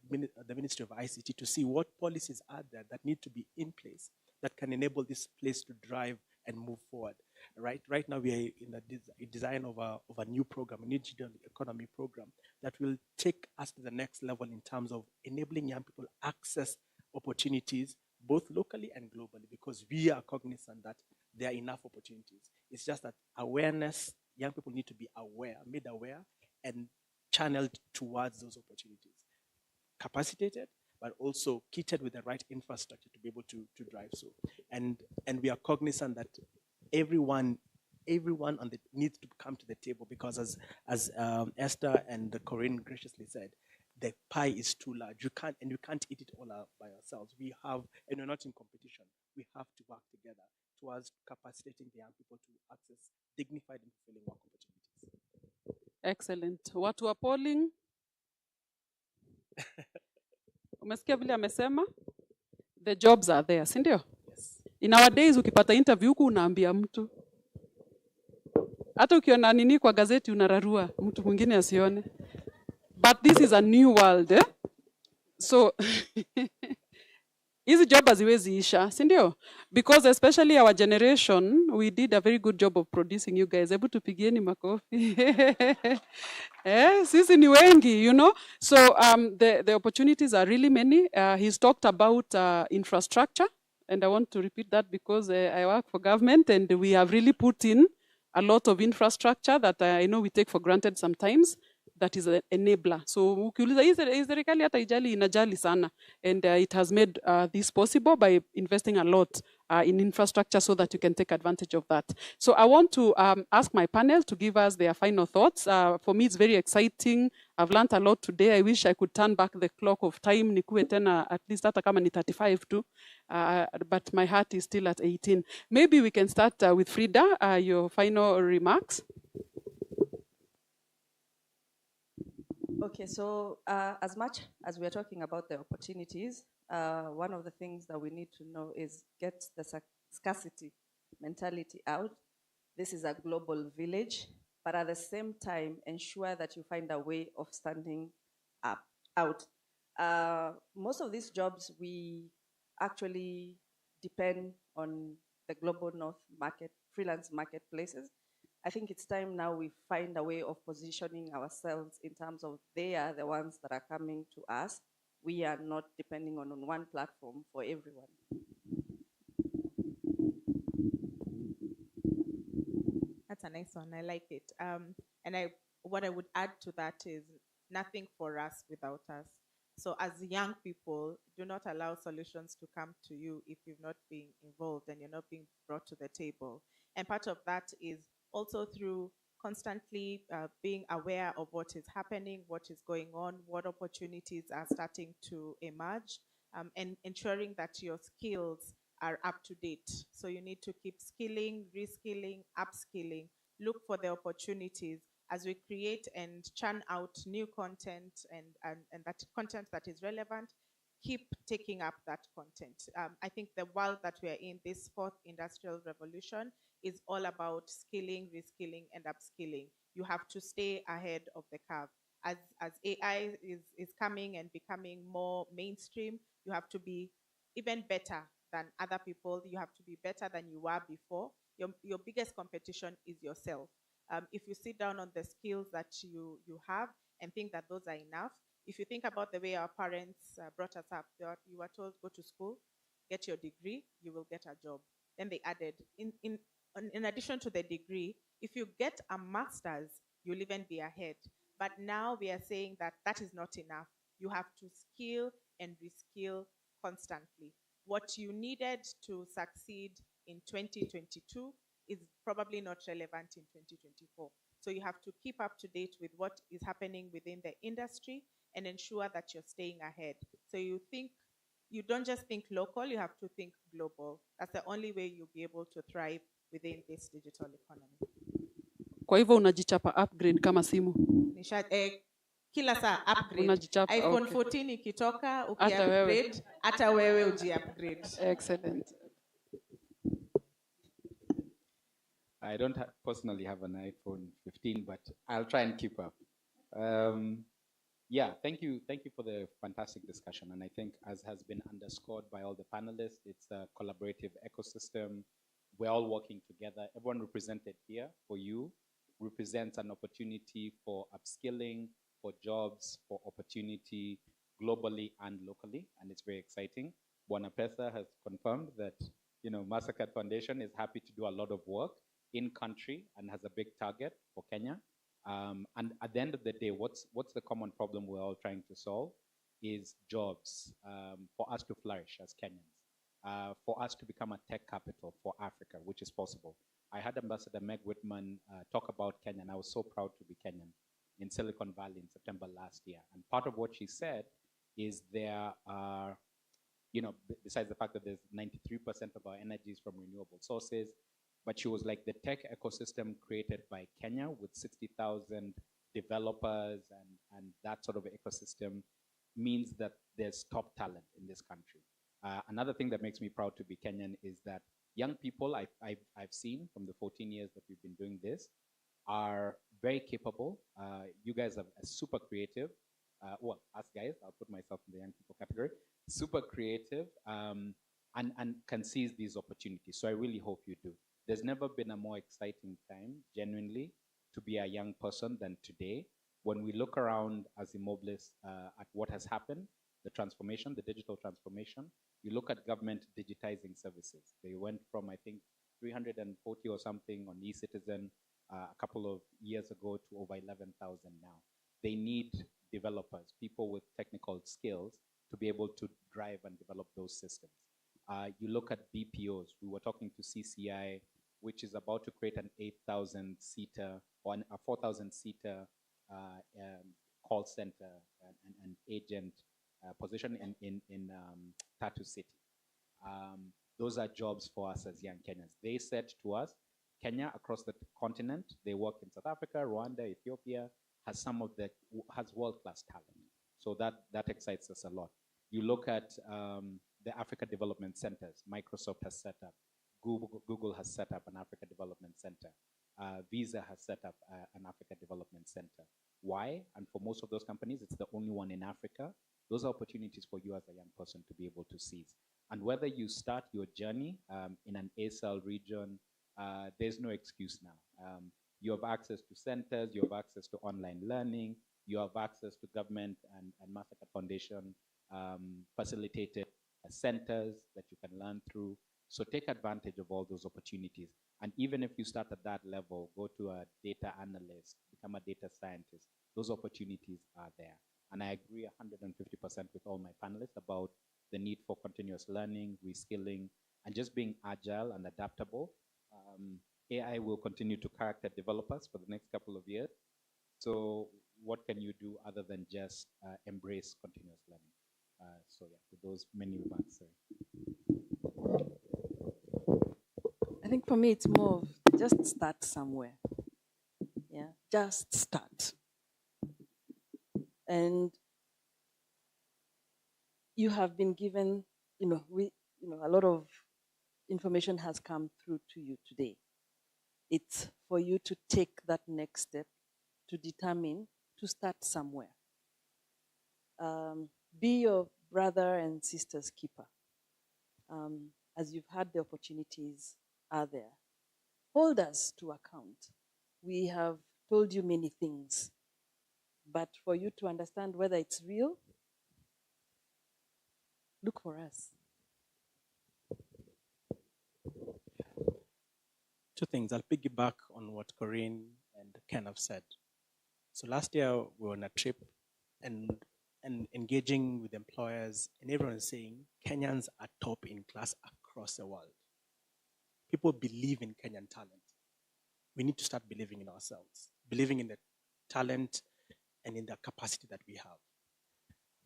Ministry of ICT to see what policies are there that need to be in place that can enable this place to drive and move forward. Right now we are in the design of a new program, a new digital economy program that will take us to the next level in terms of enabling young people access opportunities both locally and globally, because we are cognizant that there are enough opportunities. It's just that awareness, young people need to be aware, made aware, and channeled towards those opportunities. Capacitated, but also kitted with the right infrastructure to be able to drive so. And we are cognizant that everyone on the needs to come to the table, because as Esther and Corinne graciously said, the pie is too large. You can't eat it all out by ourselves. We have, and we're not in competition. We have to work together towards capacitating the young people to access dignified and fulfilling work opportunities. Excellent. Watu wa polling. Umesikia vile amesema? The jobs are there, si ndio? Yes. In our days ukipata interview huku unaambia mtu. Hata ukiona nini kwa gazeti unararua, mtu mwingine asione. But this is a new world, eh? So hizi job haziwezi isha, si ndio? Because especially our generation, we did a very good job of producing you guys. Hebu tupigieni makofi. Sisi ni wengi, you know. So the opportunities are really many. He's talked about infrastructure, and I want to repeat that because I work for government, and we have really put in a lot of infrastructure that I know we take for granted sometimes. That is an enabler. So ukiuliza hii serikali hata ijali inajali sana, and it has made this possible by investing a lot in infrastructure so that you can take advantage of that. So I want to ask my panel to give us their final thoughts. For me, it's very exciting. I've learned a lot today. I wish I could turn back the clock of time, nikuwe tena at least hata kama ni 35 too, but my heart is still at 18. Maybe we can start with Frida, your final remarks. Okay, so as much as we are talking about the opportunities, one of the things that we need to know is get the scarcity mentality out. This is a global village, but at the same time, ensure that you find a way of standing out. Most of these jobs, we actually depend on the global north market, freelance marketplaces. I think it's time now we find a way of positioning ourselves in terms of they are the ones that are coming to us. We are not depending on one platform for everyone. That's a nice one. I like it. What I would add to that is nothing for us without us. So as young people, do not allow solutions to come to you if you've not been involved and you're not being brought to the table. And part of that is also through constantly being aware of what is happening, what is going on, what opportunities are starting to emerge, and ensuring that your skills are up to date. So you need to keep skilling, reskilling, upskilling, look for the opportunities as we create and churn out new content and that content that is relevant. Keep taking up that content. I think the world that we are in, this fourth industrial revolution, is all about skilling, reskilling, and upskilling. You have to stay ahead of the curve. As AI is coming and becoming more mainstream, you have to be even better than other people. You have to be better than you were before. Your biggest competition is yourself. If you sit down on the skills that you have and think that those are enough, if you think about the way our parents brought us up, you were told, go to school, get your degree, you will get a job. Then they added, in addition to the degree, if you get a master's, you'll even be ahead. But now we are saying that that is not enough. You have to skill and reskill constantly. What you needed to succeed in 2022 is probably not relevant in 2024. So you have to keep up to date with what is happening within the industry and ensure that you're staying ahead. So you don't just think local, you have to think global. That's the only way you'll be able to thrive within this digital economy. Kwa hivyo unajichapa upgrade kama simu. Kila saa upgrade. Unajichapa, iPhone okay. 14 ikitoka, Hata wewe. uki-upgrade, hata wewe uji-upgrade. Excellent. I don't personally have an iPhone 15, but I'll try and keep up. Yeah, thank you for the fantastic discussion. And I think, as has been underscored by all the panelists, it's a collaborative ecosystem. We're all working together. Everyone represented here for you represents an opportunity for upskilling, for jobs, for opportunity globally and locally, and it's very exciting. Bwana Pesa has confirmed that, Mastercard Foundation is happy to do a lot of work in country and has a big target for Kenya. And at the end of the day, what's the common problem we're all trying to solve is jobs, for us to flourish as Kenyans, for us to become a tech capital for Africa, which is possible. I had Ambassador Meg Whitman talk about Kenya, and I was so proud to be Kenyan in Silicon Valley in September last year. And part of what she said is there are, besides the fact that there's 93% of our energy is from renewable sources, but she was like, the tech ecosystem created by Kenya with 60,000 developers and that sort of ecosystem means that there's top talent in this country. Another thing that makes me proud to be Kenyan is that young people I've seen from the 14 years that we've been doing this are very capable. You guys are super creative. Well, us guys, I'll put myself in the young people category, super creative and can seize these opportunities. So I really hope you do. There's never been a more exciting time, genuinely, to be a young person than today. When we look around as Immobilis at what has happened, the transformation, the digital transformation, you look at government digitizing services. They went from, I think, 340 or something on eCitizen a couple of years ago to over 11,000 now. They need developers, people with technical skills to be able to drive and develop those systems. You look at BPOs. We were talking to CCI, which is about to create an 8,000-seater or a 4,000-seater call center and agent position in Tatu City. Those are jobs for us as young Kenyans. They said to us, Kenya across the continent, they work in South Africa, Rwanda, Ethiopia, has world-class talent. So that excites us a lot. You look at the Africa Development Centers. Microsoft has set up. Google has set up an Africa Development Center. Visa has set up an Africa Development Center. Why? And for most of those companies, it's the only one in Africa. Those are opportunities for you as a young person to be able to seize. And whether you start your journey in an ASL region, there's no excuse now. You have access to centers, you have access to online learning, you have access to government and Mastercard Foundation facilitated centers that you can learn through. So take advantage of all those opportunities. And even if you start at that level, go to a data analyst, become a data scientist, those opportunities are there. And I agree 150% with all my panelists about the need for continuous learning, reskilling, and just being agile and adaptable. AI will continue to character developers for the next couple of years. So what can you do other than just embrace continuous learning? So yeah, with those many remarks, sorry. I think for me, it's more of just start somewhere. Yeah, just start. And you have been given, a lot of information has come through to you today. It's for you to take that next step to determine to start somewhere. Be your brother and sister's keeper. As you've had, the opportunities are there. Hold us to account. We have told you many things, but for you to understand whether it's real, look for us. Two things. I'll piggyback on what Corinne and Ken have said. So last year we were on a trip and engaging with employers, and everyone is saying Kenyans are top in class across the world. People believe in Kenyan talent. We need to start believing in ourselves, believing in the talent and in the capacity that we have.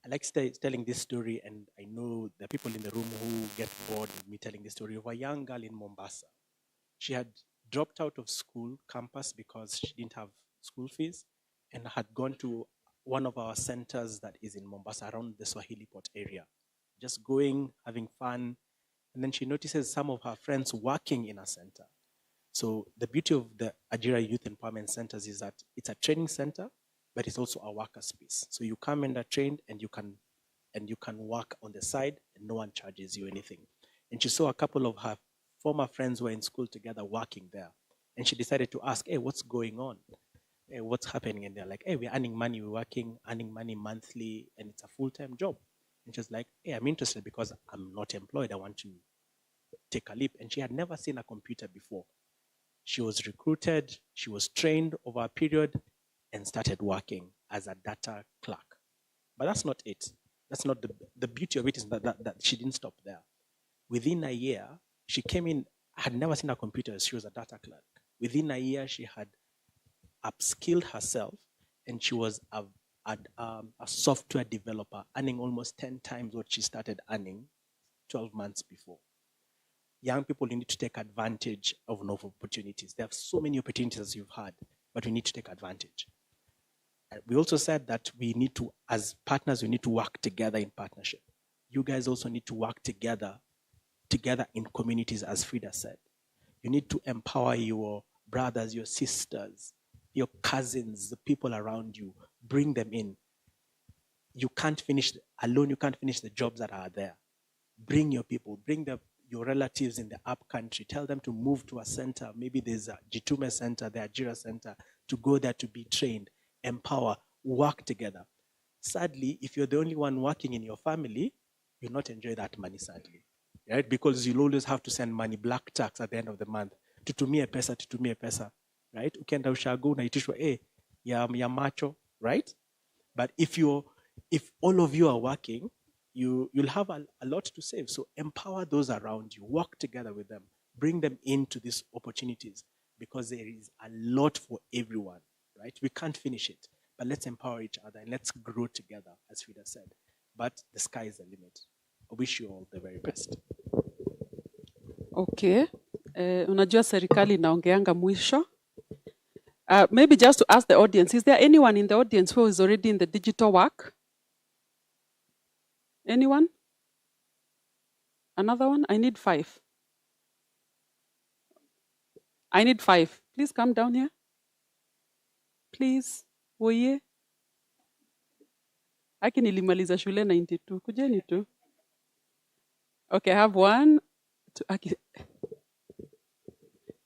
I like telling this story, and I know the people in the room who get bored with me telling this story of a young girl in Mombasa. She had dropped out of school campus because she didn't have school fees and had gone to one of our centers that is in Mombasa around the Swahili Port area, just going, having fun. And then she notices some of her friends working in a center. So the beauty of the Ajira Youth Empowerment Centers is that it's a training center, but it's also a worker space. So you come and are trained, and you can work on the side, and no one charges you anything. And she saw a couple of her former friends were in school together working there. And she decided to ask, hey, what's going on? Hey, what's happening? And they're like, hey, we're earning money, we're working, earning money monthly, and it's a full-time job. And she was like, hey, I'm interested because I'm not employed. I want to take a leap. And she had never seen a computer before. She was recruited, she was trained over a period, and started working as a data clerk. But that's not it. That's not the beauty of it is that she didn't stop there. Within a year, she came in, had never seen a computer, she was a data clerk. Within a year, she had upskilled herself, and she was a software developer, earning almost 10 times what she started earning 12 months before. Young people need to take advantage of novel opportunities. There are so many opportunities as you've had, but we need to take advantage. We also said that we need to, as partners, we need to work together in partnership. You guys also need to work together in communities, as Frida said. You need to empower your brothers, your sisters, your cousins, the people around you. Bring them in. You can't finish alone. You can't finish the jobs that are there. Bring your people. Bring your relatives in the up country. Tell them to move to a center. Maybe there's a Jitume center, the Ajira center, to go there to be trained. Empower. Work together. Sadly, if you're the only one working in your family, you'll not enjoy that money, sadly. Right? Because you'll always have to send money, black tax at the end of the month. Tutumie pesa. Right? Ukienda ushago unaitishwa ya macho, right? But if all of you are working, you'll have a lot to save. So empower those around you. Work together with them. Bring them into these opportunities because there is a lot for everyone, right? We can't finish it, but let's empower each other and let's grow together, as Frida said. But the sky is the limit. I wish you all the very best. Okay. Unajua serikali inaongeanga mwisho. Maybe just to ask the audience, is there anyone in the audience who is already in the digital work? Anyone? Another one? I need 5. I need 5. Please come down here. Please. Oye. Aki nilimaliza shule 92. Kujeni tu. Okay, I have 1. 2. Aki.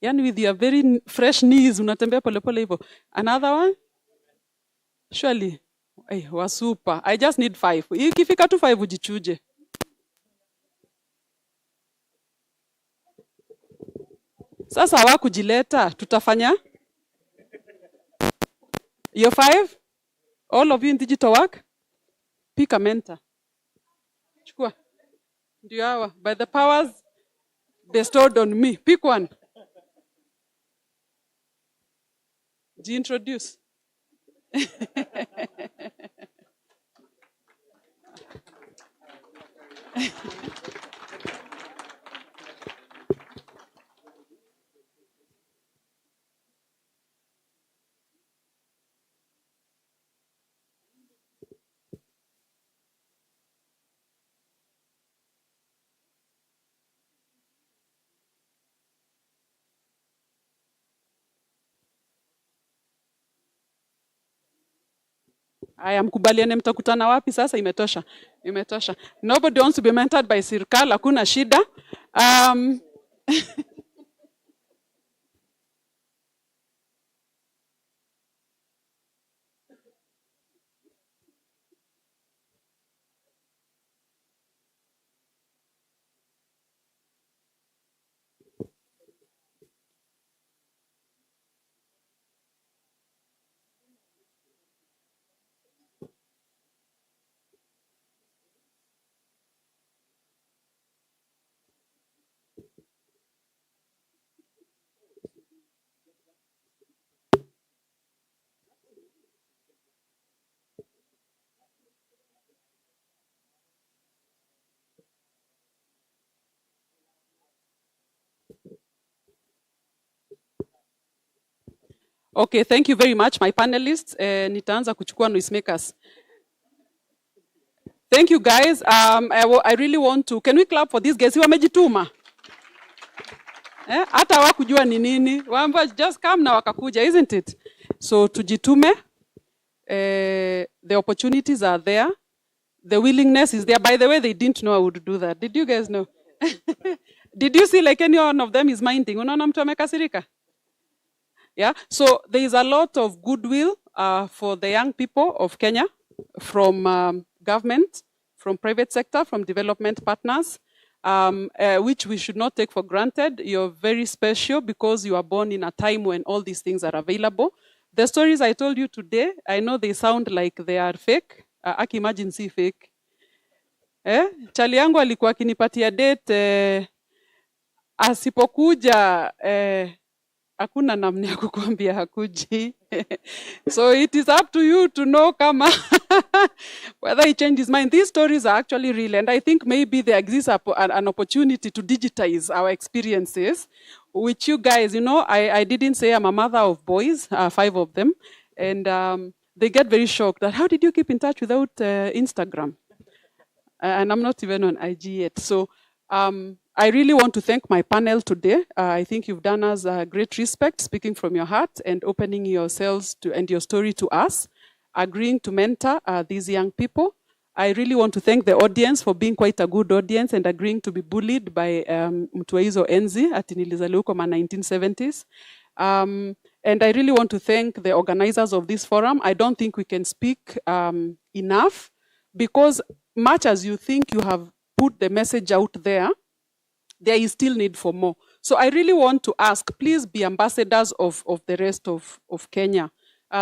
Yani with your very fresh knees, unatembea polepole hivyo. Another one? Surely. Hey, wa super. I just need 5. Ikifika tu 5 ujichuje. Sasa hawakujileta, tutafanya? You're 5? All of you in digital work? Pick a mentor. Chukua. Ndio hawa. By the powers bestowed on me. Pick one. Introduce. Aya, mkubaliane mtakutana wapi sasa? Imetosha. Imetosha. Nobody wants to be mentored by serikali, hakuna shida. Okay, thank you very much, my panelists. Nitaanza kuchukua noisemakers. Thank you, guys. I really want to. Can we clap for these guys? Wamejituma. Hata hawakujua ni nini. Wamba just come na wakakuja, isn't it? So tujitume. The opportunities are there. The willingness is there. By the way, they didn't know I would do that. Did you guys know? Did you see like any one of them is minding? Unaona mtu amekasirika? Yeah. So there is a lot of goodwill for the young people of Kenya from government, from private sector, from development partners, which we should not take for granted. You're very special because you are born in a time when all these things are available. The stories I told you today, I know they sound like they are fake. Imagine si fake. Chali yangu alikuwa akinipatia date asipokuja hakuna namna ya kukuambia hakuji. So it is up to you to know kama whether he changed his mind. These stories are actually real, and I think maybe there exists an opportunity to digitize our experiences, which you guys, you know, I didn't say I'm a mother of boys, 5 of them, and they get very shocked that how did you keep in touch without Instagram? And I'm not even on IG yet. So I really want to thank my panel today. I think you've done us great respect, speaking from your heart and opening yourselves to and your story to us, agreeing to mentor these young people. I really want to thank the audience for being quite a good audience and agreeing to be bullied by Mtuaizo Enzi ati nilizaliwa huko ma 1970s. And I really want to thank the organizers of this forum. I don't think we can speak enough, because much as you think you have put the message out there, there is still need for more. So I really want to ask, please be ambassadors of the rest of Kenya.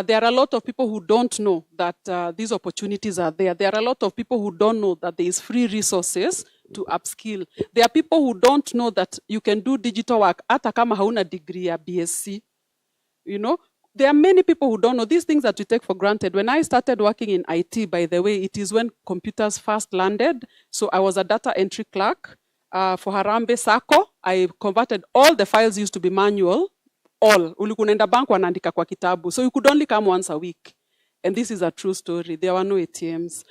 There are a lot of people who don't know that these opportunities are there. There are a lot of people who don't know that there is free resources to upskill. There are people who don't know that you can do digital work hata kama hauna degree ya BSc. You know, there are many people who don't know these things that we take for granted. When I started working in IT, by the way, it is when computers first landed. So I was a data entry clerk. For Harambee Sacco, I converted all the files used to be manual, all. Ulikuwa bank wanaandika kwa kitabu. So you could only come once a week. And this is a true story. There were no ATMs.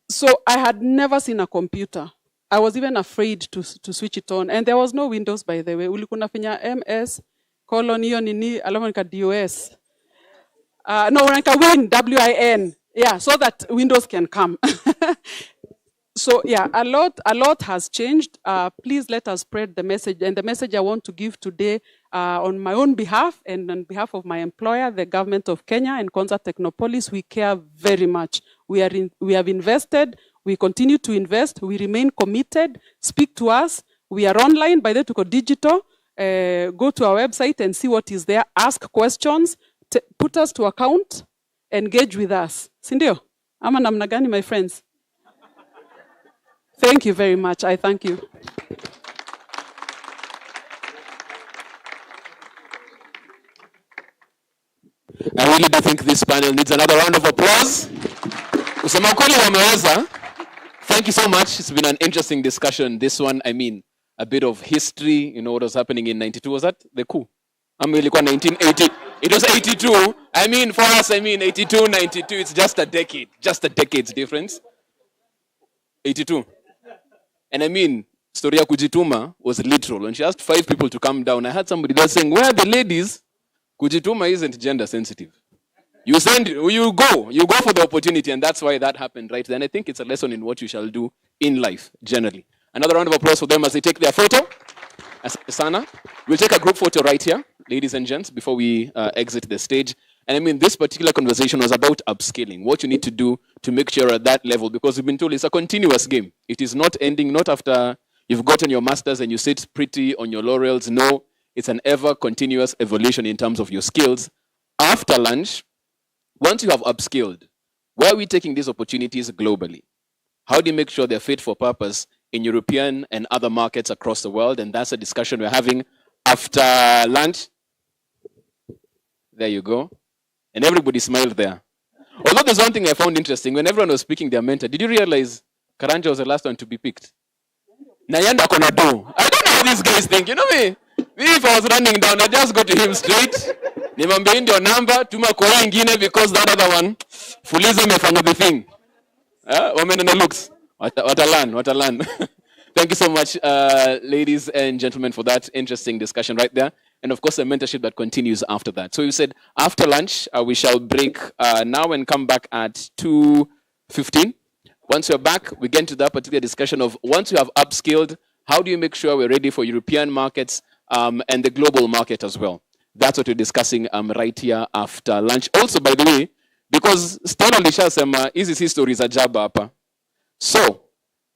So I had never seen a computer. I was even afraid to switch it on. And there was no Windows, by the way. Ulikuwa nafanya MS, colon, hiyo nini, alafu nika DOS. No, nika Win, W-I-N. Yeah, so that Windows can come. So yeah, a lot has changed. Please let us spread the message. And the message I want to give today on my own behalf and on behalf of my employer, the government of Kenya and Konza Technopolis, we care very much. We have invested, we continue to invest, we remain committed. Speak to us. We are online, by the way, to go digital. Go to our website and see what is there. Ask questions, put us to account, engage with us. Sindio? Ama namna gani, my friends? Thank you very much. I thank you. I really do think this panel needs another round of applause. Kusema ukweli wameweza. Thank you so much. It's been an interesting discussion. This one, I mean, a bit of history. You know what was happening in 92? Was that the coup? Ilikuwa 1980. It was 82. I mean, for us, 82, 92. It's just a decade's difference. 82. And I mean, story ya kujituma was literal. When she asked 5 people to come down, I heard somebody there saying, where are the ladies? Kujituma isn't gender sensitive. You go for the opportunity, and that's why that happened, right? Then I think it's a lesson in what you shall do in life, generally. Another round of applause for them as they take their photo. Asana. We'll take a group photo right here, ladies and gents, before we exit the stage. And I mean, this particular conversation was about upskilling, what you need to do to make sure you're at that level, because we've been told it's a continuous game. It is not ending, not after you've gotten your master's and you sit pretty on your laurels. No, it's an ever continuous evolution in terms of your skills. After lunch, once you have upskilled, where are we taking these opportunities globally? How do you make sure they're fit for purpose in European and other markets across the world? And that's a discussion we're having after lunch. There you go. And everybody smiled there. Although there's one thing I found interesting. When everyone was picking their mentor, did you realize Karanja was the last one to be picked? Nayanda Konado. I don't know how these guys think. You know me? If I was running down, I just go to him straight. Nimambia ndio number, tuma kwa ingine because that other one, fuliza mefanya the thing. Women and looks. What a learn. Thank you so much, ladies and gentlemen, for that interesting discussion right there. And of course, a mentorship that continues after that. So you said after lunch, we shall break now and come back at 2:15. Once we're back, we get into that particular discussion of once you have upskilled, how do you make sure we're ready for European markets and the global market as well? That's what we're discussing right here after lunch. Also, by the way, because Stella Lishasema is his stories a job hapa. So,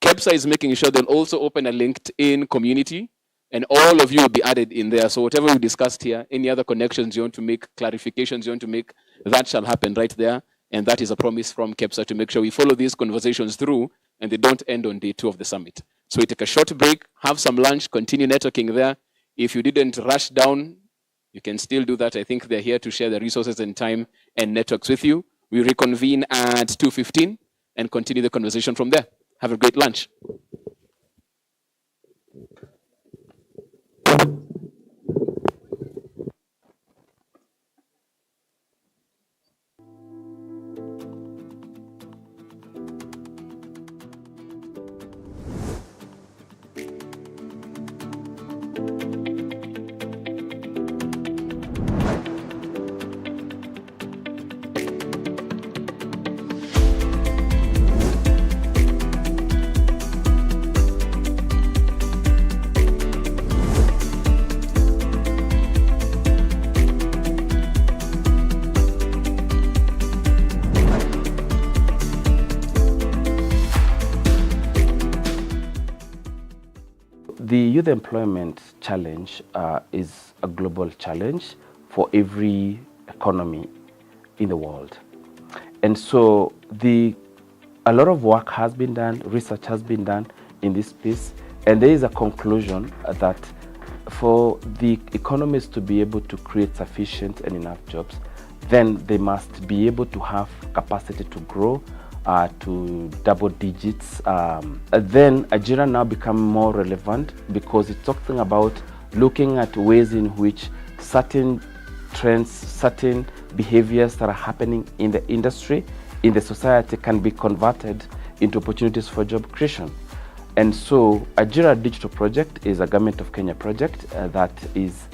KEPSA is making sure they'll also open a LinkedIn community, and all of you will be added in there. So whatever we discussed here, any other connections you want to make, clarifications you want to make, that shall happen right there. And that is a promise from KEPSA to make sure we follow these conversations through and they don't end on day 2 of the summit. So we take a short break, have some lunch, continue networking there. If you didn't rush down, you can still do that. I think they're here to share the resources and time and networks with you. We reconvene at 2:15 and continue the conversation from there. Have a great lunch. The youth employment challenge is a global challenge for every economy in the world. And so a lot of work has been done, research has been done in this space, and there is a conclusion that for the economies to be able to create sufficient and enough jobs, then they must be able to have capacity to grow to double digits. Then Nigeria now become more relevant because it's talking about looking at ways in which certain trends, certain behaviors that are happening in the industry, in the society can be converted into opportunities for job creation. And so Nigeria Digital Project is a Government of Kenya project that is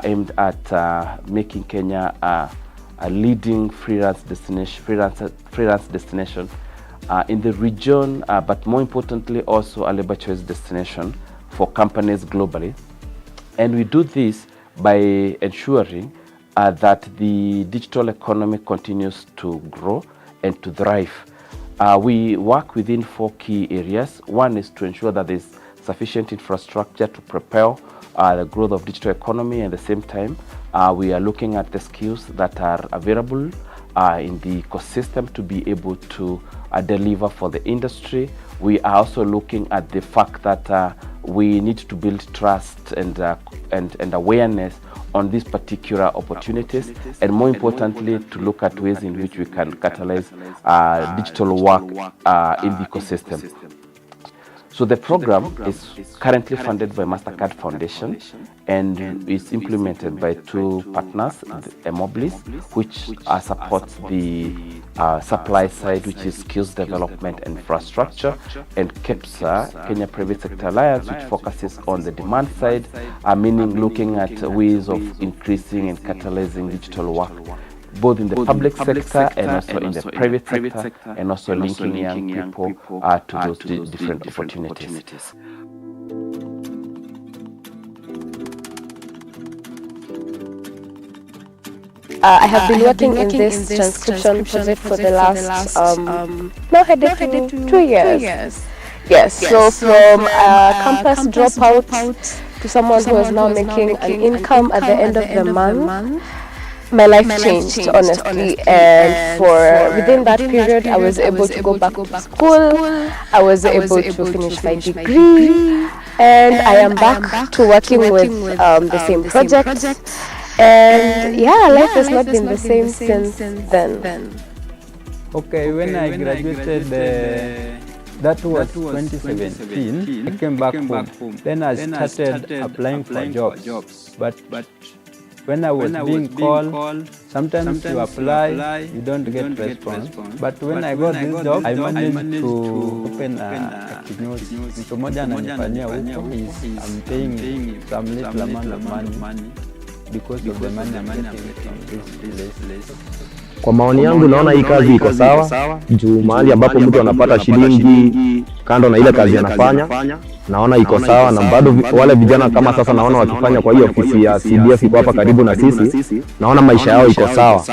aimed at making Kenya a leading freelance destination in the region, but more importantly also a labor choice destination for companies globally. And we do this by ensuring that the digital economy continues to grow and to thrive. We work within 4 key areas. One is to ensure that there's sufficient infrastructure to propel the growth of digital economy. At the same time, we are looking at the skills that are available in the ecosystem to be able to deliver for the industry. We are also looking at the fact that we need to build trust and awareness on these particular opportunities, and more importantly, to look at ways in which we can catalyze digital work in the ecosystem. So the program is currently funded by MasterCard Foundation and is implemented by 2 partners, Moblis, which supports the supply side, which is skills development and infrastructure, and KEPSA, Kenya Private Sector Alliance, which focuses on the demand side, meaning looking at ways of increasing and catalyzing digital work both in the public sector and also in the private sector, and also linking young people to those different opportunities. I have been working in this transcription project for the last, now headed to 2 years. Yes, so from campus dropout to someone who is now making an income at the end of the month, my life changed, honestly. And for within that period, I was able to go back to school, I was able to finish my degree, and I am back to working with the same project. And yeah, life has not been the same since then. Okay, when I graduated, that was 2017. I came back home. Then I started applying for jobs. But when I was being called, sometimes you apply, you don't get response. But when I got this job, I managed to open a kinyozi. Mtu mmoja ananifanyia huko, I'm paying some little amount of money because of the money I'm getting from this place. Kwa maoni yangu naona hii kazi iko sawa, juu mahali ambapo mtu anapata shilingi kando na ile kazi anafanya, naona iko sawa, na bado wale vijana kama sasa naona wakifanya kwa hiyo ofisi ya CDF iko hapa karibu na sisi, naona maisha yao iko sawa.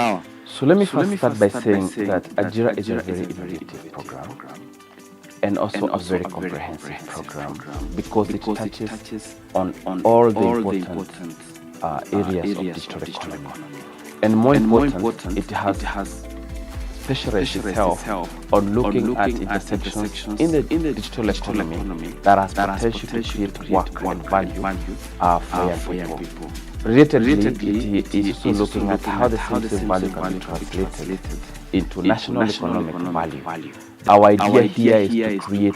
So let me first start by saying that Ajira is a very innovative program and also a very comprehensive program because it touches on all the important areas of digital economy. And more important, it has specialized itself on looking at intersections in the digital economy that has potential to create work and value for young people. Relatedly, it is also looking at how the same value can be translated into national economic value. Our idea here is to create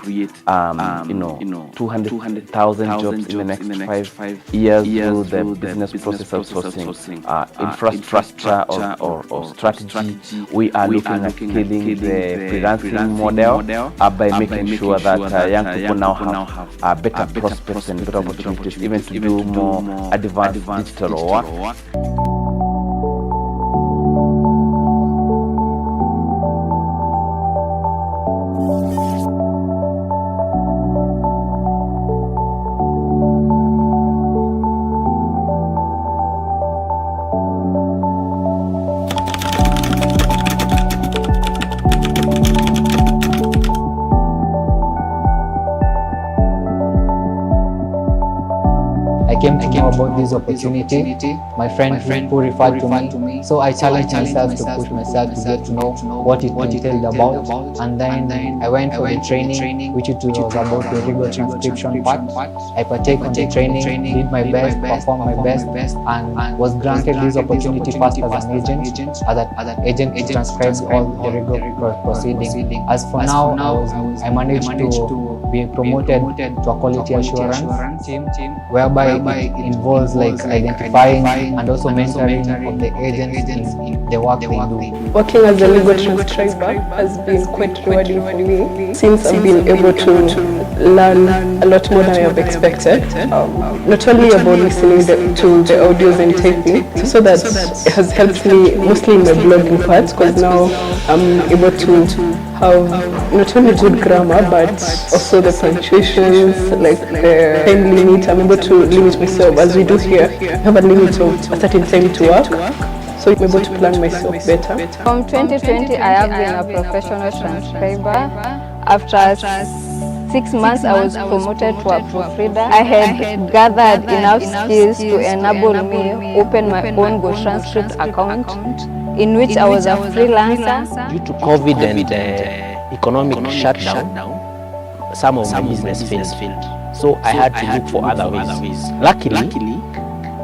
200,000 jobs in the next 5 years through the business process outsourcing, infrastructure or strategy. We are looking at killing the freelancing model by making sure that young people now have better prospects and better opportunities even to do more advanced digital work. Came to know about this opportunity. My friend who referred to me. So I challenged myself to push myself to get to know what it entailed about. And then I went for the training, which it was about the rigor transcription part. I partake in the training, did my best, performed my best, and was granted this opportunity first as an agent. As an agent, it transcribes all the rigor proceedings. As for now, I managed to be promoted to a quality assurance team, whereby it involves like identifying and also mentoring of the agents in the work they do. Working as a legal transcriber has been quite rewarding for me since I've been able to learn a lot more than I have expected. Not only about listening to the audios and typing, so that it has helped me mostly in my blogging part, because now I'm able to have not only good grammar but also the punctuations, like the time limit. I'm able to limit myself, as we do here. I have a limit of a certain time to work, so I'm able to plan myself better. From 2020, I have been a professional transcriber. After 6 months, I was promoted to a proofreader. I had gathered enough skills to enable me open my own Go Transcript account, in which I was a freelancer. Due to COVID and economic shutdown, some of my business failed. So I had to look for other ways. Luckily,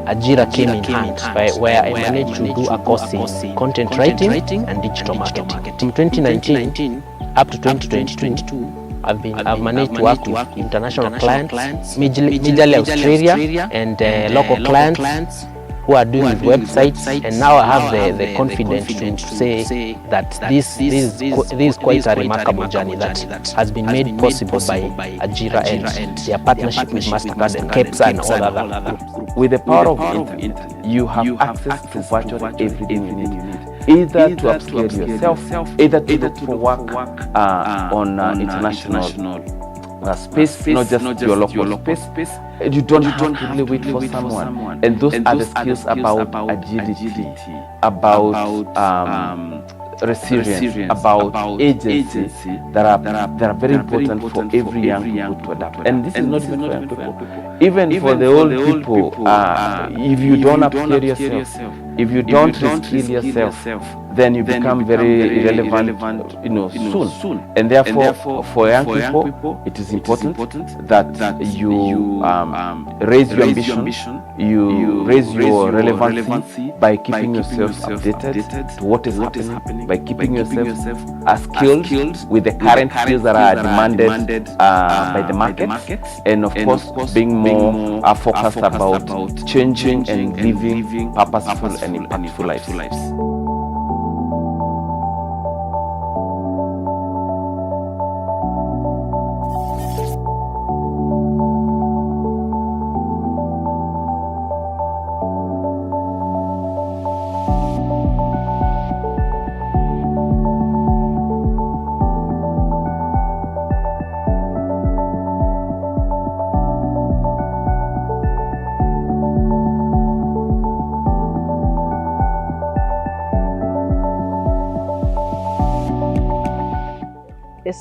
Ajira came in hand, where I managed to do a course in content writing and digital marketing. From 2019 up to 2022, I've managed to work with international clients, majorly Australia, and local clients who are doing with websites, and now I have the confidence to say that this is quite a remarkable journey that has been made possible by Ajira and their partnership with MasterCard and KEPSA and all other groups. With the power of internet, you have access to virtually everything you need. either to upskill yourself, either to look for work on international space, not just your local space. You don't have to really wait for someone. And those are the skills about agility, about resilience, about agency that are very important for every young people to adapt. And this is not even for young people. Even for the old people, if you don't upskill yourself, if you don't reskill yourself, then you become very irrelevant, soon. And therefore, for young people, it is important that you raise your ambition, you raise your relevancy by keeping yourself updated to what is happening, by keeping yourself skilled with the current skills that are demanded by the market, and of course being more focused about changing and living purposeful and impactful lives.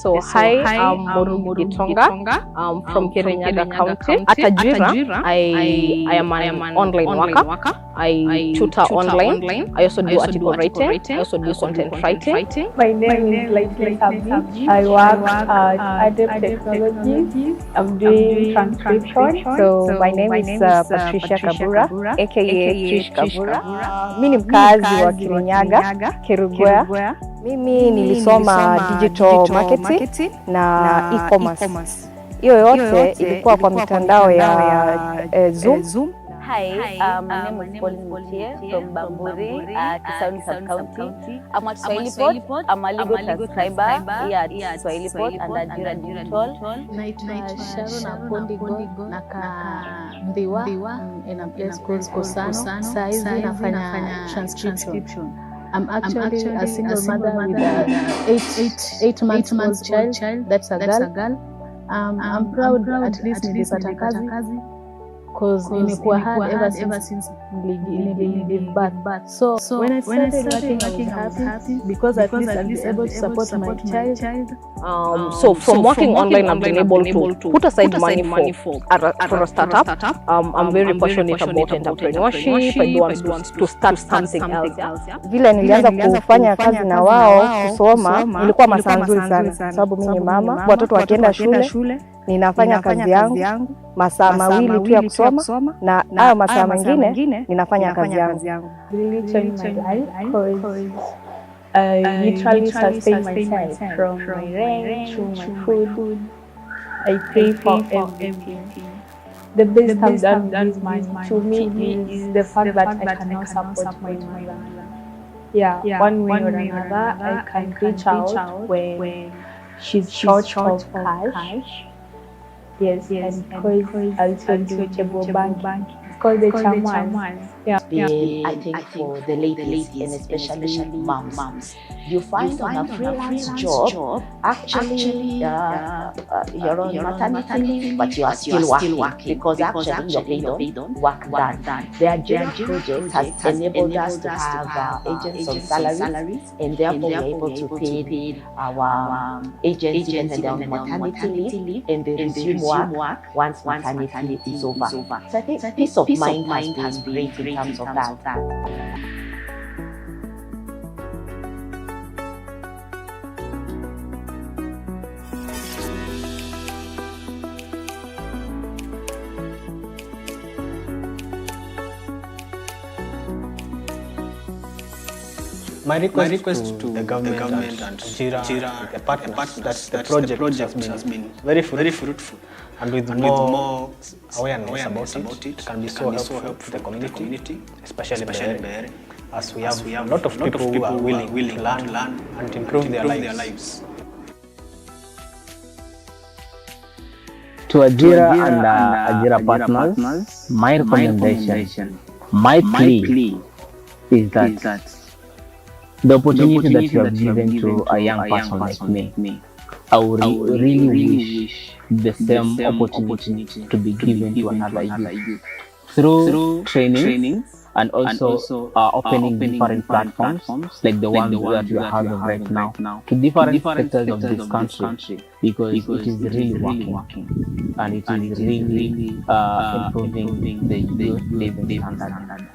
So hi, I'm Murugi Gitonga. I'm from Kirinyaga County. At Ajira, I am an online worker. I tutor online. I also do article writing. I also do content writing. My name is Lightly Sabji. I work at Adept Technologies. I'm doing transcription. So my name is Patricia Kabura, aka Trish Kabura. Mimi ni mkazi wa Kirinyaga, Kirugwea. Mimi nilisoma digital marketing na e-commerce. Hiyo yote ilikuwa kwa mitandao ya Zoom. Hi, my name is Pauline Mutie from Bamburi, Kisauni Sub-County. I'm at Swahilipot. I'm a legal transcriber here at Swahilipot and Ajira Digital. Naitwa Sharon Apondigo, naka Ndiwa in a place called Kosano. Saizi nafanya transcription. I'm actually a single mother with a 8 months child. That's a girl. I'm proud at least nilipata kazi. Because nimekuwa hard ever since niligive birth. So when I started working, I was happy because at least I'll be able to support my child. So from working online, I've been able to put aside money for a startup. I'm very passionate about entrepreneurship. I do want to start something else. Vile nilianza kufanya kazi na wao kusoma, ilikuwa masaa nzuri sana sababu mimi ni mama. Watoto wakienda shule, ninafanya kazi yangu masaa mawili tu ya kusoma na hayo masaa mengine ninafanya kazi yangu. Really changed my life because I literally sustain myself from my rent to my food. I pay for everything. The best I've done with money to me is the fact that I cannot support my mother. Yeah, one way or another, I can reach out when she's short of cash. Yes, and because also do table banking. It's called the chairman. Yeah. I think for the ladies and especially moms, you find on a freelance job, actually you're on maternity leave, but you are still working because actually you're paid on work done. The Ajira project has enabled us to have agents on salaries, and therefore we're able to pay our agents even when they're on maternity leave, and they resume work once maternity is over. So I think peace of mind has been great in terms of that. My request to the government and Ajira, the partners, that the project has been very fruitful, and with more awareness about it, can be so helpful to the community, especially Beere, as we have a lot of people who are willing to learn and improve their lives. To Ajira and Ajira partners, my recommendation, my plea is that the opportunity that you have given to a young person like me, I would really wish the same opportunity to be given to another youth through training and also opening different platforms like the ones that we are having right now to different sectors of this country, because it is really working and it is really improving the youth living standard.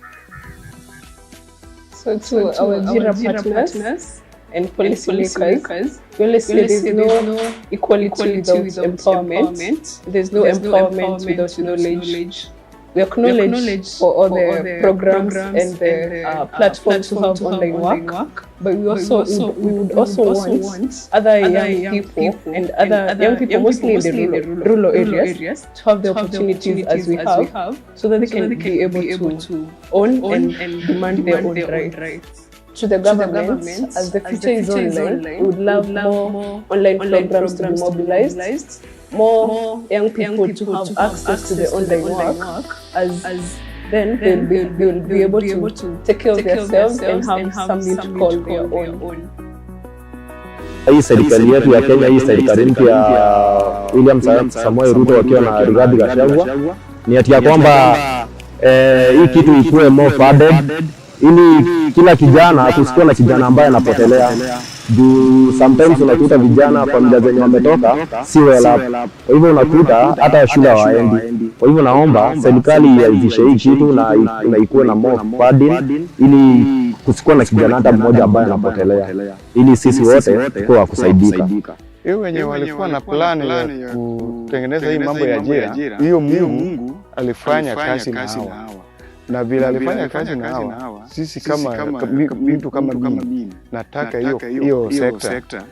So to our JIRA partners and policy makers, we always say there's no equality without empowerment. There's no empowerment without knowledge. We acknowledge for all the programs and the platforms to have online work, but we would also want other young people and other young people, mostly in the rural areas, to have the opportunities as we have, so that they can be able to own and demand their own rights. To the government, as the future is online, we would love more online programs to be mobilized, more young people to have access to the online work, as then they'll be able to take care of themselves and have something to call their own. Hii serikali yetu ya Kenya, hii serikali mpya William Samoei Ruto wakiwa na Rigathi Gachagua, ni ati ya kwamba hii kitu ikuwe more funded, ili kila kijana kusikuwa na kijana ambaye anapotelea. Juu sometimes unakuta vijana familia zenye wametoka si well up. Kwa hivyo unakuta hata shule hawaendi. Kwa hivyo naomba serikali ianzishe hii kitu na ikuwe na more funding, ili kusikuwa na kijana hata mmoja ambaye anapotelea, ili sisi wote tuwe wa kusaidika. Hiyo wenye walikuwa na plani ya kutengeneza hii mambo ya ajira, hiyo Mungu alifanya kazi na hawa. Na bila alifanya kazi na hawa, sisi kama mtu kama mimi nataka hiyo sekta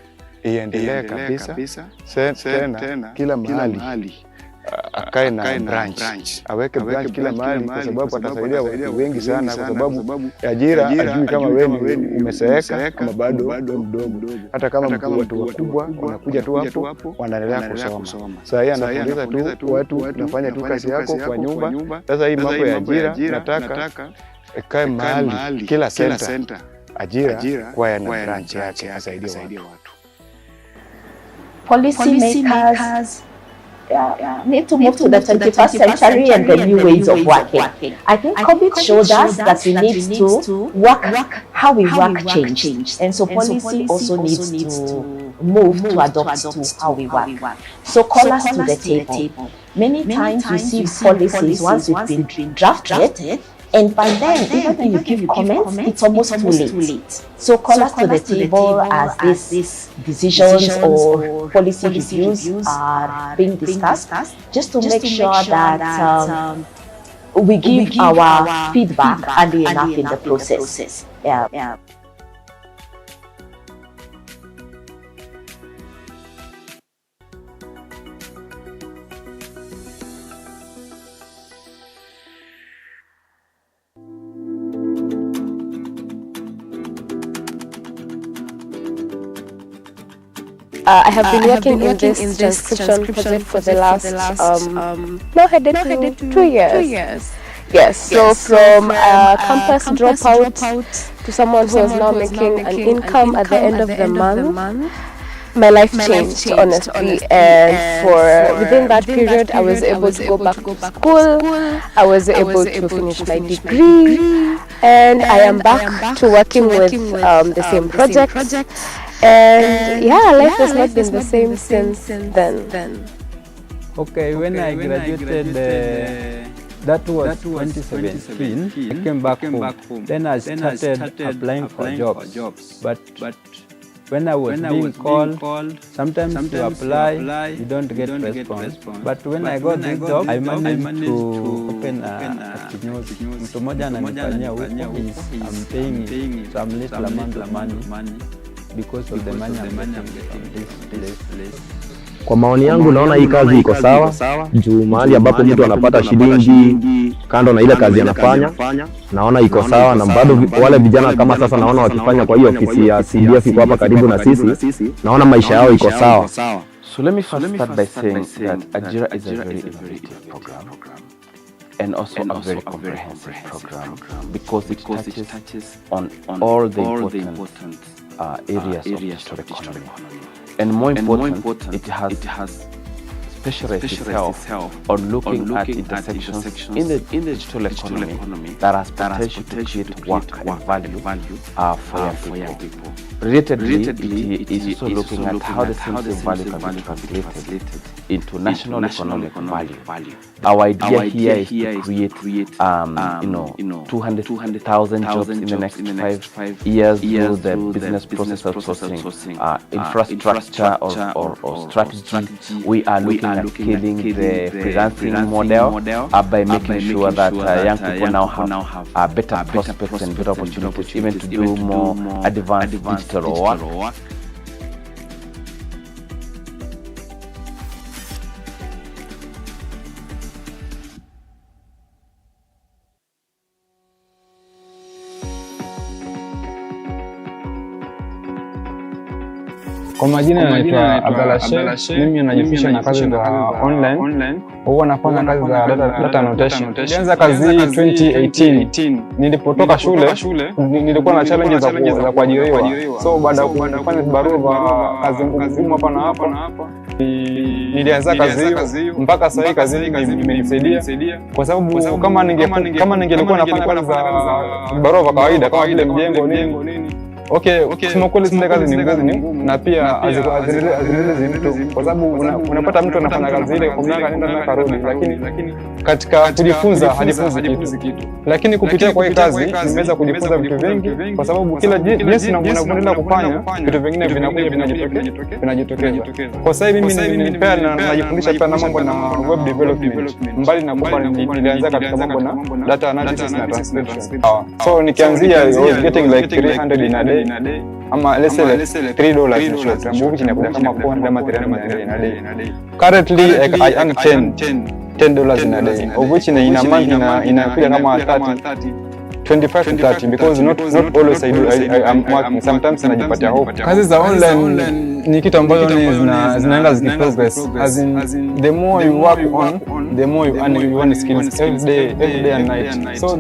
iendelee kabisa. Tena kila mahali akae na branch, aweke branch kila mahali, kwa sababu atasaidia watu wengi sana, kwa sababu ajira ajui kama wewe umeseeka ama bado mdogo. Hata kama watu wakubwa wanakuja tu hapo wanaendelea kusoma. Sasa yeye anakuuliza tu watu nafanya tu kazi yako kwa nyumba. Sasa hii mambo ya ajira nataka ikae mahali kila center ajira kwa yana branch yake asaidia watu. Policy makers need to move to the 21st century and the new ways of working. I think COVID showed us that we need to work how we work change. And so policy also needs to move to adopt to how we work. So call us to the table. Many times we see policies once it's been drafted, and by then, even when you give comments, it's almost too late. So call us to the table as these decisions or policy reviews are being discussed, just to make sure that we give our feedback early enough in the process. Yeah. I have been working in this transcription project for the last, now headed to 2 years. Yes, so from a campus dropout to someone who is now making an income at the end of the month, my life changed, honestly, and for within that period I was able to go back to school, I was able to finish my degree, and I am back to working with the same project. And yeah, life has not been the same since then. Okay, when I graduated, that was 2017. I came back home. Then I started applying for jobs. But when I was being called, sometimes you apply, you don't get response. But when I got this job, I managed to open a kinyozi. Mtu mmoja ananifanyia huko, I'm paying some little amount of money because of the money I'm getting from this place. Kwa maoni yangu naona hii kazi iko sawa, juu mahali ambapo mtu anapata shilingi kando na ile kazi anafanya, naona iko sawa, na bado wale vijana kama sasa naona wakifanya kwa hiyo ofisi ya CDF iko hapa karibu na sisi, naona maisha yao iko sawa. So let me first start by saying that Ajira is a very innovative program. and also a very comprehensive program because it touches on all the important areas of digital economy. And more important, it has specialized itself on looking at intersections in the digital economy that has potential to create work and value for young people. Relatedly, it is also looking at how the same value can be translated into national economic value. Our idea here is to create 200,000 jobs in the next 5 years through the business process outsourcing, infrastructure or strategy. We are looking at scaling the freelancing model by making sure that young people now have better prospects and better opportunities even to do more advanced digital work. Kwa majina naitwa Abdalashe, mimi najihusisha na kazi za online. Huwa nafanya kazi za data annotation. Nilianza kazi 2018. Nilipotoka shule nilikuwa na challenges za kuajiriwa. So baada ya kufanya barua za kazi ngumu hapa na hapa, nilianza kazi hiyo mpaka sasa kazi imenisaidia kwa sababu kama ningelikuwa nafanya kazi za barua za kawaida kama vile mjengo nini. Okay, kusema kweli zile kazi ni ngumu na pia hazilezi mtu kwa sababu unapata mtu anafanya kazi ile kwa miaka nenda miaka rudi, lakini katika kujifunza hajifunzi kitu. Lakini kupitia kwa hii kazi nimeweza kujifunza vitu vingi kwa sababu kila jinsi unavyoendelea kufanya vitu vingine vinakuja vinajitokeza. Kwa sasa hivi mimi pia najifundisha pia na mambo na web development, mbali na kwamba nilianza katika mambo na data analysis na transcription. So nikianzia I was getting like 300 in a day. Ama let's say like $3 in short term, which inakuja kama 400 ama 300 in a day. Currently I earn $10 in a day, of which in a month inakuja kama 25 to 30 because not always I am working. Sometimes najipatia hope. Kazi za online ni kitu ambacho zinaenda zikiprogress, as in the more you work on, the more you earn skills every day and night. So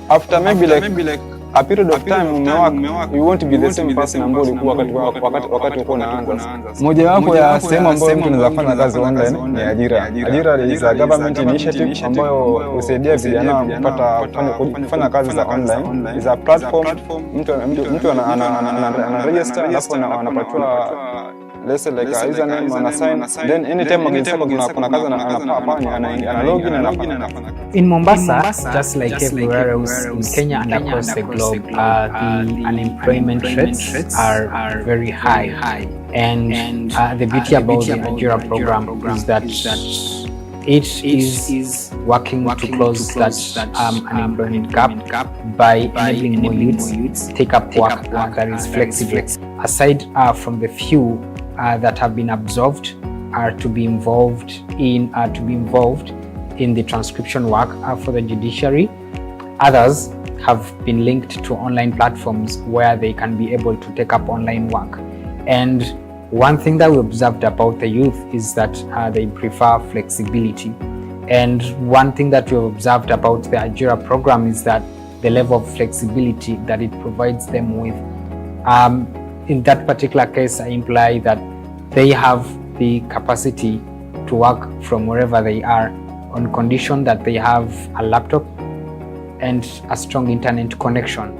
after maybe like a period of time umework, you won't be the same person ambaye ulikuwa wakati uko unaanza. Moja wapo ya sehemu ambayo mtu anaweza fanya kazi online ni ajira. Ajira is a government initiative ambayo husaidia vijana kufanya kazi za online. Is a platform mtu ana register alafu anapatiwa let's say like a username and a sign, then anytime akitaka kuna kazi anafanya ana login and anafanya. In Mombasa, just like everywhere else in Kenya and across the globe, the unemployment rates are very high. And the beauty about the Nigeria program is that it is working to close that unemployment gap by enabling more youths take up work that is flexible. Aside from the few that have been absolved to be involved in the transcription work for the judiciary, others have been linked to online platforms where they can be able to take up online work. And one thing that we observed about the youth is that they prefer flexibility. And one thing that we observed about the Nigeria program is that the level of flexibility that it provides them with. In that particular case, I imply that they have the capacity to work from wherever they are on condition that they have a laptop and a strong internet connection.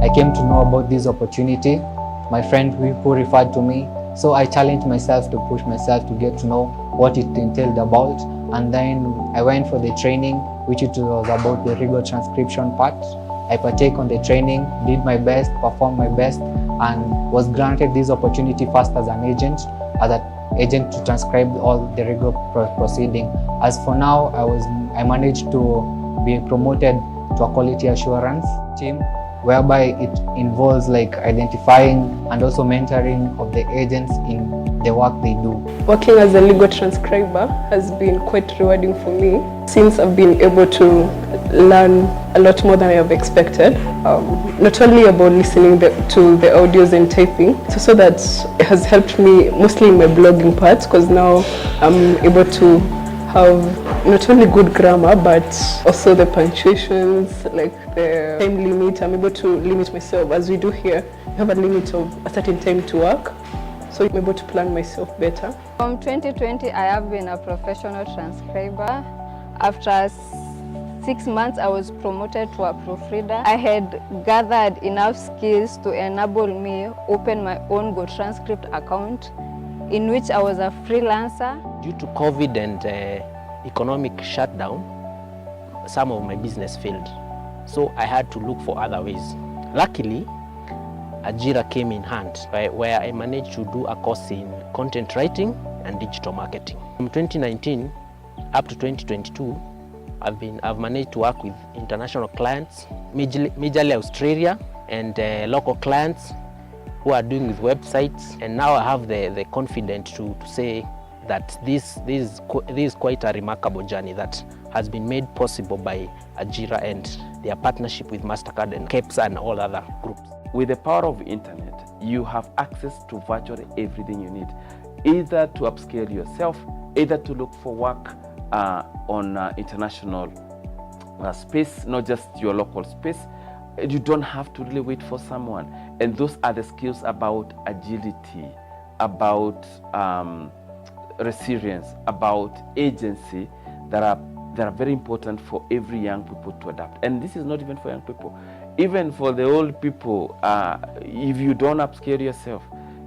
I came to know about this opportunity, my friend who referred to me, so I challenged myself to push myself to get to know what it entailed about, and then I went for the training, which it was about the legal transcription part, I partake on the training, did my best, performed my best, and was granted this opportunity first as an agent to transcribe all the regular proceeding. As for now, I managed to be promoted to a quality assurance team, whereby it involves like identifying and also mentoring of the agents in the work they do. Working as a legal transcriber has been quite rewarding for me, since I've been able to learn a lot more than I have expected. Not only about listening to the audios and typing, so that it has helped me mostly in my blogging part, because now I'm able to have not only good grammar but also the punctuations, like the time limit. I'm able to limit myself, as we do here. We have a limit of a certain time to work, so I'm able to plan myself better. From 2020, I have been a professional transcriber. After 6 months, I was promoted to a proofreader. I had gathered enough skills to enable me open my own Go Transcript account, in which I was a freelancer. Due to COVID and economic shutdown, some of my business failed. So I had to look for other ways. Luckily, Ajira came in hand, where I managed to do a course in content writing and digital marketing. From 2019 up to 2022, I've managed to work with international clients, majorly Australia, and local clients who are doing with websites. And now I have the confidence to say that this is quite a remarkable journey that has been made possible by Ajira and their partnership with MasterCard and KEPS and all other groups. With the power of internet, you have access to virtually everything you need, either to upscale yourself, either to look for work on international space, not just your local space. You don't have to really wait for someone. And those are the skills about agility, about resilience, about agency that are very important for every young people to adapt. And this is not even for young people. Even for the old people, if you don't upscale yourself,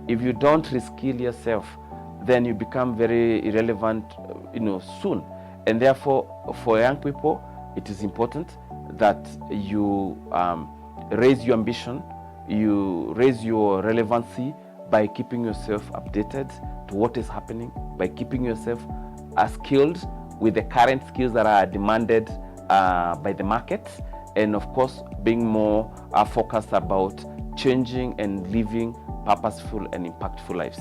if you don't reskill yourself, then you become very irrelevant, soon. And therefore, for young people, it is important that you raise your ambition, you raise your relevancy by keeping yourself updated to what is happening, by keeping yourself skilled with the current skills that are demanded by the market, and of course, being more focused about changing and living purposeful and impactful lives.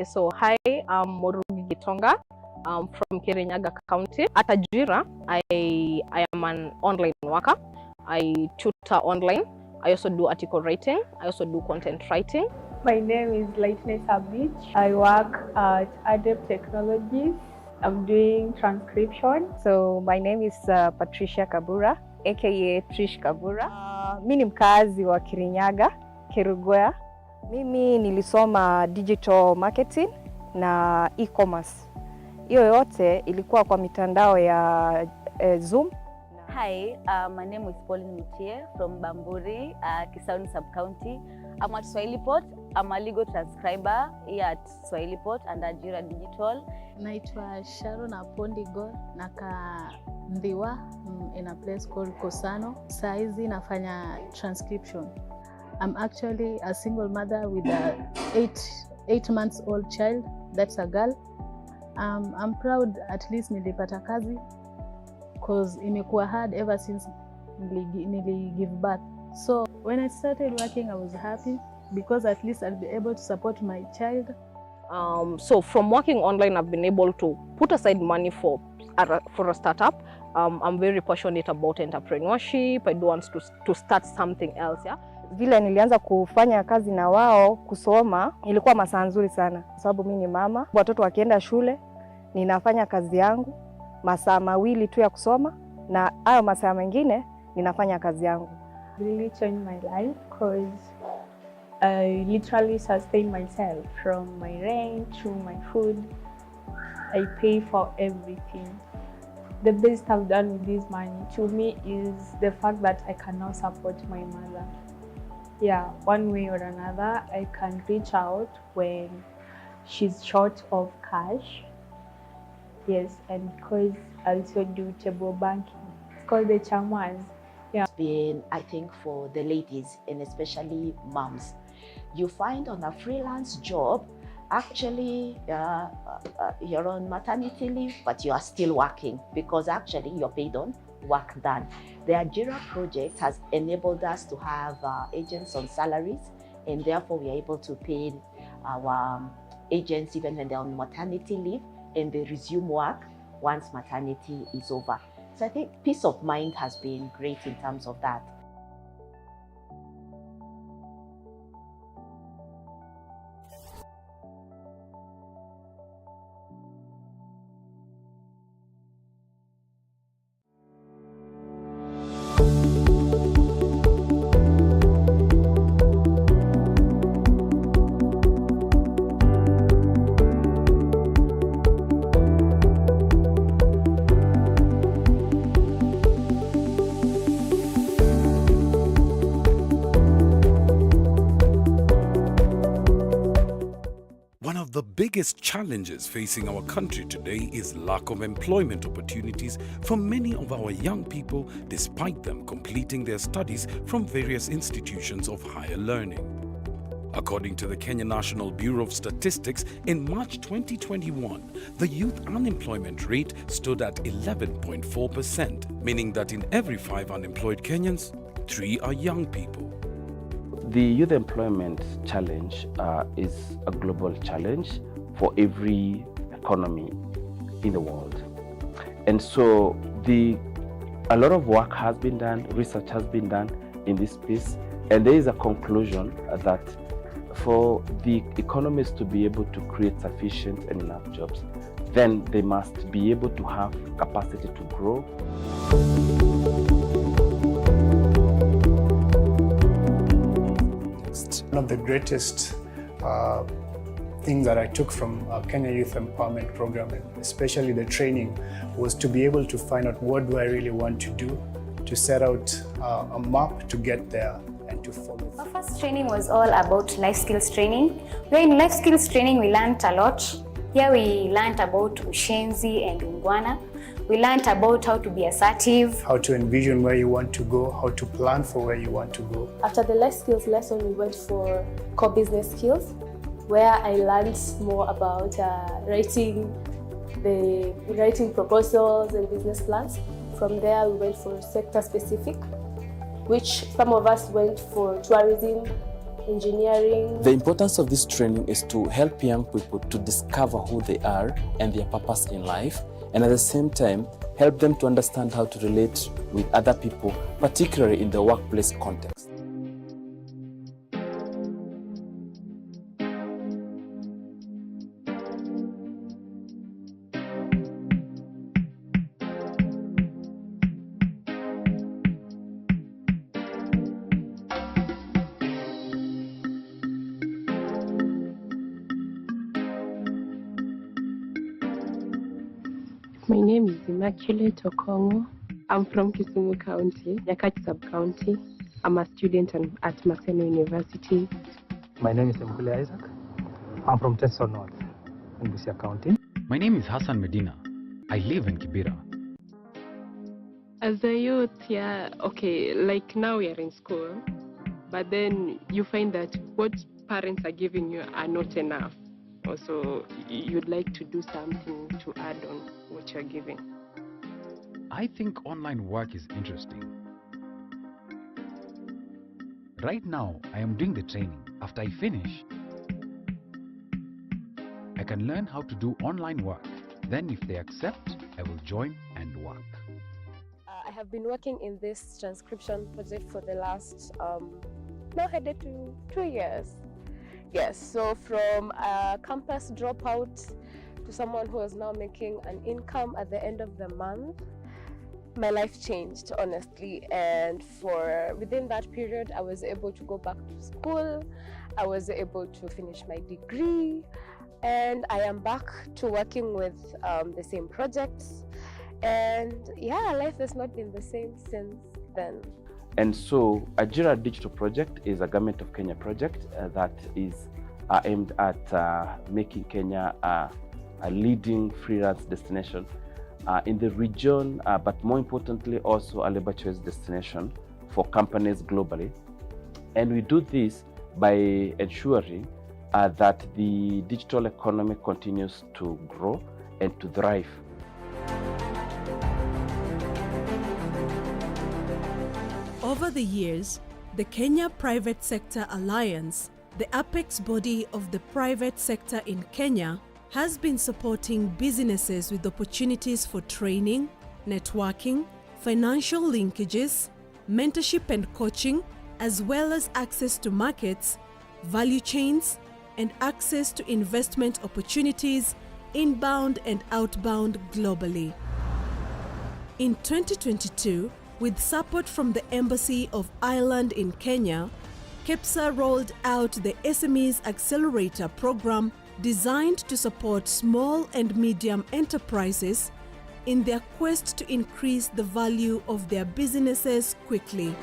So hi, I'm Morugi Gitonga. I'm from Kirinyaga County. At Ajira, I am an online worker. I tutor online. I also do article writing. I also do content writing. My name is Lightness Abich. I work at Adept Technologies. I'm doing transcription. So my name is Patricia Kabura, aka Trish Kabura. Mimi ni mkazi wa Kirinyaga, Kerugoya. Mimi nilisoma digital marketing na e-commerce. Hiyo yote ilikuwa kwa mitandao ya Zoom. Hi, my name is Pauline Mutie from Bamburi, Kisauni Sub-County. I'm at Swahilipot. I'm a legal transcriber here at Swahilipot and Ajira Digital. Naitwa Sharon Apondigo, naka Ndiwa in a place called Kosano. Saizi nafanya transcription. I'm actually a single mother with a 8 months old child. That's a girl. I'm proud at least nilipata kazi, because imekuwa hard ever since nili give birth. So when I started working, I was happy because at least I'll be able to support my child. So from working online, I've been able to put aside money for a startup. I'm very passionate about entrepreneurship. I do want to start something else. Yeah. Vile nilianza kufanya kazi na wao, kusoma, ilikuwa masaa nzuri sana. Sababu mimi ni mama, watoto wakienda shule, ninafanya kazi yangu, masaa mawili tu ya kusoma, na hayo masaa mengine ninafanya kazi yangu. Really changed my life because I literally sustain myself from my rent to my food. I pay for everything. the best I've done with this money to me is the fact that I can now support my mother. Yeah, one way or another, I can reach out when she's short of cash. Yes, and because I also do table banking. It's called the chamas. Yeah. It's been, I think, for the ladies and especially moms. You find on a freelance job, actually you're on maternity leave, but you are still working because actually you're paid on work done. The Ajira project has enabled us to have agents on salaries, and therefore we are able to pay our agents even when they're on maternity leave, and they resume work once maternity is over. So I think peace of mind has been great in terms of that. One of the biggest challenges facing our country today is lack of employment opportunities for many of our young people, despite them completing their studies from various institutions of higher learning. According to the Kenya National Bureau of Statistics, in March 2021, the youth unemployment rate stood at 11.4%, meaning that in every 5 unemployed Kenyans, 3 are young people. The youth employment challenge is a global challenge for every economy in the world. And so a lot of work has been done, research has been done in this space, and there is a conclusion that for the economies to be able to create sufficient and enough jobs, then they must be able to have capacity to grow. One of the greatest things that I took from Kenya Youth Empowerment Program, and especially the training, was to be able to find out what do I really want to do, to set out a map to get there and to follow. Our first training was all about life skills training. Where in life skills training we learned a lot. Here we learned about ushenzi and ungwana. We learned about how to be assertive, how to envision where you want to go, how to plan for where you want to go. After the life skills lesson, we went for core business skills, where I learned more about writing proposals and business plans. From there, we went for sector specific, which some of us went for tourism, engineering. The importance of this training is to help young people to discover who they are and their purpose in life, and at the same time, help them to understand how to relate with other people, particularly in the workplace context. My name is Immaculate Okongo. I'm from Kisumu County, Nyakach Sub-County. I'm a student at Maseno University. My name is Mkule Isaac. I'm from Teso North in Busia County. My name is Hassan Medina. I live in Kibera. As a youth, like now we are in school, but then you find that what parents are giving you are not enough. Also, you'd like to do something to add on what you're giving. I think online work is interesting. Right now, I am doing the training. After I finish, I can learn how to do online work. Then if they accept, I will join and work. I have been working in this transcription project for the last, now headed to 2 years. Yes, so from a campus dropout to someone who is now making an income at the end of the month, my life changed, honestly. And within that period, I was able to go back to school. I was able to finish my degree, and I am back to working with the same projects. And yeah, life has not been the same since then. And so Ajira Digital Project is a Government of Kenya project that is aimed at making Kenya a leading freelance destination in the region, but more importantly also a labor choice destination for companies globally. And we do this by ensuring that the digital economy continues to grow and to thrive. Over the years, the Kenya Private Sector Alliance, the apex body of the private sector in Kenya, has been supporting businesses with opportunities for training, networking, financial linkages, mentorship and coaching, as well as access to markets, value chains, and access to investment opportunities inbound and outbound globally. In 2022, with support from the Embassy of Ireland in Kenya, KEPSA rolled out the SMEs Accelerator program designed to support small and medium enterprises in their quest to increase the value of their businesses quickly.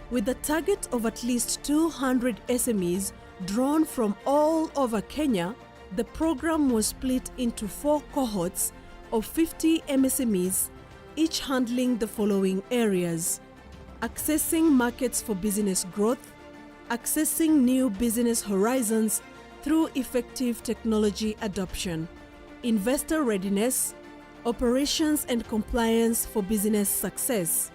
With a target of at least 200 SMEs drawn from all over Kenya, the program was split into 4 cohorts of 50 MSMEs, each handling the following areas: accessing markets for business growth, accessing new business horizons through effective technology adoption, investor readiness, operations and compliance for business success.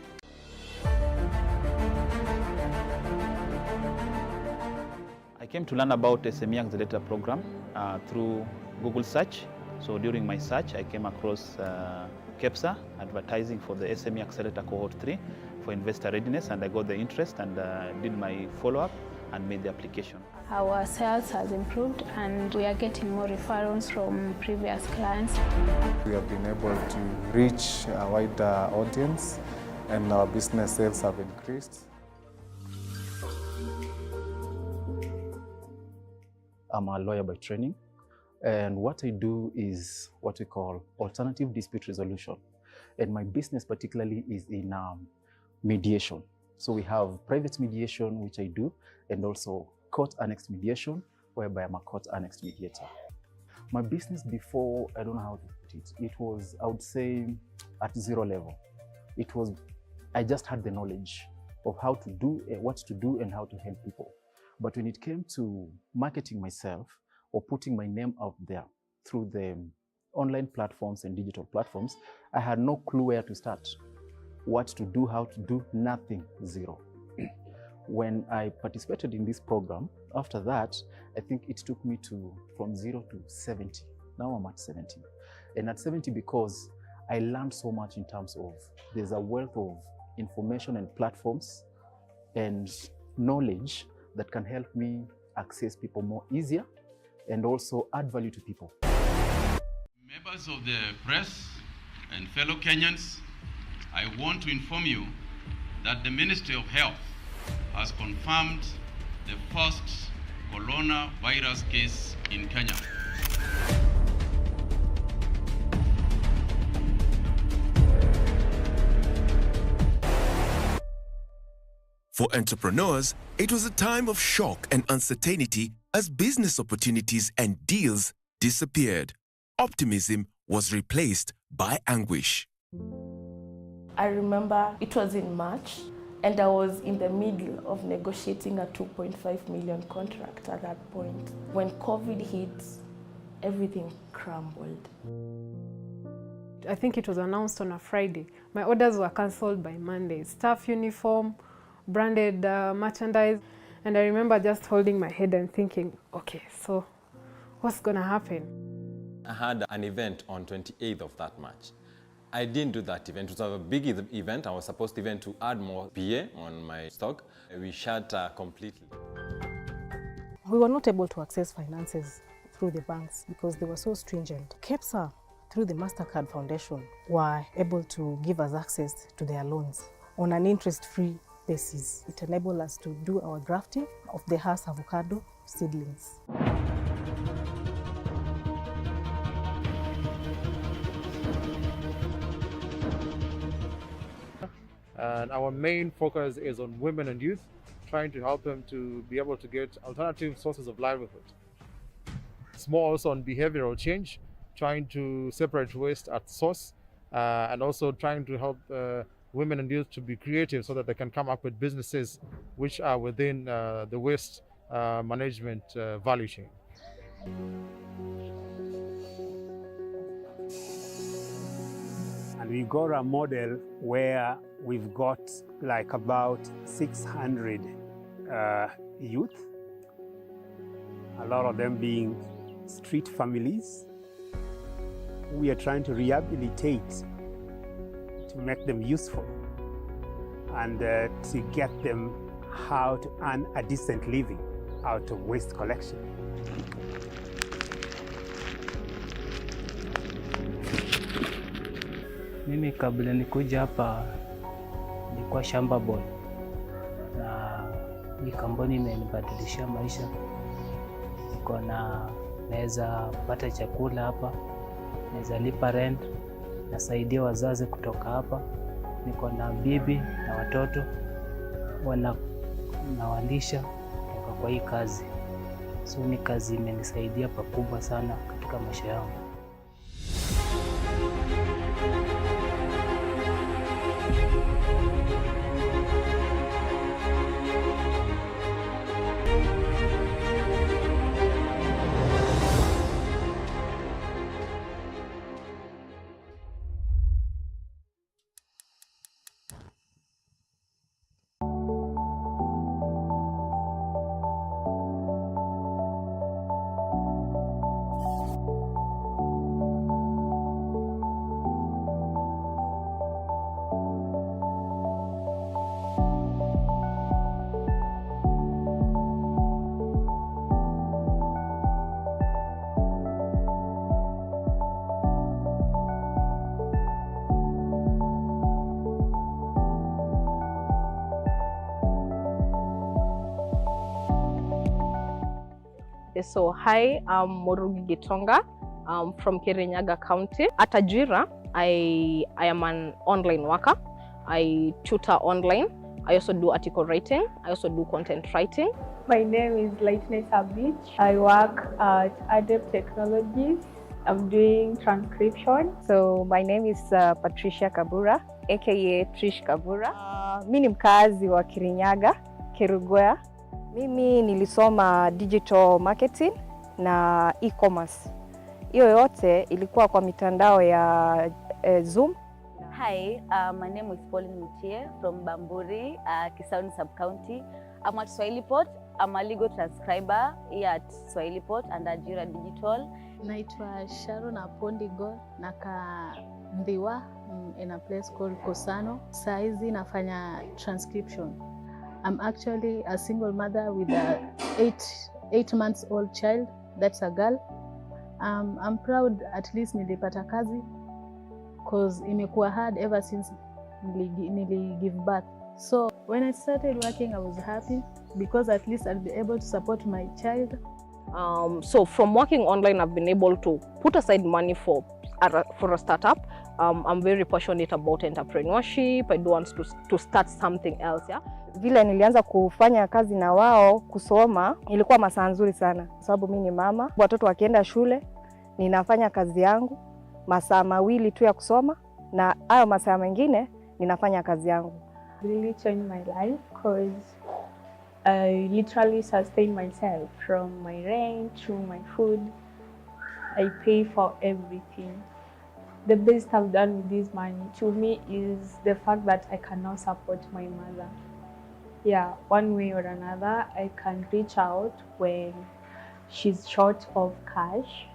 I came to learn about SME Accelerator program through Google search. So during my search, I came across KEPSA advertising for the SME Accelerator Cohort 3 for investor readiness, and I got the interest and did my follow-up and made the application. Our sales has improved and we are getting more referrals from previous clients. We have been able to reach a wider audience and our business sales have increased. I'm a lawyer by training, and what I do is what we call alternative dispute resolution. And my business particularly is in mediation. So we have private mediation, which I do, and also court-annexed mediation, whereby I'm a court-annexed mediator. My business before, I don't know how to put it, it was, I would say, at 0 level. It was, I just had the knowledge of how to do, what to do and how to help people. But when it came to marketing myself or putting my name out there through the online platforms and digital platforms, I had no clue where to start, what to do, how to do, nothing, 0. When I participated in this program, after that, I think it took me from 0 to 70. Now I'm at 70. And at 70 because I learned so much in terms of, there's a wealth of information and platforms and knowledge that can help me access people more easier and also add value to people. Members of the press and fellow Kenyans, I want to inform you that the Ministry of Health has confirmed the first coronavirus case in Kenya. For entrepreneurs, it was a time of shock and uncertainty as business opportunities and deals disappeared. Optimism was replaced by anguish. I remember it was in March and I was in the middle of negotiating a 2.5 million contract at that point. When COVID hit, everything crumbled. I think it was announced on a Friday. My orders were cancelled by Monday. Staff uniform, branded merchandise. And I remember just holding my head and thinking, okay, so what's gonna happen? I had an event on 28th of that March. I didn't do that event. It was a big event. I was supposed even to add more PA on my stock. We shut completely. We were not able to access finances through the banks because they were so stringent. KEPSA, through the MasterCard Foundation, were able to give us access to their loans on an interest-free basis. It enabled us to do our grafting of the Hass avocado seedlings. And our main focus is on women and youth, trying to help them to be able to get alternative sources of livelihood. It's more also on behavioral change, trying to separate waste at source, and also trying to help women and youth to be creative so that they can come up with businesses which are within the waste management value chain. And we got a model where we've got like about 600 youth, a lot of them being street families. We are trying to rehabilitate to make them useful and to get them how to earn a decent living out of waste collection. Mimi kabla nikuja hapa nilikuwa shamba boy, na hii kampuni imenibadilishia maisha. Naweza pata chakula hapa, naweza lipa rent, nasaidia wazazi kutoka hapa. Niko na bibi na watoto nawalisha kutoka kwa hii kazi. So ni kazi imenisaidia pakubwa sana katika maisha yangu. So hi, I'm Murugi Gitonga. I'm from Kirinyaga County. At Ajira, I am an online worker. I tutor online. I also do article writing. I also do content writing. My name is Lightness Abich. I work at Adept Technologies. I'm doing transcription. So my name is Patricia Kabura, aka Trish Kabura. Mimi ni mkazi wa Kirinyaga, Kerugoya. Mimi nilisoma digital marketing na e-commerce. Hiyo yote ilikuwa kwa mitandao ya Zoom. Hi, my name is Pauline Mutie from Bamburi, Kisauni Sub-County. I'm at Swahilipot. I'm a legal transcriber here at Swahilipot and Ajira Digital. Naitwa Sharon Apondigo, naka Mbiwa in a place called Kosano. Saizi nafanya transcription. I'm actually a single mother with a 8 months old child. That's a girl. I'm proud at least nilipata kazi because imekuwa hard ever since nili give birth. So when I started working, I was happy because at least I'll be able to support my child. So from working online, I've been able to put aside money for a startup. I'm very passionate about entrepreneurship. I do want to start something else. Yeah. Vile nilianza kufanya kazi na wao kusoma, ilikuwa masaa nzuri sana sababu mimi ni mama. Watoto wakienda shule, ninafanya kazi yangu masaa mawili tu ya kusoma, na hayo masaa mengine ninafanya kazi yangu. Really changed my life because I literally sustain myself from my rent to my food. I pay for everything. The best I've done with this money to me is the fact that I can now support my mother. Yeah, one way or another, I can reach out when she's short of cash.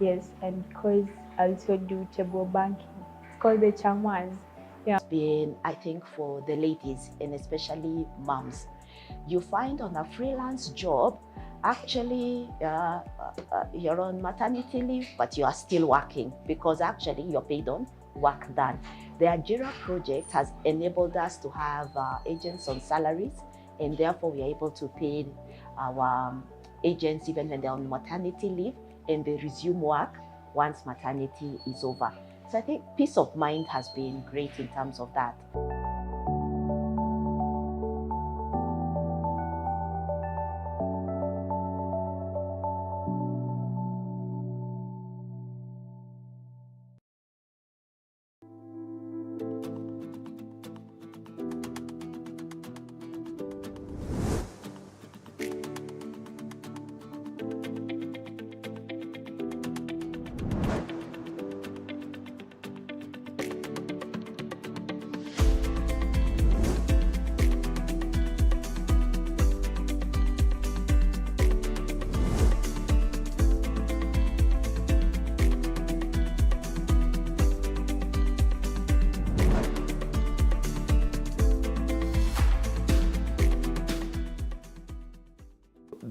Yes, and because I also do table banking. It's called the Chamas. Yeah. It's been, I think, for the ladies and especially moms. You find on a freelance job, actually you're on maternity leave, but you are still working because actually you're paid on work done. The Ajira project has enabled us to have agents on salaries, and therefore we are able to pay our agents even when they're on maternity leave and they resume work once maternity is over. So I think peace of mind has been great in terms of that.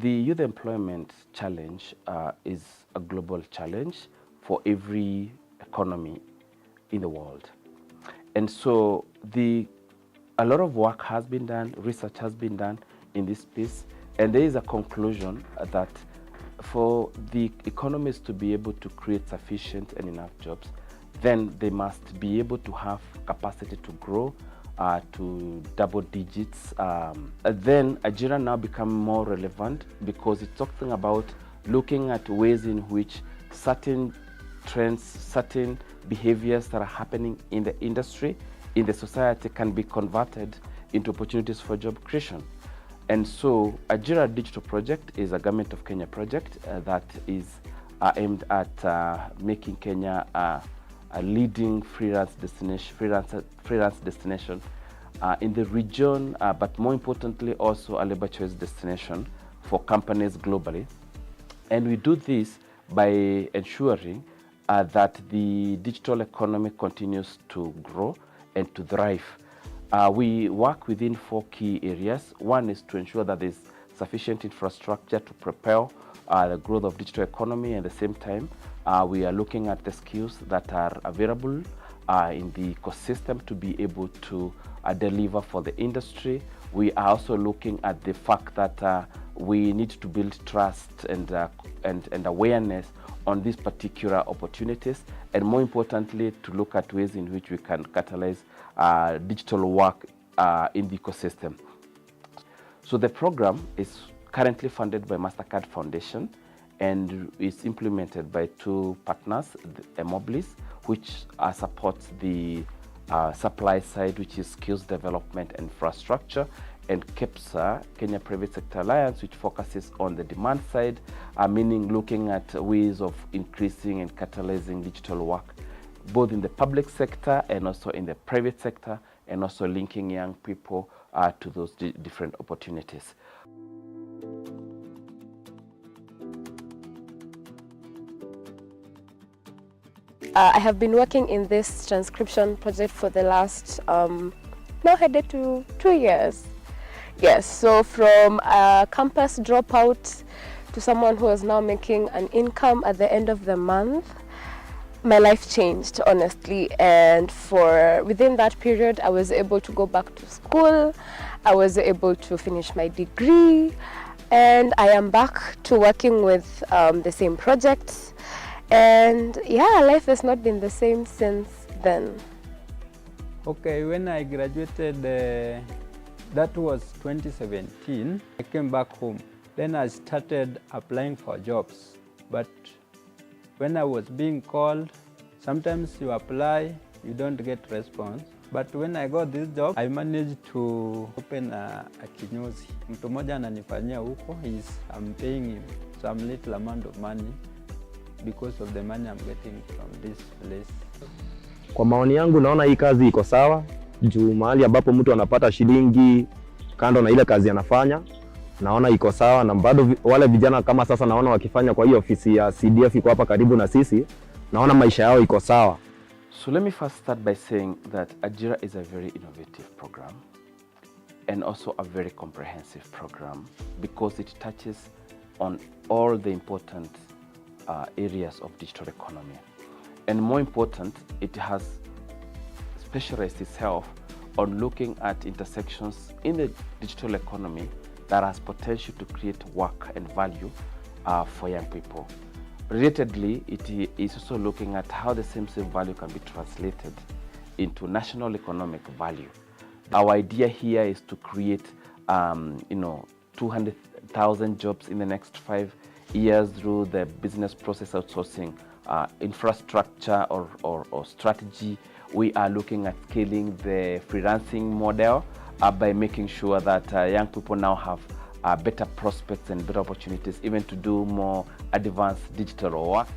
the youth employment challenge is a global challenge for every economy in the world. And so a lot of work has been done, research has been done in this space, and there is a conclusion that for the economies to be able to create sufficient and enough jobs, then they must be able to have capacity to grow to double digits. Then Ajira now become more relevant because it's talking about looking at ways in which certain trends, certain behaviors that are happening in the industry, in the society, can be converted into opportunities for job creation. And so Ajira Digital Project is a Government of Kenya project that is aimed at making Kenya a leading freelance destination in the region, but more importantly also a labor choice destination for companies globally. And we do this by ensuring that the digital economy continues to grow and to thrive. We work within 4 key areas. One is to ensure that there's sufficient infrastructure to propel the growth of digital economy. At the same time, we are looking at the skills that are available in the ecosystem to be able to deliver for the industry. We are also looking at the fact that we need to build trust and awareness on these particular opportunities, and more importantly, to look at ways in which we can catalyze digital work in the ecosystem. So the program is currently funded by MasterCard Foundation and is implemented by 2 partners, Emoblis, which supports the supply side, which is skills development and infrastructure, and KEPSA, Kenya Private Sector Alliance, which focuses on the demand side, meaning looking at ways of increasing and catalyzing digital work, both in the public sector and also in the private sector, and also linking young people to those different opportunities. I have been working in this transcription project for the last, now headed to 2 years. Yes, so from a campus dropout to someone who is now making an income at the end of the month, my life changed, honestly. And within that period, I was able to go back to school. I was able to finish my degree, and I am back to working with the same projects. And yeah, life has not been the same since then. Okay, when I graduated, that was 2017, I came back home. Then I started applying for jobs. But when I was being called, sometimes you apply, you don't get response. But when I got this job, I managed to open a kinyozi. Mtu mmoja ananifanyia huko, I'm paying him some little amount of money because of the money I'm getting from this place. Kwa maoni yangu naona hii kazi iko sawa, juu mahali ambapo mtu anapata shilingi kando na ile kazi anafanya, naona iko sawa, na bado wale vijana kama sasa naona wakifanya kwa hiyo ofisi ya CDF iko hapa karibu na sisi, naona maisha yao iko sawa. So let me first start by saying that Ajira is a very innovative program and also a very comprehensive program because it touches on all the important areas of digital economy. And more important, it has specialized itself on looking at intersections in the digital economy that has potential to create work and value for young people. Relatedly, it is also looking at how the same value can be translated into national economic value. Our idea here is to create 200,000 jobs in the next 5 years through the business process outsourcing infrastructure or strategy. We are looking at scaling the freelancing model by making sure that young people now have better prospects and better opportunities even to do more advanced digital work.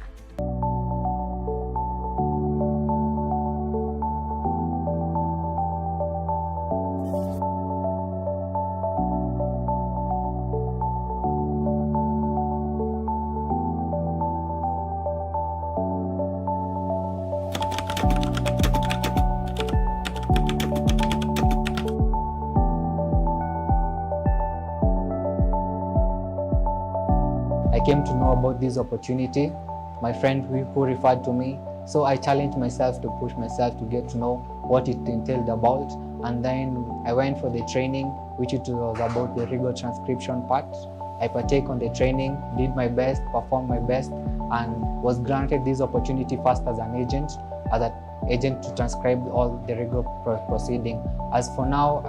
came to know about this opportunity, my friend who referred to me. So I challenged myself to push myself to get to know what it entailed about. And then I went for the training, which it was about the legal transcription part. I partake on the training, did my best, performed my best, and was granted this opportunity first as an agent to transcribe all the legal proceeding. As for now,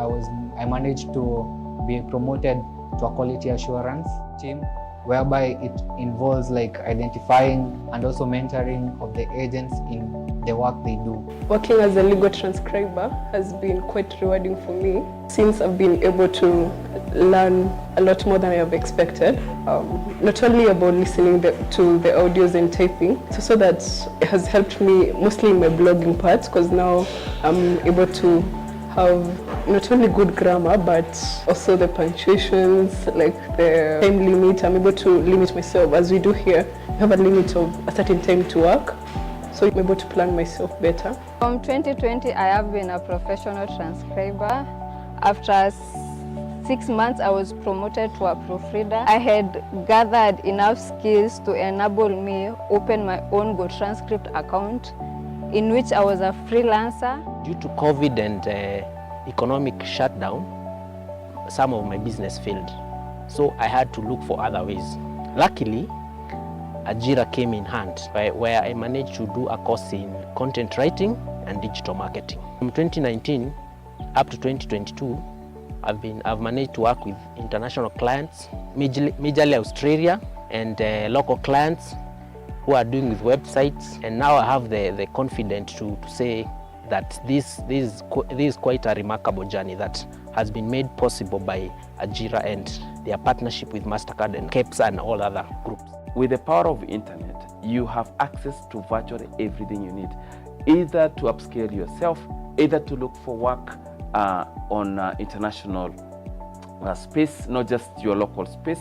I managed to be promoted to a quality assurance team, whereby it involves like identifying and also mentoring of the agents in the work they do. Working as a legal transcriber has been quite rewarding for me, since I've been able to learn a lot more than I have expected. Not only about listening to the audios and typing, so that it has helped me mostly in my blogging part, because now I'm able to have not only good grammar, but also the punctuations, like the time limit. I'm able to limit myself, as we do here. We have a limit of a certain time to work, so I'm able to plan myself better. From 2020, I have been a professional transcriber. After 6 months, I was promoted to a proofreader. I had gathered enough skills to enable me open my own Go Transcript account, in which I was a freelancer. Due to COVID and economic shutdown, some of my business failed. So I had to look for other ways. Luckily, Ajira came in hand, where I managed to do a course in content writing and digital marketing. From 2019 up to 2022, I've managed to work with international clients, majorly Australia, and local clients who are doing with websites. And now I have the confidence to say that this is quite a remarkable journey that has been made possible by Ajira and their partnership with MasterCard and KEPSA and all other groups. With the power of internet, you have access to virtually everything you need, either to upscale yourself, either to look for work on international space, not just your local space.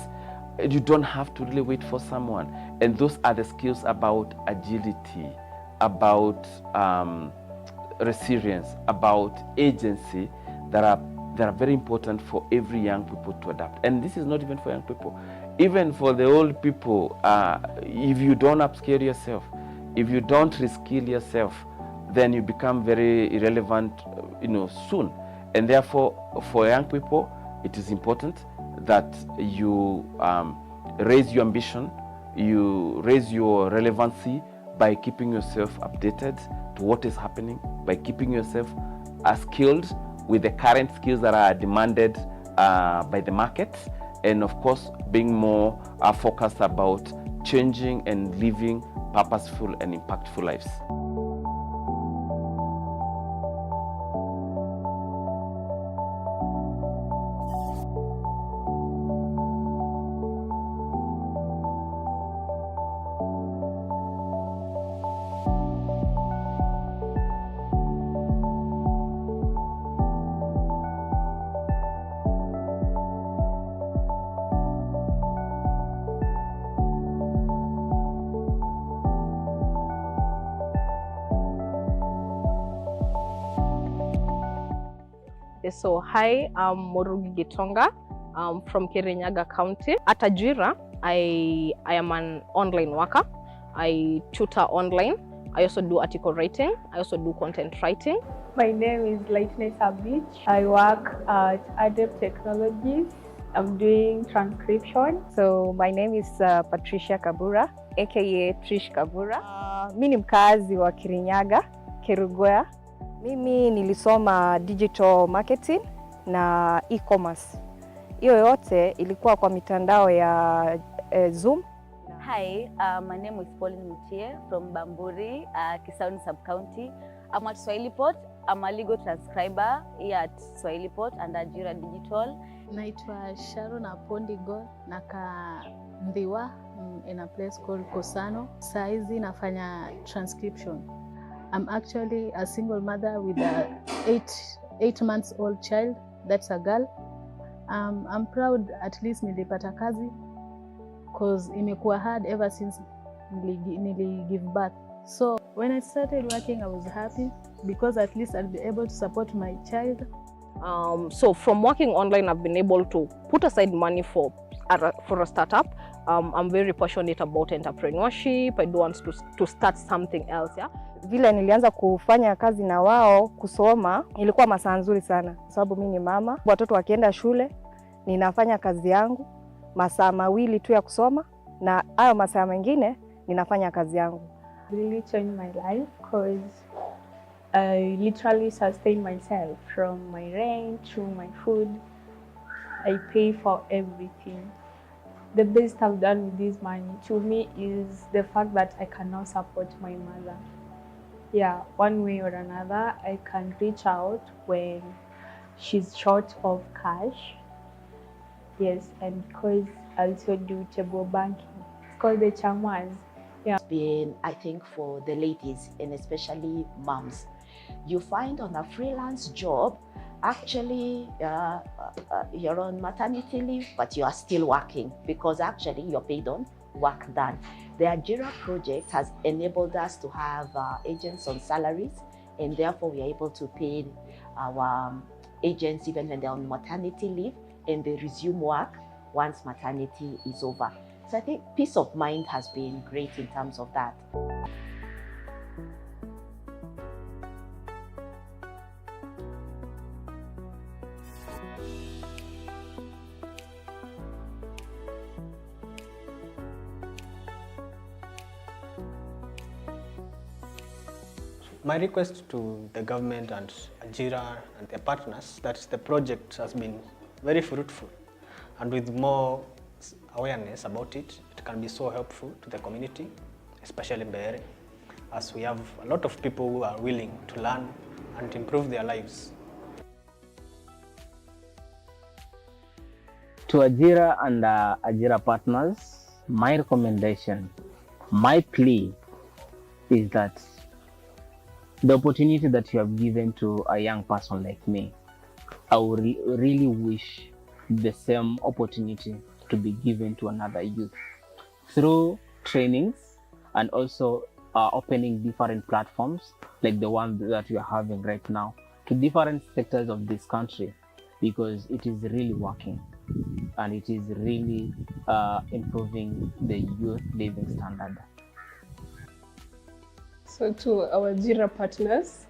You don't have to really wait for someone. And those are the skills about agility, about resilience, about agency that are very important for every young people to adapt. And this is not even for young people. Even for the old people, if you don't upscale yourself, if you don't reskill yourself, then you become very irrelevant, soon. And therefore, for young people, it is important that you raise your ambition, you raise your relevancy by keeping yourself updated to what is happening, by keeping yourself skilled with the current skills that are demanded by the market, and of course, being more focused about changing and living purposeful and impactful lives. So hi, I'm Morugi Gitonga. I'm from Kirinyaga County. At Ajira, I am an online worker. I tutor online. I also do article writing. I also do content writing. My name is Lightness Abich. I work at Adept Technologies. I'm doing transcription. So my name is Patricia Kabura, aka Trish Kabura. Mimi ni mkazi wa Kirinyaga, Kerugoya. Mimi nilisoma digital marketing na e-commerce. Hiyo yote ilikuwa kwa mitandao ya Zoom. Hi, my name is Pauline Mutie from Bamburi, Kisauni Sub-County. I'm at Swahilipot. I'm a legal transcriber here at Swahilipot and Ajira Digital. Naitwa Sharon Apondigor, naka Ndiwa in a place called Kosano. Saizi nafanya transcription. I'm actually a single mother with a 8 months old child. That's a girl. I'm proud at least nilipata kazi because imekuwa hard ever since nili give birth. So when I started working, I was happy because at least I'll be able to support my child. So from working online, I've been able to put aside money for for a startup. I'm very passionate about entrepreneurship. I do want to start something else, yeah. Vile nilianza kufanya kazi na wao kusoma, ilikuwa masaa nzuri sana sababu mimi ni mama. Watoto wakienda shule, ninafanya kazi yangu masaa mawili tu ya kusoma na hayo masaa mengine ninafanya kazi yangu. Really changed my life because I literally sustain myself from my rent to my food. I pay for everything. The best I've done with this money to me is the fact that I can now support my mother. Yeah, one way or another, I can reach out when she's short of cash. Yes, and because I also do table banking. It's called the chamas. Yeah. It's been, I think, for the ladies and especially moms. You find on a freelance job, actually you're on maternity leave, but you are still working because actually you're paid on work done. The Ajira project has enabled us to have agents on salaries, and therefore we are able to pay our agents even when they're on maternity leave and they resume work once maternity is over. So I think peace of mind has been great in terms of that. My request to the government and Ajira and their partners that the project has been very fruitful, and with more awareness about it, it can be so helpful to the community, especially Mbeere, as we have a lot of people who are willing to learn and improve their lives. To Ajira and Ajira partners, my recommendation, my plea is that the opportunity that you have given to a young person like me, I would really wish the same opportunity to be given to another youth through trainings and also opening different platforms like the one that we are having right now to different sectors of this country, because it is really working and it is really improving the youth living standard. So to our Ajira partners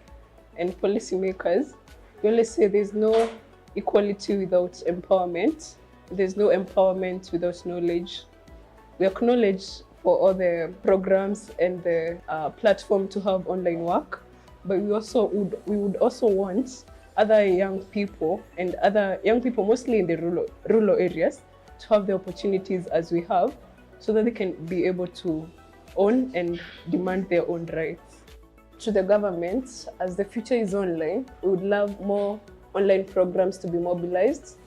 and policymakers, we always say there's no equality without empowerment. There's no empowerment without knowledge. We acknowledge for all the programs and the platform to have online work, but we would also want other young people and other young people, mostly in the rural areas, to have the opportunities as we have, so that they can be able to own and demand their own rights. To the government, as the future is online, we would love more online programs to be mobilized,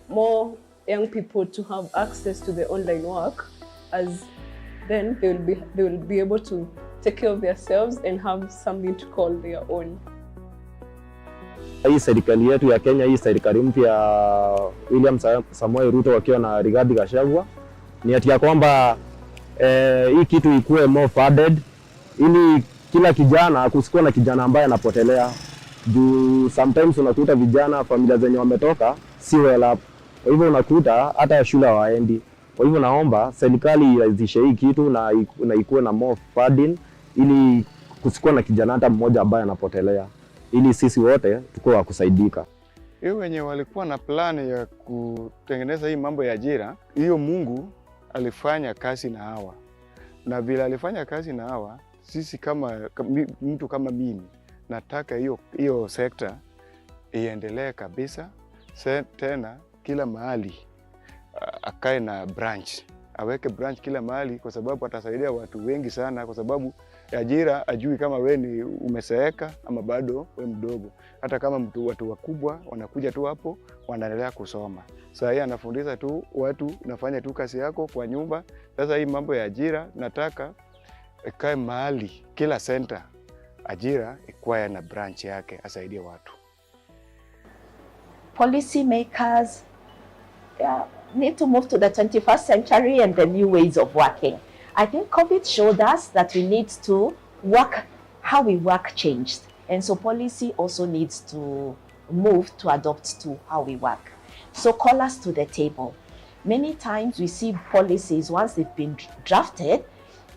more young people to have access to the online work, as then they will be able to take care of themselves and have something to call their own. Hii serikali yetu ya Kenya, hii serikali mpya William Samoei Ruto wakiwa na Rigathi Gachagua, ni ati ya kwamba hii kitu ikuwe more funded ili kila kijana kusikuwa na kijana ambaye anapotelea. Juu sometimes unakuta vijana familia zenye wametoka si well up. Kwa hivyo unakuta hata shule hawaendi. Kwa hivyo naomba serikali ianzishe hii kitu na ikuwe na more funding ili kusikuwa na kijana hata mmoja ambaye anapotelea, ili sisi wote tuko wa kusaidika. Hiyo wenye walikuwa na plani ya kutengeneza hii mambo ya ajira, hiyo Mungu alifanya kazi na hawa. Na vile alifanya kazi na hawa, sisi kama mtu kama mimi nataka hiyo sekta iendelee kabisa. Tena kila mahali akae na branch, aweke branch kila mahali, kwa sababu atasaidia watu wengi sana, kwa sababu ajira ajui kama we ni umeseeka ama bado we mdogo. Hata kama watu wakubwa wanakuja tu hapo wanaendelea kusoma. Sasa hii anafundisha tu watu, nafanya tu kazi yako kwa nyumba. Sasa hii mambo ya ajira nataka ikae mahali, kila center ajira ikuwe na branch yake, asaidie watu. Policy makers need to move to the 21st century and the new ways of working. I think COVID showed us that we need to work, how we work changed. And so policy also needs to move to adopt to how we work. So call us to the table. Many times we see policies once they've been drafted,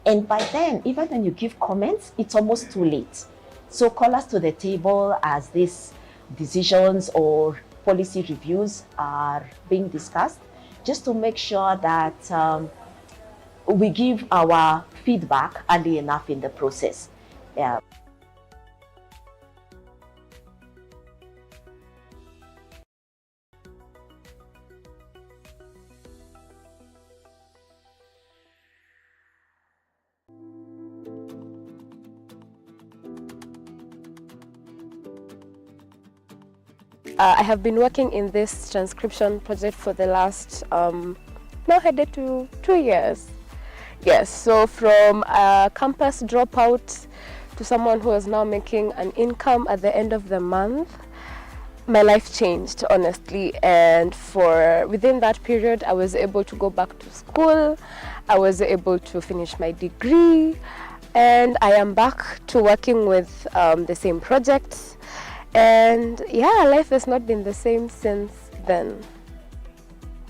and by then, even when you give comments, it's almost too late. So call us to the table as these decisions or policy reviews are being discussed, just to make sure that we give our feedback early enough in the process. Yeah. I have been working in this transcription project for the last, now headed to 2 years. Yes, so from a campus dropout to someone who is now making an income at the end of the month, my life changed, honestly. And within that period, I was able to go back to school. I was able to finish my degree, and I am back to working with the same projects. And yeah, life has not been the same since then.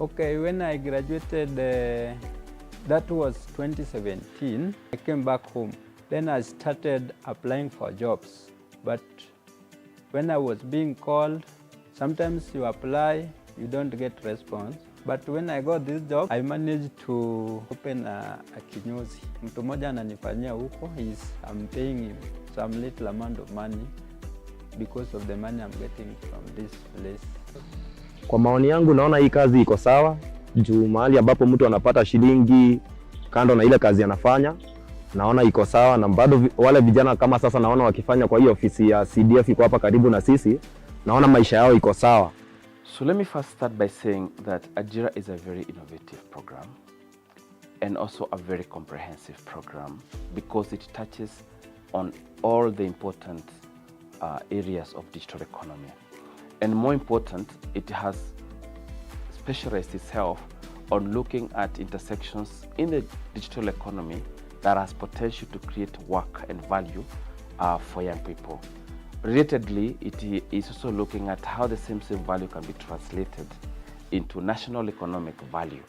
Okay, when I graduated, that was 2017, I came back home. Then I started applying for jobs. But when I was being called, sometimes you apply, you don't get response. But when I got this job, I managed to open a kinyozi. Mtu mmoja ananifanyia huko, I'm paying him some little amount of money because of the money I'm getting from this place. Kwa maoni yangu naona hii kazi iko sawa, juu mahali ambapo mtu anapata shilingi kando na ile kazi anafanya, naona iko sawa, na bado wale vijana kama sasa naona wakifanya kwa hiyo ofisi ya CDF iko hapa karibu na sisi, naona maisha yao iko sawa. So let me first start by saying that Ajira is a very innovative program and also a very comprehensive program because it touches on all the important areas of digital economy. And more important, it has specialized itself on looking at intersections in the digital economy that has potential to create work and value for young people. Relatedly, it is also looking at how the same value can be translated into national economic value.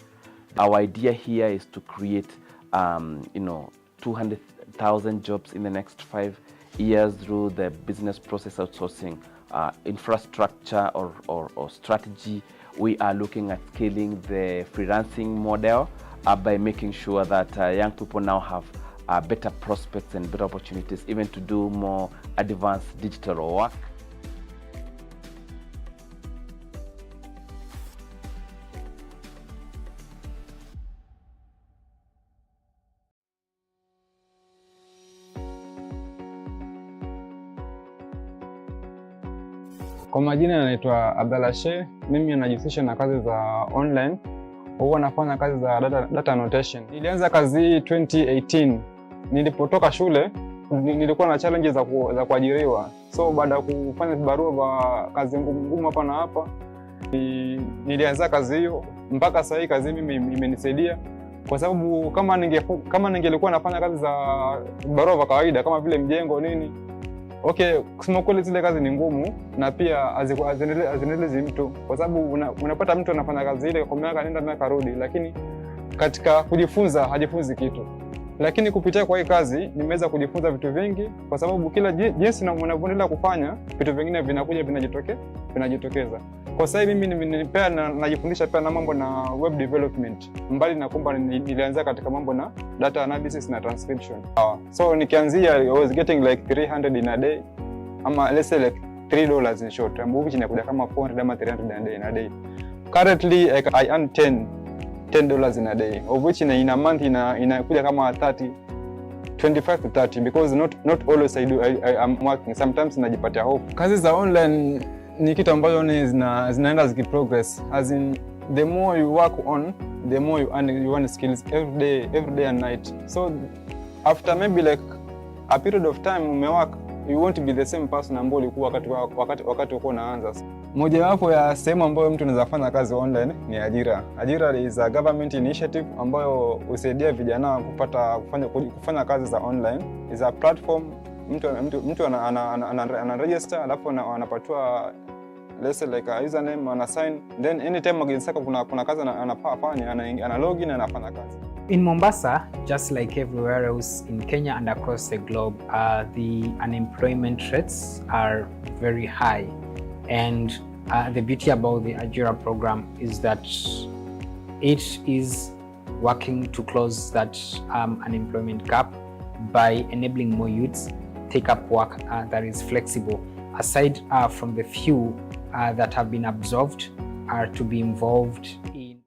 Our idea here is to create 200,000 jobs in the next 5 years through the business process outsourcing infrastructure or strategy. We are looking at scaling the freelancing model by making sure that young people now have better prospects and better opportunities even to do more advanced digital work. Kwa majina naitwa Abdalla Sheikh. Mimi najihusisha na kazi za online. Huwa nafanya kazi za data annotation. Nilianza kazi hii 2018. Nilipotoka shule nilikuwa na challenges za kuajiriwa. So baada ya kufanya barua za kazi ngumu hapa na hapa, nilianza kazi hiyo mpaka sasa hii kazi mimi imenisaidia kwa sababu kama ningelikuwa nafanya kazi za barua za kawaida kama vile mjengo nini, okay, kusema kweli zile kazi ni ngumu na pia haziendelezi mtu kwa sababu unapata mtu anafanya kazi ile kwa miaka nenda miaka rudi, lakini katika kujifunza hajifunzi kitu. Lakini kupitia kwa hii kazi nimeweza kujifunza vitu vingi kwa sababu kila jinsi unavyoendelea kufanya vitu vingine vinakuja vinajitokeza. Kwa sasa mimi najifundisha pia na mambo na web development, mbali na kwamba nilianza katika mambo na data analysis na transcription. So nikianzia I was getting like 300 in a day, ama let's say like $3 in short, which inakuja kama 400 ama 300 in a day. Currently I earn $10 in a day, of which in a month inakuja kama 25 to 30 because not always I'm working. Sometimes najipatia hope. Kazi za online ni kitu ambacho zinaenda zikiprogress, as in the more you work on, the more you earn skills every day and night. So after maybe like a period of time umework, you won't be the same person ambaye ulikuwa wakati uko unaanza. Mojawapo ya sehemu ambayo mtu anaweza fanya kazi online ni Ajira. Ajira is a government initiative ambayo husaidia vijana kufanya kazi za online. Is a platform mtu ana register alafu anapatiwa let's say like a username, ana sign, then anytime akitaka kuna kazi anafanya, ana login na anafanya kazi. In Mombasa, just like everywhere else in Kenya and across the globe, the unemployment rates are very high. And the beauty about the Ajira program is that it is working to close that unemployment gap by enabling more youths take up work that is flexible. Aside from the few that have been absorbed to be involved in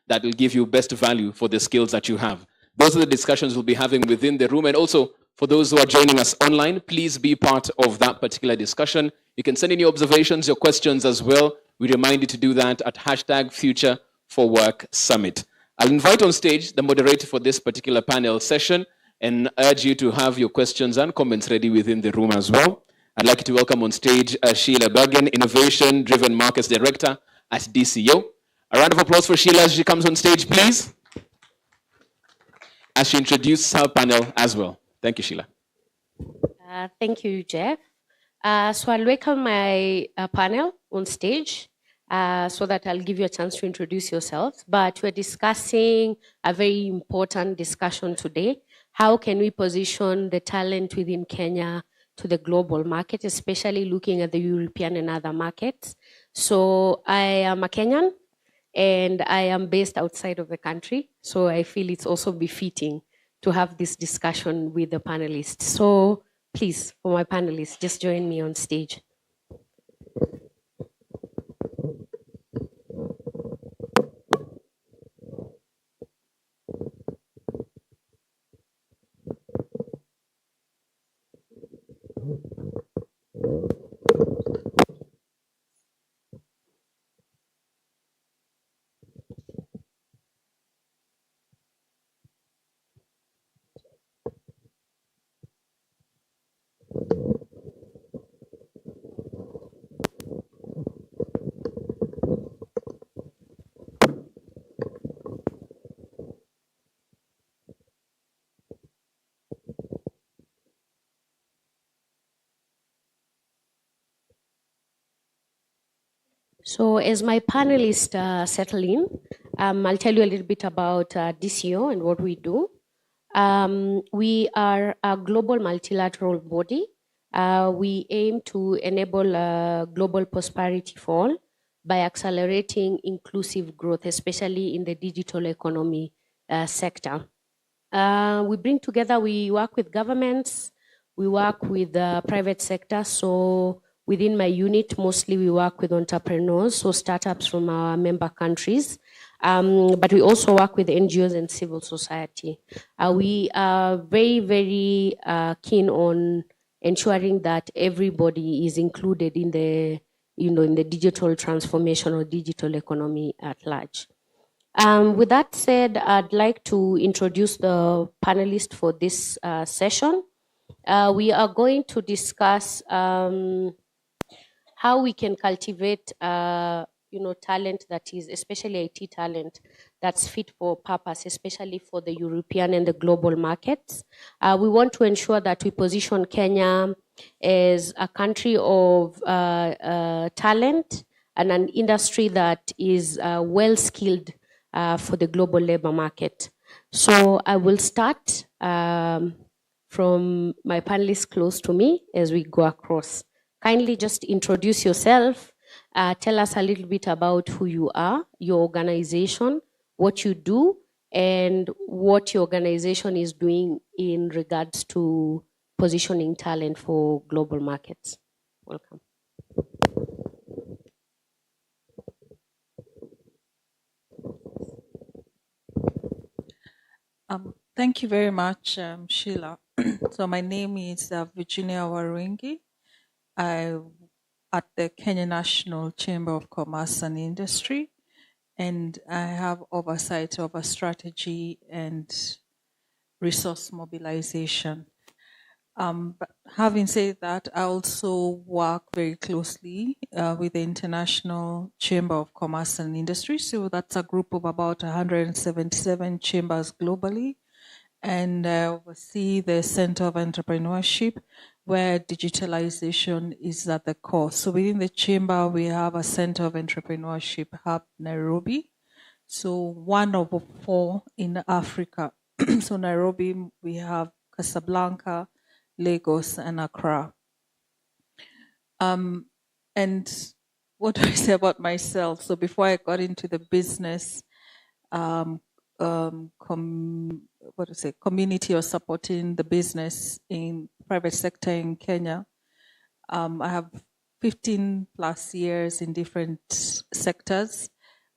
that will give you best value for the skills that you have. Those are the discussions we'll be having within the room. And also, for those who are joining us online, please be part of that particular discussion. You can send in your observations, your questions as well. We remind you to do that at #FutureForWorkSummit. I'll invite on stage the moderator for this particular panel session and urge you to have your questions and comments ready within the room as well. I'd like to welcome on stage Sheila Bergen, Innovation Driven Markets Director at DCO. A round of applause for Sheila as she comes on stage, please, as she introduces her panel as well. Thank you, Sheila. Thank you, Jeff. So I'll welcome my panel on stage so that I'll give you a chance to introduce yourselves. But we're discussing a very important discussion today. How can we position the talent within Kenya to the global market, especially looking at the European and other markets? So I am a Kenyan, and I am based outside of the country, so I feel it's also befitting to have this discussion with the panelists. So please, for my panelists, just join me on stage. So as my panelists settle in, I'll tell you a little bit about DCO and what we do. We are a global multilateral body. We aim to enable global prosperity for all by accelerating inclusive growth, especially in the digital economy sector. We bring together, we work with governments, we work with the private sector. So within my unit, mostly we work with entrepreneurs, so startups from our member countries. But we also work with NGOs and civil society. We are very, very keen on ensuring that everybody is included in the, in the digital transformation or digital economy at large. With that said, I'd like to introduce the panelists for this session. We are going to discuss how we can cultivate, talent that is, especially IT talent, that's fit for purpose, especially for the European and the global markets. We want to ensure that we position Kenya as a country of talent and an industry that is well-skilled for the global labor market. So I will start from my panelists close to me as we go across. Kindly just introduce yourself, tell us a little bit about who you are, your organization, what you do, and what your organization is doing in regards to positioning talent for global markets. Welcome. Thank you very much, Sheila. So my name is Virginia Waringi. I'm at the Kenya National Chamber of Commerce and Industry, and I have oversight over strategy and resource mobilization. But having said that, I also work very closely with the International Chamber of Commerce and Industry. So that's a group of about 177 chambers globally. And oversee the Center of Entrepreneurship, where digitalization is at the core. So within the chamber, we have a Center of Entrepreneurship hub, Nairobi. So one of 4 in Africa. So Nairobi, we have Casablanca, Lagos, and Accra. And what do I say about myself? So before I got into the business, community or supporting the business in private sector in Kenya, I have 15 plus years in different sectors,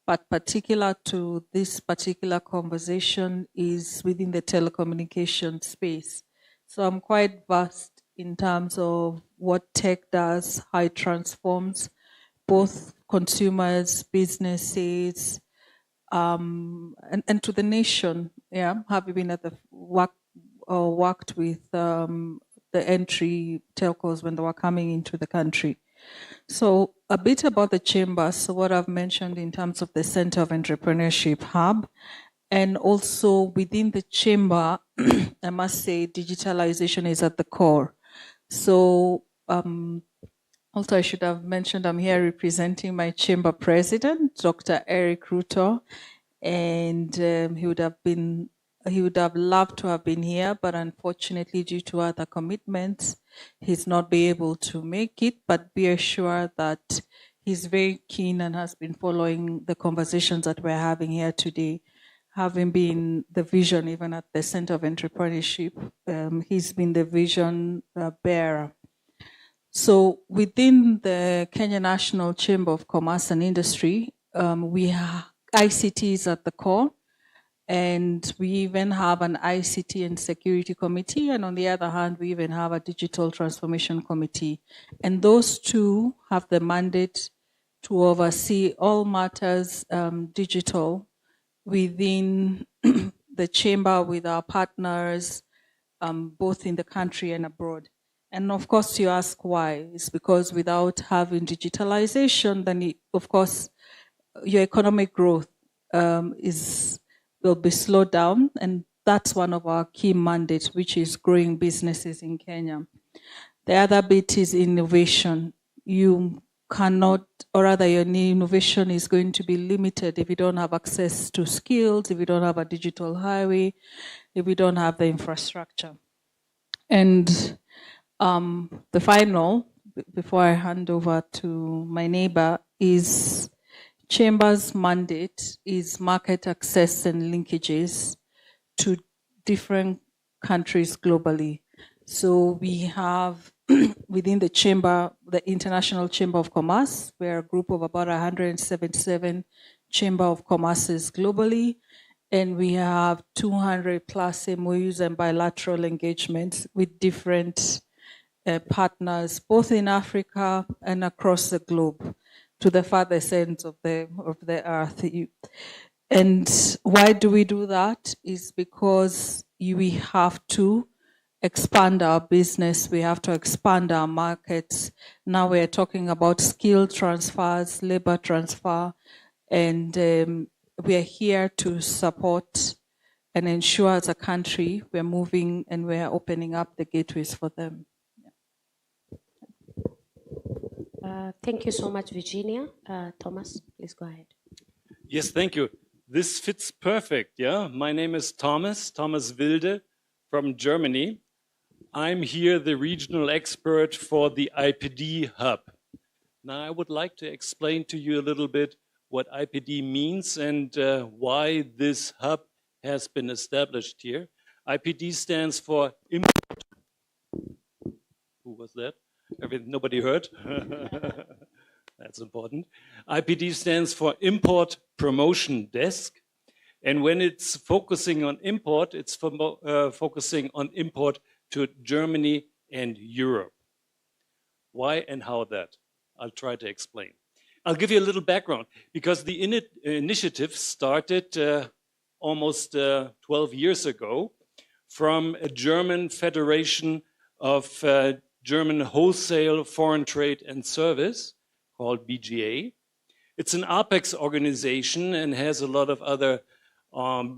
but particular to this particular conversation is within the telecommunication space. So I'm quite vast in terms of what tech does, how it transforms both consumers, businesses, and to the nation. Yeah, have you been at the worked with the entry telcos when they were coming into the country? So a bit about the chamber. So what I've mentioned in terms of the Center of Entrepreneurship Hub, and also within the chamber, I must say digitalization is at the core. So also I should have mentioned I'm here representing my chamber president, Dr. Eric Ruto, and he would have loved to have been here, but unfortunately due to other commitments, he's not been able to make it. But be assured that he's very keen and has been following the conversations that we're having here today. Having been the vision even at the Center of Entrepreneurship, he's been the vision bearer. So within the Kenya National Chamber of Commerce and Industry, we have ICT is at the core, and we even have an ICT and security committee, and on the other hand, we even have a digital transformation committee. And those two have the mandate to oversee all matters digital within the chamber with our partners, both in the country and abroad. And of course, you ask why. It's because without having digitalization, then of course, your economic growth will be slowed down. And that's one of our key mandates, which is growing businesses in Kenya. The other bit is innovation. You cannot, or rather your innovation is going to be limited if you don't have access to skills, if you don't have a digital highway, if you don't have the infrastructure. And the final, before I hand over to my neighbor, is Chamber's mandate is market access and linkages to different countries globally. So we have within the Chamber, the International Chamber of Commerce, we're a group of about 177 Chamber of Commerces globally, and we have 200 plus MOUs and bilateral engagements with different partners, both in Africa and across the globe, to the farthest ends of the earth. And why do we do that? Is because we have to expand our business, we have to expand our markets. Now we're talking about skill transfers, labor transfer, and we are here to support and ensure as a country we're moving and we're opening up the gateways for them. Thank you so much, Virginia. Thomas, please go ahead. Yes, thank you. This fits perfect, yeah? My name is Thomas Wilde from Germany. I'm here the regional expert for the IPD hub. Now, I would like to explain to you a little bit what IPD means and why this hub has been established here. IPD stands for import. Who was that? Nobody heard? That's important. IPD stands for Import Promotion Desk. And when it's focusing on import, it's focusing on import to Germany and Europe. Why and how that? I'll try to explain. I'll give you a little background because the initiative started almost 12 years ago from a German federation of German Wholesale, Foreign Trade and Service, called BGA. It's an apex organization and has a lot of other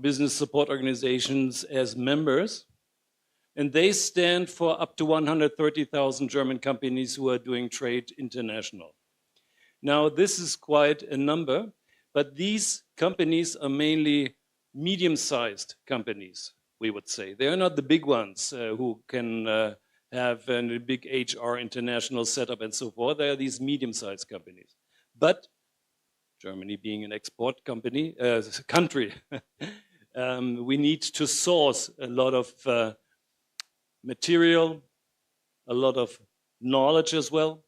business support organizations as members. And they stand for up to 130,000 German companies who are doing trade international. Now, this is quite a number, but these companies are mainly medium-sized companies, we would say. They are not the big ones who can have a big HR international setup and so forth. They are these medium-sized companies. But Germany being an export country, we need to source a lot of material, a lot of knowledge as well.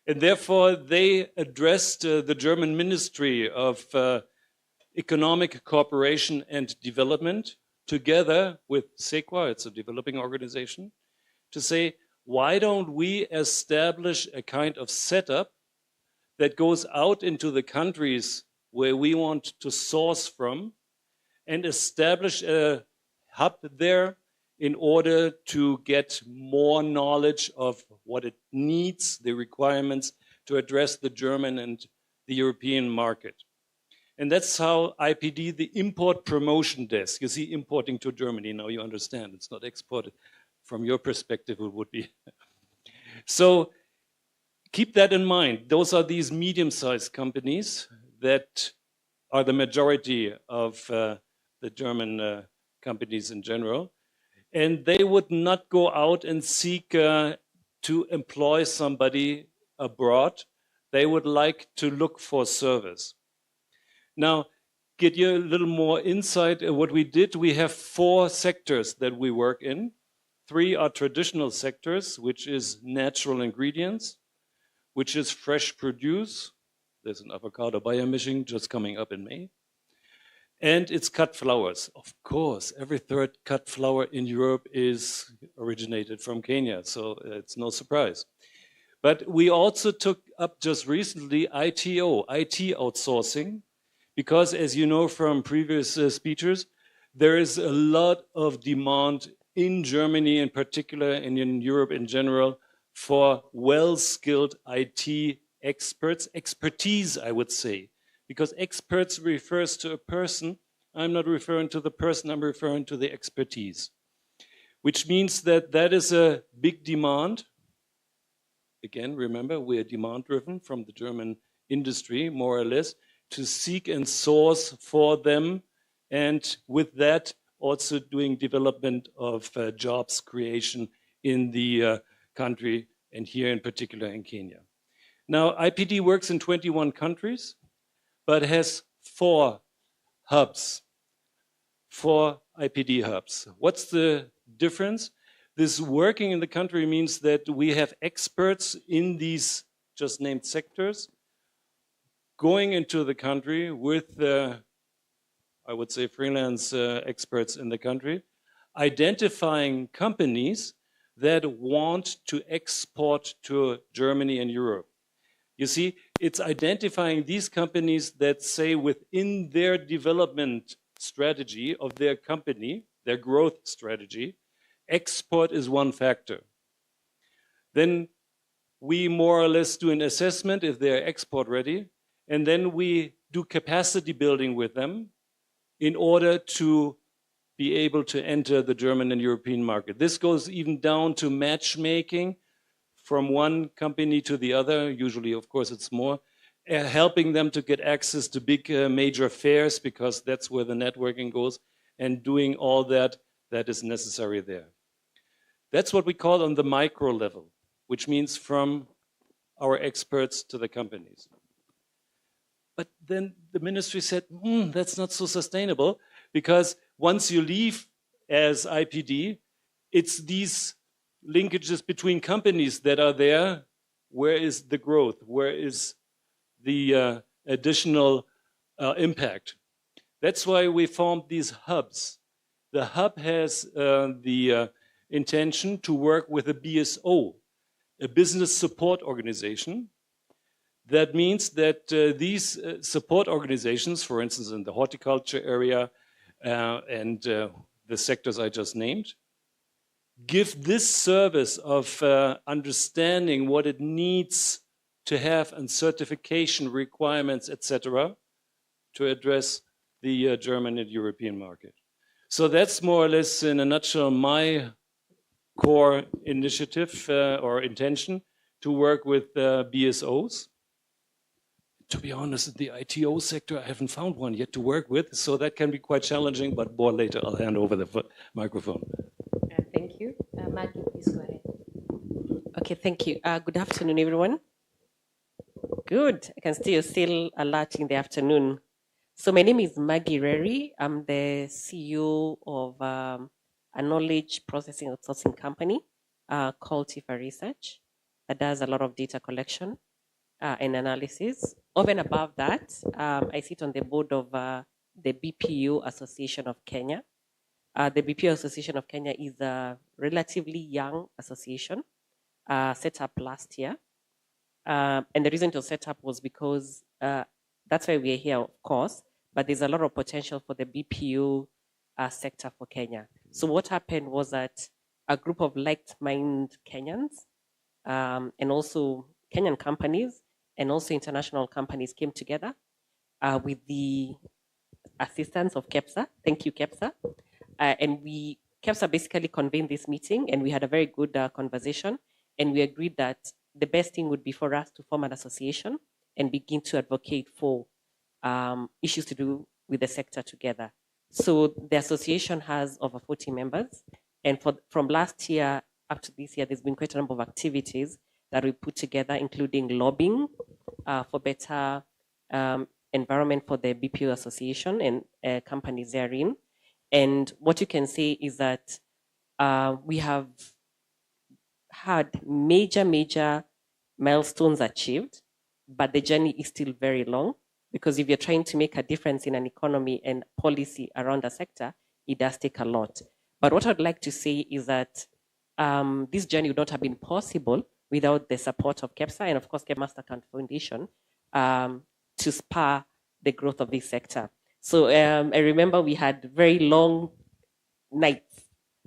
And therefore, they addressed the German Ministry of Economic Cooperation and Development, together with SEQA, it's a developing organization, to say, why don't we establish a kind of setup that goes out into the countries where we want to source from and establish a hub there in order to get more knowledge of what it needs, the requirements to address the German and the European market. And that's how IPD, the import promotion desk, you see importing to Germany, now you understand, it's not exported. From your perspective, it would be. So keep that in mind. Those are these medium-sized companies that are the majority of the German companies in general. And they would not go out and seek to employ somebody abroad. They would like to look for service. Now, get you a little more insight in what we did. We have 4 sectors that we work in. 3 are traditional sectors, which is natural ingredients, which is fresh produce. There's an avocado biomission just coming up in May. And it's cut flowers. Of course, every third cut flower in Europe is originated from Kenya, so it's no surprise. But we also took up just recently ITO, IT outsourcing, because as you know from previous speeches, there is a lot of demand in Germany in particular and in Europe in general for well-skilled IT experts, expertise, I would say. Because experts refers to a person. I'm not referring to the person, I'm referring to the expertise. Which means that that is a big demand. Again, remember, we are demand-driven from the German industry, more or less, to seek and source for them, and with that, also doing development of jobs creation in the country, and here in particular in Kenya. Now, IPD works in 21 countries, but has 4 hubs, 4 IPD hubs. What's the difference? This working in the country means that we have experts in these just named sectors going into the country with, I would say, freelance experts in the country, identifying companies that want to export to Germany and Europe. You see, it's identifying these companies that say within their development strategy of their company, their growth strategy, export is one factor. Then we more or less do an assessment if they're export ready, and then we do capacity building with them in order to be able to enter the German and European market. This goes even down to matchmaking from one company to the other, usually, of course, it's more, helping them to get access to big major fairs, because that's where the networking goes, and doing all that is necessary there. That's what we call on the micro level, which means from our experts to the companies. But then the ministry said, that's not so sustainable, because once you leave as IPD, it's these linkages between companies that are there. Where is the growth? Where is the additional impact? That's why we formed these hubs. The hub has the intention to work with a BSO, a business support organization. That means that these support organizations, for instance, in the horticulture area and the sectors I just named, give this service of understanding what it needs to have and certification requirements, etc., to address the German and European market. So that's more or less, in a nutshell, my core initiative or intention to work with BSOs. To be honest, in the ITO sector, I haven't found one yet to work with, so that can be quite challenging, but more later. I'll hand over the microphone. Thank you. Maggie, please go ahead. Okay, thank you. Good afternoon, everyone. Good. I can see you're still alert in the afternoon. So my name is Maggie Reri. I'm the CEO of a knowledge processing outsourcing company called Tifa Research that does a lot of data collection and analysis. Over and above that, I sit on the board of the BPO Association of Kenya. The BPO Association of Kenya is a relatively young association set up last year. And the reason to set up was because that's why we're here, of course, but there's a lot of potential for the BPO sector for Kenya. So what happened was that a group of like-minded Kenyans and also Kenyan companies and also international companies came together with the assistance of KEPSA. Thank you, KEPSA. And KEPSA basically convened this meeting, and we had a very good conversation, and we agreed that the best thing would be for us to form an association and begin to advocate for issues to do with the sector together. So the association has over 40 members, and from last year up to this year, there's been quite a number of activities that we put together, including lobbying for better environment for the BPO association and companies therein. And what you can say is that we have had major milestones achieved, but the journey is still very long, because if you're trying to make a difference in an economy and policy around a sector, it does take a lot. But what I'd like to say is that this journey would not have been possible without the support of KEPSA and, of course, Mastercard Foundation to spur the growth of this sector. So I remember we had very long nights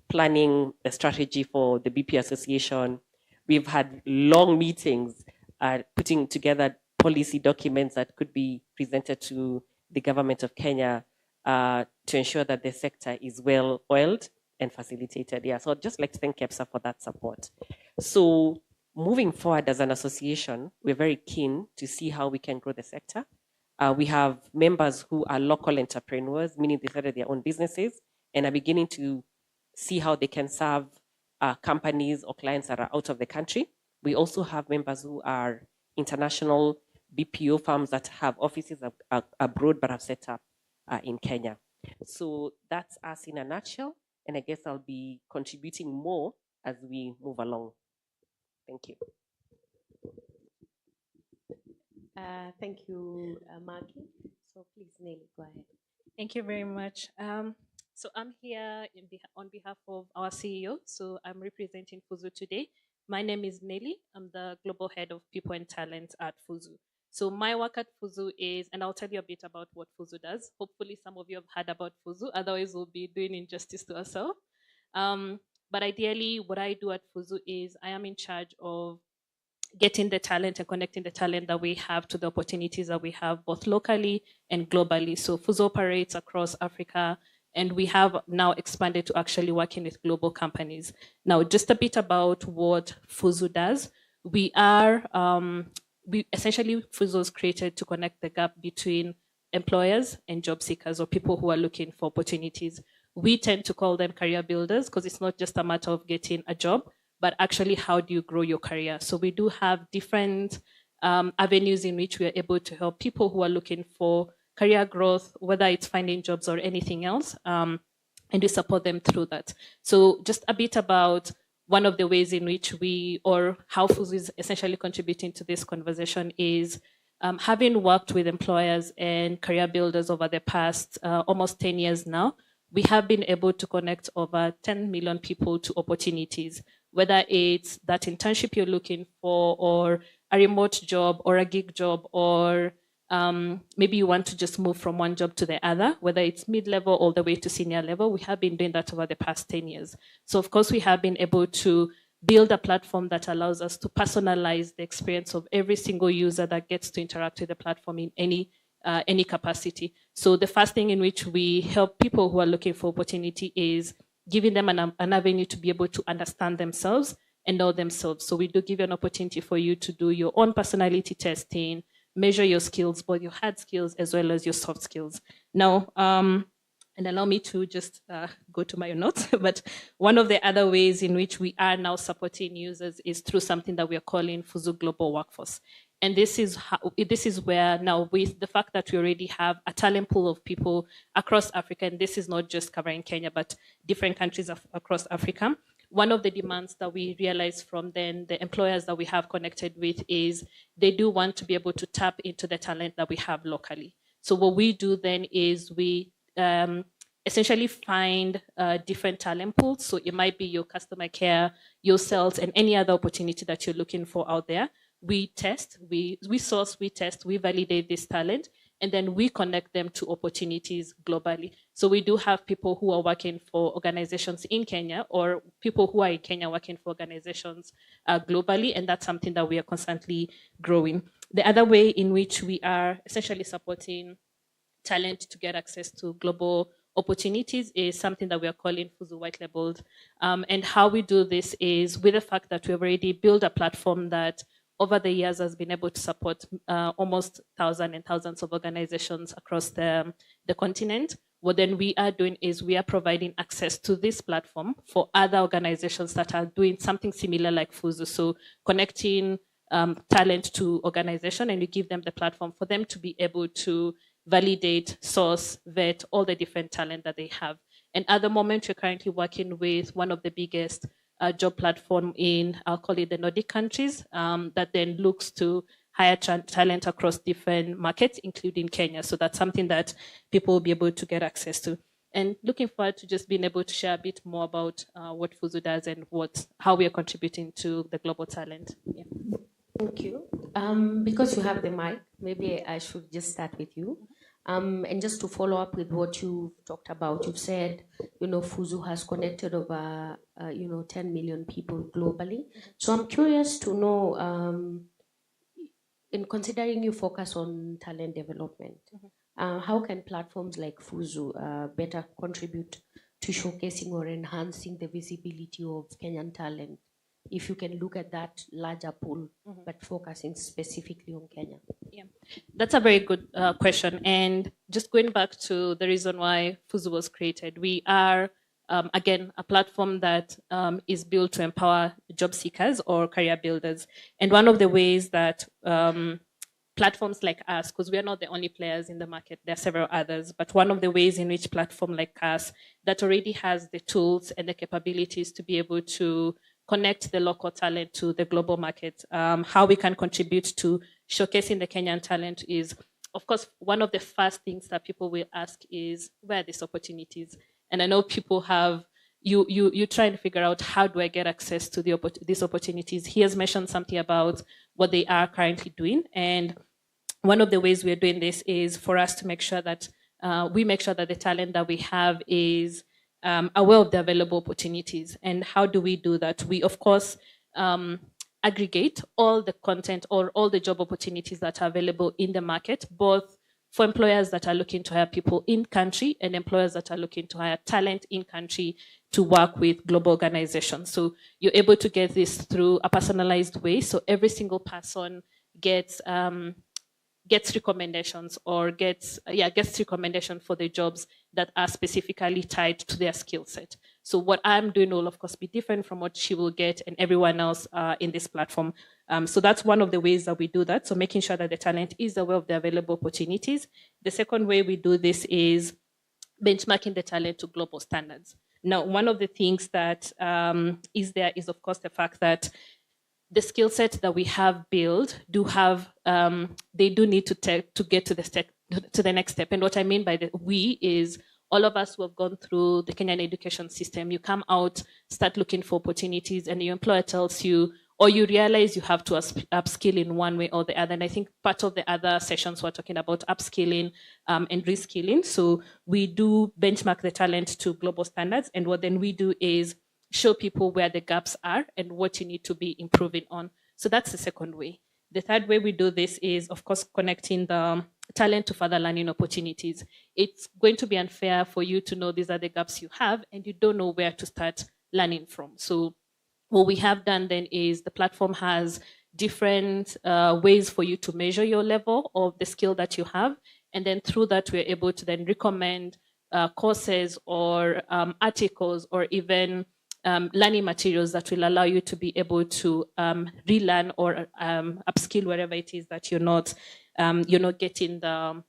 planning the strategy for the BP Association. We've had long meetings putting together policy documents that could be presented to the government of Kenya to ensure that the sector is well oiled and facilitated. Yeah, so I'd just like to thank KEPSA for that support. So moving forward as an association, we're very keen to see how we can grow the sector. We have members who are local entrepreneurs, meaning they started their own businesses and are beginning to see how they can serve companies or clients that are out of the country. We also have members who are international BPO firms that have offices abroad but have set up in Kenya. So that's us in a nutshell, and I guess I'll be contributing more as we move along. Thank you. Thank you, Maggie. So please, Nelly, go ahead. Thank you very much. So I'm here on behalf of our CEO. So I'm representing Fuzu today. My name is Nelly. I'm the Global Head of People and Talent at Fuzu. So my work at Fuzu is, and I'll tell you a bit about what Fuzu does. Hopefully some of you have heard about Fuzu, otherwise we'll be doing injustice to ourselves. But ideally, what I do at Fuzu is I am in charge of getting the talent and connecting the talent that we have to the opportunities that we have both locally and globally. So Fuzu operates across Africa, and we have now expanded to actually working with global companies. Now, just a bit about what Fuzu does. We are, essentially, Fuzu is created to connect the gap between employers and job seekers, or people who are looking for opportunities. We tend to call them career builders because it's not just a matter of getting a job, but actually how do you grow your career? So we do have different avenues in which we are able to help people who are looking for career growth, whether it's finding jobs or anything else, and we support them through that. So just a bit about one of the ways in which or how Fuzu is essentially contributing to this conversation is having worked with employers and career builders over the past almost 10 years now, we have been able to connect over 10 million people to opportunities, whether it's that internship you're looking for or a remote job or a gig job or maybe you want to just move from one job to the other, whether it's mid-level all the way to senior level. We have been doing that over the past 10 years. So of course, we have been able to build a platform that allows us to personalize the experience of every single user that gets to interact with the platform in any capacity. So the first thing in which we help people who are looking for opportunity is giving them an avenue to be able to understand themselves and know themselves. So we do give you an opportunity for you to do your own personality testing, measure your skills, both your hard skills as well as your soft skills. Now, and allow me to just go to my notes, but one of the other ways in which we are now supporting users is through something that we are calling Fuzu Global Workforce. And this is where now, with the fact that we already have a talent pool of people across Africa, and this is not just covering Kenya, but different countries across Africa, one of the demands that we realize from then the employers that we have connected with is they do want to be able to tap into the talent that we have locally. So what we do then is we essentially find different talent pools. So it might be your customer care, your sales, and any other opportunity that you're looking for out there. We test, we source, we test, we validate this talent, and then we connect them to opportunities globally. So we do have people who are working for organizations in Kenya, or people who are in Kenya working for organizations globally, and that's something that we are constantly growing. The other way in which we are essentially supporting talent to get access to global opportunities is something that we are calling Fuzu White Labeled. And how we do this is with the fact that we've already built a platform that over the years has been able to support almost thousands and thousands of organizations across the continent. What then we are doing is we are providing access to this platform for other organizations that are doing something similar like Fuzu. So connecting talent to organization, and you give them the platform for them to be able to validate, source, vet all the different talent that they have. And at the moment, we're currently working with one of the biggest job platform in, I'll call it the Nordic countries, that then looks to hire talent across different markets, including Kenya. So that's something that people will be able to get access to. And looking forward to just being able to share a bit more about what Fuzu does and how we are contributing to the global talent. Yeah. Thank you. Because you have the mic, maybe I should just start with you. And just to follow up with what you talked about, you've said, Fuzu has connected over, 10 million people globally. So I'm curious to know, in considering you focus on talent development, how can platforms like Fuzu better contribute to showcasing or enhancing the visibility of Kenyan talent? If you can look at that larger pool, but focusing specifically on Kenya. Yeah, that's a very good question. And just going back to the reason why Fuzu was created, we are, again, a platform that is built to empower job seekers or career builders. And one of the ways that platforms like us, because we are not the only players in the market, there are several others, but one of the ways in which platform like us that already has the tools and the capabilities to be able to connect the local talent to the global market, how we can contribute to showcasing the Kenyan talent is, of course, one of the first things that people will ask is, where are these opportunities? And I know people have, you try and figure out, how do I get access to these opportunities? He has mentioned something about what they are currently doing. And one of the ways we're doing this is for us to make sure that we make sure that the talent that we have is aware of the available opportunities. And how do we do that? We, of course, aggregate all the content or all the job opportunities that are available in the market, both for employers that are looking to hire people in country and employers that are looking to hire talent in country to work with global organizations. So you're able to get this through a personalized way. So every single person gets recommendations or gets recommendation for the jobs that are specifically tied to their skill set. So what I'm doing will, of course, be different from what she will get and everyone else in this platform. So that's one of the ways that we do that. So making sure that the talent is aware of the available opportunities. The second way we do this is benchmarking the talent to global standards. Now, one of the things that is there is, of course, the fact that the skill set that we have built they do need to get to the next step. And what I mean by the we is all of us who have gone through the Kenyan education system. You come out, start looking for opportunities, and your employer tells you, or you realize you have to upskill in one way or the other. And I think part of the other sessions we're talking about upskilling and reskilling. So we do benchmark the talent to global standards. And what then we do is show people where the gaps are and what you need to be improving on. So that's the second way. The third way we do this is, of course, connecting the talent to further learning opportunities. It's going to be unfair for you to know these are the gaps you have and you don't know where to start learning from. So what we have done then is the platform has different ways for you to measure your level of the skill that you have. And then through that, we're able to then recommend courses or articles or even learning materials that will allow you to be able to relearn or upskill wherever it is that you're not getting the,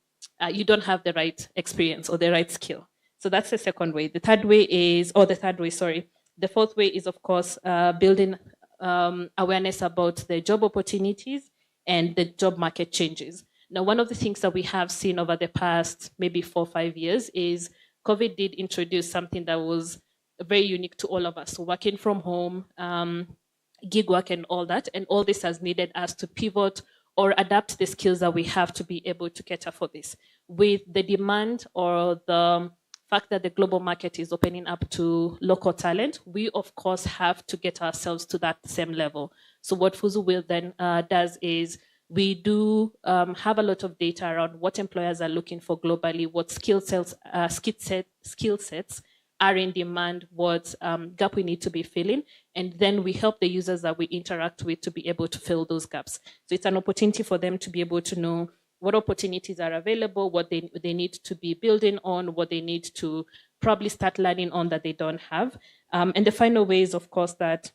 you don't have the right experience or the right skill. So that's the second way. The third way is, or the third way, sorry. The fourth way is, of course, building awareness about the job opportunities and the job market changes. Now, one of the things that we have seen over the past maybe 4 or 5 years is COVID did introduce something that was very unique to all of us. So working from home, gig work and all that. And all this has needed us to pivot or adapt the skills that we have to be able to cater for this. With the demand or the fact that the global market is opening up to local talent, we of course have to get ourselves to that same level. So what Fuzu Will then does is we do have a lot of data around what employers are looking for globally, what skill sets are in demand, what gap we need to be filling, and then we help the users that we interact with to be able to fill those gaps. So it's an opportunity for them to be able to know what opportunities are available, what they need to be building on, what they need to probably start learning on that they don't have. And the final way is, of course, that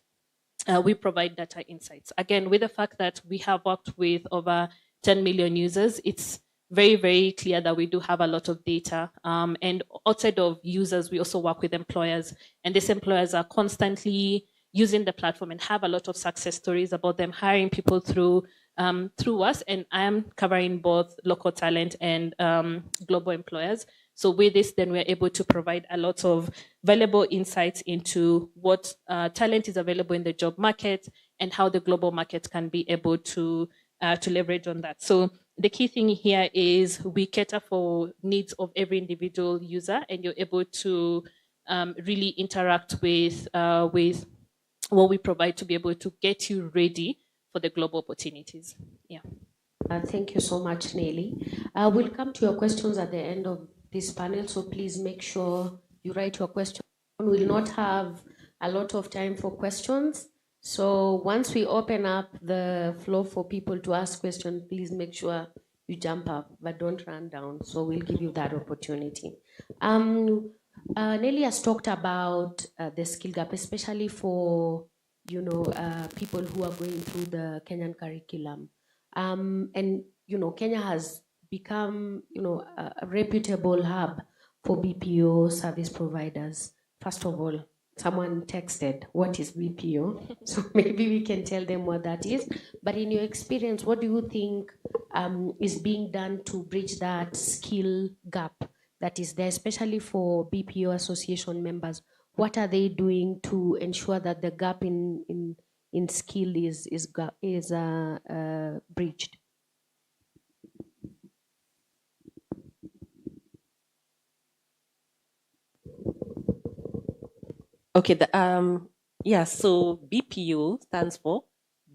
we provide data insights. Again, with the fact that we have worked with over 10 million users, it's very, very clear that we do have a lot of data. And outside of users, we also work with employers. And these employers are constantly using the platform and have a lot of success stories about them hiring people through us. And I am covering both local talent and global employers. So with this, then we're able to provide a lot of valuable insights into what talent is available in the job market and how the global market can be able to leverage on that. So the key thing here is we cater for needs of every individual user, and you're able to really interact with what we provide to be able to get you ready for the global opportunities. Yeah. Thank you so much, Nelly. We'll come to your questions at the end of this panel, so please make sure you write your question. We will not have a lot of time for questions. So once we open up the floor for people to ask questions, please make sure you jump up, but don't run down. So we'll give you that opportunity. Nelly has talked about the skill gap, especially for people who are going through the Kenyan curriculum. And Kenya has become a reputable hub for BPO service providers. First of all, someone texted, what is BPO? So maybe we can tell them what that is. But in your experience, what do you think is being done to bridge that skill gap that is there, especially for BPO association members? What are they doing to ensure that the gap in skill is bridged? Okay, so BPO stands for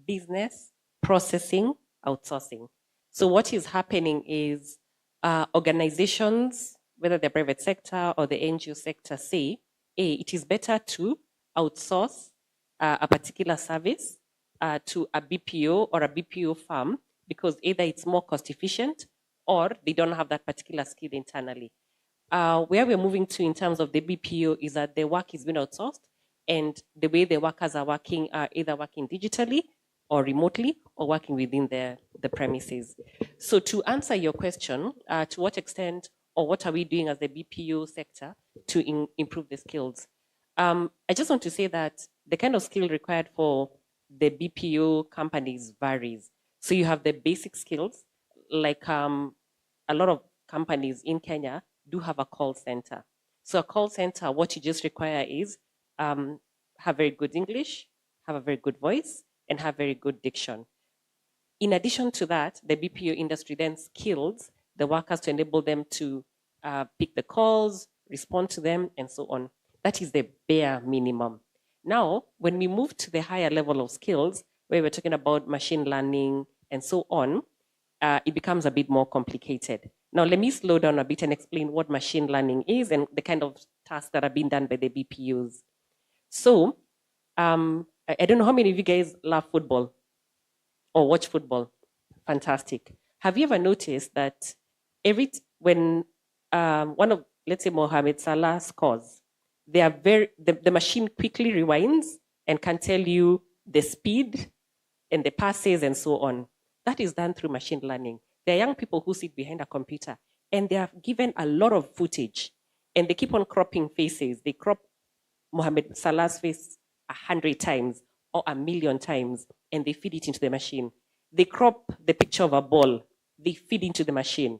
Business Processing Outsourcing. So what is happening is organizations, whether the private sector or the NGO sector, say, it is better to outsource a particular service to a BPO or a BPO firm because either it's more cost efficient or they don't have that particular skill internally. Where we're moving to in terms of the BPO is that the work is being outsourced, and the way the workers are working are either working digitally or remotely or working within the premises. So to answer your question, to what extent or what are we doing as the BPO sector to improve the skills? I just want to say that the kind of skill required for the BPO companies varies. So you have the basic skills, like a lot of companies in Kenya do have a call center. So a call center, what you just require is have very good English, have a very good voice, and have very good diction. In addition to that, the BPO industry then skills the workers to enable them to pick the calls, respond to them, and so on. That is the bare minimum. Now, when we move to the higher level of skills, where we're talking about machine learning and so on, it becomes a bit more complicated. Now, let me slow down a bit and explain what machine learning is and the kind of tasks that are being done by the BPUs. So, I don't know how many of you guys love football or watch football. Fantastic. Have you ever noticed that when one of, let's say, Mohamed Salah scores, the machine quickly rewinds and can tell you the speed and the passes and so on. That is done through machine learning. There are young people who sit behind a computer and they are given a lot of footage and they keep on cropping faces. They crop Mohamed Salah's face 100 times or 1,000,000 times and they feed it into the machine. They crop the picture of a ball, they feed into the machine.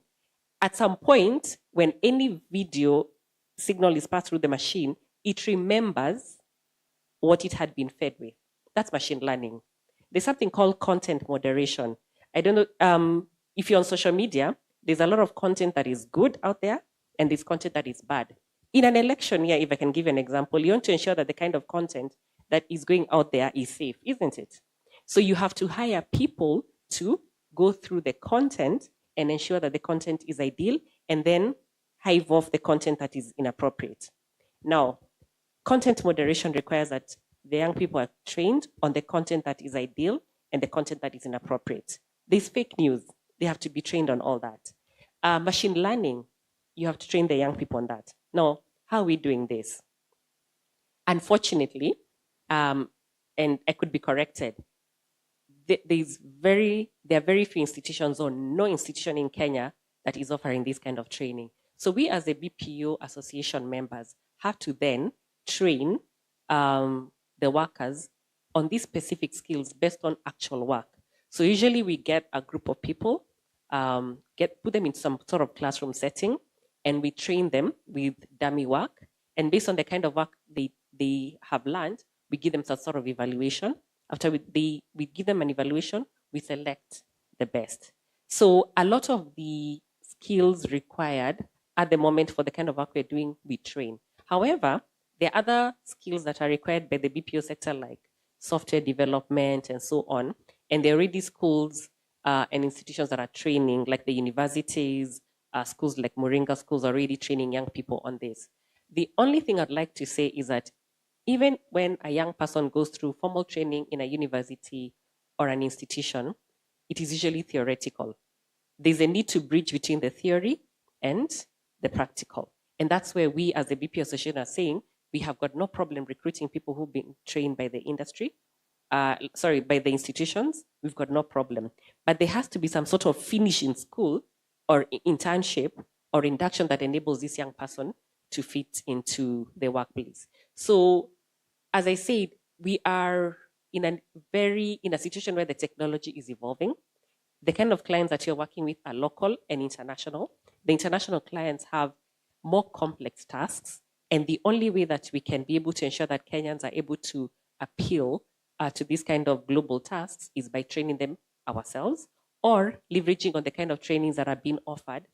At some point, when any video signal is passed through the machine, it remembers what it had been fed with. That's machine learning. There's something called content moderation. I don't know if you're on social media, there's a lot of content that is good out there and there's content that is bad. In an election year, if I can give an example, you want to ensure that the kind of content that is going out there is safe, isn't it? So you have to hire people to go through the content and ensure that the content is ideal and then hive off the content that is inappropriate. Now, content moderation requires that the young people are trained on the content that is ideal and the content that is inappropriate. There's fake news. They have to be trained on all that. Machine learning, you have to train the young people on that. Now, how are we doing this? Unfortunately, and I could be corrected, there are very few institutions or no institution in Kenya that is offering this kind of training. So we as a BPO association members have to then train the workers on these specific skills based on actual work. So usually we get a group of people, put them in some sort of classroom setting, and we train them with dummy work. And based on the kind of work they have learned, we give them some sort of evaluation. After we give them an evaluation, we select the best. So a lot of the skills required at the moment for the kind of work we're doing, we train. However, there are other skills that are required by the BPO sector, like software development and so on. And there are already schools and institutions that are training, like the universities, schools like Moringa schools are already training young people on this. The only thing I'd like to say is that even when a young person goes through formal training in a university or an institution, it is usually theoretical. There's a need to bridge between the theory and the practical. And that's where we as the BPO Association are saying we have got no problem recruiting people who've been trained by the industry, by the institutions. We've got no problem. But there has to be some sort of finish in school or internship or induction that enables this young person to fit into the workplace. So, as I said, we are in a situation where the technology is evolving. The kind of clients that you're working with are local and international. The international clients have more complex tasks, and the only way that we can be able to ensure that Kenyans are able to appeal to this kind of global tasks is by training them ourselves or leveraging on the kind of trainings that are being offered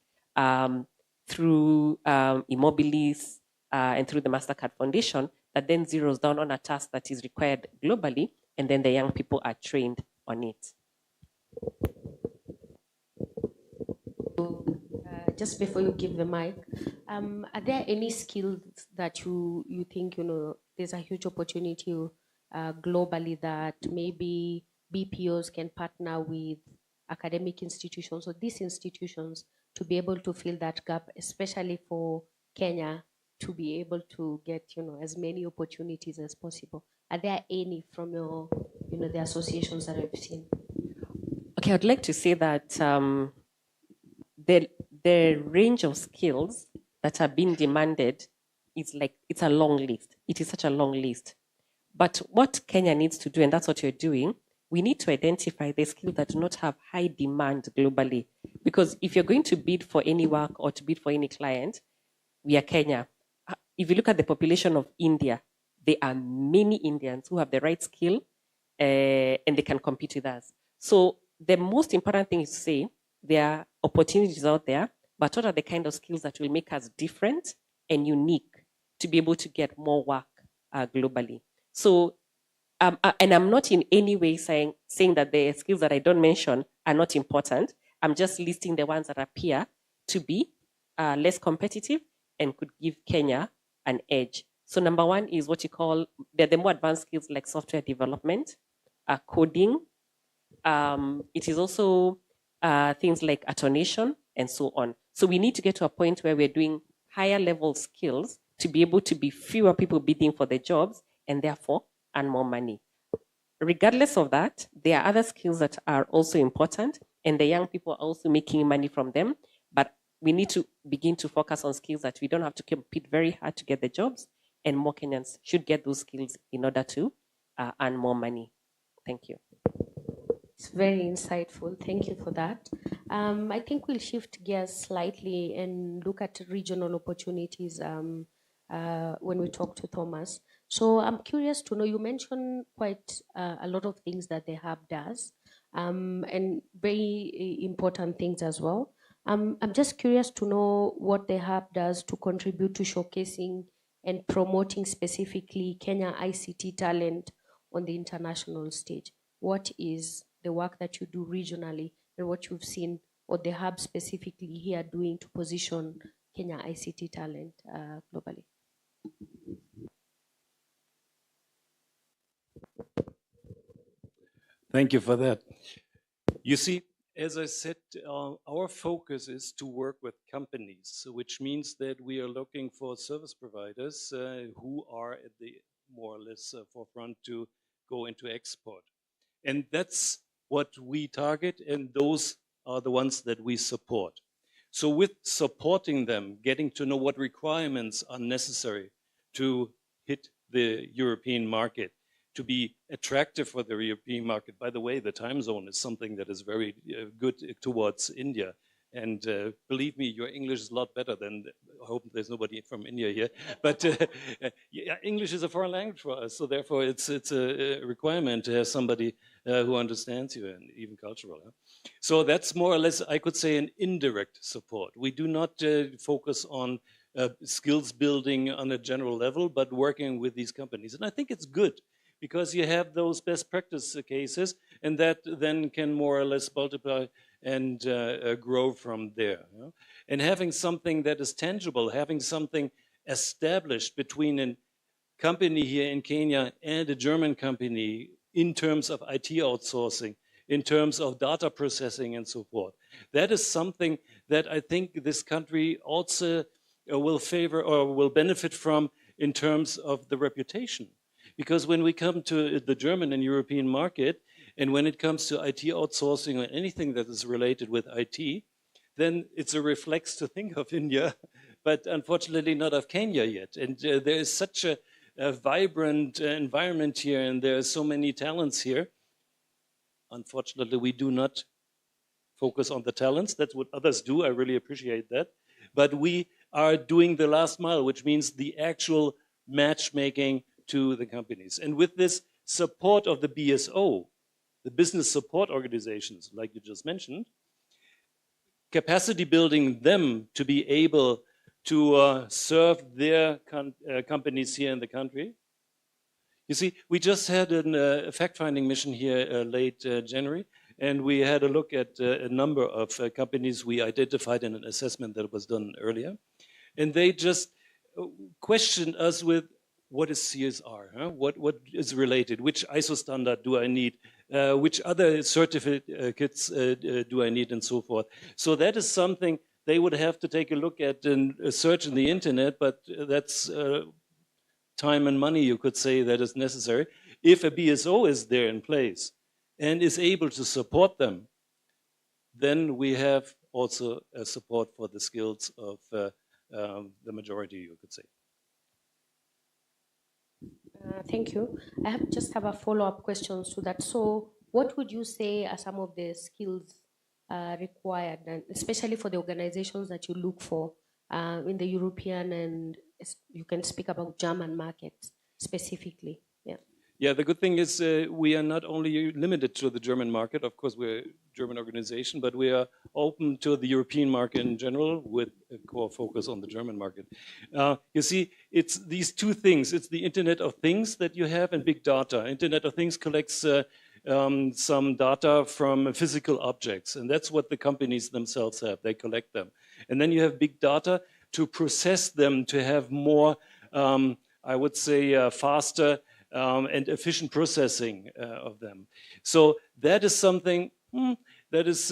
through Immobilis and through the MasterCard Foundation that then zeroes down on a task that is required globally, and then the young people are trained on it. Just before you give the mic, are there any skills that you think, there's a huge opportunity globally that maybe BPOs can partner with academic institutions or these institutions to be able to fill that gap, especially for Kenya, to be able to get, as many opportunities as possible? Are there any from your, the associations that I've seen? Okay, I'd like to say that the range of skills that are being demanded is it's a long list. It is such a long list. But what Kenya needs to do, and that's what you're doing, we need to identify the skills that do not have high demand globally. Because if you're going to bid for any work or to bid for any client, we are Kenya. If you look at the population of India, there are many Indians who have the right skill and they can compete with us. So the most important thing is to say there are opportunities out there, but what are the kind of skills that will make us different and unique to be able to get more work globally? So, and I'm not in any way saying that the skills that I don't mention are not important. I'm just listing the ones that appear to be less competitive and could give Kenya an edge. So number one is what you call the more advanced skills like software development, coding. It is also things like automation and so on. So we need to get to a point where we're doing higher level skills to be able to be fewer people bidding for the jobs and therefore earn more money. Regardless of that, there are other skills that are also important and the young people are also making money from them. But we need to begin to focus on skills that we don't have to compete very hard to get the jobs, and more Kenyans should get those skills in order to earn more money. Thank you. It's very insightful. Thank you for that. I think we'll shift gears slightly and look at regional opportunities when we talk to Thomas. So I'm curious to know, you mentioned quite a lot of things that the hub does, and very important things as well. I'm just curious to know what the hub does to contribute to showcasing and promoting specifically Kenya ICT talent on the international stage. What is the work that you do regionally and what you've seen or the hub specifically here doing to position Kenya ICT talent globally? Thank you for that. You see, as I said, our focus is to work with companies, which means that we are looking for service providers who are at the more or less forefront to go into export. And that's what we target, and those are the ones that we support. So with supporting them, getting to know what requirements are necessary to hit the European market, to be attractive for the European market. By the way, the time zone is something that is very good towards India. And believe me, your English is a lot better than, I hope there's nobody from India here, but yeah, English is a foreign language for us. So therefore it's a requirement to have somebody who understands you, and even cultural. Huh? So that's more or less, I could say, an indirect support. We do not focus on skills building on a general level, but working with these companies. And I think it's good, because you have those best practice cases, and that then can more or less multiply and grow from there. You know? And having something that is tangible, having something established between a company here in Kenya and a German company in terms of IT outsourcing, in terms of data processing and so forth. That is something that I think this country also will favor or will benefit from in terms of the reputation. Because when we come to the German and European market, and when it comes to IT outsourcing or anything that is related with IT, then it's a reflex to think of India, but unfortunately not of Kenya yet. And there is such a vibrant environment here, and there are so many talents here. Unfortunately, we do not focus on the talents. That's what others do. I really appreciate that. But we are doing the last mile, which means the actual matchmaking to the companies. And with this support of the BSO, the business support organizations, like you just mentioned, capacity building them to be able to serve their companies here in the country. You see, we just had a fact-finding mission here late January, and we had a look at a number of companies we identified in an assessment that was done earlier. And they just questioned us with, what is CSR? Huh? What is related? Which ISO standard do I need? Which other certificates do I need, and so forth? So that is something they would have to take a look at and search in the internet, but that's time and money, you could say, that is necessary. If a BSO is there in place and is able to support them, then we have also a support for the skills of the majority, you could say. Thank you. I just have a follow-up question to that. So what would you say are some of the skills required, and especially for the organizations that you look for in the European, and you can speak about German markets specifically? Yeah. Yeah, the good thing is we are not only limited to the German market. Of course, we're a German organization, but we are open to the European market in general with a core focus on the German market. You see, it's these two things. It's the Internet of Things that you have and big data. Internet of Things collects some data from physical objects, and that's what the companies themselves have. They collect them. And then you have big data to process them, to have more, I would say, faster and efficient processing of them. So that is something that is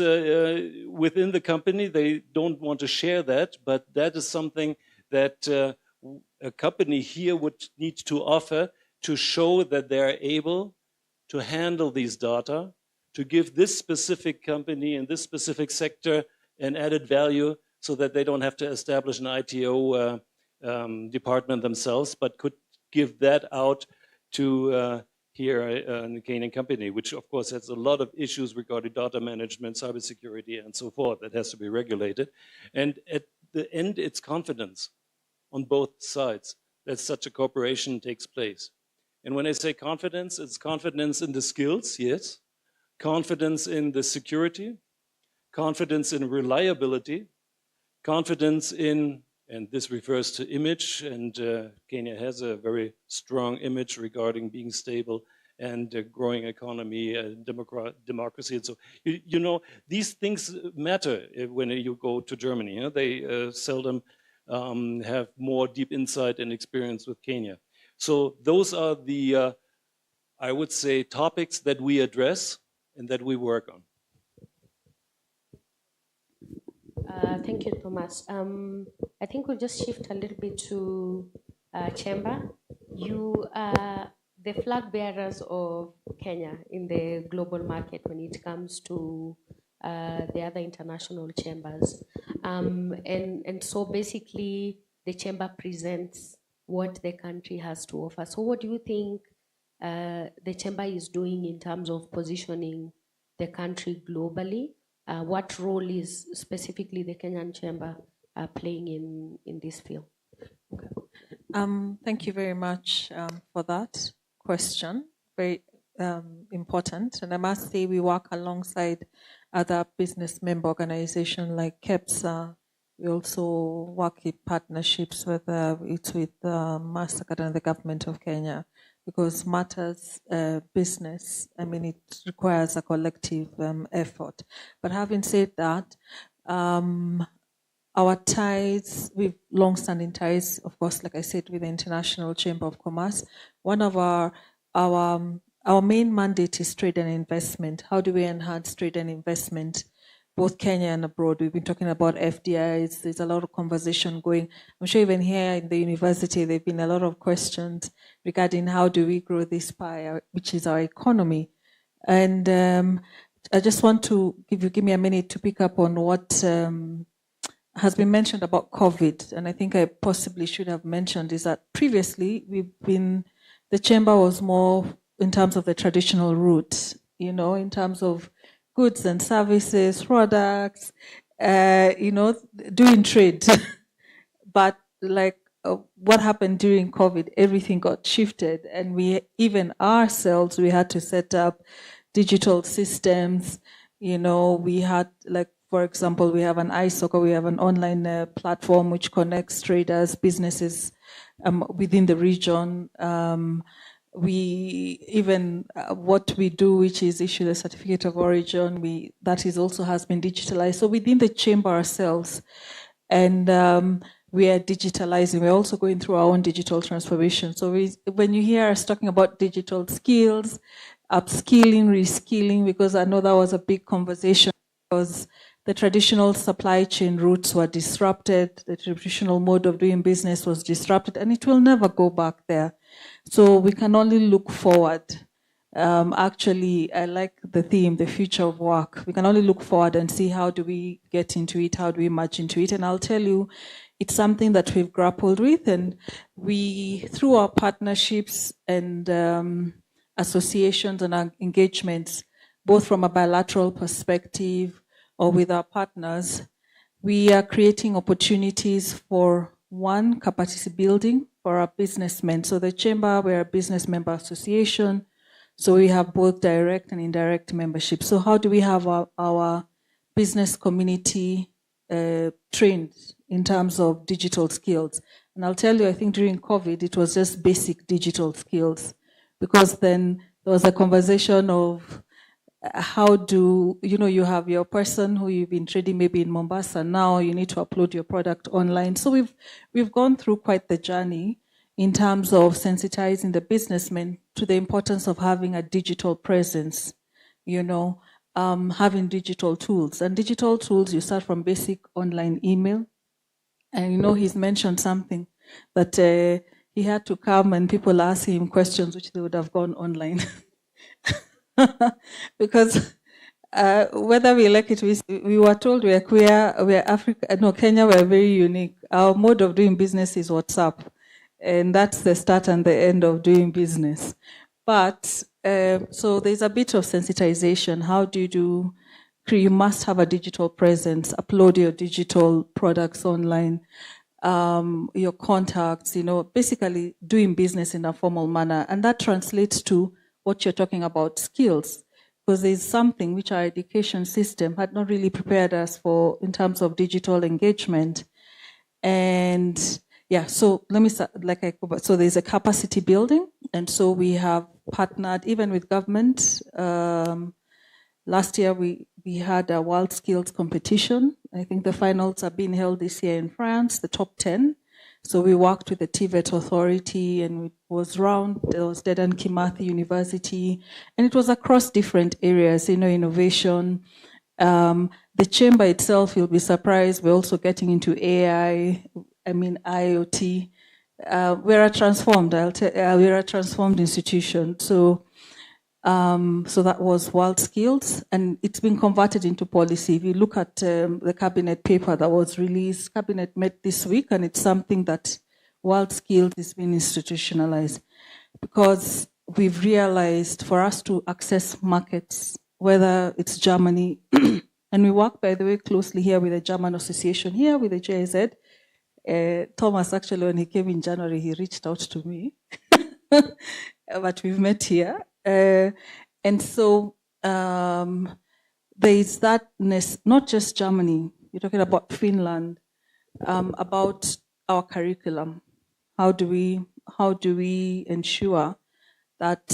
within the company. They don't want to share that, but that is something that a company here would need to offer to show that they are able to handle these data, to give this specific company in this specific sector an added value so that they don't have to establish an ITO department themselves, but could give that out to here in the Kenyan company, which of course has a lot of issues regarding data management, cybersecurity, and so forth that has to be regulated. And at the end, it's confidence on both sides that such a cooperation takes place. And when I say confidence, it's confidence in the skills, yes, confidence in the security, confidence in reliability, confidence in, and this refers to image, and Kenya has a very strong image regarding being stable and growing economy, democracy. And so, you know, these things matter when you go to Germany. You know? They seldom have more deep insight and experience with Kenya. So those are the, I would say, topics that we address and that we work on. Thank you, Thomas. I think we'll just shift a little bit to Chamber. You are the flag bearers of Kenya in the global market when it comes to the other international chambers. And so basically, the chamber presents what the country has to offer. So what do you think the chamber is doing in terms of positioning the country globally? What role is specifically the Kenyan chamber playing in this field? Okay. Thank you very much for that question. Very important. And I must say we work alongside other business member organizations like KEPSA. We also work in partnerships with MasterCard and the government of Kenya, because matters business, I mean, it requires a collective effort. But having said that, our ties, we've long-standing ties, of course, like I said, with the International Chamber of Commerce. One of our main mandate is trade and investment. How do we enhance trade and investment, both Kenya and abroad? We've been talking about FDIs. There's a lot of conversation going. I'm sure even here in the university, there have been a lot of questions regarding how do we grow this pie, which is our economy. And I just want to give me a minute to pick up on what has been mentioned about COVID. And I think I possibly should have mentioned is that previously the chamber was more in terms of the traditional route, you know, in terms of goods and services, products, doing trade. But like what happened during COVID, everything got shifted, and we had to set up digital systems. You know, we had, like, for example, we have an iSoccer, we have an online platform which connects traders, businesses within the region. We even what we do, which is issue the certificate of origin, that is also has been digitalized. So within the chamber ourselves, and we are digitalizing. We're also going through our own digital transformation. So when you hear us talking about digital skills, upskilling, reskilling, because I know that was a big conversation, because the traditional supply chain routes were disrupted, the traditional mode of doing business was disrupted, and it will never go back there. So we can only look forward. Actually, I like the theme, the future of work. We can only look forward and see how do we get into it, how do we march into it. And I'll tell you, it's something that we've grappled with, and we, through our partnerships and associations and our engagements, both from a bilateral perspective or with our partners, we are creating opportunities for, one, capacity building for our businessmen. So the chamber, we're a business member association. So we have both direct and indirect membership. So how do we have our business community trained in terms of digital skills? And I'll tell you, I think during COVID, it was just basic digital skills, because then there was a conversation of how do, you have your person who you've been trading maybe in Mombasa, now you need to upload your product online. So we've gone through quite the journey in terms of sensitizing the businessmen to the importance of having a digital presence, having digital tools. And digital tools, you start from basic online email. And he's mentioned something that he had to come and people ask him questions which they would have gone online. Because whether we like it, we were told we're queer, we're Africa, no, Kenya, we're very unique. Our mode of doing business is WhatsApp. And that's the start and the end of doing business. But, so there's a bit of sensitization. How do you do? You must have a digital presence, upload your digital products online, your contacts, basically doing business in a formal manner. And that translates to what you're talking about, skills. Because there's something which our education system had not really prepared us for in terms of digital engagement. And yeah, so let me start, so there's a capacity building. And so we have partnered even with government. Last year, we had a World Skills competition. I think the finals are being held this year in France, the top 10. So we worked with the TVET authority, and it was round. There was Dedan Kimathi University, and it was across different areas, innovation. The chamber itself, you'll be surprised, we're also getting into AI, IoT. We're a transformed institution. So that was World Skills, and it's been converted into policy. If you look at the cabinet paper that was released, cabinet met this week, and it's something that World Skills is being institutionalized, because we've realized for us to access markets, whether it's Germany, and we work, by the way, closely here with the German association, here with the JZ. Thomas, actually, when he came in January, he reached out to me, but we've met here. And so there is thatness, not just Germany, you're talking about Finland, about our curriculum. How do we ensure that,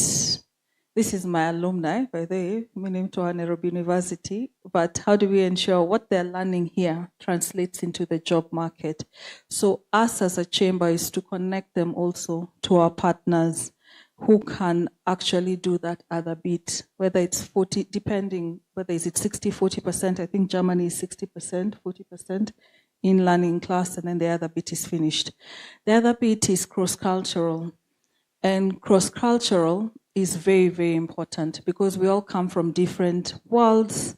this is my alumni, by the way, my name to Nairobi University, but how do we ensure what they're learning here translates into the job market? So us as a chamber is to connect them also to our partners who can actually do that other bit, whether it's 40, depending, whether is it 60, 40%, I think Germany is 60%, 40% in learning class, and then the other bit is finished. The other bit is cross-cultural. And cross-cultural is very, very important because we all come from different worlds.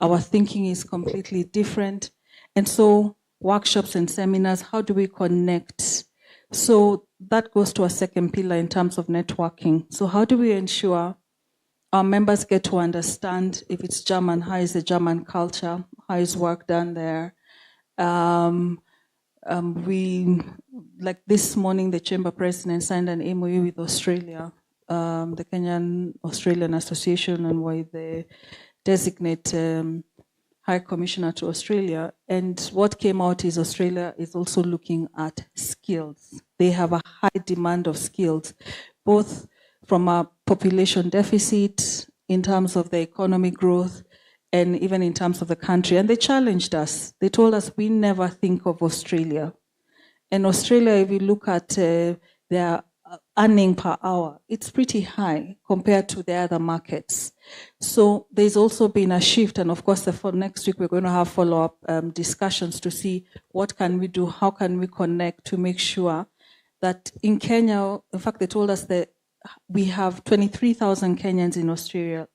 Our thinking is completely different. And so workshops and seminars, how do we connect? So that goes to a second pillar in terms of networking. So how do we ensure our members get to understand, if it's German, how is the German culture, how is work done there? We, like this morning, the chamber president signed an MOU with Australia, the Kenyan Australian Association, and why they designate High Commissioner to Australia. And what came out is Australia is also looking at skills. They have a high demand of skills, both from a population deficit, in terms of the economic growth, and even in terms of the country. And they challenged us. They told us we never think of Australia. And Australia, if you look at their earning per hour, it's pretty high compared to the other markets. So there's also been a shift. And of course, for next week, we're going to have follow-up discussions to see what can we do, how can we connect to make sure that in Kenya, in fact, they told us that we have 23,000 Kenyans in Australia.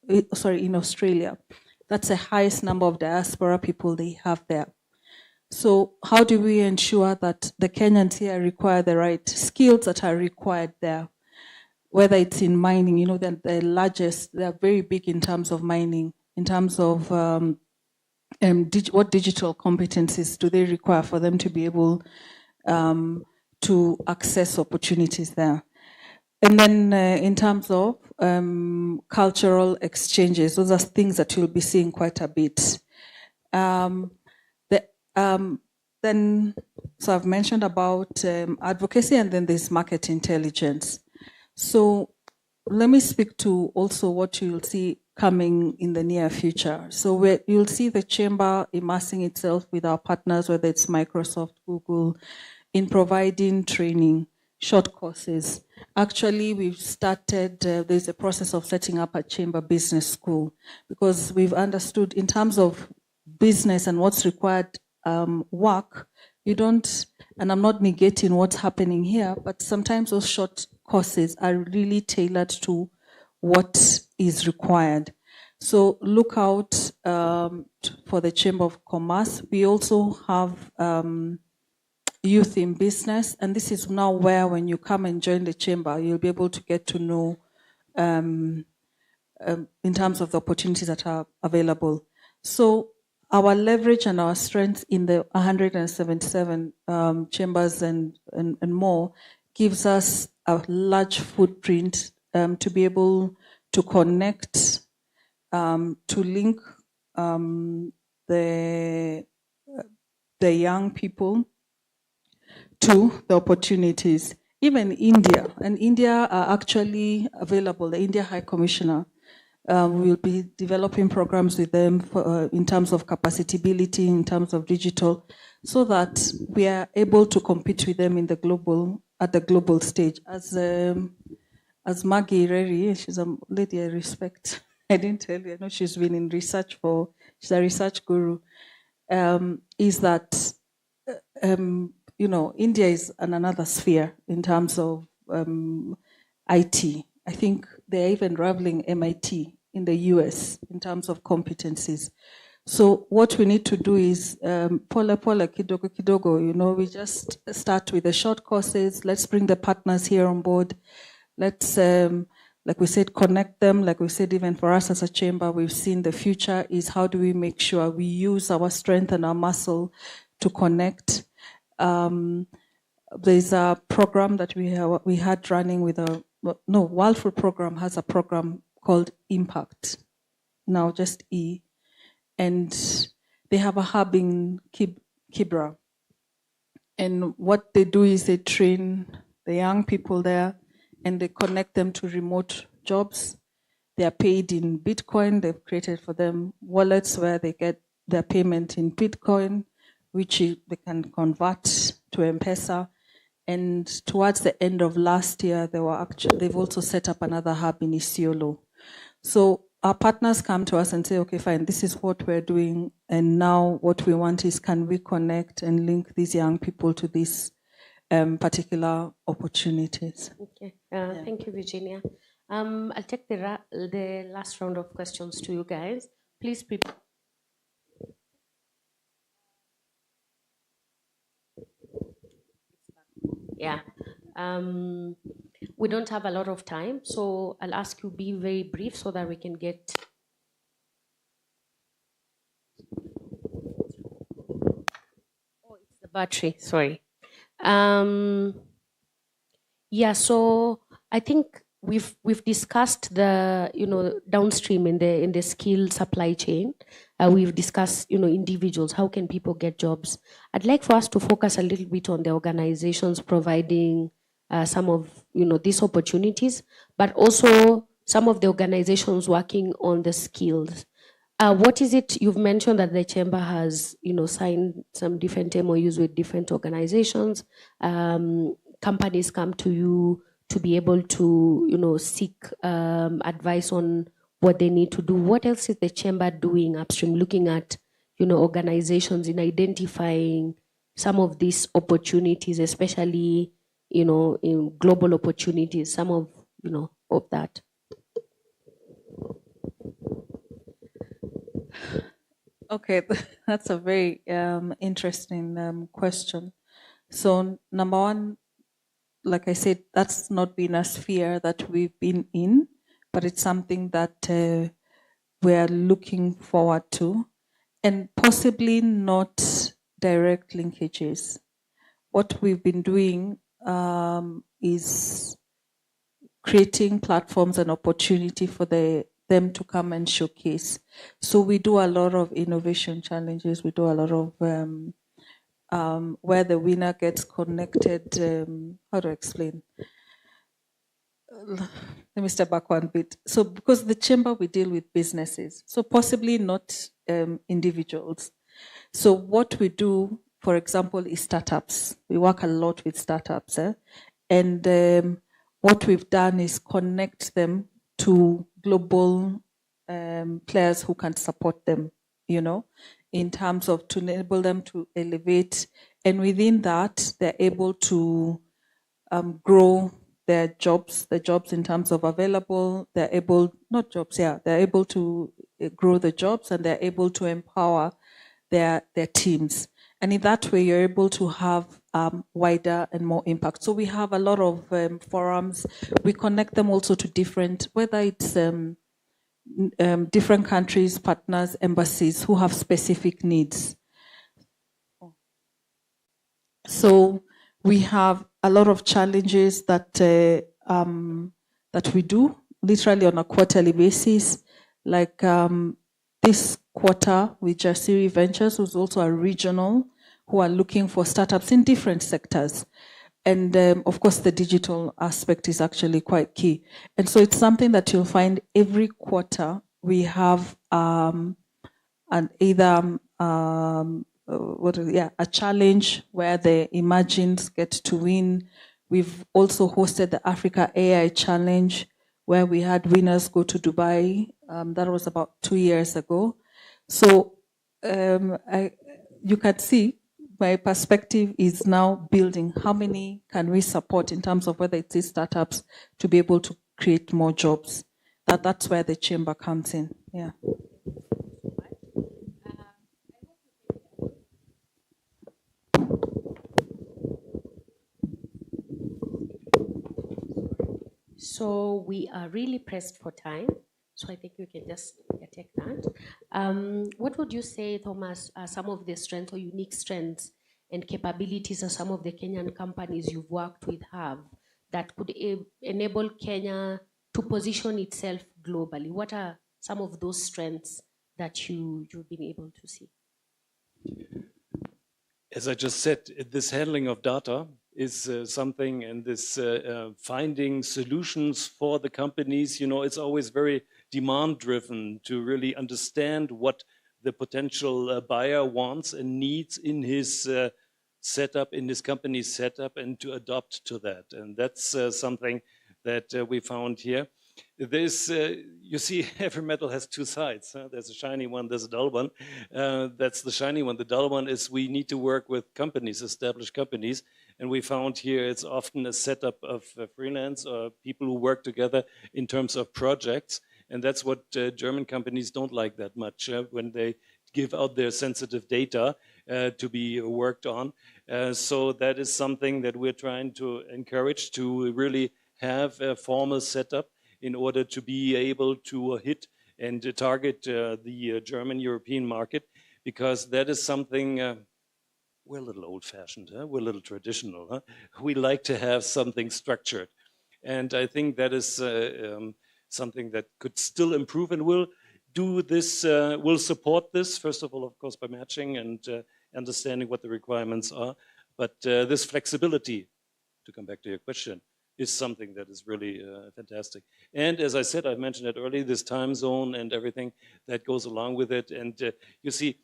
That's the highest number of diaspora people they have there. So how do we ensure that the Kenyans here require the right skills that are required there? Whether it's in mining, you know, they're the largest, they're very big in terms of mining, in terms of what digital competencies do they require for them to be able to access opportunities there. And then in terms of cultural exchanges, those are things that you'll be seeing quite a bit. Then, so I've mentioned about advocacy, and then there's market intelligence. So let me speak to also what you'll see coming in the near future. So you'll see the chamber immersing itself with our partners, whether it's Microsoft, Google, in providing training, short courses. Actually, we've started, there's a process of setting up a chamber business school, because we've understood in terms of business and what's required work, you don't, and I'm not negating what's happening here, but sometimes those short courses are really tailored to what is required. So look out for the Chamber of Commerce. We also have youth in business, and this is now where when you come and join the chamber, you'll be able to get to know in terms of the opportunities that are available. So our leverage and our strength in the 177 chambers and more gives us a large footprint to be able to connect, to link the young people to the opportunities. Even India, and India are actually available. The India High Commissioner will be developing programs with them for, in terms of capacity building, in terms of digital, so that we are able to compete with them in the global, at the global stage. As Maggie Reri, she's a lady I respect. I didn't tell you, I know she's been in research she's a research guru, is that you know, India is on another sphere in terms of IT. I think they're even rivaling MIT in the US in terms of competencies. So what we need to do is pole kidogo kidogo, you know, we just start with the short courses. Let's bring the partners here on board. Let's, like we said, connect them. Like we said, even for us as a chamber, we've seen the future is how do we make sure we use our strength and our muscle to connect. There's a program that we had running with World Food Program has a program called Impact, now just E, and they have a hub in Kibra. And what they do is they train the young people there and they connect them to remote jobs. They are paid in Bitcoin. They've created for them wallets where they get their payment in Bitcoin, which they can convert to M-Pesa. And towards the end of last year, they've also set up another hub in Isiolo. So our partners come to us and say, okay, fine, this is what we're doing. And now what we want is, can we connect and link these young people to these particular opportunities? Okay, thank you, Virginia. I'll take the last round of questions to you guys. Please prepare. Yeah, we don't have a lot of time, so I'll ask you be very brief so that we can get. Oh, it's the battery. Sorry. Yeah, so I think we've discussed the downstream in the skill supply chain. We've discussed individuals, how can people get jobs. I'd like for us to focus a little bit on the organizations providing some of these opportunities, but also some of the organizations working on the skills. What is it you've mentioned that the chamber has signed some different MOUs with different organizations? Companies come to you to be able to seek advice on what they need to do. What else is the chamber doing upstream, looking at organizations in identifying some of these opportunities, especially in global opportunities, some of of that? Okay, that's a very interesting question. So number one, like I said, that's not been a sphere that we've been in, but it's something that we're looking forward to, and possibly not direct linkages. What we've been doing is creating platforms and opportunity for them to come and showcase. So we do a lot of innovation challenges. We do a lot of where the winner gets connected. How to explain? Let me step back one bit. So because the chamber, we deal with businesses, so possibly not individuals. So what we do, for example, is startups. We work a lot with startups. And what we've done is connect them to global players who can support them, in terms of to enable them to elevate. And within that, they're able to grow the jobs in terms of available. They're able, not jobs, they're able to grow the jobs, and they're able to empower their teams. And in that way, you're able to have wider and more impact. So we have a lot of forums. We connect them also to different, whether it's different countries, partners, embassies who have specific needs. So we have a lot of challenges that that we do literally on a quarterly basis. Like this quarter with Jasiri Ventures, who's also a regional, who are looking for startups in different sectors. And of course, the digital aspect is actually quite key. And so it's something that you'll find every quarter we have a challenge where the Imagines get to win. We've also hosted the Africa AI Challenge, where we had winners go to Dubai. That was about 2 years ago. So you can see my perspective is now building. How many can we support in terms of whether it is startups to be able to create more jobs? That's where the chamber comes in. Yeah. So we are really pressed for time. So I think we can just take that. What would you say, Thomas, are some of the strengths or unique strengths and capabilities that some of the Kenyan companies you've worked with have that could enable Kenya to position itself globally? What are some of those strengths that you've been able to see? As I just said, this handling of data is something, and this finding solutions for the companies, it's always very demand driven to really understand what the potential buyer wants and needs in his setup, in his company's setup, and to adopt to that. And that's something that we found here. There's, you see, every metal has two sides. There's a shiny one, there's a dull one. That's the shiny one. The dull one is we need to work with companies, established companies. And we found here it's often a setup of freelance or people who work together in terms of projects. And that's what German companies don't like that much when they give out their sensitive data to be worked on. So that is something that we're trying to encourage, to really have a formal setup in order to be able to hit and target the German European market, because that is something, we're a little old-fashioned, we're a little traditional. We like to have something structured. And I think that is something that could still improve, and will do this, will support this, first of all, of course, by matching and understanding what the requirements are. But this flexibility, to come back to your question, is something that is really fantastic. And as I said, I mentioned it earlier, this time zone and everything that goes along with it. And you see,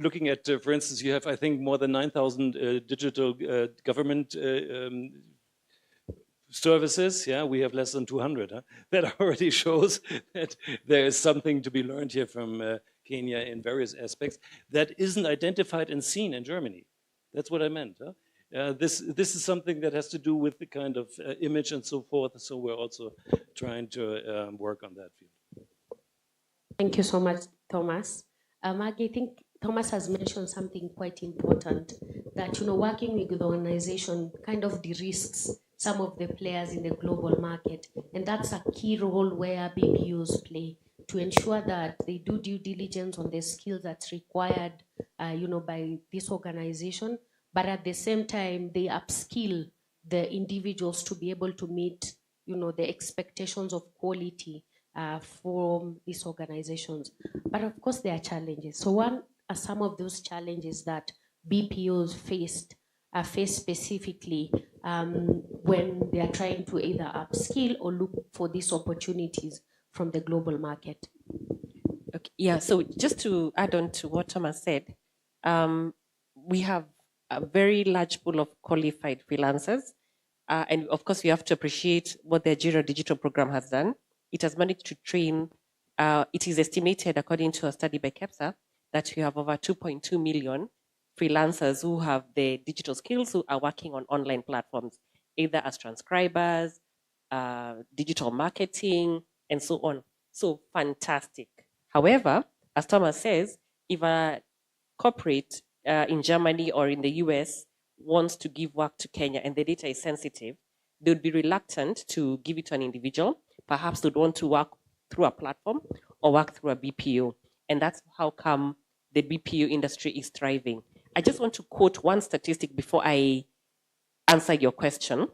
looking at, for instance, you have, I think, more than 9,000 digital government services. Yeah, we have less than 200. That already shows that there is something to be learned here from Kenya in various aspects that isn't identified and seen in Germany. That's what I meant. This is something that has to do with the kind of image and so forth. So we're also trying to work on that field. Thank you so much, Thomas. Maggie, I think Thomas has mentioned something quite important, that working with the organization kind of de-risks some of the players in the global market, and that's a key role where BPOs play to ensure that they do due diligence on the skills that's required, by this organization. But at the same time, they upskill the individuals to be able to meet, the expectations of quality from these organizations. But of course, there are challenges. So one are some of those challenges that BPOs face specifically when they are trying to either upskill or look for these opportunities from the global market. Okay, yeah, so just to add on to what Thomas said, we have a very large pool of qualified freelancers. And of course, we have to appreciate what the Jira Digital Program has done. It has managed to train, it is estimated, according to a study by KEPSA, that we have over 2.2 million freelancers who have the digital skills who are working on online platforms, either as transcribers, digital marketing, and so on. So fantastic. However, as Thomas says, if a corporate in Germany or in the US wants to give work to Kenya and the data is sensitive, they would be reluctant to give it to an individual. Perhaps they'd want to work through a platform or work through a BPO. And that's how come the BPO industry is thriving. I just want to quote one statistic before I answer your question.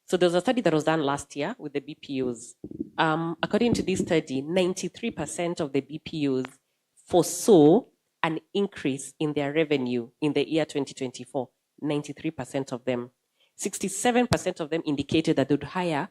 So there's a study that was done last year with the BPOs. According to this study, 93% of the BPOs foresaw an increase in their revenue in the year 2024. 93% of them. 67% of them indicated that they would hire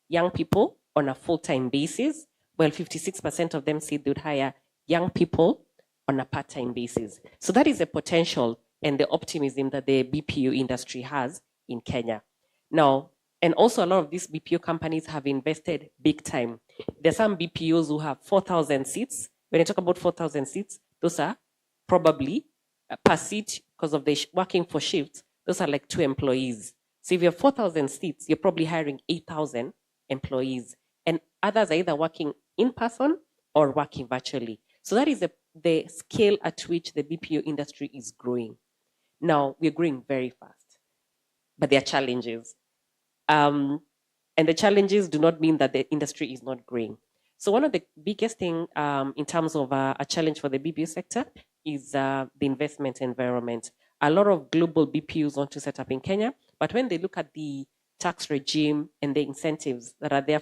young people on a full-time basis, while 56% of them said they would hire young people on a part-time basis. So that is the potential and the optimism that the BPO industry has in Kenya. Now, and also a lot of these BPO companies have invested big time. There are some BPOs who have 4,000 seats. When I talk about 4,000 seats, those are probably per seat, because of the working for shifts, those are like 2 employees. So if you have 4,000 seats, you're probably hiring 8,000 employees. And others are either working in person or working virtually. So that is the scale at which the BPO industry is growing. Now, we're growing very fast, but there are challenges. And the challenges do not mean that the industry is not growing. So one of the biggest thing in terms of a challenge for the BPO sector is the investment environment. A lot of global BPOs want to set up in Kenya, but when they look at the tax regime and the incentives that are there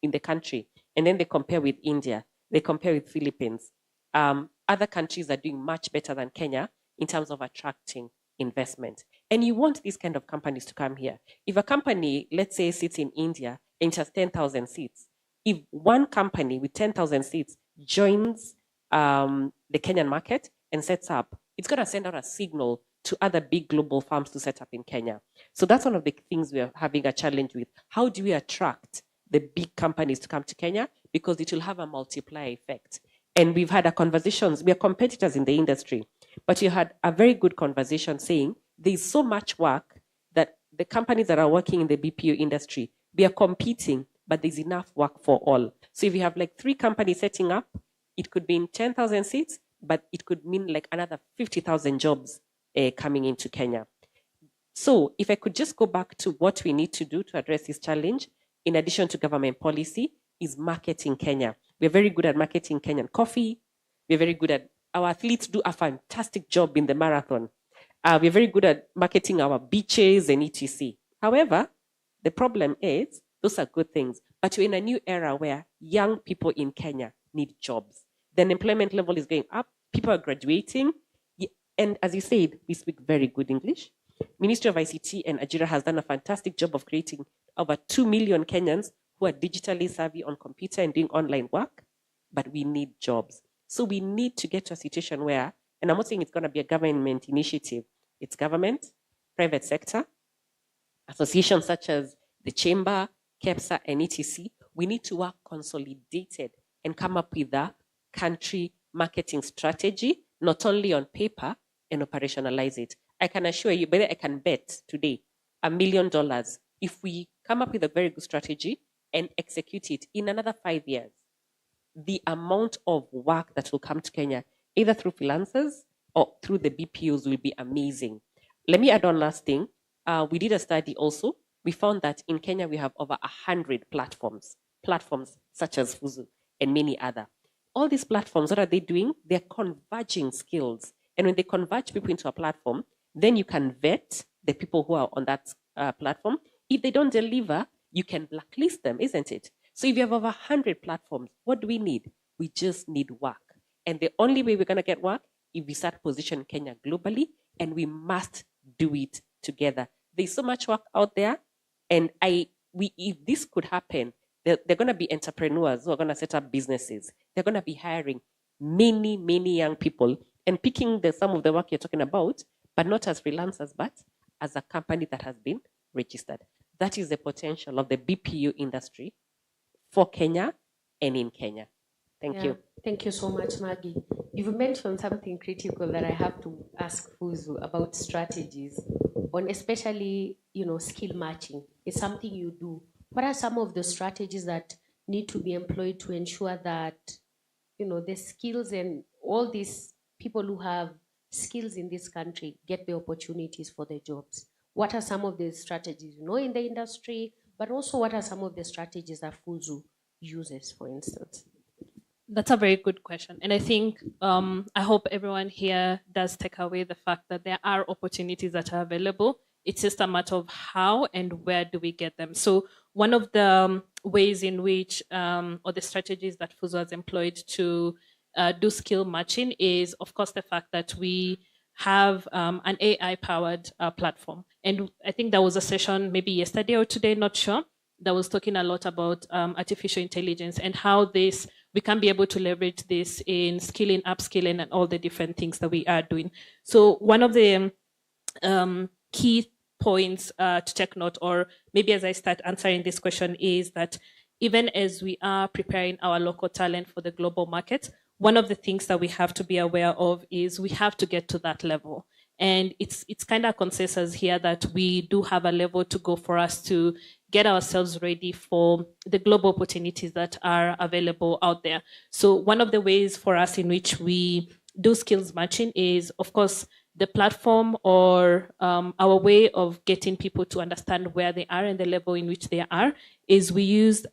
in the country, and then they compare with India, they compare with Philippines, other countries are doing much better than Kenya in terms of attracting investment. And you want these kind of companies to come here. If a company, let's say, sits in India and has 10,000 seats, if one company with 10,000 seats joins the Kenyan market and sets up, it's going to send out a signal to other big global firms to set up in Kenya. So that's one of the things we are having a challenge with. How do we attract the big companies to come to Kenya? Because it will have a multiplier effect. And we've had a conversations, we are competitors in the industry, but you had a very good conversation saying there's so much work that the companies that are working in the BPO industry, we are competing, but there's enough work for all. So if you have like 3 companies setting up, it could mean 10,000 seats, but it could mean like another 50,000 jobs coming into Kenya. So if I could just go back to what we need to do to address this challenge, in addition to government policy, is marketing Kenya. We're very good at marketing Kenyan coffee. We're very good at, our athletes do a fantastic job in the marathon. We're very good at marketing our beaches and etc. However, the problem is, those are good things, but we're in a new era where young people in Kenya need jobs. The unemployment level is going up. People are graduating. And as you said, we speak very good English. Ministry of ICT and Ajira has done a fantastic job of creating over 2 million Kenyans who are digitally savvy on computer and doing online work, but we need jobs. So we need to get to a situation where, and I'm not saying it's going to be a government initiative, it's government, private sector, associations such as the Chamber, KEPSA, and etc. We need to work consolidated and come up with a country marketing strategy, not only on paper, and operationalize it. I can assure you, but I can bet today $1 million if we come up with a very good strategy and execute it in another 5 years. The amount of work that will come to Kenya, either through freelancers or through the BPOs, will be amazing. Let me add on last thing. We did a study also. We found that in Kenya, we have over 100 platforms such as Fuzu and many other. All these platforms, what are they doing? They're converging skills. And when they converge people into a platform, then you can vet the people who are on that platform. If they don't deliver, you can blacklist them, isn't it? So if you have over 100 platforms, what do we need? We just need work. And the only way we're going to get work if we start positioning Kenya globally, and we must do it together. There's so much work out there, and if this could happen, they're going to be entrepreneurs who are going to set up businesses. They're going to be hiring many, many young people and picking some of the work you're talking about, but not as freelancers, but as a company that has been registered. That is the potential of the BPO industry for Kenya and in Kenya. Thank you. Thank you so much, Maggie. You've mentioned something critical that I have to ask Fuzu about strategies on, especially, skill matching. It's something you do. What are some of the strategies that need to be employed to ensure that, the skills and all these people who have skills in this country get the opportunities for their jobs? What are some of the strategies in the industry, but also what are some of the strategies that Fuzu uses, for instance? That's a very good question. And I think, I hope everyone here does take away the fact that there are opportunities that are available. It's just a matter of how and where do we get them. So one of the ways in which, or the strategies that Fuzu has employed to do skill matching is, of course, the fact that we have an AI-powered platform. And I think there was a session maybe yesterday or today, not sure, that was talking a lot about artificial intelligence and how we can be able to leverage this in skilling, upskilling, and all the different things that we are doing. So one of the key points to take note, or maybe as I start answering this question, is that even as we are preparing our local talent for the global market, one of the things that we have to be aware of is we have to get to that level. And it's kind of consensus here that we do have a level to go for us to get ourselves ready for the global opportunities that are available out there. So one of the ways for us in which we do skills matching is, of course, the platform or our way of getting people to understand where they are and the level in which they are is we use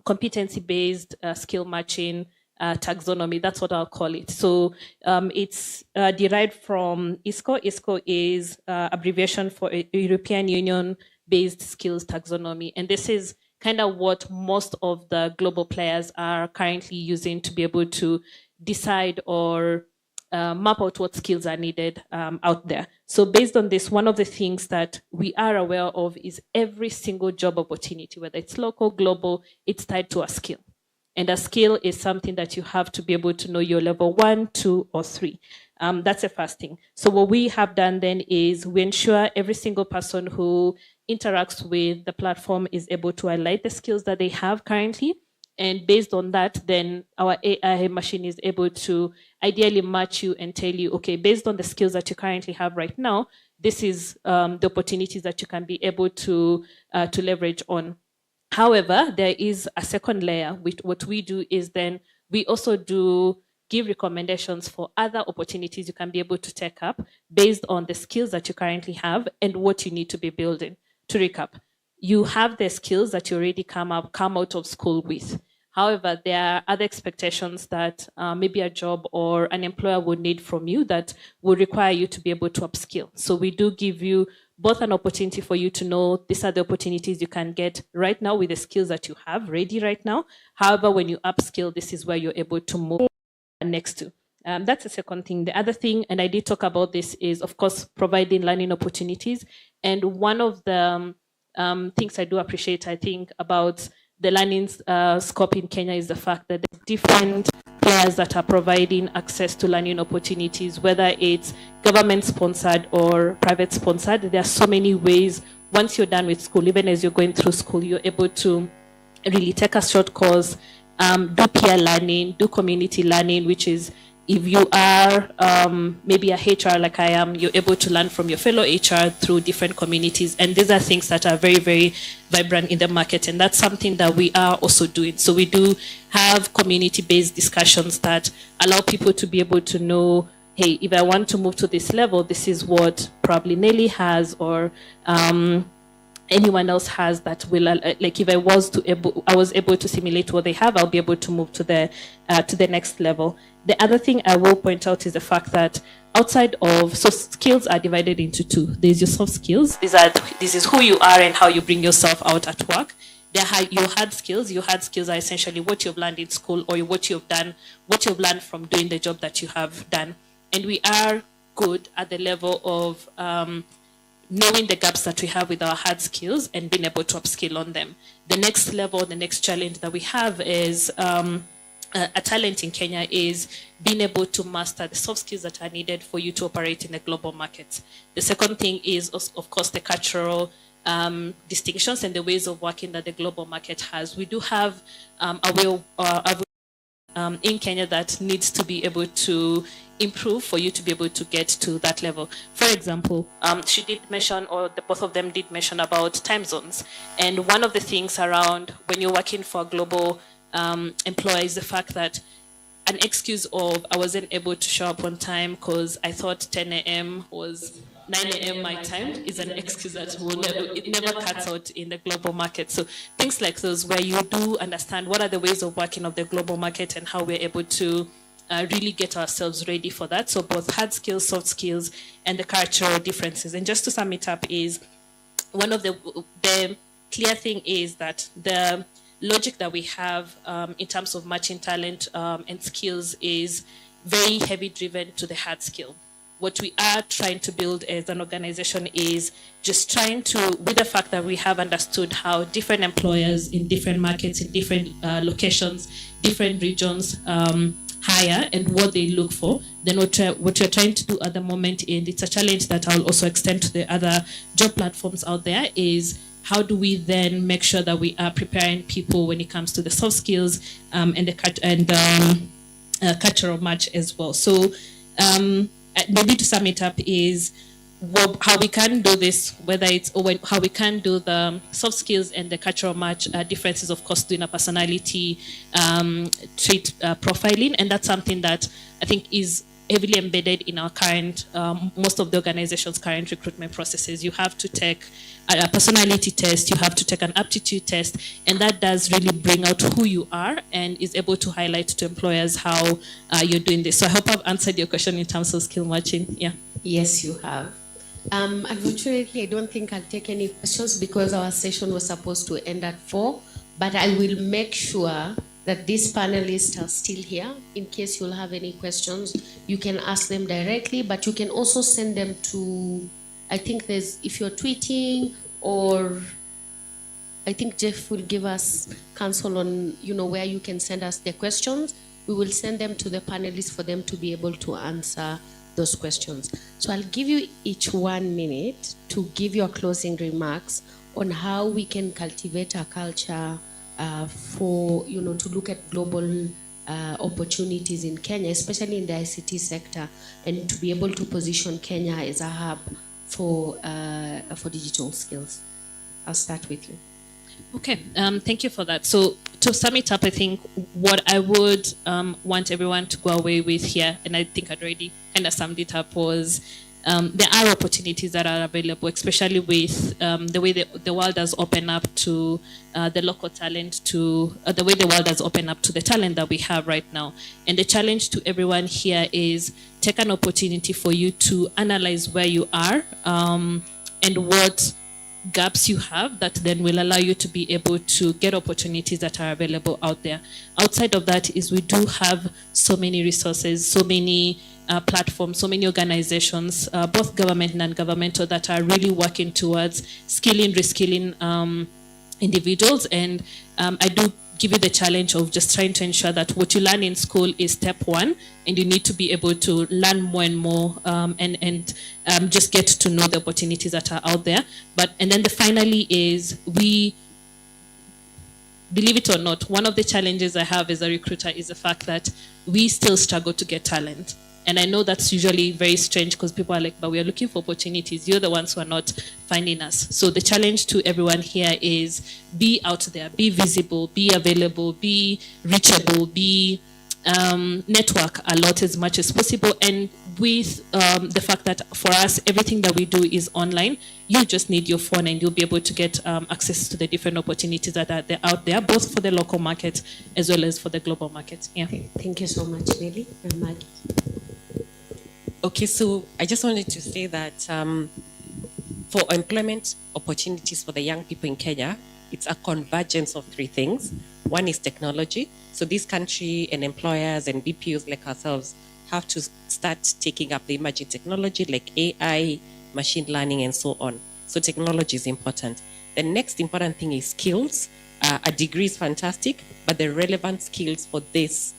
competency-based skill matching taxonomy. That's what I'll call it. So it's derived from ISCO. ISCO is abbreviation for European Union-based skills taxonomy. And this is kind of what most of the global players are currently using to be able to decide or map out what skills are needed out there. So based on this, one of the things that we are aware of is every single job opportunity, whether it's local, global, it's tied to a skill. And a skill is something that you have to be able to know your level 1, 2, or 3. That's the first thing. So what we have done then is we ensure every single person who interacts with the platform is able to highlight the skills that they have currently. And based on that, then our AI machine is able to ideally match you and tell you, okay, based on the skills that you currently have right now, this is the opportunities that you can be able to leverage on. However, there is a second layer, which what we do is then we also do give recommendations for other opportunities you can be able to take up based on the skills that you currently have and what you need to be building. To recap, you have the skills that you already come out of school with. However, there are other expectations that maybe a job or an employer would need from you that would require you to be able to upskill. So we do give you both an opportunity for you to know these are the opportunities you can get right now with the skills that you have ready right now. However, when you upskill, this is where you're able to move next to. That's the second thing. The other thing, and I did talk about this, is of course providing learning opportunities. And one of the things I do appreciate, I think, about the learning scope in Kenya is the fact that there are different players that are providing access to learning opportunities, whether it's government-sponsored or private-sponsored. There are so many ways. Once you're done with school, even as you're going through school, you're able to really take a short course, do peer learning, do community learning, which is if you are maybe a HR like I am, you're able to learn from your fellow HR through different communities. And these are things that are very, very vibrant in the market. And that's something that we are also doing. So we do have community-based discussions that allow people to be able to know, hey, if I want to move to this level, this is what probably Nelly has, or anyone else has that will, like if I was able to simulate what they have, I'll be able to move to the next level. The other thing I will point out is the fact that outside of, so skills are divided into two. There's your soft skills. This is who you are and how you bring yourself out at work. There are your hard skills. Your hard skills are essentially what you've learned in school or what you've learned from doing the job that you have done. And we are good at the level of knowing the gaps that we have with our hard skills and being able to upskill on them. The next level, the next challenge that we have is a talent in Kenya is being able to master the soft skills that are needed for you to operate in the global market. The second thing is, of course, the cultural distinctions and the ways of working that the global market has. We do have a way of in Kenya that needs to be able to improve for you to be able to get to that level. For example, she did mention, or both of them did mention about time zones. And one of the things around when you're working for a global employer is the fact that an excuse of I wasn't able to show up on time because I thought 10 a.m. was 9 a.m. my time is an excuse that it never cuts out in the global market. So things like those where you do understand what are the ways of working of the global market and how we're able to really get ourselves ready for that. So both hard skills, soft skills, and the cultural differences. And just to sum it up is one of the clear thing is that the logic that we have in terms of matching talent and skills is very heavy driven to the hard skill. What we are trying to build as an organization is just trying to, with the fact that we have understood how different employers in different markets, in different locations, different regions hire and what they look for, then what we're trying to do at the moment, and it's a challenge that I'll also extend to the other job platforms out there, is how do we then make sure that we are preparing people when it comes to the soft skills and the cultural match as well. So maybe to sum it up is how we can do this, whether it's how we can do the soft skills and the cultural match differences, of course, doing a personality trait profiling. And that's something that I think is heavily embedded in our current, most of the organization's current recruitment processes. You have to take a personality test, you have to take an aptitude test, and that does really bring out who you are and is able to highlight to employers how you're doing this. So I hope I've answered your question in terms of skill matching. Yeah. Yes, you have. Unfortunately, I don't think I'll take any questions because our session was supposed to end at 4, but I will make sure that these panelists are still here. In case you'll have any questions, you can ask them directly, but you can also send them to, I think if you're tweeting, or I think Jeff will give us counsel on, where you can send us the questions. We will send them to the panelists for them to be able to answer those questions. So I'll give you each 1 minute to give your closing remarks on how we can cultivate a culture for, to look at global opportunities in Kenya, especially in the ICT sector, and to be able to position Kenya as a hub for digital skills. I'll start with you. Okay, thank you for that. So to sum it up, I think what I would want everyone to go away with here, and I think I'd already kind of summed it up, was there are opportunities that are available, especially with the way the world has opened up to the local talent, to the way the world has opened up to the talent that we have right now. And the challenge to everyone here is take an opportunity for you to analyze where you are and what gaps you have that then will allow you to be able to get opportunities that are available out there. Outside of that is we do have so many resources, so many platforms, so many organizations, both government and non-governmental, that are really working towards skilling, reskilling individuals. And I do give you the challenge of just trying to ensure that what you learn in school is step 1, and you need to be able to learn more and more and just get to know the opportunities that are out there. And then finally is, we, believe it or not, one of the challenges I have as a recruiter is the fact that we still struggle to get talent. And I know that's usually very strange because people are like, but we are looking for opportunities. You're the ones who are not finding us. So the challenge to everyone here is be out there, be visible, be available, be reachable, be network a lot as much as possible, and with the fact that for us, everything that we do is online, you just need your phone and you'll be able to get access to the different opportunities that are out there, both for the local market as well as for the global market. Yeah. Thank you so much, Nelly and Maggie. Okay, so I just wanted to say that for employment opportunities for the young people in Kenya, it's a convergence of three things. One is technology. So this country and employers and BPOs like ourselves have to start taking up the emerging technology like AI, machine learning, and so on. So technology is important. The next important thing is skills. A degree is fantastic, but the relevant skills for this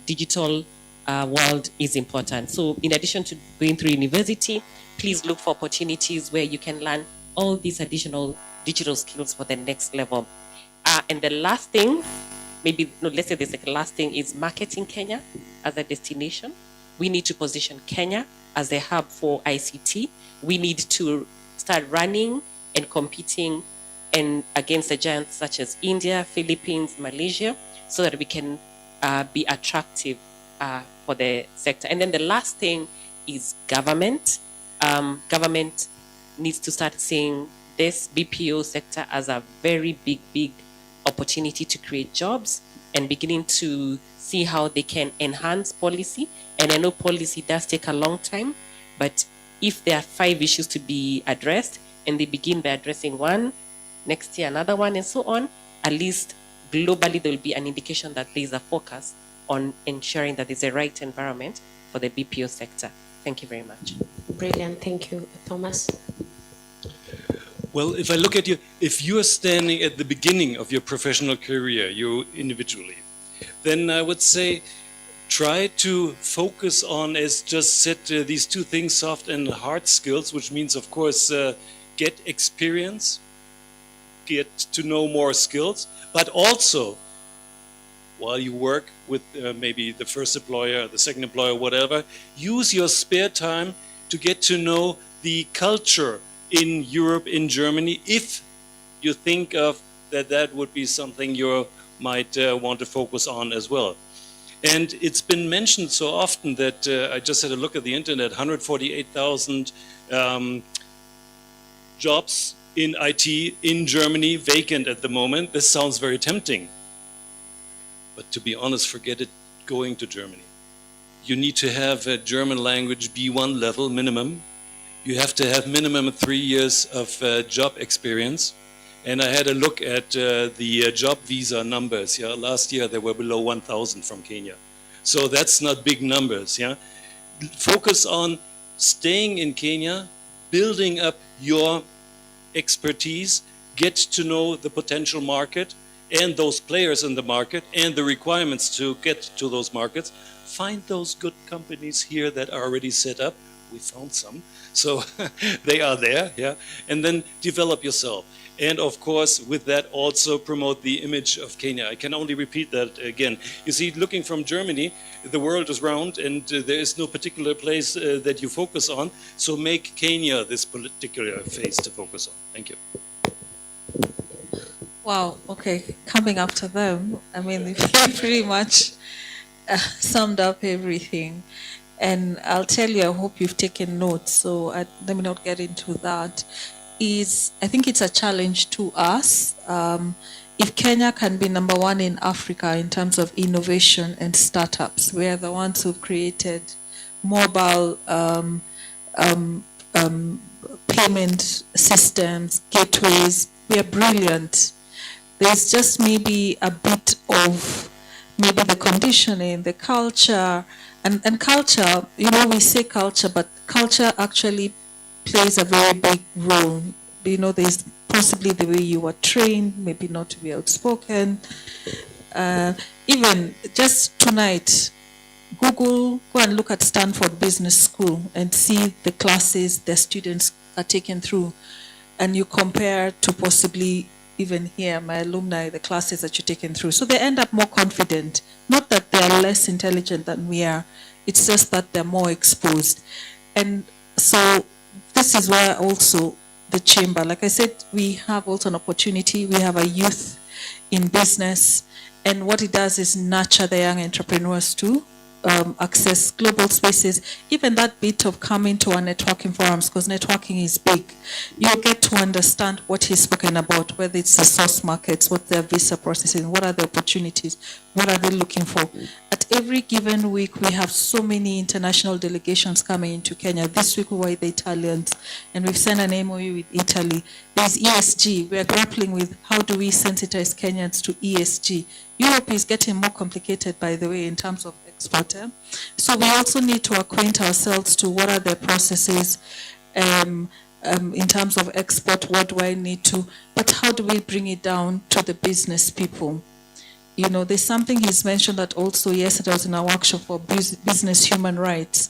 digital world is important. So in addition to going through university, please look for opportunities where you can learn all these additional digital skills for the next level. And the last thing, let's say the second last thing is marketing Kenya as a destination. We need to position Kenya as a hub for ICT. We need to start running and competing against the giants such as India, Philippines, Malaysia, so that we can be attractive for the sector. And then the last thing is government. Government needs to start seeing this BPO sector as a very big opportunity to create jobs and beginning to see how they can enhance policy. And I know policy does take a long time, but if there are 5 issues to be addressed and they begin by addressing one, next year another one, and so on, at least globally there will be an indication that there is a focus on ensuring that there's a right environment for the BPO sector. Thank you very much. Brilliant. Thank you, Thomas. Well, if I look at you, if you're standing at the beginning of your professional career, you individually, then I would say try to focus on, as just said, these two things, soft and hard skills, which means, of course, get experience, get to know more skills, but also while you work with maybe the first employer, the second employer, whatever, use your spare time to get to know the culture in Europe, in Germany, if you think of that would be something you might want to focus on as well. And it's been mentioned so often that I just had a look at the internet, 148,000 jobs in IT in Germany vacant at the moment. This sounds very tempting. But to be honest, forget it going to Germany. You need to have a German language B1 level minimum. You have to have minimum 3 years of job experience. And I had a look at the job visa numbers. Yeah, last year they were below 1,000 from Kenya. So that's not big numbers. Yeah, focus on staying in Kenya, building up your expertise, get to know the potential market and those players in the market and the requirements to get to those markets. Find those good companies here that are already set up. We found some. So they are there, yeah. And then develop yourself. And of course, with that, also promote the image of Kenya. I can only repeat that again. You see, looking from Germany, the world is round and there is no particular place that you focus on. So make Kenya this particular phase to focus on. Thank you. Wow, okay. Coming after them, I mean, they pretty much summed up everything. And I'll tell you, I hope you've taken notes, so let me not get into that. I think it's a challenge to us. If Kenya can be number one in Africa in terms of innovation and startups, we're the ones who've created mobile payment systems, gateways. We are brilliant. There's just maybe a bit of maybe the conditioning, the culture, and culture, you know, we say culture, but culture actually plays a very big role. You know, there's possibly the way you were trained, maybe not to be outspoken. Even just tonight, go and look at Stanford Business School and see the classes the students are taken through. And you compare to possibly even here, my alumni, the classes that you're taking through. So they end up more confident. Not that they're less intelligent than we are. It's just that they're more exposed. And so this is where also the chamber, like I said, we have also an opportunity. We have a youth in business. And what it does is nurture the young entrepreneurs too. access global spaces, even that bit of coming to our networking forums, because networking is big, you get to understand what he's spoken about, whether it's the source markets, what their visa processing, what are the opportunities, what are they looking for. At every given week, we have so many international delegations coming into Kenya. This week we were with the Italians, and we've sent an MOU with Italy. There's ESG. We're grappling with how do we sensitize Kenyans to ESG. Europe is getting more complicated, by the way, in terms of export. So we also need to acquaint ourselves to what are the processes in terms of export, what do I need to, but how do we bring it down to the business people? You know, there's something he's mentioned that also yesterday I was in a workshop for business human rights.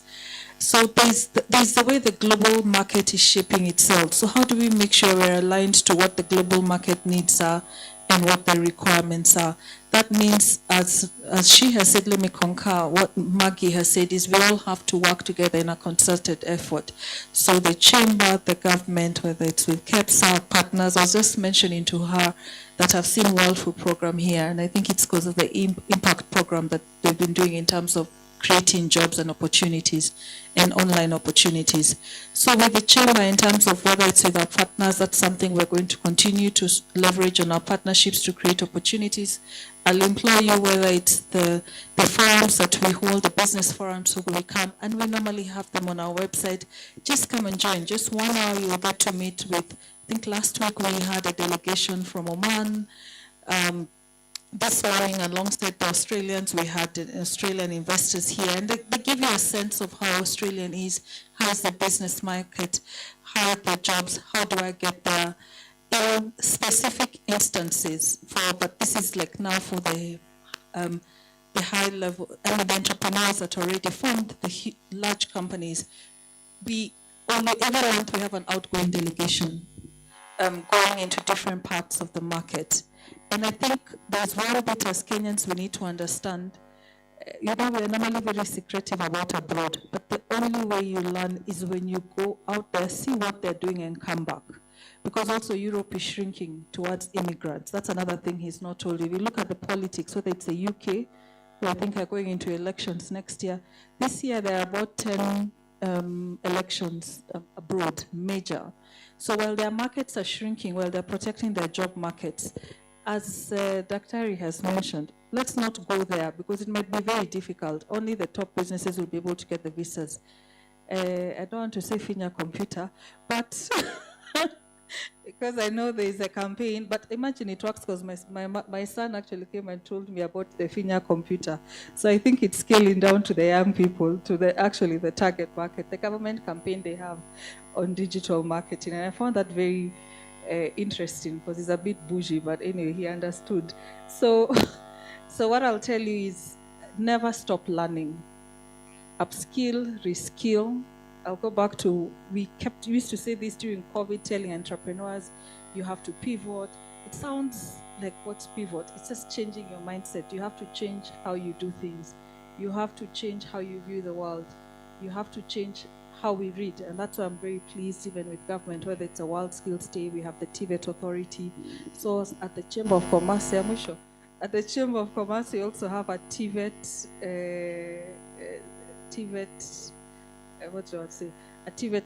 So there's the way the global market is shaping itself. So how do we make sure we're aligned to what the global market needs are and what the requirements are? That means, as she has said, let me concur, what Maggie has said is we all have to work together in a concerted effort. So the chamber, the government, whether it's with KEPSA, partners, I was just mentioning to her that I've seen World Food Program here, and I think it's because of the impact program that they've been doing in terms of creating jobs and opportunities and online opportunities. So with the chamber, in terms of whether it's with our partners, that's something we're going to continue to leverage on our partnerships to create opportunities. I'll employ you, whether it's the forums that we hold, the business forums, so we come, and we normally have them on our website. Just come and join. Just 1 hour you'll get to meet with, I think last week we had a delegation from Oman. This morning, alongside the Australians, we had Australian investors here, and they give you a sense of how Australian is, how is the business market, how are the jobs, how do I get there. Specific instances for, but this is like now for the high level, I mean the entrepreneurs that already formed the large companies. Every month we have an outgoing delegation going into different parts of the market. And I think there's one bit as Kenyans we need to understand. You know, we're normally very secretive about abroad, but the only way you learn is when you go out there, see what they're doing and come back. Because also Europe is shrinking towards immigrants. That's another thing he's not told you. If you look at the politics, whether it's the UK, who I think are going into elections next year. This year there are about 10 elections abroad, major. So while their markets are shrinking, while they're protecting their job markets, as Dr. Harry has mentioned, let's not go there because it might be very difficult. Only the top businesses will be able to get the visas. I don't want to say Finya Computer, but because I know there is a campaign, but imagine it works because my son actually came and told me about the Finya Computer. So I think it's scaling down to the young people, to the target market, the government campaign they have on digital marketing. And I found that very interesting because it's a bit bougie, but anyway, he understood. So what I'll tell you is never stop learning. Upskill, reskill. I'll go back to, we used to say this during COVID, telling entrepreneurs, you have to pivot. It sounds like what's pivot? It's just changing your mindset. You have to change how you do things. You have to change how you view the world. You have to change how we read. And that's why I'm very pleased, even with government, whether it's a World Skills Day, we have the TVET Authority. So at the Chamber of Commerce, at the Chamber of Commerce, we also have a TVET, a TVET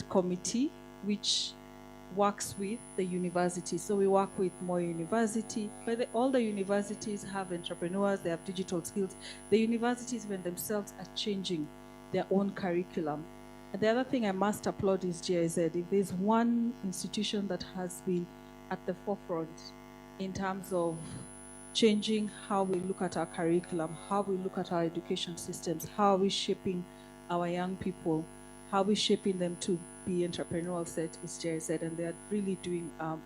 committee, which works with the university. So we work with Moi University, but all the universities have entrepreneurs, they have digital skills. The universities even themselves are changing their own curriculum. And the other thing I must applaud is GIZ. If there's one institution that has been at the forefront in terms of changing how we look at our curriculum, how we look at our education systems, how are we shaping our young people, how are we shaping them to be entrepreneurial, set is GIZ, and they're really doing a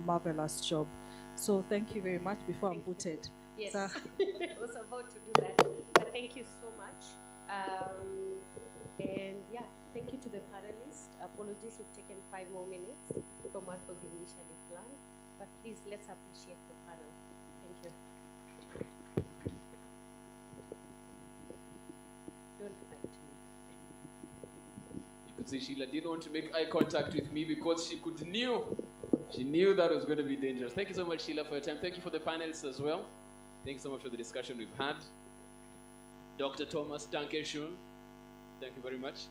marvelous job. So thank you very much before I'm booted. Yes, So, I was about to do that. But thank you so much. And yeah, thank you to the panelists. Apologies, we've taken 5 more minutes from what was initially planned. But please, let's appreciate the panel. Thank you. Don't fight me. You could say Sheila didn't want to make eye contact with me because she knew that was going to be dangerous. Thank you so much, Sheila, for your time. Thank you for the panelists as well. Thank you so much for the discussion we've had. Dr. Thomas, danke schön. Thank you very much.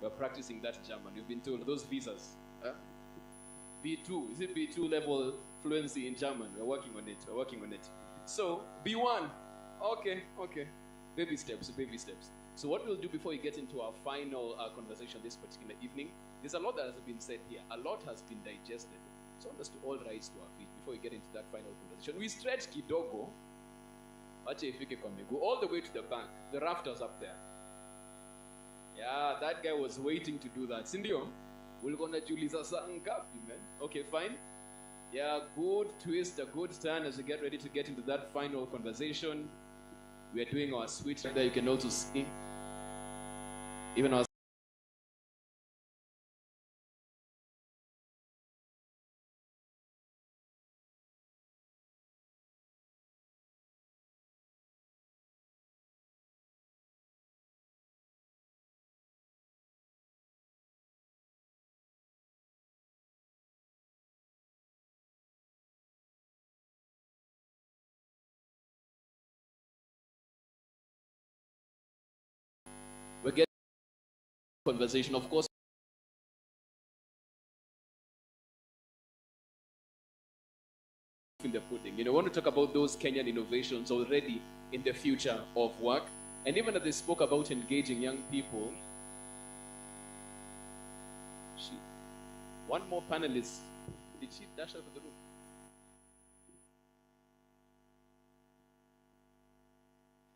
We're practicing that German. You've been told those visas. Huh? B2, is it B2 level fluency in German? We're working on it. We're working on it. So, B1. Okay. Baby steps, baby steps. So what we'll do before we get into our final conversation this particular evening, there's a lot that has been said here. A lot has been digested. So I want us to all rise to our feet before we get into that final conversation. We stretch kidogo. Acha ifike kwa miguu, all the way to the back. The rafters up there. Yeah, that guy was waiting to do that. Sindio, ulikuwa unajiuliza saa ngapi, man? Okay, fine. Yeah, good twist, a good turn as we get ready to get into that final conversation. We are doing our switch there. You can also see even our we're getting conversation, of course. In the pudding, you know, I want to talk about those Kenyan innovations already in the future of work, and even as they spoke about engaging young people. One more panelist. Did she dash out of the room?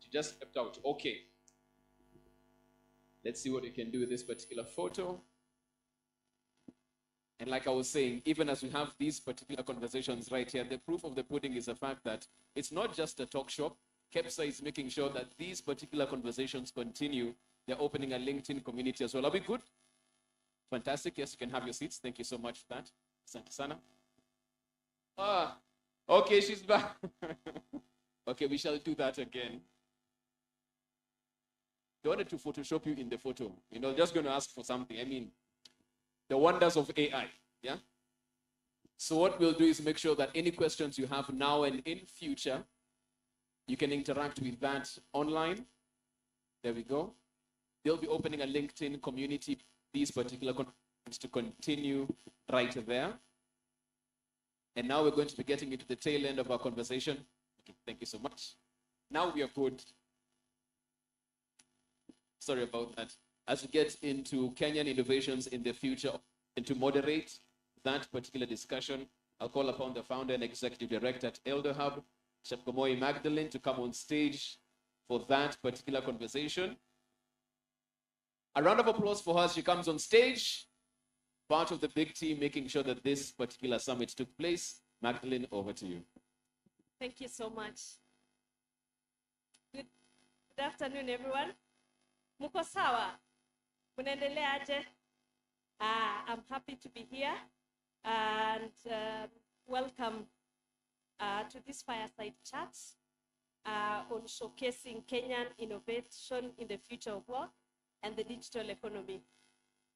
She just stepped out. Okay. Let's see what we can do with this particular photo. And like I was saying, even as we have these particular conversations right here, the proof of the pudding is the fact that it's not just a talk shop. KEPSA is making sure that these particular conversations continue. They're opening a LinkedIn community as well. Are we good? Fantastic. Yes, you can have your seats. Thank you so much for that. Asante sana. Okay, she's back. Okay, we shall do that again. They wanted to Photoshop you in the photo. You know, just going to ask for something. I mean, the wonders of AI, yeah? So what we'll do is make sure that any questions you have now and in future, you can interact with that online. There we go. They'll be opening a LinkedIn community, these particular conversations to continue right there. And now we're going to be getting into the tail end of our conversation. Okay, thank you so much. Now we are good. Sorry about that. As we get into Kenyan innovations in the future and to moderate that particular discussion, I'll call upon the founder and executive director at Elder Hub, Chepkomoi Magdalene, to come on stage for that particular conversation. A round of applause for her as she comes on stage, part of the big team making sure that this particular summit took place. Magdalene, over to you. Thank you so much. Good afternoon, everyone. Muko sawa? Munaendeleaje? I'm happy to be here and welcome to this fireside chat on showcasing Kenyan innovation in the future of work and the digital economy.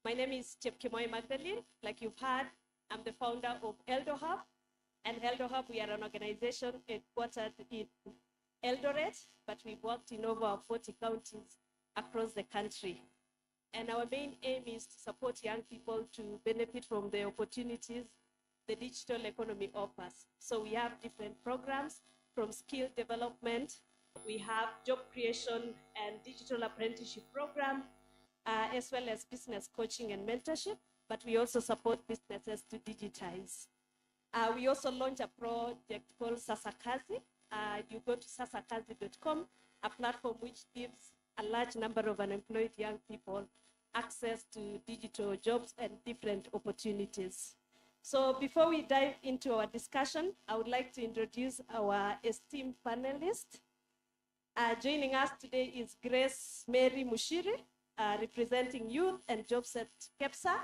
My name is Chepkemoi Magdalene. Like you've heard, I'm the founder of Elder Hub. And Elder Hub, we are an organization headquartered in Eldoret, but we've worked in over 40 counties across the country. And our main aim is to support young people to benefit from the opportunities the digital economy offers. So we have different programs from skill development. We have job creation and digital apprenticeship program, as well as business coaching and mentorship, but we also support businesses to digitize. We also launched a project called Sasakazi. You go to sasakazi.com, a platform which gives a large number of unemployed young people access to digital jobs and different opportunities. So before we dive into our discussion, I would like to introduce our esteemed panelists. Joining us today is Grace Mary Mushiri, representing youth and jobs at KEPSA,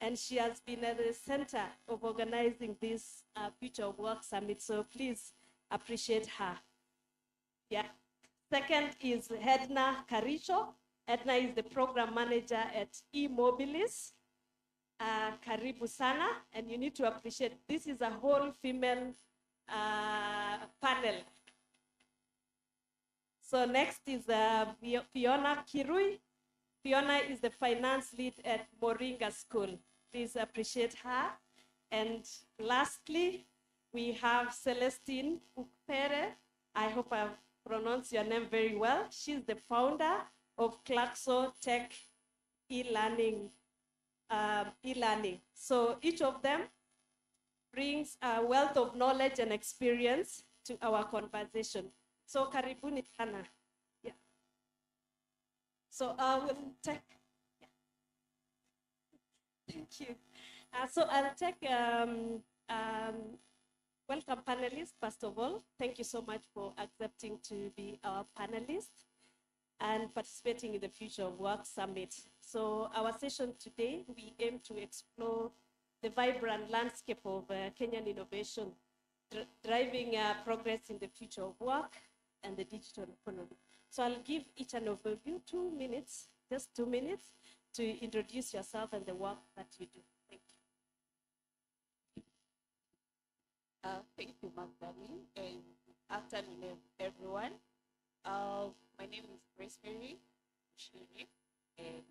and she has been at the center of organizing this Future of Work Summit, so please appreciate her. Yeah. Second is Edna Karicho. Edna is the program manager at eMobilis. Karibu sana, and you need to appreciate this is a whole female panel. So next is Fiona Kirui. Fiona is the finance lead at Moringa School. Please appreciate her. And lastly, we have Celestine Ukpere. I hope I've pronounced your name very well. She's the founder of Claxo Tech e-learning. So each of them brings a wealth of knowledge and experience to our conversation. So karibuni sana. Yeah. So I will take, yeah. Thank you. So I'll take, welcome panelists, first of all. Thank you so much for accepting to be our panelist and participating in the Future of Work Summit. So our session today, we aim to explore the vibrant landscape of Kenyan innovation, driving progress in the future of work and the digital economy. So I'll give each an overview, 2 minutes, just 2 minutes, to introduce yourself and the work that you do. Thank you. Thank you, Magdalene, and good afternoon, everyone. My name is Grace Mary Shiri, and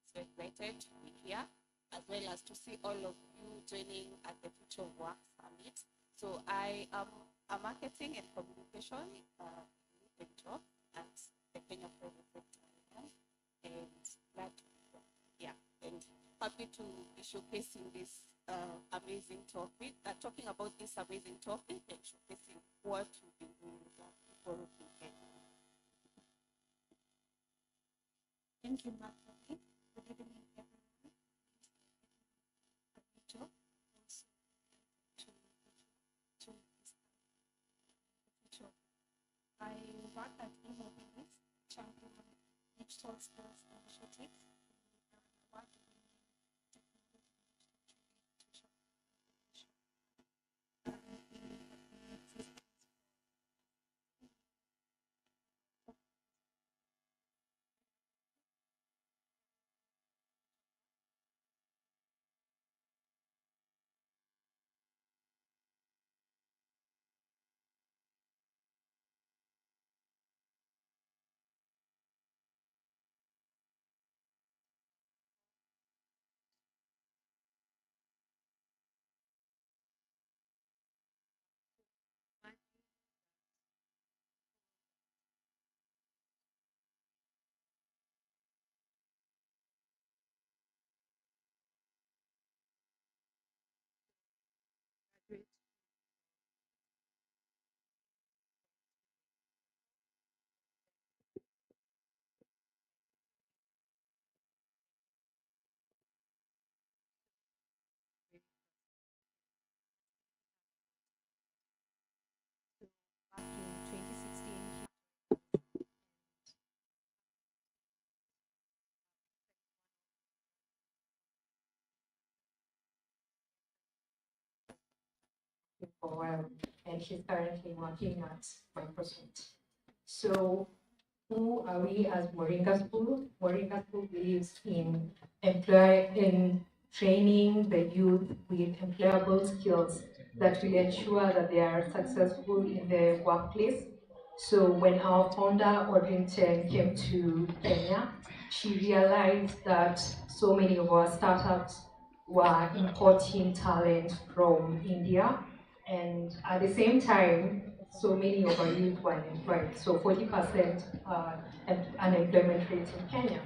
so excited to be here, as well as to see all of you joining at the Future of Work Summit. So I am a marketing and communication job at the Kenya Private Sector, and glad to be here, and happy to be showcasing this amazing topic, talking about this amazing topic and showcasing what we've been doing for Kenya. Thank you, Magdalene. Good evening, everyone. I work at e-mobility, champion digital skills initiatives. Back in 2016, for a while, and she's currently working at Microsoft. So who are we as Moringa School? Moringa School believes in training the youth with employable skills that will ensure that they are successful in the workplace. So when our founder, Audrey Chen, came to Kenya, she realized that so many of our startups were importing talent from India, and at the same time, so many of our youth were unemployed. So 40% unemployment rate in Kenya.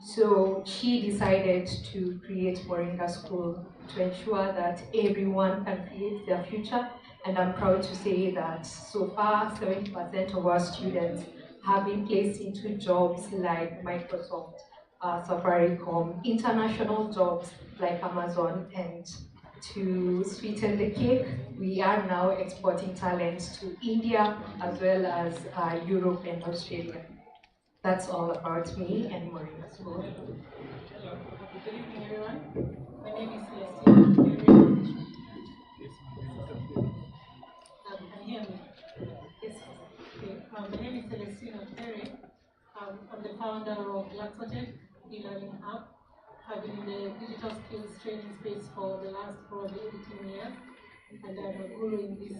So she decided to create Moringa School to ensure that everyone can create their future. And I'm proud to say that so far, 70% of our students have been placed into jobs like Microsoft, Safaricom, international jobs like Amazon, and to sweeten the cake, we are now exporting talents to India as well as Europe and Australia. That's all about me and Moringa School. Good evening, everyone. My name is Celestine. Can you hear me? Yes. Okay. My name is Celestine Terry. I'm the founder of Laxotech e-learning hub. I've been in the digital skills training space for the last probably 18 years, and I'm a guru in this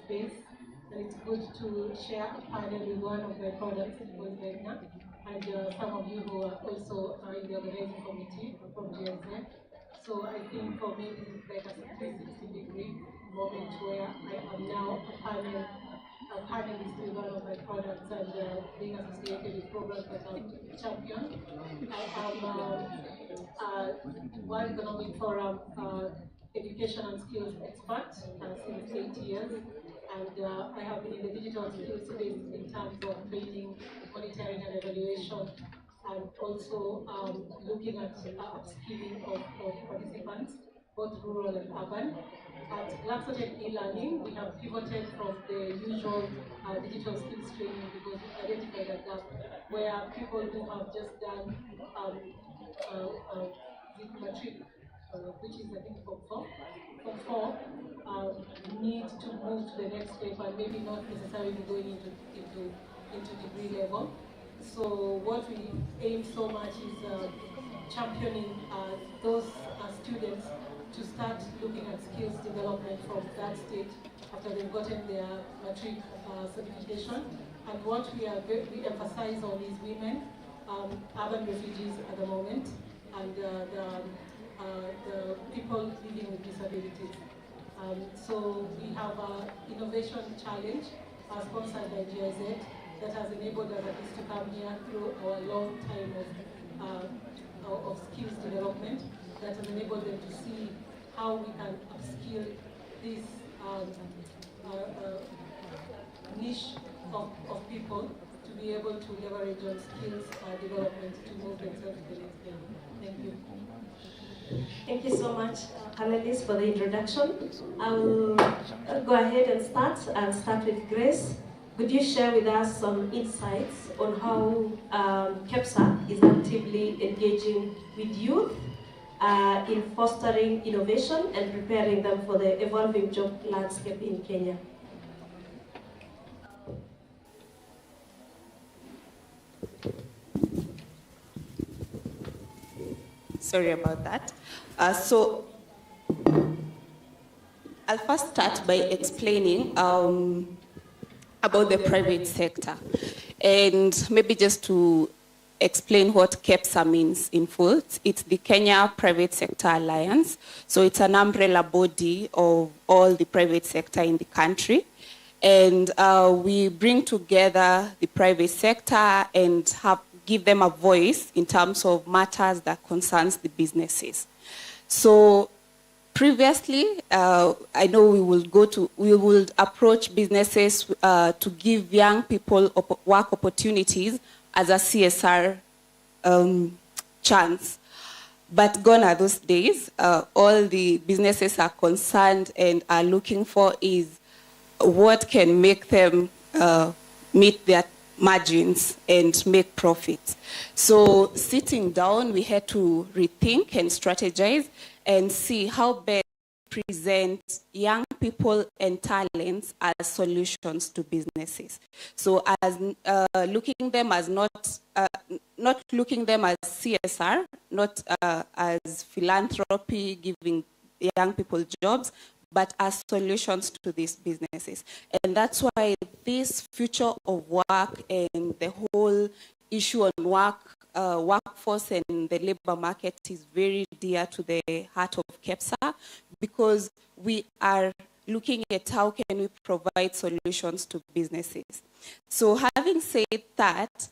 space. and it's good to share a panel with one of my products, Kenya, and some of you who are also in the organizing committee from GSN. So I think for me this is like a 360-degree moment where I am now a panelist with one of my products and being associated with programs that I've championed. I am World Economic Forum education and skills expert since 8 years, and I have been in the digital skills space in terms of training, monitoring and evaluation, and also looking at upskilling of participants, both rural and urban. At Glasgow e-learning, we have pivoted from the usual digital skills training because we identified a gap where people who have just done matric, which is I think Form 4, need to move to the next step and maybe not necessarily going into degree level. So what we aim so much is championing those students to start looking at skills development from that stage after they've gotten their matric certification. And what we emphasize on is women, urban refugees at the moment, and the people living with disabilities. So we have an innovation challenge sponsored by GIZ that has enabled us at least to come here through our long time of skills development that has enabled them to see how we can upskill this niche of people to be able to leverage on skills development to move themselves to the next level. Thank you. Thank you so much, panelists, for the introduction. I'll go ahead and start. I'll start with Grace. Could you share with us some insights on how KEPSA is actively engaging with youth in fostering innovation and preparing them for the evolving job landscape in Kenya? Sorry about that. So I'll first start by explaining about the private sector. And maybe just to explain what KEPSA means in full, it's the Kenya Private Sector Alliance. So it's an umbrella body of all the private sector in the country. And we bring together the private sector and give them a voice in terms of matters that concerns the businesses. So previously, I know we will approach businesses to give young people work opportunities as a CSR chance. But gone are those days. All the businesses are concerned and are looking for is what can make them meet their margins and make profits. So sitting down, we had to rethink and strategize and see how best to present young people and talents as solutions to businesses. So as looking them as not looking them as CSR, not as philanthropy, giving young people jobs, but as solutions to these businesses. And that's why this future of work and the whole issue on workforce and the labor market is very dear to the heart of KEPSA, because we are looking at how can we provide solutions to businesses. So having said that,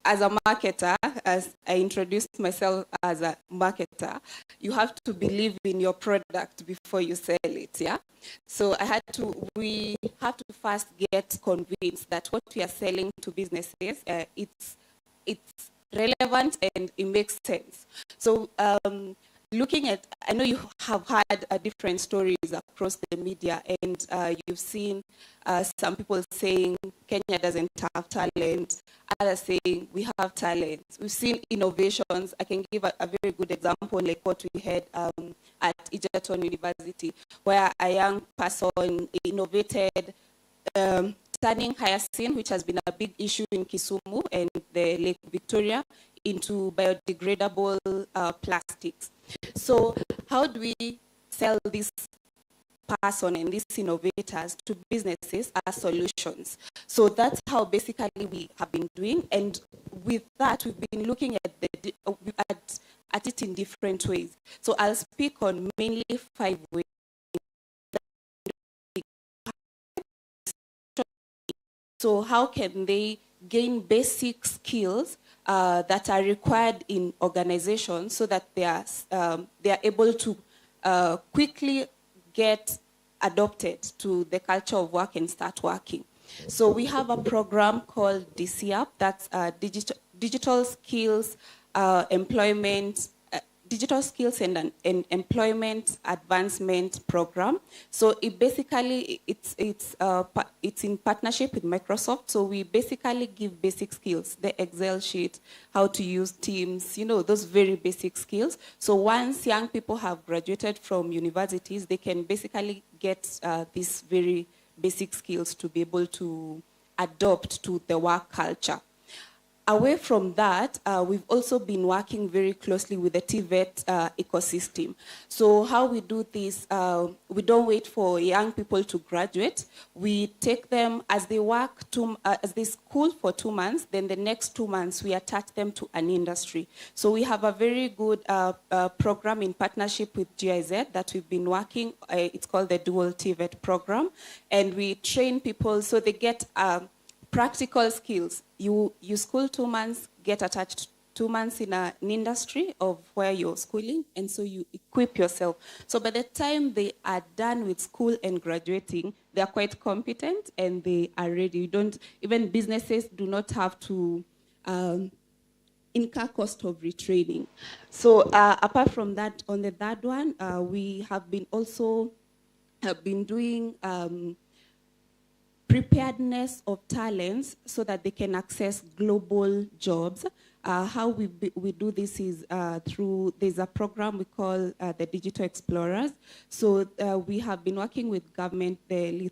as a marketer, as I introduced myself as a marketer, you have to believe in your product before you sell it, yeah? So we have to first get convinced that what we are selling to businesses, it's relevant and it makes sense. So looking at, I know you have had different stories across the media, and you've seen some people saying Kenya doesn't have talent, others saying we have talent. We've seen innovations. I can give a very good example, like what we had at Egerton University, where a young person innovated turning hyacinth, which has been a big issue in Kisumu and the Lake Victoria, into biodegradable plastics. So how do we sell this person and these innovators to businesses are solutions. So that's how basically we have been doing. And with that, we've been looking at at it in different ways. So I'll speak on mainly 5 ways. So how can they gain basic skills that are required in organizations so that they are able to quickly get adopted to the culture of work and start working. So we have a program called DCAP, that's digital skills, employment, digital skills and an employment advancement program. So it basically, it's in partnership with Microsoft. So we basically give basic skills, the Excel sheet, how to use Teams, you know, those very basic skills. So once young people have graduated from universities, they can basically get these very basic skills to be able to adopt to the work culture. Away from that, we've also been working very closely with the TVET ecosystem. So how we do this, we don't wait for young people to graduate. We take them as they work, as they school for 2 months, then the next 2 months we attach them to an industry. So we have a very good program in partnership with GIZ that we've been working. It's called the Dual TVET program. And we train people so they get practical skills. You school 2 months, get attached 2 months in an industry of where you're schooling, and so you equip yourself. So by the time they are done with school and graduating, they are quite competent and they are ready. Even businesses do not have to incur cost of retraining. So apart from that, on the third one, we have been also doing preparedness of talents so that they can access global jobs. How we do this is there's a program we call the Digital Explorers. So we have been working with government, the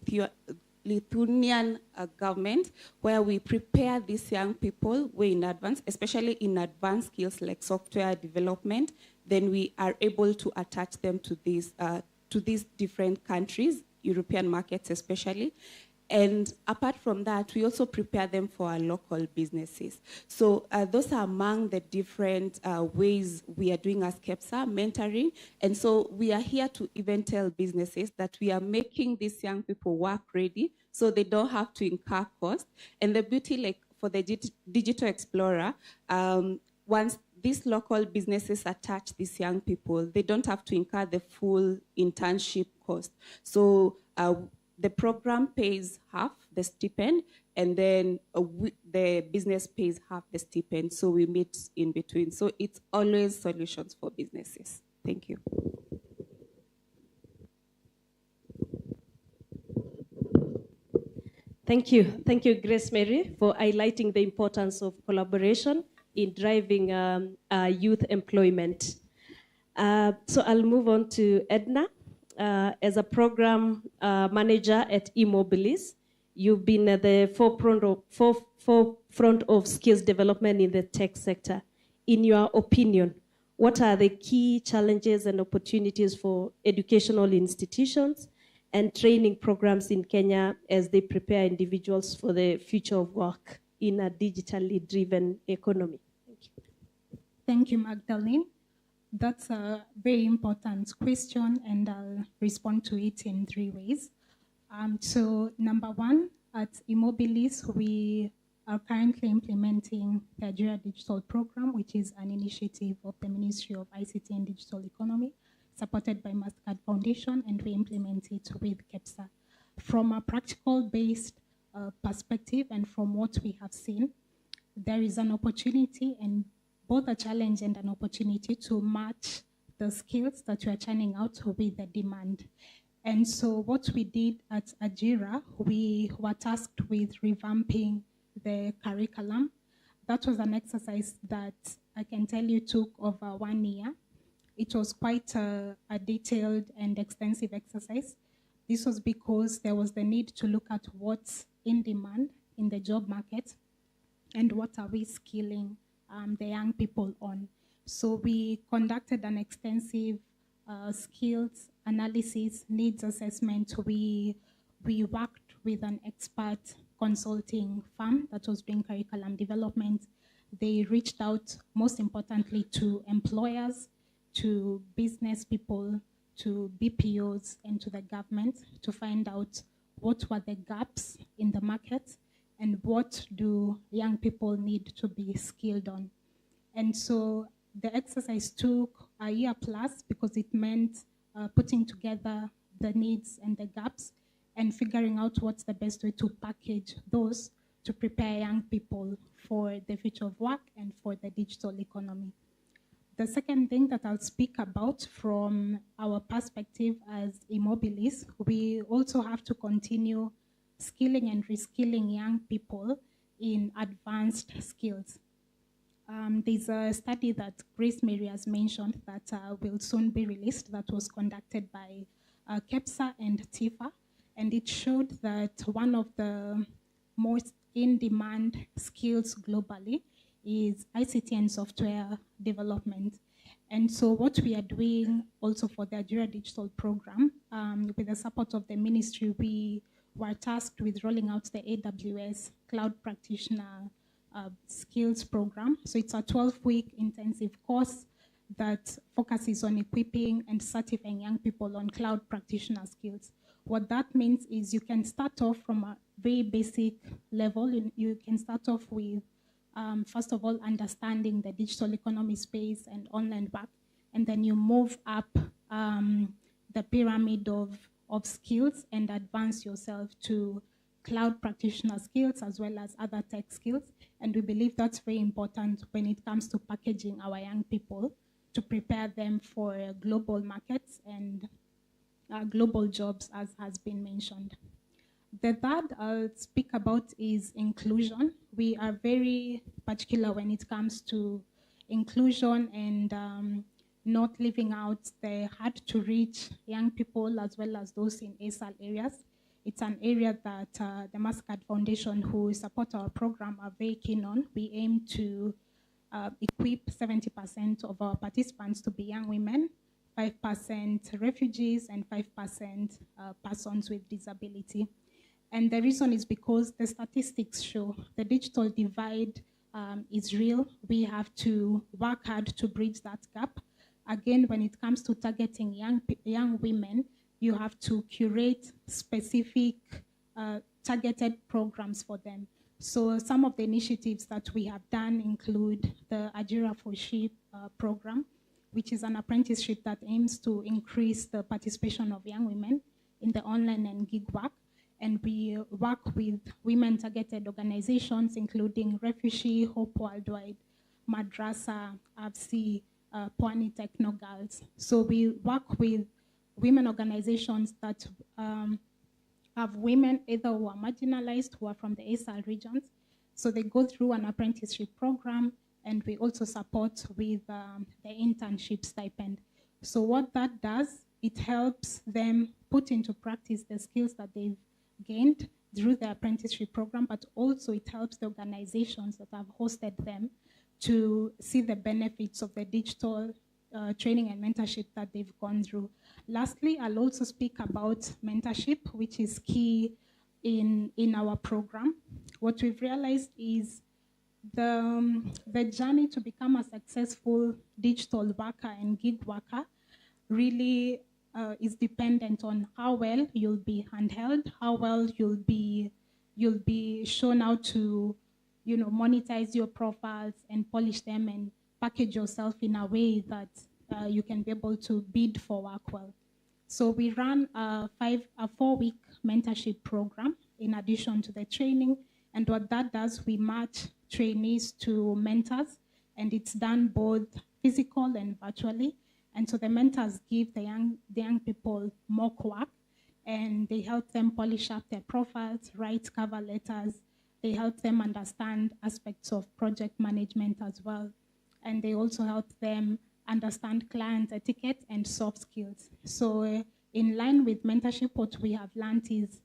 Lithuanian government, where we prepare these young people way in advance, especially in advanced skills like software development. Then we are able to attach them to these different countries, European markets especially. And apart from that, we also prepare them for our local businesses. So those are among the different ways we are doing as KEPSA, mentoring. And so we are here to even tell businesses that we are making these young people work ready so they don't have to incur cost. And the beauty, like for the Digital Explorer, once these local businesses attach these young people, they don't have to incur the full internship cost. So the program pays half the stipend, and then the business pays half the stipend. So we meet in between. So it's always solutions for businesses. Thank you. Thank you, Grace Mary, for highlighting the importance of collaboration in driving youth employment. So I'll move on to Edna. As a program manager at Immobilis, you've been at the forefront of skills development in the tech sector. In your opinion, what are the key challenges and opportunities for educational institutions and training programs in Kenya as they prepare individuals for the future of work in a digitally driven economy? Thank you. Thank you, Magdalene. That's a very important question, and I'll respond to it in 3 ways. So number one, at Immobilis, we are currently implementing the Nigeria Digital Program, which is an initiative of the Ministry of ICT and Digital Economy, supported by Mastercard Foundation, and we implement it with KEPSA. From a practical-based perspective and from what we have seen, there is an opportunity and both a challenge and an opportunity to match the skills that we are churning out with the demand. And so what we did at Ajira, we were tasked with revamping the curriculum. That was an exercise that I can tell you took over 1 year. It was quite a detailed and extensive exercise. This was because there was the need to look at what's in demand in the job market and what are we skilling the young people on. So we conducted an extensive skills analysis, needs assessment, we worked with an expert consulting firm that was doing curriculum development. They reached out, most importantly, to employers, to business people, to BPOs, and to the government to find out what were the gaps in the market and what do young people need to be skilled on. And so the exercise took a year plus because it meant putting together the needs and the gaps and figuring out what's the best way to package those to prepare young people for the future of work and for the digital economy. The second thing that I'll speak about from our perspective as Immobilis, we also have to continue skilling and reskilling young people in advanced skills. There's a study that Grace Mary has mentioned that will soon be released that was conducted by KEPSA and TIFA, and it showed that one of the most in-demand skills globally is ICT and software development. And so what we are doing also for the Nigeria Digital Program, with the support of the ministry, we were tasked with rolling out the AWS Cloud Practitioner Skills Program. So it's a 12-week intensive course that focuses on equipping and certifying young people on cloud practitioner skills. What that means is you can start off from a very basic level. You can start off with, first of all, understanding the digital economy space and online work, and then you move up the pyramid of skills and advance yourself to cloud practitioner skills as well as other tech skills. And we believe that's very important when it comes to packaging our young people to prepare them for global markets and global jobs, as has been mentioned. The third I'll speak about is inclusion. We are very particular when it comes to inclusion and not leaving out the hard-to-reach young people as well as those in ASAL areas. It's an area that the Mastercard Foundation, who support our program, are very keen on. We aim to equip 70% of our participants to be young women, 5% refugees, and 5% persons with disability. And the reason is because the statistics show the digital divide is real. We have to work hard to bridge that gap. Again, when it comes to targeting young women, you have to curate specific targeted programs for them. So some of the initiatives that we have done include the Ajira for Sheep program, which is an apprenticeship that aims to increase the participation of young women in the online and gig work. And we work with women-targeted organizations, including Refugee, Hope Worldwide, Madrasa, AFC, Pwani Techno Girls. So we work with women organizations that have women either who are marginalized, who are from the ASAL regions. So they go through an apprenticeship program, and we also support with the internship stipend. So what that does, it helps them put into practice the skills that they've gained through the apprenticeship program, but also it helps the organizations that have hosted them to see the benefits of the digital training and mentorship that they've gone through. Lastly, I'll also speak about mentorship, which is key in our program. What we've realized is the journey to become a successful digital worker and gig worker really is dependent on how well you'll be handheld, how well you'll be shown how to, monetize your profiles and polish them and package yourself in a way that you can be able to bid for work well. So we run a 4-week mentorship program in addition to the training. And what that does, we match trainees to mentors, and it's done both physical and virtually. And so the mentors give the young people mock work, and they help them polish up their profiles, write cover letters. They help them understand aspects of project management as well. And they also help them understand client etiquette and soft skills. So in line with mentorship, what we have learned is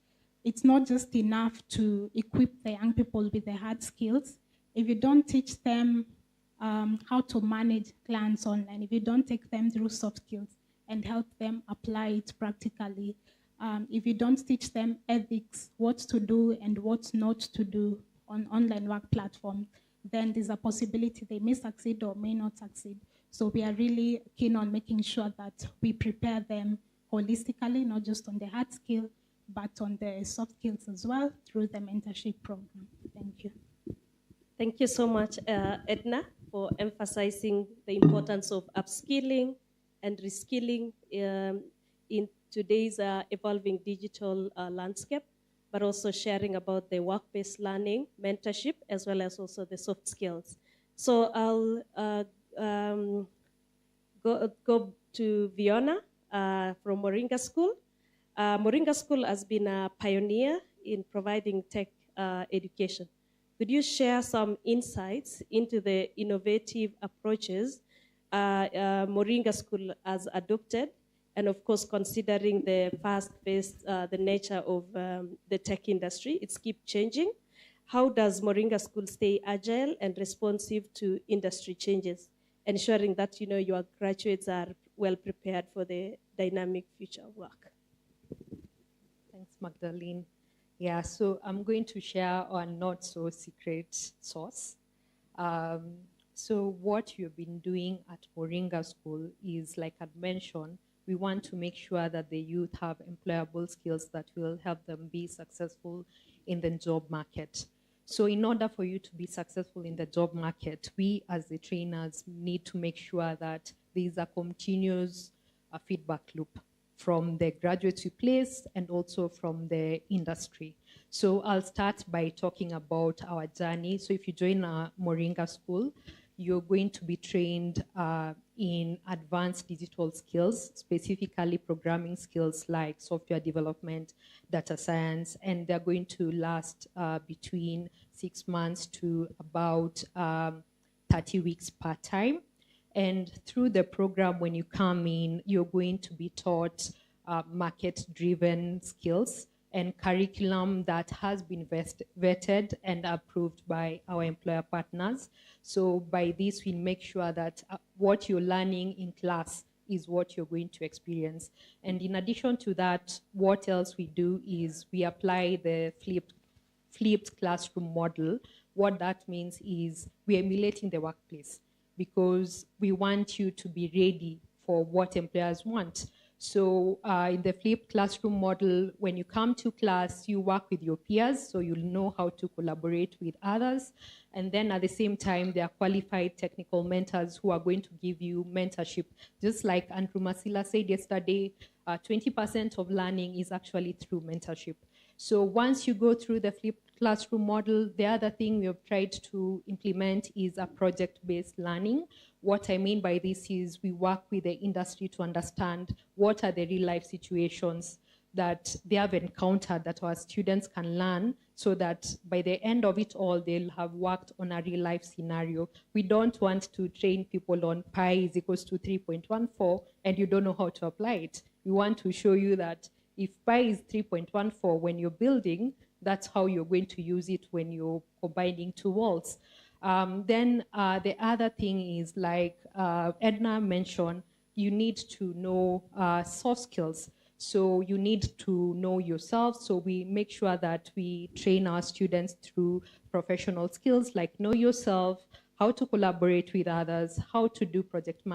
it's not just enough to equip the young people with the hard skills. If you don't teach them how to manage clients online, if you don't take them through soft skills and help them apply it practically. If you don't teach them ethics, what to do and what not to do on online work platform, then there's a possibility they may succeed or may not succeed. So we are really keen on making sure that we prepare them holistically, not just on the hard skill, but on the soft skills as well through the mentorship program. Thank you. Thank you so much, Edna, for emphasizing the importance of upskilling and reskilling in today's evolving digital landscape, but also sharing about the work-based learning, mentorship, as well as also the soft skills. So I'll go to Fiona from Moringa School. Moringa School has been a pioneer in providing tech education. Could you share some insights into the innovative approaches Moringa School has adopted, and of course, considering the fast-paced, the nature of the tech industry, it's keep changing. How does Moringa School stay agile and responsive to industry changes, ensuring that your graduates are well prepared for the dynamic future of work? Thanks, Magdalene. Yeah, so I'm going to share a not so secret source. So what you've been doing at Moringa School is, like I mentioned, we want to make sure that the youth have employable skills that will help them be successful in the job market. So in order for you to be successful in the job market, we as the trainers need to make sure that there is a continuous feedback loop from the graduates we place and also from the industry. So I'll start by talking about our journey. So if you join a Moringa School, you're going to be trained in advanced digital skills, specifically programming skills like software development, data science, and they're going to last between 6 months to about 30 weeks per time. And through the program, when you come in, you're going to be taught market-driven skills and curriculum that has been vetted and approved by our employer partners. So by this, we make sure that what you're learning in class is what you're going to experience. And in addition to that, what else we do is we apply the flipped classroom model. What that means is we're emulating the workplace, because we want you to be ready for what employers want. So in the flipped classroom model, when you come to class, you work with your peers, so you'll know how to collaborate with others. And then at the same time, there are qualified technical mentors who are going to give you mentorship. Just like Andrew Masila said yesterday, 20% of learning is actually through mentorship. So once you go through the flipped classroom model, the other thing we have tried to implement is a project-based learning. What I mean by this is we work with the industry to understand what are the real-life situations that they have encountered that our students can learn, so that by the end of it all, they'll have worked on a real-life scenario. We don't want to train people on pi is equals to 3.14 and you don't know how to apply it. We want to show you that if pi is 3.14 when you're building, that's how you're going to use it when you're combining two walls. Then the other thing is, like Edna mentioned, you need to know soft skills. So you need to know yourself. So we make sure that we train our students through professional skills like know yourself, how to collaborate with others, how to do project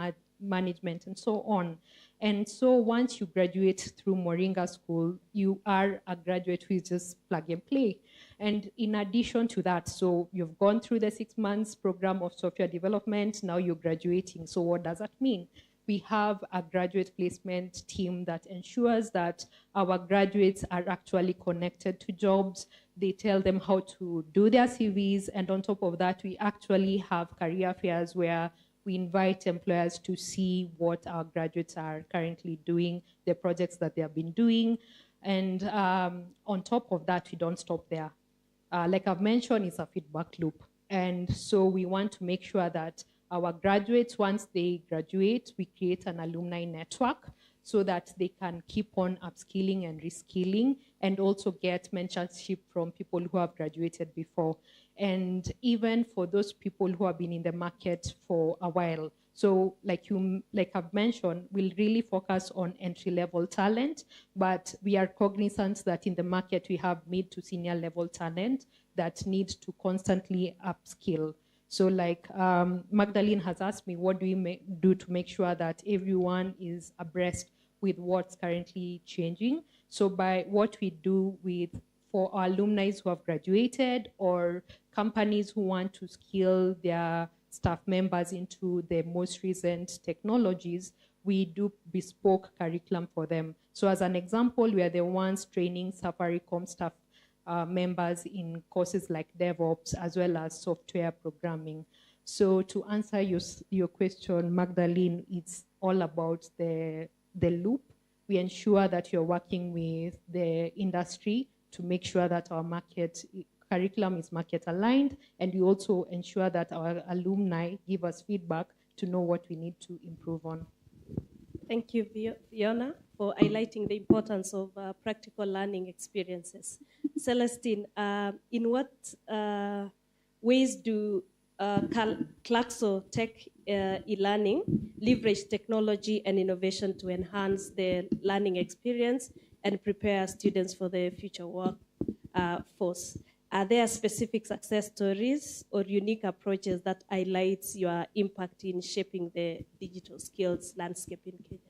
management, and so on. And so once you graduate through Moringa School, you are a graduate who is just plug and play. And in addition to that, so you've gone through the 6 months program of software development, now you're graduating. So what does that mean? We have a graduate placement team that ensures that our graduates are actually connected to jobs. They tell them how to do their CVs. And on top of that, we actually have career fairs where we invite employers to see what our graduates are currently doing, the projects that they have been doing. And on top of that, we don't stop there. Like I've mentioned, it's a feedback loop. And so we want to make sure that our graduates, once they graduate, we create an alumni network so that they can keep on upskilling and reskilling and also get mentorship from people who have graduated before. And even for those people who have been in the market for a while, So like I've mentioned, we'll really focus on entry-level talent, but we are cognizant that in the market we have mid to senior level talent that need to constantly upskill. So like Magdalene has asked me, what do we do to make sure that everyone is abreast with what's currently changing? So by what we do for our alumni who have graduated or companies who want to skill their staff members into the most recent technologies, we do bespoke curriculum for them. So as an example, we are the ones training Safaricom staff members in courses like DevOps as well as software programming. So to answer your question, Magdalene, it's all about the loop. We ensure that you're working with the industry to make sure that our curriculum is market aligned, and we also ensure that our alumni give us feedback to know what we need to improve on. Thank you, Fiona, for highlighting the importance of practical learning experiences. Celestine, in what ways do Claxo Tech e-learning leverage technology and innovation to enhance the learning experience and prepare students for the future workforce? Are there specific success stories or unique approaches that highlights your impact in shaping the digital skills landscape in Kenya?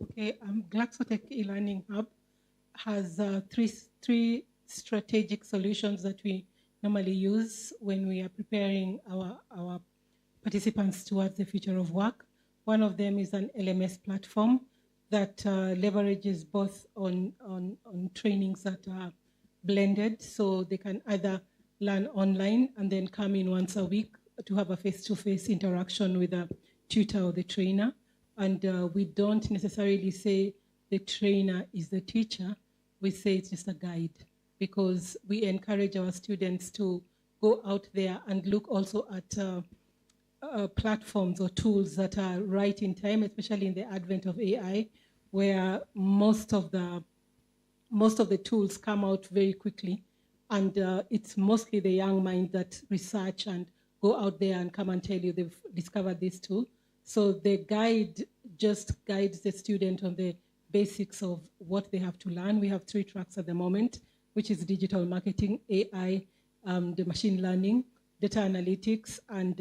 Okay, Glaxo Tech e-learning hub has three strategic solutions that we normally use when we are preparing our participants towards the future of work. One of them is an LMS platform that leverages both on trainings that are blended, so they can either learn online and then come in once a week to have a face-to-face interaction with a tutor or the trainer. And we don't necessarily say the trainer is the teacher, we say it's just a guide, because we encourage our students to go out there and look also at platforms or tools that are right in time, especially in the advent of AI, where most of the tools come out very quickly, and it's mostly the young mind that research and go out there and come and tell you they've discovered this tool. So the guide just guides the student on the basics of what they have to learn. We have 3 tracks at the moment, which is digital marketing, AI, the machine learning, data analytics, and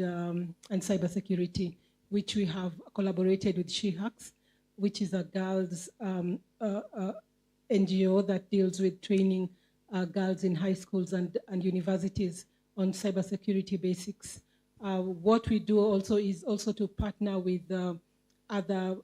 cybersecurity, which we have collaborated with SheHacks, which is a girls' NGO that deals with training girls in high schools and universities on cybersecurity basics. What we do also is also to partner with other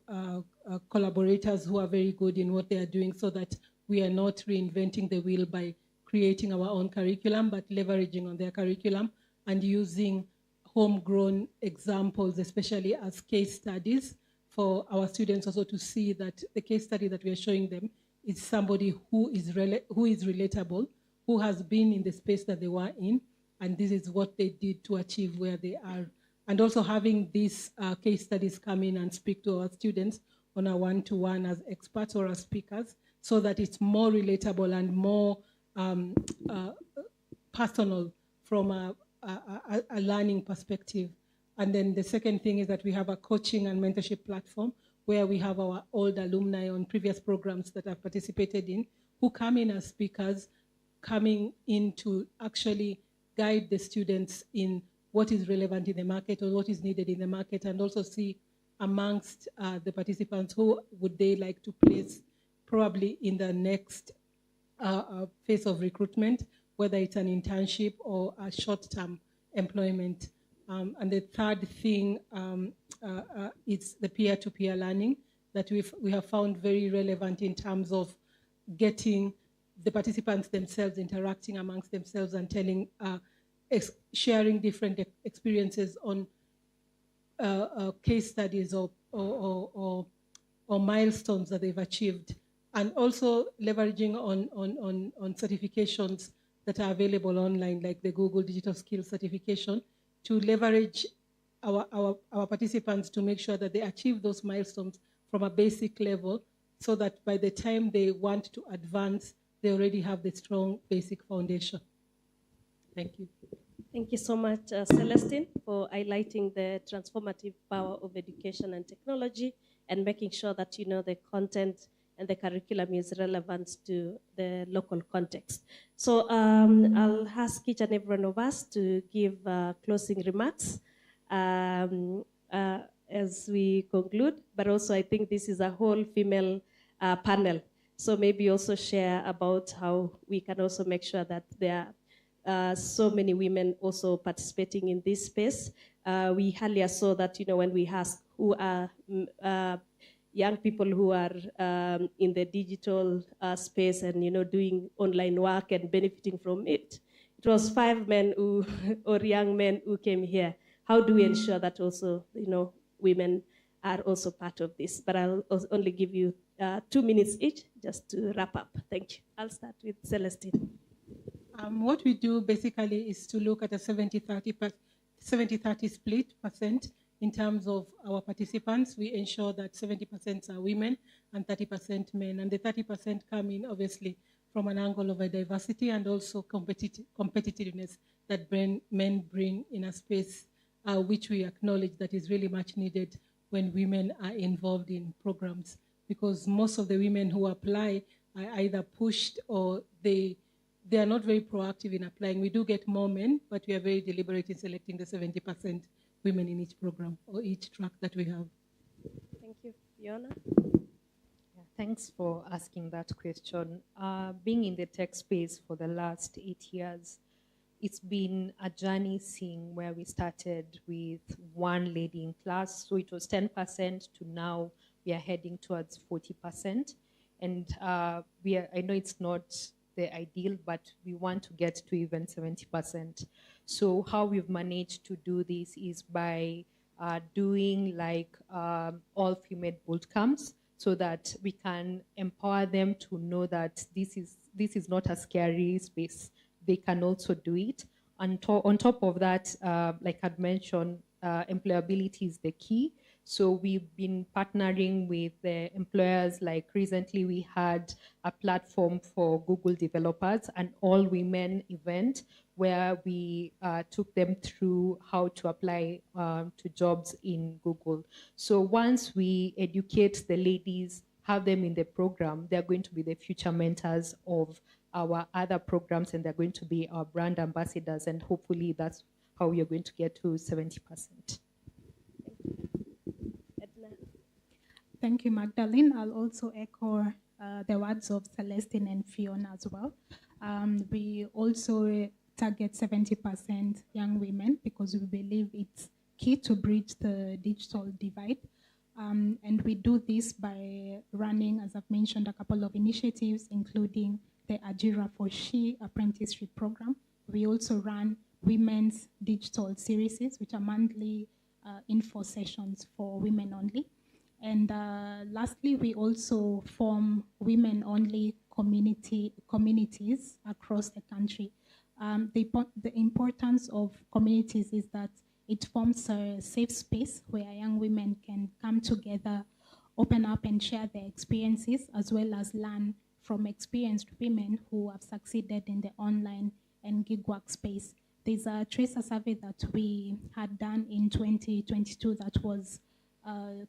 collaborators who are very good in what they are doing, so that we are not reinventing the wheel by creating our own curriculum, but leveraging on their curriculum and using homegrown examples, especially as case studies, for our students also to see that the case study that we are showing them is somebody who is relatable, who has been in the space that they were in, and this is what they did to achieve where they are. And also having these case studies come in and speak to our students on a one-to-one as experts or as speakers, so that it's more relatable and more personal from a learning perspective. And then the second thing is that we have a coaching and mentorship platform where we have our old alumni on previous programs that I've participated in, who come in as speakers, coming in to actually guide the students in what is relevant in the market or what is needed in the market, and also see amongst the participants who would they like to place probably in the next phase of recruitment, whether it's an internship or a short-term employment. And the third thing is the peer-to-peer learning that we have found very relevant in terms of getting the participants themselves interacting amongst themselves and telling, sharing different experiences on case studies or milestones that they've achieved, and also leveraging on certifications that are available online, like the Google Digital Skills Certification, to leverage our participants to make sure that they achieve those milestones from a basic level, so that by the time they want to advance, they already have the strong basic foundation. Thank you. Thank you so much, Celestine, for highlighting the transformative power of education and technology and making sure that the content and the curriculum is relevant to the local context. So I'll ask each and every one of us to give closing remarks as we conclude, but also I think this is a whole female panel. So maybe also share about how we can also make sure that there are so many women also participating in this space. We earlier saw that, when we asked who are young people who are in the digital space and, doing online work and benefiting from it, it was 5 men who, or young men who came here. How do we ensure that also, women are also part of this? But I'll only give you 2 minutes each just to wrap up. Thank you. I'll start with Celestine. What we do basically is to look at a 70-30 split percent in terms of our participants. We ensure that 70% are women and 30% men. And the 30% come in, obviously, from an angle of a diversity and also competitiveness that men bring in a space which we acknowledge that is really much needed when women are involved in programs. Because most of the women who apply are either pushed or they are not very proactive in applying. We do get more men, but we are very deliberate in selecting the 70% women in each program or each track that we have. Thank you. Fiona? Yeah, thanks for asking that question. Being in the tech space for the last 8 years, it's been a journey seeing where we started with one lady in class. So it was 10% to now we are heading towards 40%. And I know it's not the ideal, but we want to get to even 70%. So how we've managed to do this is by doing like all-female boot camps so that we can empower them to know that this is not a scary space. They can also do it. On top of that, like I'd mentioned, employability is the key. So we've been partnering with the employers. Like recently we had a platform for Google developers, an all-women event where we took them through how to apply to jobs in Google. So once we educate the ladies, have them in the program, they're going to be the future mentors of our other programs, and they're going to be our brand ambassadors, and hopefully that's how we are going to get to 70%. Thank you, Magdalene. I'll also echo the words of Celestine and Fiona as well. We also target 70% young women because we believe it's key to bridge the digital divide. And we do this by running, as I've mentioned, a couple of initiatives, including the Ajira for She apprenticeship program. We also run women's digital series, which are monthly info sessions for women only. And lastly, we also form women-only communities across the country. The importance of communities is that it forms a safe space where young women can come together, open up and share their experiences, as well as learn from experienced women who have succeeded in the online and gig work space. There's a tracer survey that we had done in 2022 that was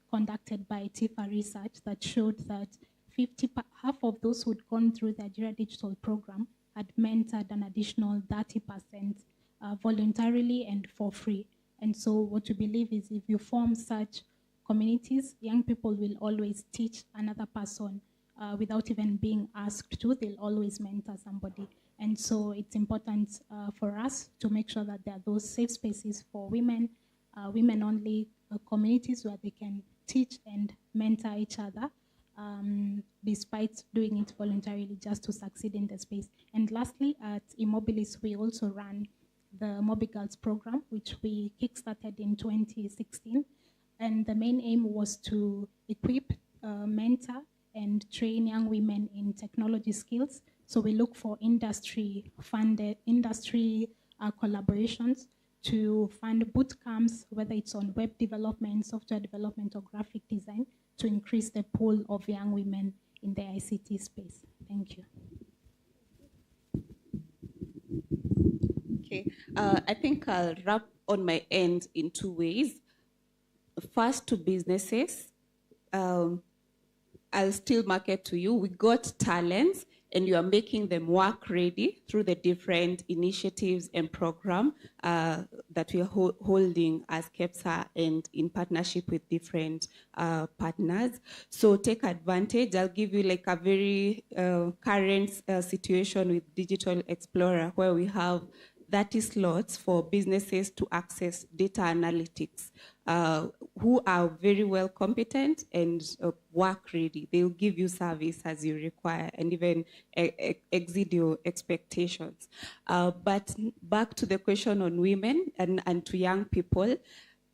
conducted by TIFA Research that showed that half of those who'd gone through the Ajira Digital Program had mentored an additional 30% voluntarily and for free. And so what we believe is if you form such communities, young people will always teach another person without even being asked to. They'll always mentor somebody. And so it's important for us to make sure that there are those safe spaces for women, women-only communities where they can teach and mentor each other despite doing it voluntarily just to succeed in the space. And lastly, at Immobilis, we also run the Mobi Girls program, which we kickstarted in 2016. And the main aim was to equip, mentor, and train young women in technology skills. So we look for industry-funded, collaborations to fund boot camps, whether it's on web development, software development, or graphic design, to increase the pool of young women in the ICT space. Thank you. Okay, I think I'll wrap on my end in two ways. First, to businesses, I'll still market to you. We got talents, and you are making them work ready through the different initiatives and program that we are holding as KEPSA and in partnership with different partners. So take advantage. I'll give you like a very current situation with Digital Explorer, where we have 30 slots for businesses to access data analytics who are very well competent and work ready. They'll give you service as you require and even exceed your expectations. But back to the question on women and to young people,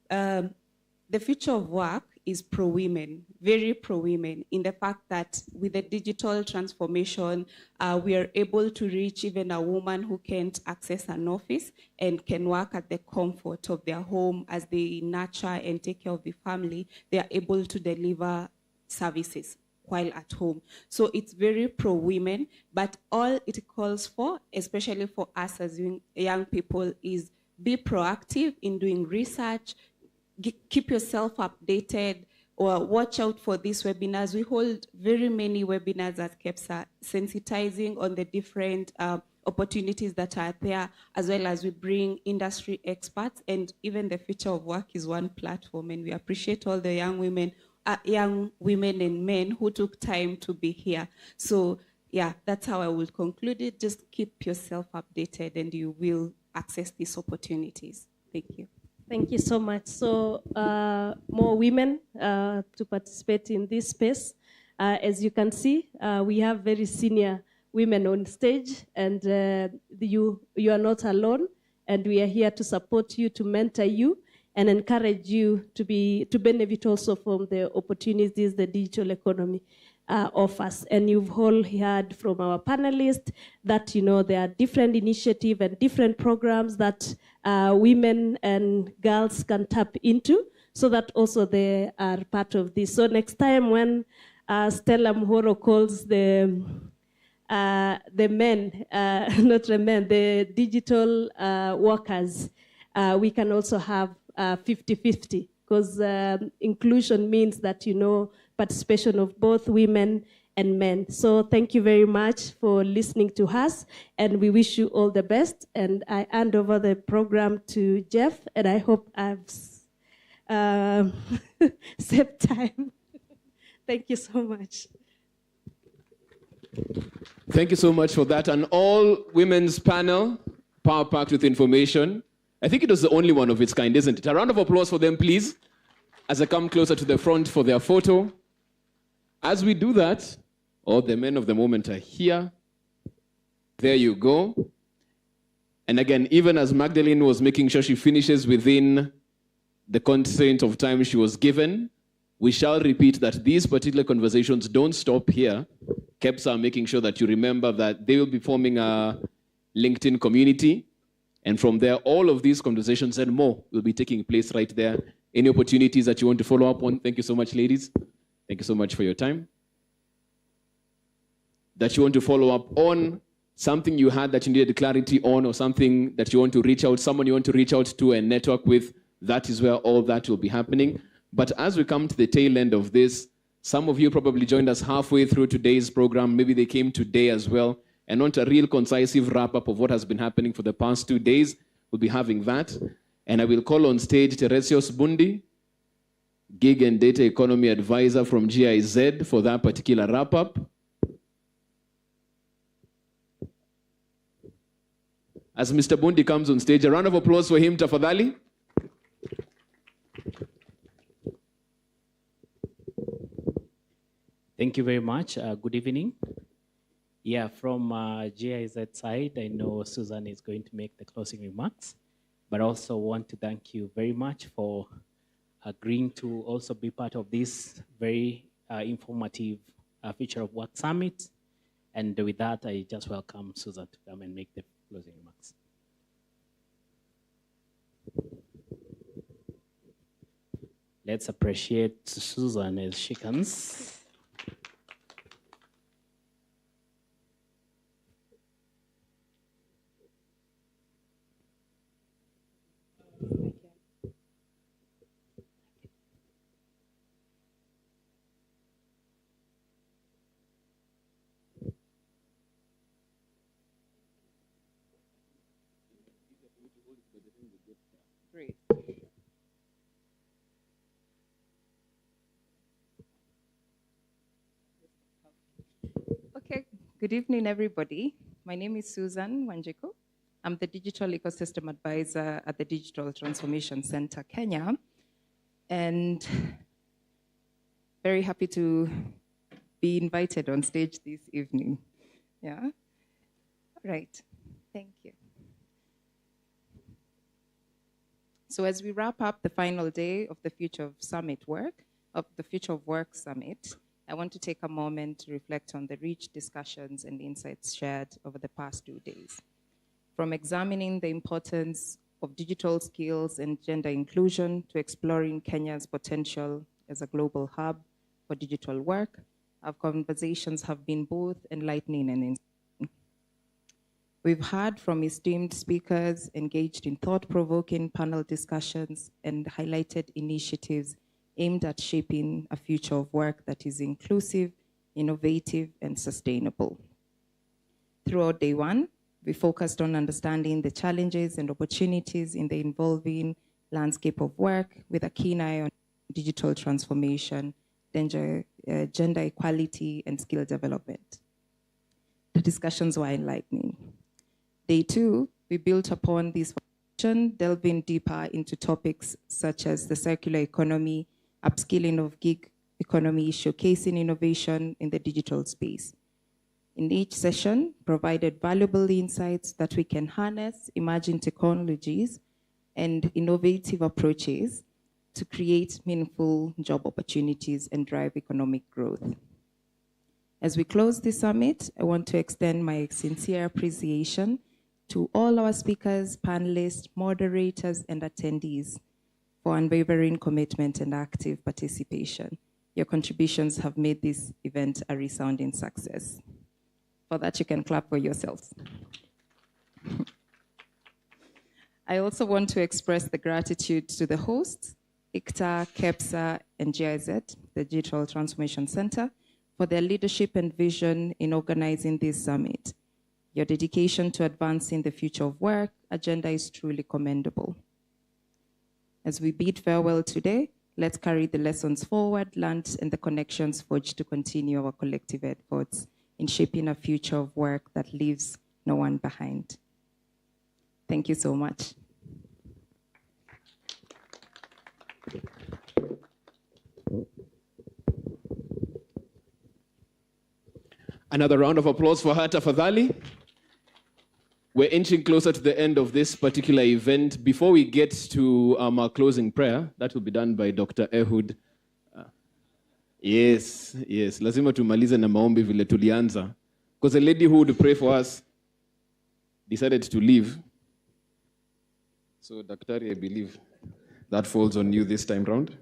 the future of work is pro-women, very pro-women, in the fact that with the digital transformation, we are able to reach even a woman who can't access an office and can work at the comfort of their home as they nurture and take care of the family. They are able to deliver services while at home. So it's very pro-women, but all it calls for, especially for us as young people, is be proactive in doing research, keep yourself updated, or watch out for these webinars. We hold very many webinars at KEPSA, sensitizing on the different opportunities that are there, as well as we bring industry experts, and even the future of work is one platform. And we appreciate all the young women and men who took time to be here. So yeah, that's how I will conclude it. Just keep yourself updated and you will access these opportunities. Thank you. Thank you so much. So more women to participate in this space. As you can see, we have very senior women on stage, and you are not alone, and we are here to support you, to mentor you, and encourage you to benefit also from the opportunities the digital economy offers. And you've all heard from our panelists that there are different initiatives and different programs that women and girls can tap into, so that also they are part of this. So next time when Stella Muhoro calls the men, not the men, the digital workers, we can also have 50-50, because inclusion means that participation of both women and men. So thank you very much for listening to us, and we wish you all the best. And I hand over the program to Jeff, and I hope I've saved time. Thank you so much. Thank you so much for that. An all-women's panel, power-packed with information. I think it was the only one of its kind, isn't it? A round of applause for them, please, as I come closer to the front for their photo. As we do that, all the men of the moment are here. There you go. And again, even as Magdalene was making sure she finishes within the constraint of time she was given, we shall repeat that these particular conversations don't stop here. KEPSA are making sure that you remember that they will be forming a LinkedIn community. And from there, all of these conversations and more will be taking place right there. Any opportunities that you want to follow up on? Thank you so much, ladies. Thank you so much for your time. That you want to follow up on something you had that you needed clarity on, or something that you want to reach out, someone you want to reach out to and network with, that is where all that will be happening. But as we come to the tail end of this, some of you probably joined us halfway through today's program. Maybe they came today as well and want a real concise wrap-up of what has been happening for the past 2 days. We'll be having that. And I will call on stage Teresios Bundi, Gig and Data Economy Advisor from GIZ, for that particular wrap-up. As Mr. Bundi comes on stage, a round of applause for him, tafadhali. Thank you very much. Good evening. Yeah, from GIZ side, I know Susan is going to make the closing remarks, but also want to thank you very much for agreeing to also be part of this very informative Future of Work Summit. And with that, I just welcome Susan to come and make the closing remarks. Let's appreciate Susan as she comes. Great. Okay, good evening, everybody. My name is Susan Wanjiku. I'm the Digital Ecosystem Advisor at the Digital Transformation Center, Kenya. And very happy to be invited on stage this evening. Yeah? All right, thank you. So as we wrap up the final day of the Future of Work Summit, I want to take a moment to reflect on the rich discussions and insights shared over the past 2 days. From examining the importance of digital skills and gender inclusion to exploring Kenya's potential as a global hub for digital work, our conversations have been both enlightening and inspiring. We've heard from esteemed speakers, engaged in thought-provoking panel discussions, and highlighted initiatives aimed at shaping a future of work that is inclusive, innovative, and sustainable. Throughout day one, we focused on understanding the challenges and opportunities in the evolving landscape of work with a keen eye on digital transformation, gender equality, and skill development. The discussions were enlightening. Day two, we built upon this foundation, delving deeper into topics such as the circular economy, upskilling of gig economy, showcasing innovation in the digital space. In each session, provided valuable insights that we can harness emerging technologies and innovative approaches to create meaningful job opportunities and drive economic growth. As we close this summit, I want to extend my sincere appreciation to all our speakers, panelists, moderators, and attendees for unwavering commitment and active participation. Your contributions have made this event a resounding success. For that, you can clap for yourselves. I also want to express the gratitude to the hosts, ICTA, KEPSA, and GIZ, the Digital Transformation Center, for their leadership and vision in organizing this summit. Your dedication to advancing the future of work agenda is truly commendable. As we bid farewell today, let's carry the lessons forward, learned, and the connections forged to continue our collective efforts in shaping a future of work that leaves no one behind. Thank you so much. Another round of applause for her, tafadhali. We're inching closer to the end of this particular event. Before we get to our closing prayer, that will be done by Dr. Ehud. Yes, lazima tumalize na maombi vile tulianza. Because a lady who would pray for us decided to leave. So, Daktari, I believe that falls on you this time round.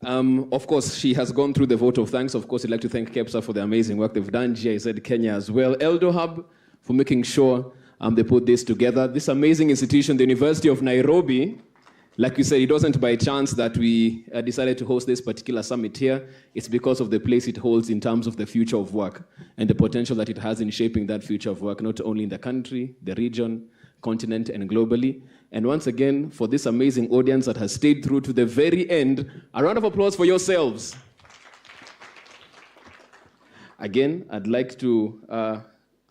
Of course, she has gone through the vote of thanks. Of course, I'd like to thank KEPSA for the amazing work they've done, GIZ Kenya as well, Eldo Hub for making sure they put this together. This amazing institution, the University of Nairobi, like you said, it wasn't by chance that we decided to host this particular summit here. It's because of the place it holds in terms of the future of work and the potential that it has in shaping that future of work, not only in the country, the region, continent, and globally. And once again, for this amazing audience that has stayed through to the very end, a round of applause for yourselves. Again, I'd like to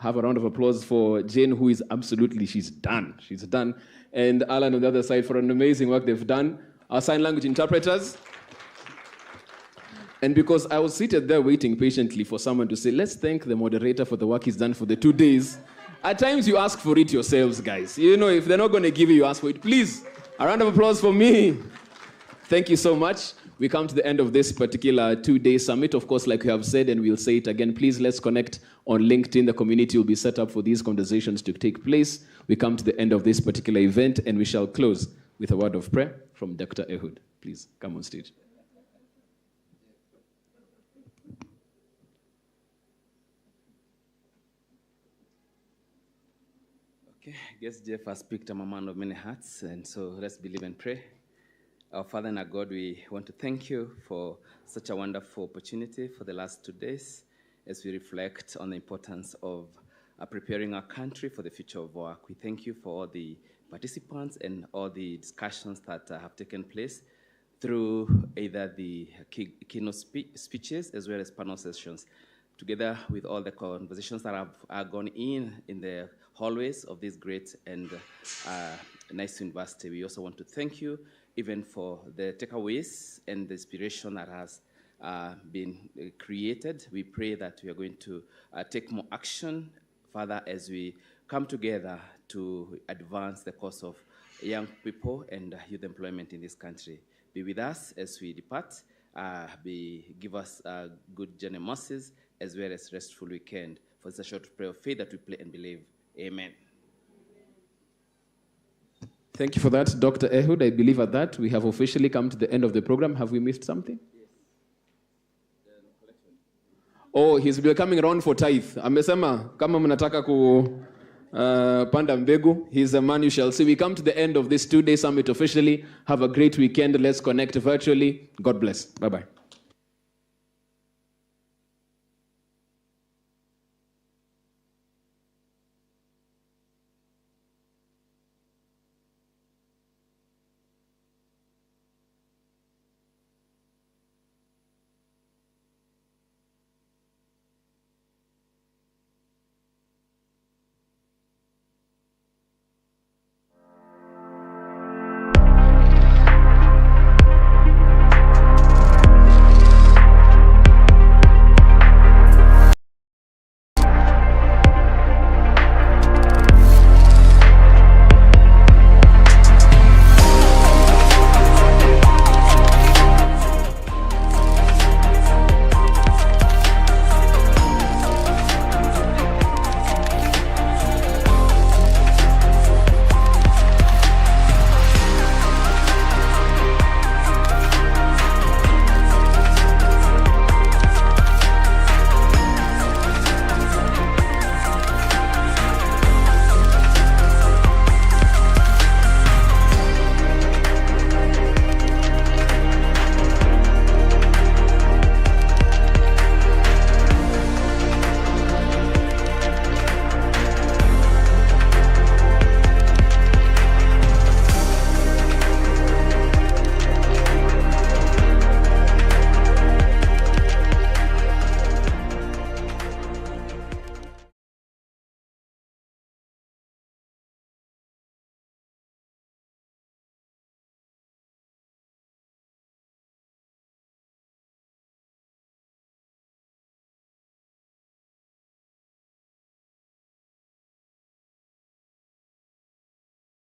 have a round of applause for Jane, who is absolutely, she's done. And Alan on the other side for an amazing work they've done. Our sign language interpreters. And because I was seated there waiting patiently for someone to say, let's thank the moderator for the work he's done for the 2 days. At times you ask for it yourselves, guys. You know, if they're not going to give you ask for it. Please, a round of applause for me. Thank you so much. We come to the end of this particular 2-day summit. Of course, like we have said, and we'll say it again, please let's connect on LinkedIn. The community will be set up for these conversations to take place. We come to the end of this particular event, and we shall close with a word of prayer from Dr. Ehud. Please come on stage. Okay, I guess Jeff has picked up a man of many hats, and so let's believe and pray. Our Father and our God, we want to thank you for such a wonderful opportunity for the last 2 days as we reflect on the importance of preparing our country for the future of work. We thank you for all the participants and all the discussions that have taken place through either the keynote speeches as well as panel sessions, together with all the conversations that have gone in the hallways of this great and nice university. We also want to thank you even for the takeaways and the inspiration that has been created. We pray that we are going to take more action further as we come together to advance the cause of young people and youth employment in this country. Be with us as we depart. Give us good journey mercies as well as restful weekend. For this short prayer of faith that we pray and believe. Amen. Thank you for that, Dr. Ehud. I believe at that we have officially come to the end of the program. Have we missed something? Oh, he's been coming around for tithe. Amesema, kama mnataka panda mbegu, he's a man you shall see. We come to the end of this 2-day summit officially. Have a great weekend. Let's connect virtually. God bless. Bye-bye.